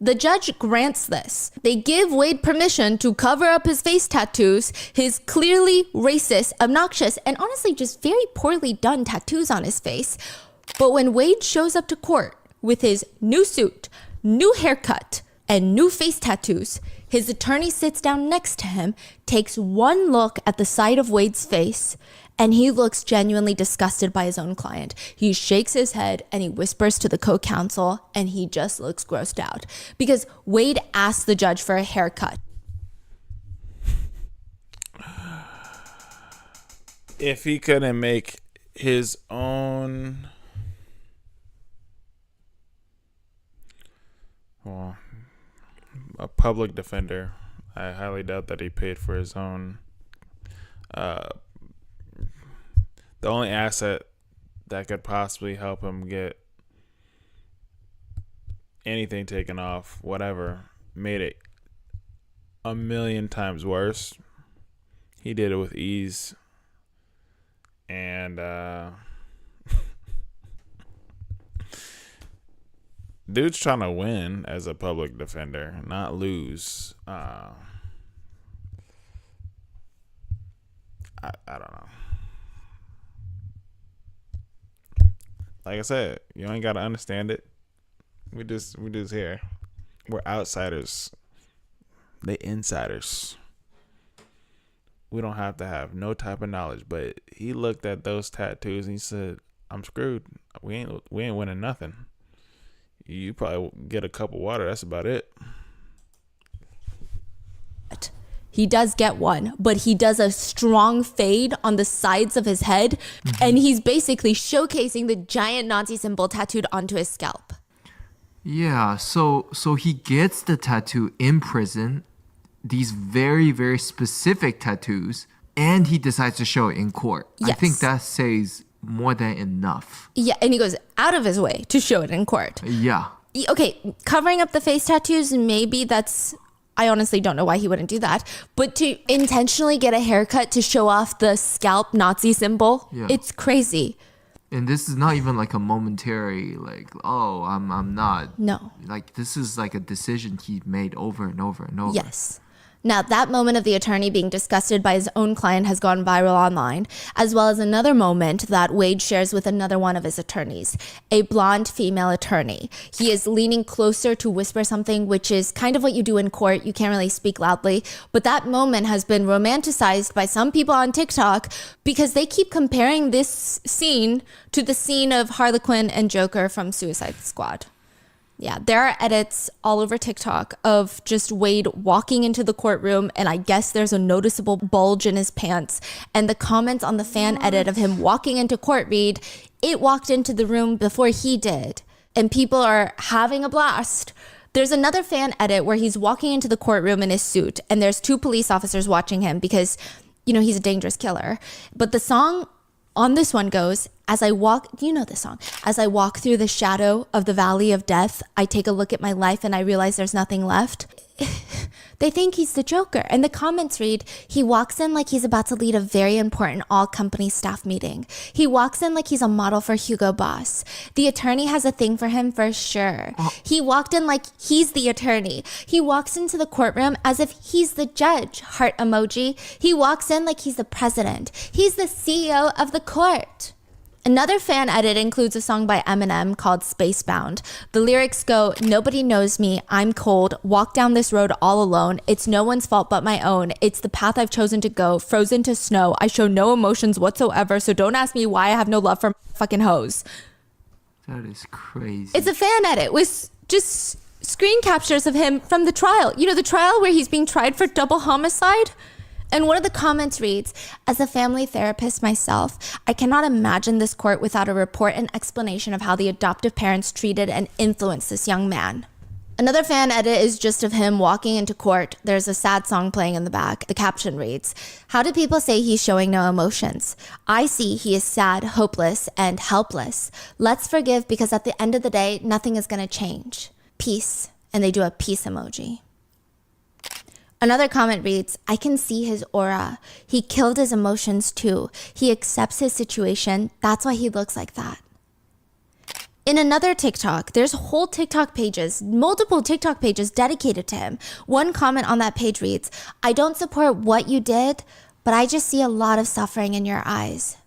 Speaker 3: The judge grants this. They give Wade permission to cover up his face tattoos, his clearly racist, obnoxious, and honestly just very poorly done tattoos on his face. But when Wade shows up to court with his new suit, new haircut, and new face tattoos, his attorney sits down next to him, takes one look at the side of Wade's face, and he looks genuinely disgusted by his own client. He shakes his head and he whispers to the co-counsel, and he just looks grossed out because Wade asked the judge for a haircut.
Speaker 1: If he couldn't make his own, well, a public defender, I highly doubt that he paid for his own. The only asset that could possibly help him get anything taken off, whatever, made it a million times worse. He did it with ease. And dude's trying to win as a public defender, not lose. I don't know. Like I said, you ain't gotta understand it. We just here. We're outsiders. They insiders. We don't have to have no type of knowledge. But he looked at those tattoos and he said, "I'm screwed. We ain't winning nothing. You probably get a cup of water. That's about it."
Speaker 3: He does get one, but he does a strong fade on the sides of his head, and he's basically showcasing the giant Nazi symbol tattooed onto his scalp.
Speaker 2: Yeah, so he gets the tattoo in prison, these very, very specific tattoos, and he decides to show it in court.
Speaker 3: Yes.
Speaker 2: I think that says more than enough.
Speaker 3: Yeah, and he goes out of his way to show it in court.
Speaker 2: Yeah.
Speaker 3: Okay, covering up the face tattoos, maybe that's... I honestly don't know why he wouldn't do that. But to intentionally get a haircut to show off the scalp Nazi symbol, It's crazy.
Speaker 2: And this is not even like a momentary, like, oh, I'm not.
Speaker 3: No.
Speaker 2: Like, this is like a decision he made over and over and over.
Speaker 3: Yes. Now, that moment of the attorney being disgusted by his own client has gone viral online, as well as another moment that Wade shares with another one of his attorneys, a blonde female attorney. He is leaning closer to whisper something, which is kind of what you do in court. You can't really speak loudly. But that moment has been romanticized by some people on TikTok because they keep comparing this scene to the scene of Harley Quinn and Joker from Suicide Squad. Yeah, there are edits all over TikTok of just Wade walking into the courtroom, and I guess there's a noticeable bulge in his pants. And the comments on the fan edit of him walking into court read, "It walked into the room before he did." And people are having a blast. There's another fan edit where he's walking into the courtroom in his suit, and there's two police officers watching him because, you know, he's a dangerous killer. But the song on this one goes, as I walk, you know this song, as I walk through the shadow of the valley of death, I take a look at my life and I realize there's nothing left. They think he's the Joker. And the comments read, he walks in like he's about to lead a very important all-company staff meeting. He walks in like he's a model for Hugo Boss. The attorney has a thing for him for sure. He walked in like he's the attorney. He walks into the courtroom as if he's the judge, heart emoji. He walks in like he's the president. He's the CEO of the court. Another fan edit includes a song by Eminem called Spacebound. The lyrics go, nobody knows me, I'm cold, walk down this road all alone, it's no one's fault but my own, it's the path I've chosen to go, frozen to snow, I show no emotions whatsoever, so don't ask me why I have no love for fucking hoes.
Speaker 2: That is crazy.
Speaker 3: It's a fan edit with just screen captures of him from the trial. You know, the trial where he's being tried for double homicide? And one of the comments reads, as a family therapist myself, I cannot imagine this court without a report and explanation of how the adoptive parents treated and influenced this young man. Another fan edit is just of him walking into court. There's a sad song playing in the back. The caption reads, how do people say he's showing no emotions? I see he is sad, hopeless, and helpless. Let's forgive because at the end of the day, nothing is going to change. peace, and they do a peace emoji. Another comment reads, I can see his aura. He killed his emotions too. He accepts his situation. That's why he looks like that. In another TikTok, there's whole TikTok pages, multiple TikTok pages dedicated to him. One comment on that page reads, I don't support what you did, but I just see a lot of suffering in your eyes.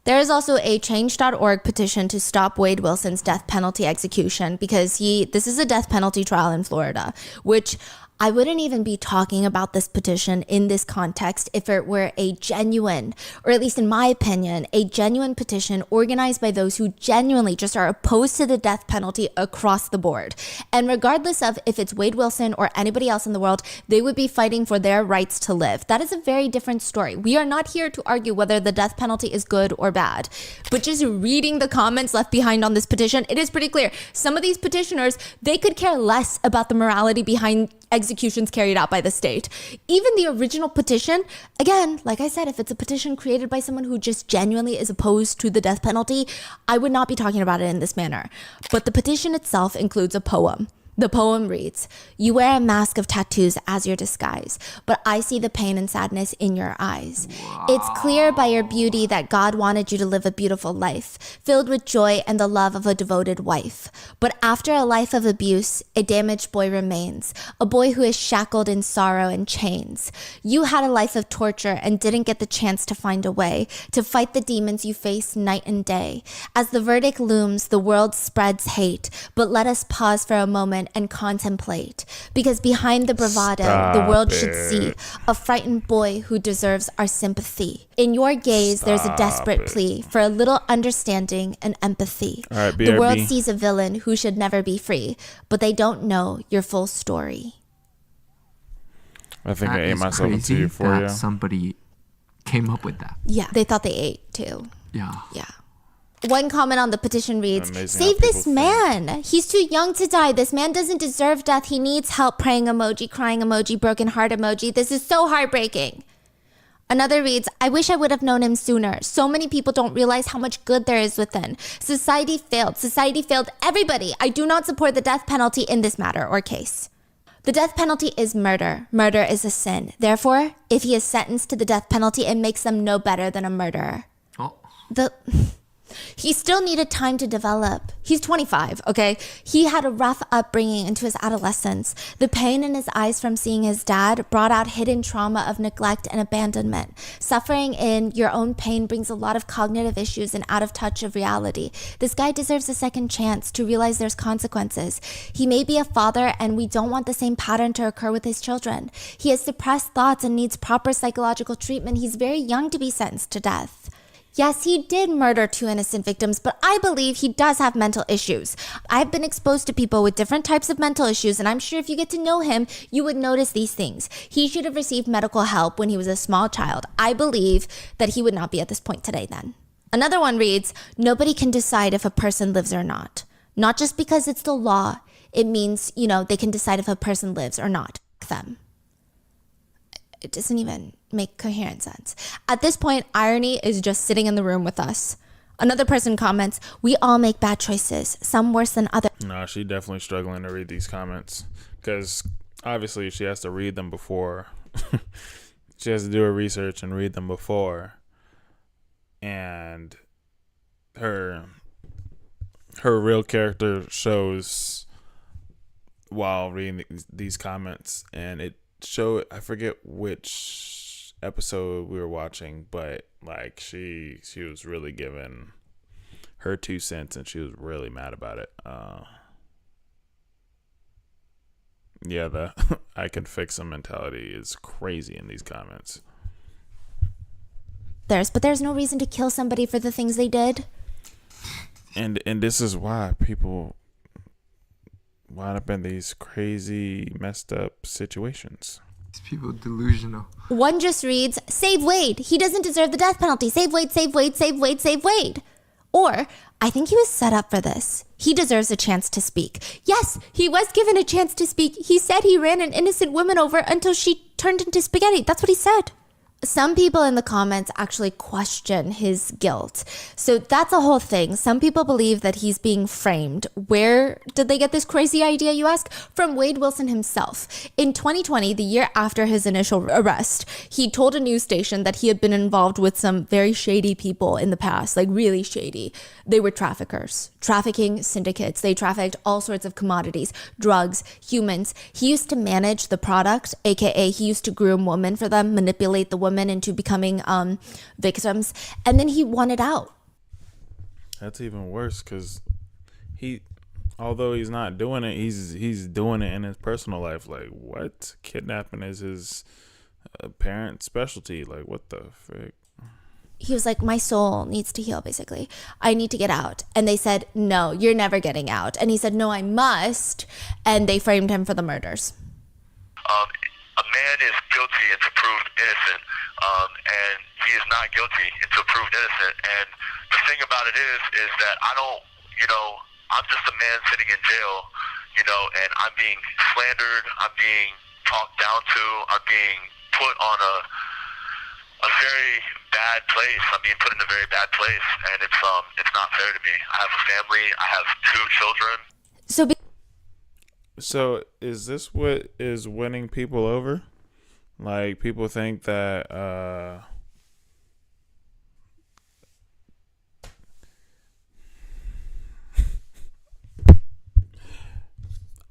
Speaker 3: There is also a change.org petition to stop Wade Wilson's death penalty execution because this is a death penalty trial in Florida, which I wouldn't even be talking about this petition in this context if it were a genuine, or at least in my opinion, a genuine petition organized by those who genuinely just are opposed to the death penalty across the board. And regardless of if it's Wade Wilson or anybody else in the world, they would be fighting for their rights to live. That is a very different story. We are not here to argue whether the death penalty is good or bad. But just reading the comments left behind on this petition, it is pretty clear. Some of these petitioners, they could care less about the morality behind executions carried out by the state. Even the original petition, again, like I said, if it's a petition created by someone who just genuinely is opposed to the death penalty, I would not be talking about it in this manner. But the petition itself includes a poem. The poem reads, you wear a mask of tattoos as your disguise, but I see the pain and sadness in your eyes. Wow. It's clear by your beauty that God wanted you to live a beautiful life, filled with joy and the love of a devoted wife. But after a life of abuse, a damaged boy remains, a boy who is shackled in sorrow and chains. You had a life of torture and didn't get the chance to find a way to fight the demons you face night and day. As the verdict looms, the world spreads hate, but let us pause for a moment and contemplate, because behind the bravado, the world should see a frightened boy who deserves our sympathy. In your gaze, there's a desperate plea for a little understanding and empathy.
Speaker 1: All right,
Speaker 3: the world sees a villain who should never be free, but they don't know your full story.
Speaker 1: I think I ate myself into euphoria.
Speaker 2: Somebody came up with that.
Speaker 3: Yeah, they thought they ate too.
Speaker 2: Yeah.
Speaker 3: One comment on the petition reads, save this man. He's too young to die. This man doesn't deserve death. He needs help. Praying emoji, crying emoji, broken heart emoji. This is so heartbreaking. Another reads, I wish I would have known him sooner. So many people don't realize how much good there is within. Society failed. Society failed everybody. I do not support the death penalty in this matter or case. The death penalty is murder. Murder is a sin. Therefore, if he is sentenced to the death penalty, it makes them no better than a murderer. He still needed time to develop. He's 25, okay? He had a rough upbringing into his adolescence. The pain in his eyes from seeing his dad brought out hidden trauma of neglect and abandonment. Suffering in your own pain brings a lot of cognitive issues and out of touch of reality. This guy deserves a second chance to realize there's consequences. He may be a father, and we don't want the same pattern to occur with his children. He has suppressed thoughts and needs proper psychological treatment. He's very young to be sentenced to death. Yes, he did murder 2 innocent victims, but I believe he does have mental issues. I've been exposed to people with different types of mental issues, and I'm sure if you get to know him, you would notice these things. He should have received medical help when he was a small child. I believe that he would not be at this point today then. Another one reads, nobody can decide if a person lives or not. Not just because it's the law. It means, they can decide if a person lives or not. Them. It doesn't even make coherent sense. At this point, irony is just sitting in the room with us. Another person comments, we all make bad choices, some worse than others.
Speaker 1: No, she definitely struggling to read these comments because obviously she has to read them before. She has to do her research and read them before. And her real character shows while reading these comments, and it I forget which episode we were watching, but like she was really giving her 2 cents and she was really mad about it. The I can fix him mentality is crazy in these comments.
Speaker 3: But there's no reason to kill somebody for the things they did.
Speaker 1: And this is why people wind up in these crazy, messed up situations.
Speaker 2: These people delusional.
Speaker 3: One just reads, save Wade. He doesn't deserve the death penalty. Save Wade, save Wade, save Wade, save Wade. Or, I think he was set up for this. He deserves a chance to speak. Yes, he was given a chance to speak. He said he ran an innocent woman over until she turned into spaghetti. That's what he said. Some people in the comments actually question his guilt. So that's a whole thing. Some people believe that he's being framed. Where did they get this crazy idea, you ask? From Wade Wilson himself. In 2020, the year after his initial arrest, he told a news station that he had been involved with some very shady people in the past, like really shady. They were traffickers, trafficking syndicates. They trafficked all sorts of commodities, drugs, humans. He used to manage the product, aka he used to groom women for them, manipulate the women into becoming victims, and then he wanted out.
Speaker 1: That's even worse because although he's not doing it, he's doing it in his personal life. Like, what? Kidnapping is his parent specialty. Like, what the frick?
Speaker 3: He was like, my soul needs to heal, basically. I need to get out. And they said, no, you're never getting out. And he said, no, I must. And they framed him for the murders.
Speaker 11: A man is guilty until proved innocent, and he is not guilty until proved innocent. And the thing about it is that I'm just a man sitting in jail, and I'm being slandered, I'm being talked down to, I'm being put on a very bad place. I'm being put in a very bad place, and it's not fair to me. I have a family, I have 2 children.
Speaker 1: So is this what is winning people over? Like, people think that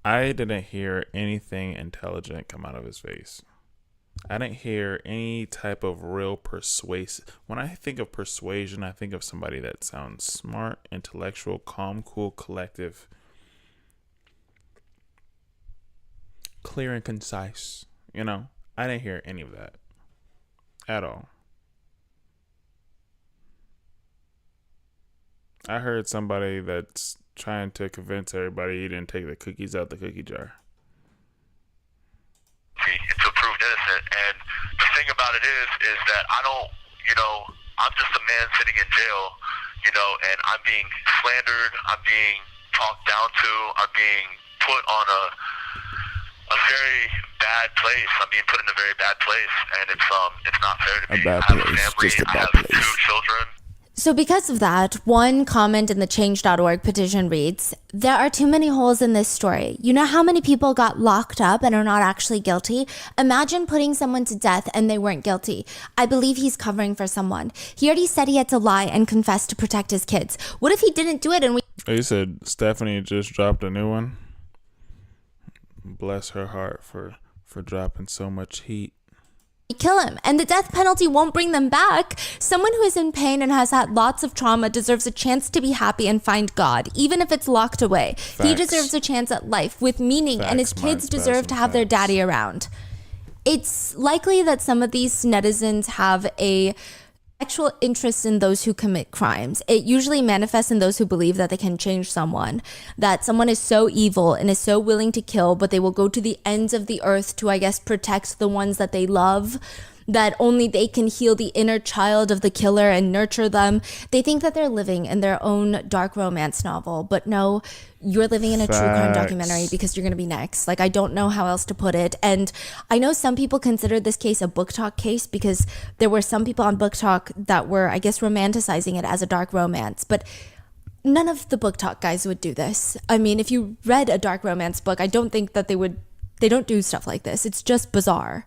Speaker 1: I didn't hear anything intelligent come out of his face. I didn't hear any type of real persuasive. When I think of persuasion, I think of somebody that sounds smart, intellectual, calm, cool, collective, clear and concise. I didn't hear any of that at all. I heard somebody that's trying to convince everybody he didn't take the cookies out the cookie jar.
Speaker 11: Until proved innocent, and the thing about it is that I'm just a man sitting in jail, and I'm being slandered, I'm being talked down to, I'm being put on a very bad place. I'm being put in a very bad place, and it's not fair to me. I have a family, I have 2 children.
Speaker 3: So because of that, one comment in the change.org petition reads, there are too many holes in this story. You know how many people got locked up and are not actually guilty? Imagine putting someone to death and they weren't guilty. I believe he's covering for someone. He already said he had to lie and confess to protect his kids. What if he didn't do it and we...
Speaker 1: You said Stephanie just dropped a new one? Bless her heart for dropping so much heat.
Speaker 3: kill him, and the death penalty won't bring them back. Someone who is in pain and has had lots of trauma deserves a chance to be happy and find God, even if it's locked away. Facts. He deserves a chance at life with meaning, and his kids deserve to have their daddy around. It's likely that some of these netizens have a sexual interest in those who commit crimes. It usually manifests in those who believe that they can change someone, that someone is so evil and is so willing to kill, but they will go to the ends of the earth to, I guess, protect the ones that they love, that only they can heal the inner child of the killer and nurture them. They think that they're living in their own dark romance novel, but no, you're living in a true crime documentary because you're going to be next. Like, I don't know how else to put it. And I know some people consider this case a book talk case because there were some people on book talk that were, I guess, romanticizing it as a dark romance, but none of the book talk guys would do this. I mean, if you read a dark romance book, I don't think that they don't do stuff like this. It's just bizarre.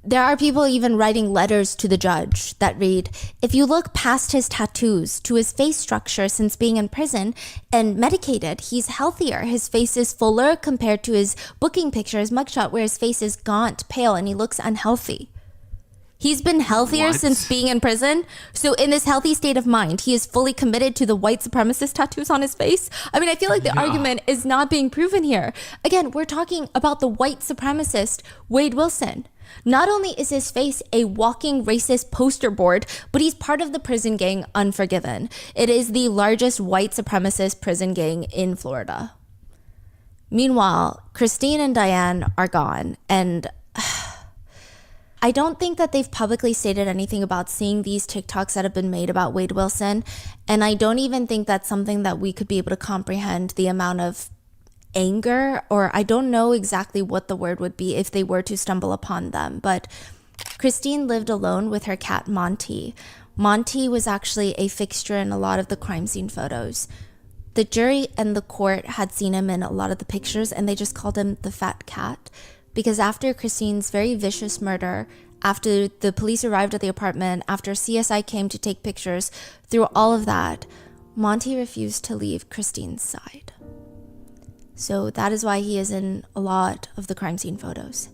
Speaker 3: There are people even writing letters to the judge that read, if you look past his tattoos to his face structure since being in prison and medicated, he's healthier. His face is fuller compared to his booking picture, his mugshot, where his face is gaunt, pale, and he looks unhealthy. He's been healthier since being in prison. So in this healthy state of mind, he is fully committed to the white supremacist tattoos on his face. I mean, I feel like the argument is not being proven here. Again, we're talking about the white supremacist Wade Wilson. Not only is his face a walking racist poster board, but he's part of the prison gang Unforgiven. It is the largest white supremacist prison gang in Florida. Meanwhile, Christine and Diane are gone, and I don't think that they've publicly stated anything about seeing these TikToks that have been made about Wade Wilson, and I don't even think that's something that we could be able to comprehend the amount of anger, or I don't know exactly what the word would be if they were to stumble upon them, but Christine lived alone with her cat Monty. Monty was actually a fixture in a lot of the crime scene photos. The jury and the court had seen him in a lot of the pictures, and they just called him the fat cat, because after Christine's very vicious murder, after the police arrived at the apartment, after CSI came to take pictures, through all of that, Monty refused to leave Christine's side. So that is why he is in a lot of the crime scene photos.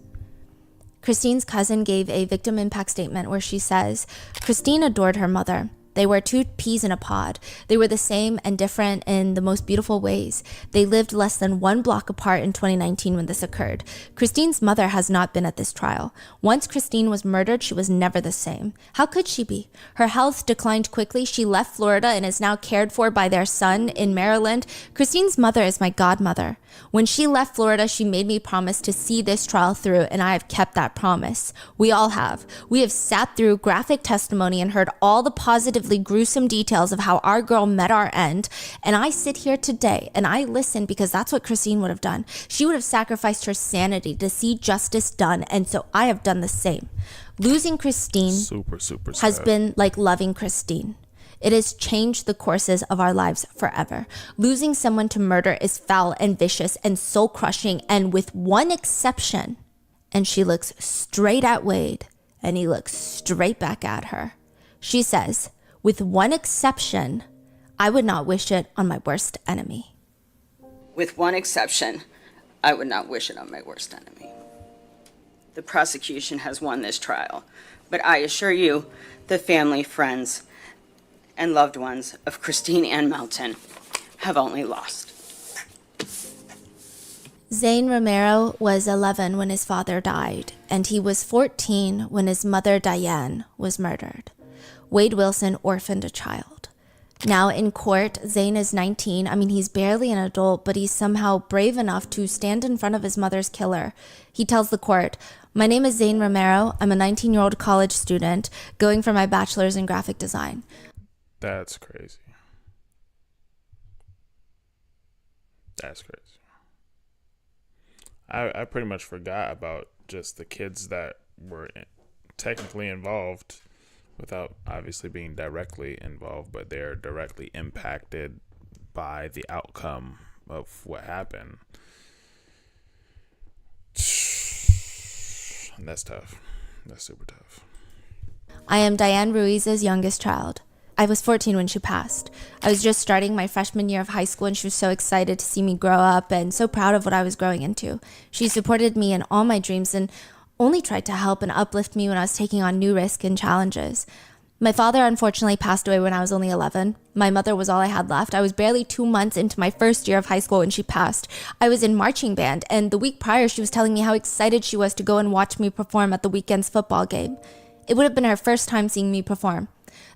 Speaker 3: Christine's cousin gave a victim impact statement where she says, Christine adored her mother. They were two peas in a pod. They were the same and different in the most beautiful ways. They lived less than 1 block apart in 2019 when this occurred. Christine's mother has not been at this trial. Once Christine was murdered, she was never the same. How could she be? Her health declined quickly. She left Florida and is now cared for by their son in Maryland. Christine's mother is my godmother. When she left Florida, she made me promise to see this trial through, and I have kept that promise. We all have. We have sat through graphic testimony and heard all the positively gruesome details of how our girl met our end, and I sit here today and I listen because that's what Christine would have done. She would have sacrificed her sanity to see justice done, and so I have done the same. Losing Christine
Speaker 1: super
Speaker 3: has
Speaker 1: sad.
Speaker 3: been like loving Christine. It has changed the courses of our lives forever. Losing someone to murder is foul and vicious and soul-crushing, and with one exception, and she looks straight at Wade, and he looks straight back at her. She says, with one exception, I would not wish it on my worst enemy.
Speaker 12: With one exception, I would not wish it on my worst enemy. The prosecution has won this trial, but I assure you, the family, friends, and loved ones of Christine Ann Melton have only lost.
Speaker 3: Zane Romero was 11 when his father died, and he was 14 when his mother Diane was murdered. Wade Wilson orphaned a child. Now in court, Zane is 19. I mean, he's barely an adult, but he's somehow brave enough to stand in front of his mother's killer. He tells the court, "My name is Zane Romero. I'm a 19-year-old college student going for my bachelor's in graphic design."
Speaker 1: That's crazy. That's crazy. I pretty much forgot about just the kids that were technically involved without obviously being directly involved, but they're directly impacted by the outcome of what happened. That's tough. That's super tough.
Speaker 3: I am Diane Ruiz's youngest child. I was 14 when she passed. I was just starting my freshman year of high school, and she was so excited to see me grow up and so proud of what I was growing into. She supported me in all my dreams and only tried to help and uplift me when I was taking on new risks and challenges. My father unfortunately passed away when I was only 11. My mother was all I had left. I was barely 2 months into my first year of high school when she passed. I was in marching band, and the week prior she was telling me how excited she was to go and watch me perform at the weekend's football game. It would have been her first time seeing me perform.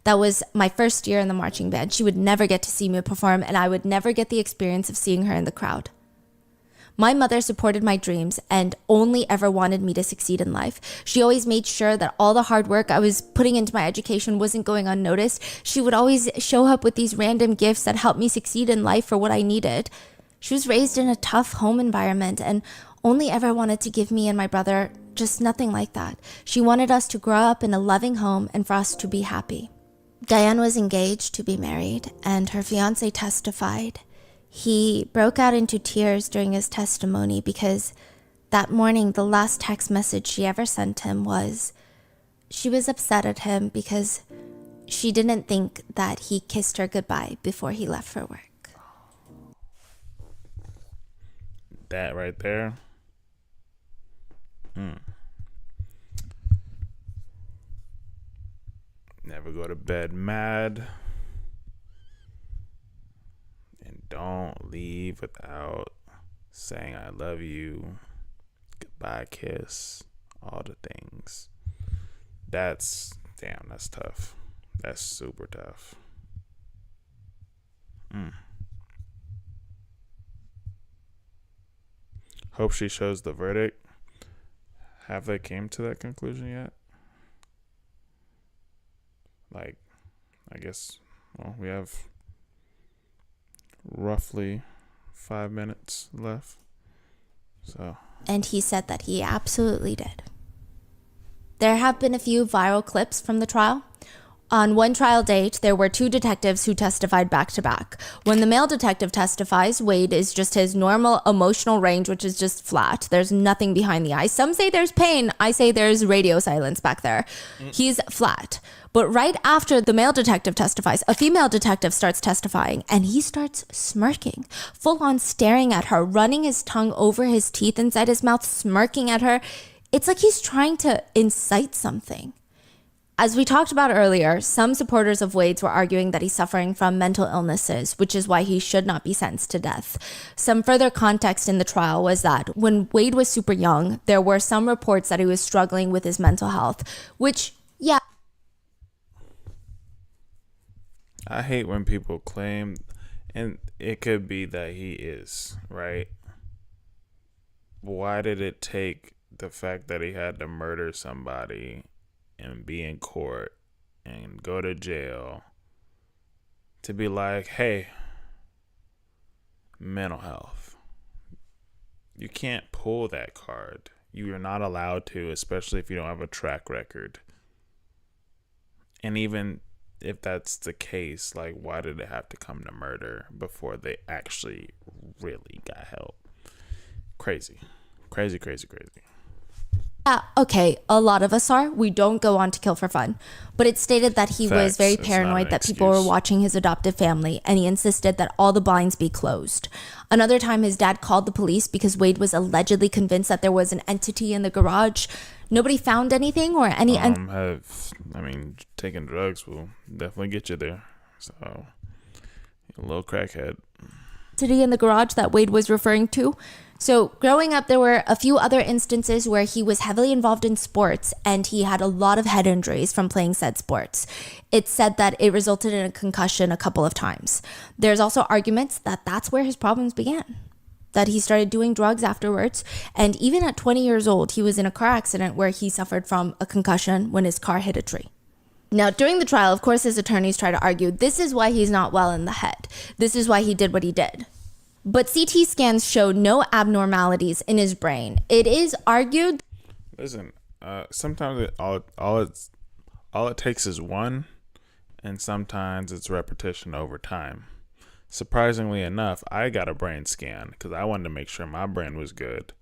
Speaker 3: That was my first year in the marching band. She would never get to see me perform, and I would never get the experience of seeing her in the crowd. My mother supported my dreams and only ever wanted me to succeed in life. She always made sure that all the hard work I was putting into my education wasn't going unnoticed. She would always show up with these random gifts that helped me succeed in life for what I needed. She was raised in a tough home environment and only ever wanted to give me and my brother just nothing like that. She wanted us to grow up in a loving home and for us to be happy. Diane was engaged to be married, and her fiancé testified. He broke out into tears during his testimony because that morning the last text message she ever sent him was she was upset at him because she didn't think that he kissed her goodbye before he left for work.
Speaker 1: That right there. Never go to bed mad. And don't leave without saying I love you, goodbye kiss, all the things. That's tough. That's super tough. Hope she shows the verdict. Have they came to that conclusion yet? Like, I guess, well, we have roughly 5 minutes left. So.
Speaker 3: And he said that he absolutely did. There have been a few viral clips from the trial. On one trial date, there were two detectives who testified back to back. When the male detective testifies, Wade is just his normal emotional range, which is just flat. There's nothing behind the eyes. Some say there's pain. I say there's radio silence back there. He's flat. But right after the male detective testifies, a female detective starts testifying, and he starts smirking, full on staring at her, running his tongue over his teeth inside his mouth, smirking at her. It's like he's trying to incite something. As we talked about earlier, some supporters of Wade's were arguing that he's suffering from mental illnesses, which is why he should not be sentenced to death. Some further context in the trial was that when Wade was super young, there were some reports that he was struggling with his mental health, which, yeah.
Speaker 1: I hate when people claim, and it could be that he is, right? Why did it take the fact that he had to murder somebody and be in court and go to jail to be like, hey, mental health? You can't pull that card. You're not allowed to, especially if you don't have a track record. And even if that's the case, like, why did it have to come to murder before they actually really got help? Crazy. Crazy.
Speaker 3: Yeah, okay, a lot of us are. We don't go on to kill for fun. But it stated that he was very paranoid that people were watching his adoptive family, and he insisted that all the blinds be closed. Another time, his dad called the police because Wade was allegedly convinced that there was an entity in the garage. Nobody found anything or any...
Speaker 1: taking drugs will definitely get you there. So, a little crackhead.
Speaker 3: Entity in the garage that Wade was referring to. So growing up, there were a few other instances where he was heavily involved in sports and he had a lot of head injuries from playing said sports. It's said that it resulted in a concussion a couple of times. There's also arguments that that's where his problems began, that he started doing drugs afterwards. And even at 20 years old, he was in a car accident where he suffered from a concussion when his car hit a tree. Now, during the trial, of course, his attorneys try to argue this is why he's not well in the head. This is why he did what he did. But CT scans show no abnormalities in his brain. It is argued.
Speaker 1: Listen, sometimes all it takes is one, and sometimes it's repetition over time. Surprisingly enough, I got a brain scan because I wanted to make sure my brain was good.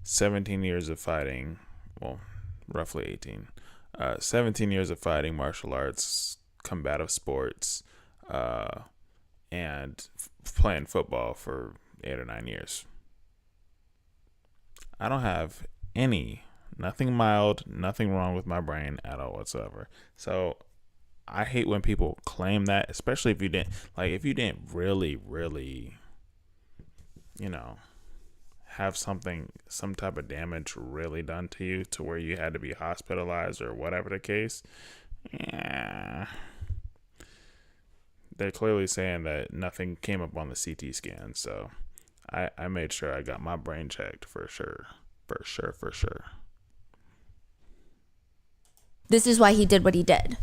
Speaker 1: 17 years of fighting, well, roughly 18. 17 years of fighting, martial arts, combative sports, and playing football for 8 or 9 years. I don't have nothing mild, nothing wrong with my brain at all whatsoever. So I hate when people claim that, especially if you didn't really, have some type of damage really done to you to where you had to be hospitalized or whatever the case. Yeah. They're clearly saying that nothing came up on the CT scan, so I made sure I got my brain checked for sure.
Speaker 3: This is why he did what he did.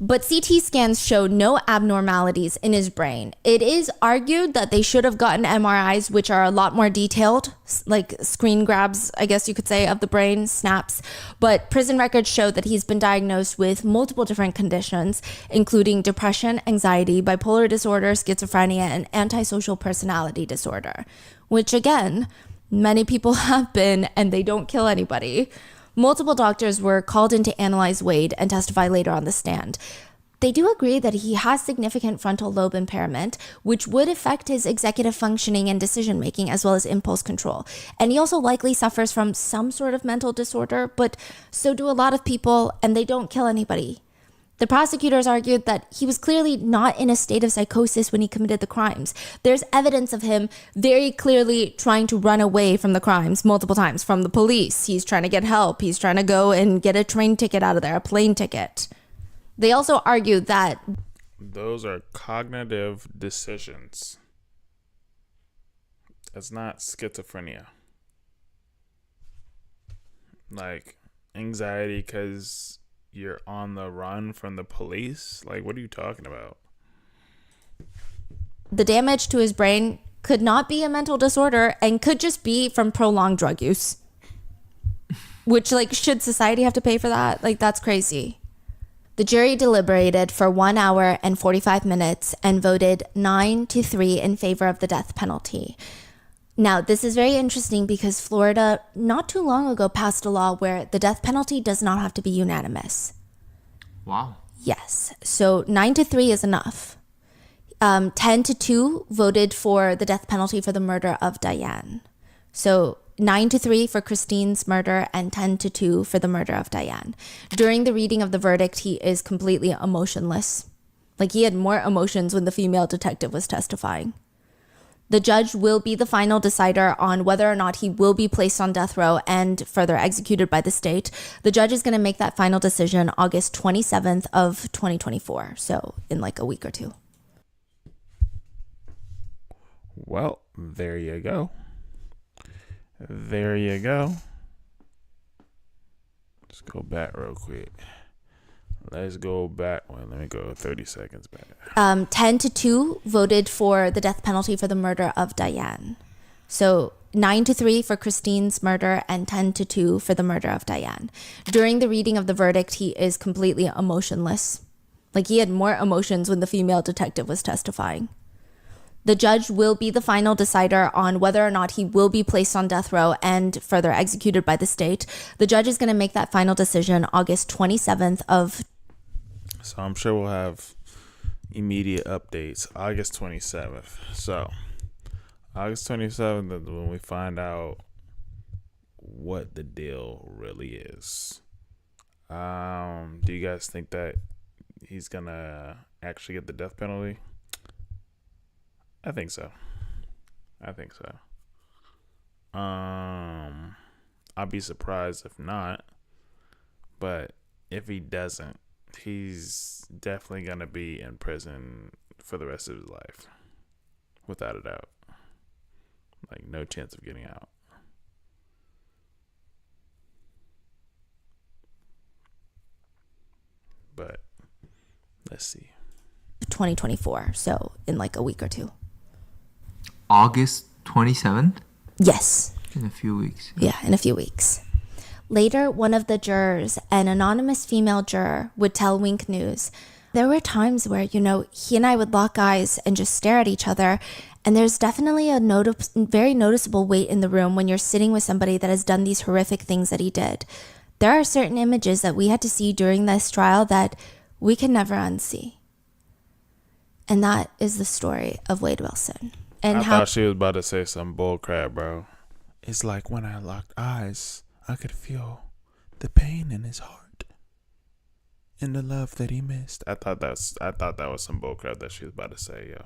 Speaker 3: But CT scans show no abnormalities in his brain. It is argued that they should have gotten MRIs, which are a lot more detailed, like screen grabs, I guess you could say, of the brain, snaps. But prison records show that he's been diagnosed with multiple different conditions, including depression, anxiety, bipolar disorder, schizophrenia, and antisocial personality disorder, which again, many people have been, and they don't kill anybody. Multiple doctors were called in to analyze Wade and testify later on the stand. They do agree that he has significant frontal lobe impairment, which would affect his executive functioning and decision-making as well as impulse control. And he also likely suffers from some sort of mental disorder, but so do a lot of people, and they don't kill anybody. The prosecutors argued that he was clearly not in a state of psychosis when he committed the crimes. There's evidence of him very clearly trying to run away from the crimes multiple times from the police. He's trying to get help. He's trying to go and get a train ticket out of there, a plane ticket. They also argued that
Speaker 1: those are cognitive decisions. It's not schizophrenia. Like anxiety because you're on the run from the police? Like, what are you talking about?
Speaker 3: the damage to his brain could not be a mental disorder and could just be from prolonged drug use. Which, like, should society have to pay for that? Like, that's crazy. The jury deliberated for 1 hour and 45 minutes and voted 9-3 in favor of the death penalty. Now, this is very interesting because Florida, not too long ago, passed a law where the death penalty does not have to be unanimous.
Speaker 2: Wow.
Speaker 3: Yes. So 9-3 is enough. 10-2 voted for the death penalty for the murder of Diane. So 9-3 for Christine's murder and 10-2 for the murder of Diane. During the reading of the verdict, he is completely emotionless. Like, he had more emotions when the female detective was testifying. The judge will be the final decider on whether or not he will be placed on death row and further executed by the state. The judge is going to make that final decision August 27th of 2024. So in like a week or two.
Speaker 1: Well, there you go. There you go. Let's go back real quick. Let's go back. Well, let me go 30 seconds back.
Speaker 3: 10-2 voted for the death penalty for the murder of Diane. So 9-3 for Christine's murder and 10-2 for the murder of Diane. During the reading of the verdict, he is completely emotionless. Like, he had more emotions when the female detective was testifying. The judge will be the final decider on whether or not he will be placed on death row and further executed by the state. The judge is going to make that final decision August 27th of.
Speaker 1: So I'm sure we'll have immediate updates August 27th. So August 27th is when we find out what the deal really is. Do you guys think that he's going to actually get the death penalty? I think so. I'd be surprised if not. But if he doesn't, he's definitely going to be in prison for the rest of his life. Without a doubt. Like, no chance of getting out. But let's see.
Speaker 3: 2024. So in like a week or two.
Speaker 2: August 27th?
Speaker 3: Yes.
Speaker 2: In a few weeks.
Speaker 3: Yeah, in a few weeks. Later, one of the jurors, an anonymous female juror, would tell Wink News, there were times where, he and I would lock eyes and just stare at each other. And there's definitely a very noticeable weight in the room when you're sitting with somebody that has done these horrific things that he did. There are certain images that we had to see during this trial that we can never unsee. And that is the story of Wade Wilson. And
Speaker 1: I thought she was about to say some bullcrap, bro. It's like when I locked eyes, I could feel the pain in his heart and the love that he missed. I thought that was some bullcrap that she was about to say, yo.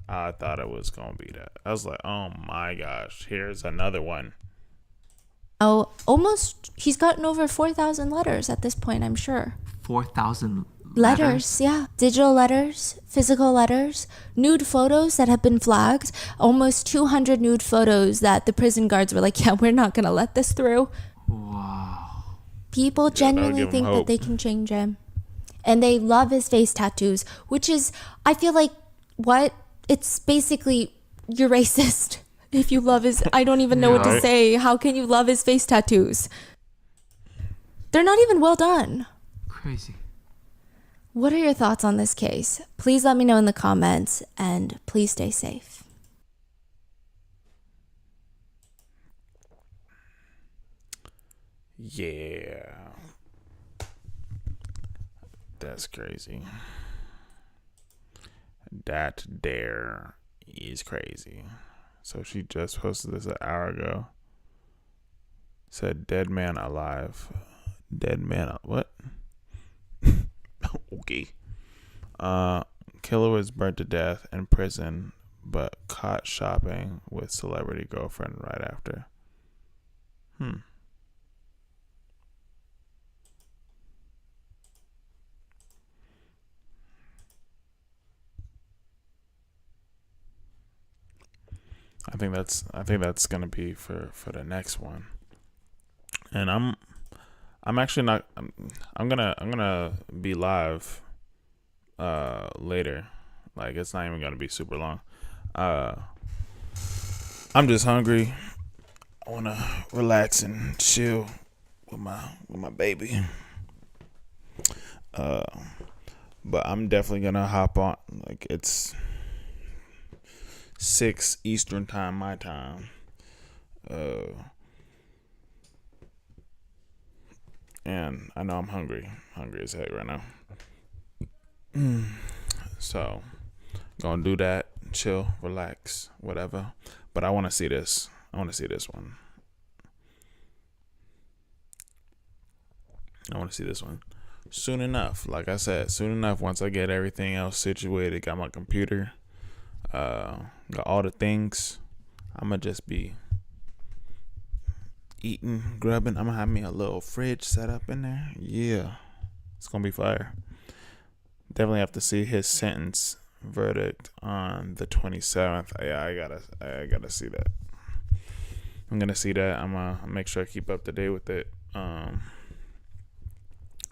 Speaker 1: I thought it was gonna be that. I was like, oh my gosh, here's another one.
Speaker 3: Oh, almost. He's gotten over 4,000 letters at this point, I'm sure.
Speaker 2: 4,000
Speaker 3: letters, yeah. Digital letters, physical letters, nude photos that have been flagged. Almost 200 nude photos that the prison guards were like, yeah, we're not going to let this through.
Speaker 2: Wow.
Speaker 3: People genuinely think that they can change him. And they love his face tattoos, which is, I feel like, what? It's basically, you're racist. If you love his, I don't even know what to say. How can you love his face tattoos? They're not even well done.
Speaker 2: Crazy.
Speaker 3: What are your thoughts on this case? Please let me know in the comments, and please stay safe.
Speaker 1: Yeah. That's crazy. That there is crazy. So she just posted this an hour ago. Said dead man alive. Dead man, what? Okay. Killer was burnt to death in prison, but caught shopping with celebrity girlfriend right after. I think that's gonna be for the next one. And I'm actually not. I'm gonna be live later. Like, it's not even gonna be super long. I'm just hungry. I wanna relax and chill with my baby. But I'm definitely gonna hop on. Like, it's 6 Eastern time, my time. And I know I'm hungry as heck right now. So, gonna do that, chill, relax, whatever. But I want to see this. I want to see this one. Soon enough. Like I said, soon enough. Once I get everything else situated, got my computer, got all the things, I'm gonna just be eating, grubbing. I'm gonna have me a little fridge set up in there. Yeah, it's gonna be fire. Definitely have to see his sentence verdict on the 27th. Yeah, I gotta see that. I'm gonna see that. I'm gonna make sure I keep up to date with it.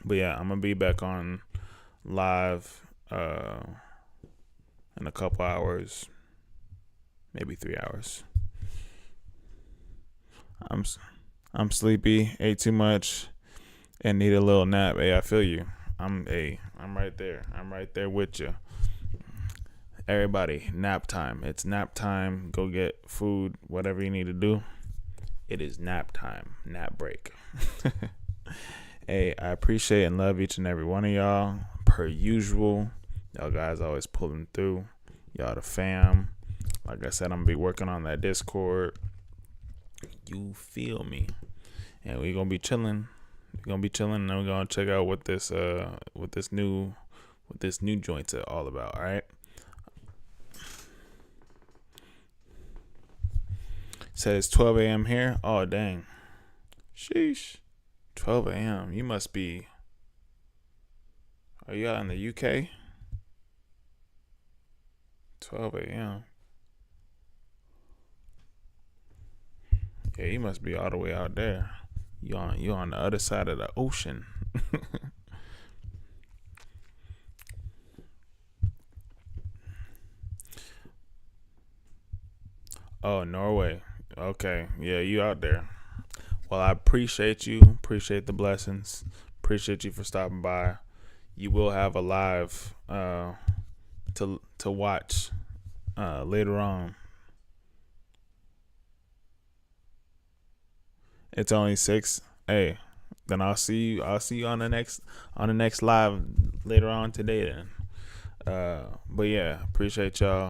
Speaker 1: But yeah, I'm gonna be back on live in a couple hours, maybe 3 hours. I'm sleepy, ate too much, and need a little nap. Hey, I feel you. I'm right there. I'm right there with you. Everybody, nap time. It's nap time. Go get food, whatever you need to do. It is nap time. Nap break. Hey, I appreciate and love each and every one of y'all. Per usual. Y'all guys always pulling through. Y'all the fam. Like I said, I'm gonna be working on that Discord. You feel me? And we're gonna be chilling. And then we're gonna check out what this new joint's all about. All right. Says 12 a.m. here. Oh dang. Sheesh. 12 a.m. You must be. Are you out in the UK? 12 a.m. Yeah, you must be all the way out there. You on the other side of the ocean. Oh, Norway. Okay. Yeah, you out there. Well, I appreciate you. Appreciate the blessings. Appreciate you for stopping by. You will have a live to watch later on. It's only 6. Hey, then I'll see you on the next live later on today then. But yeah, appreciate y'all.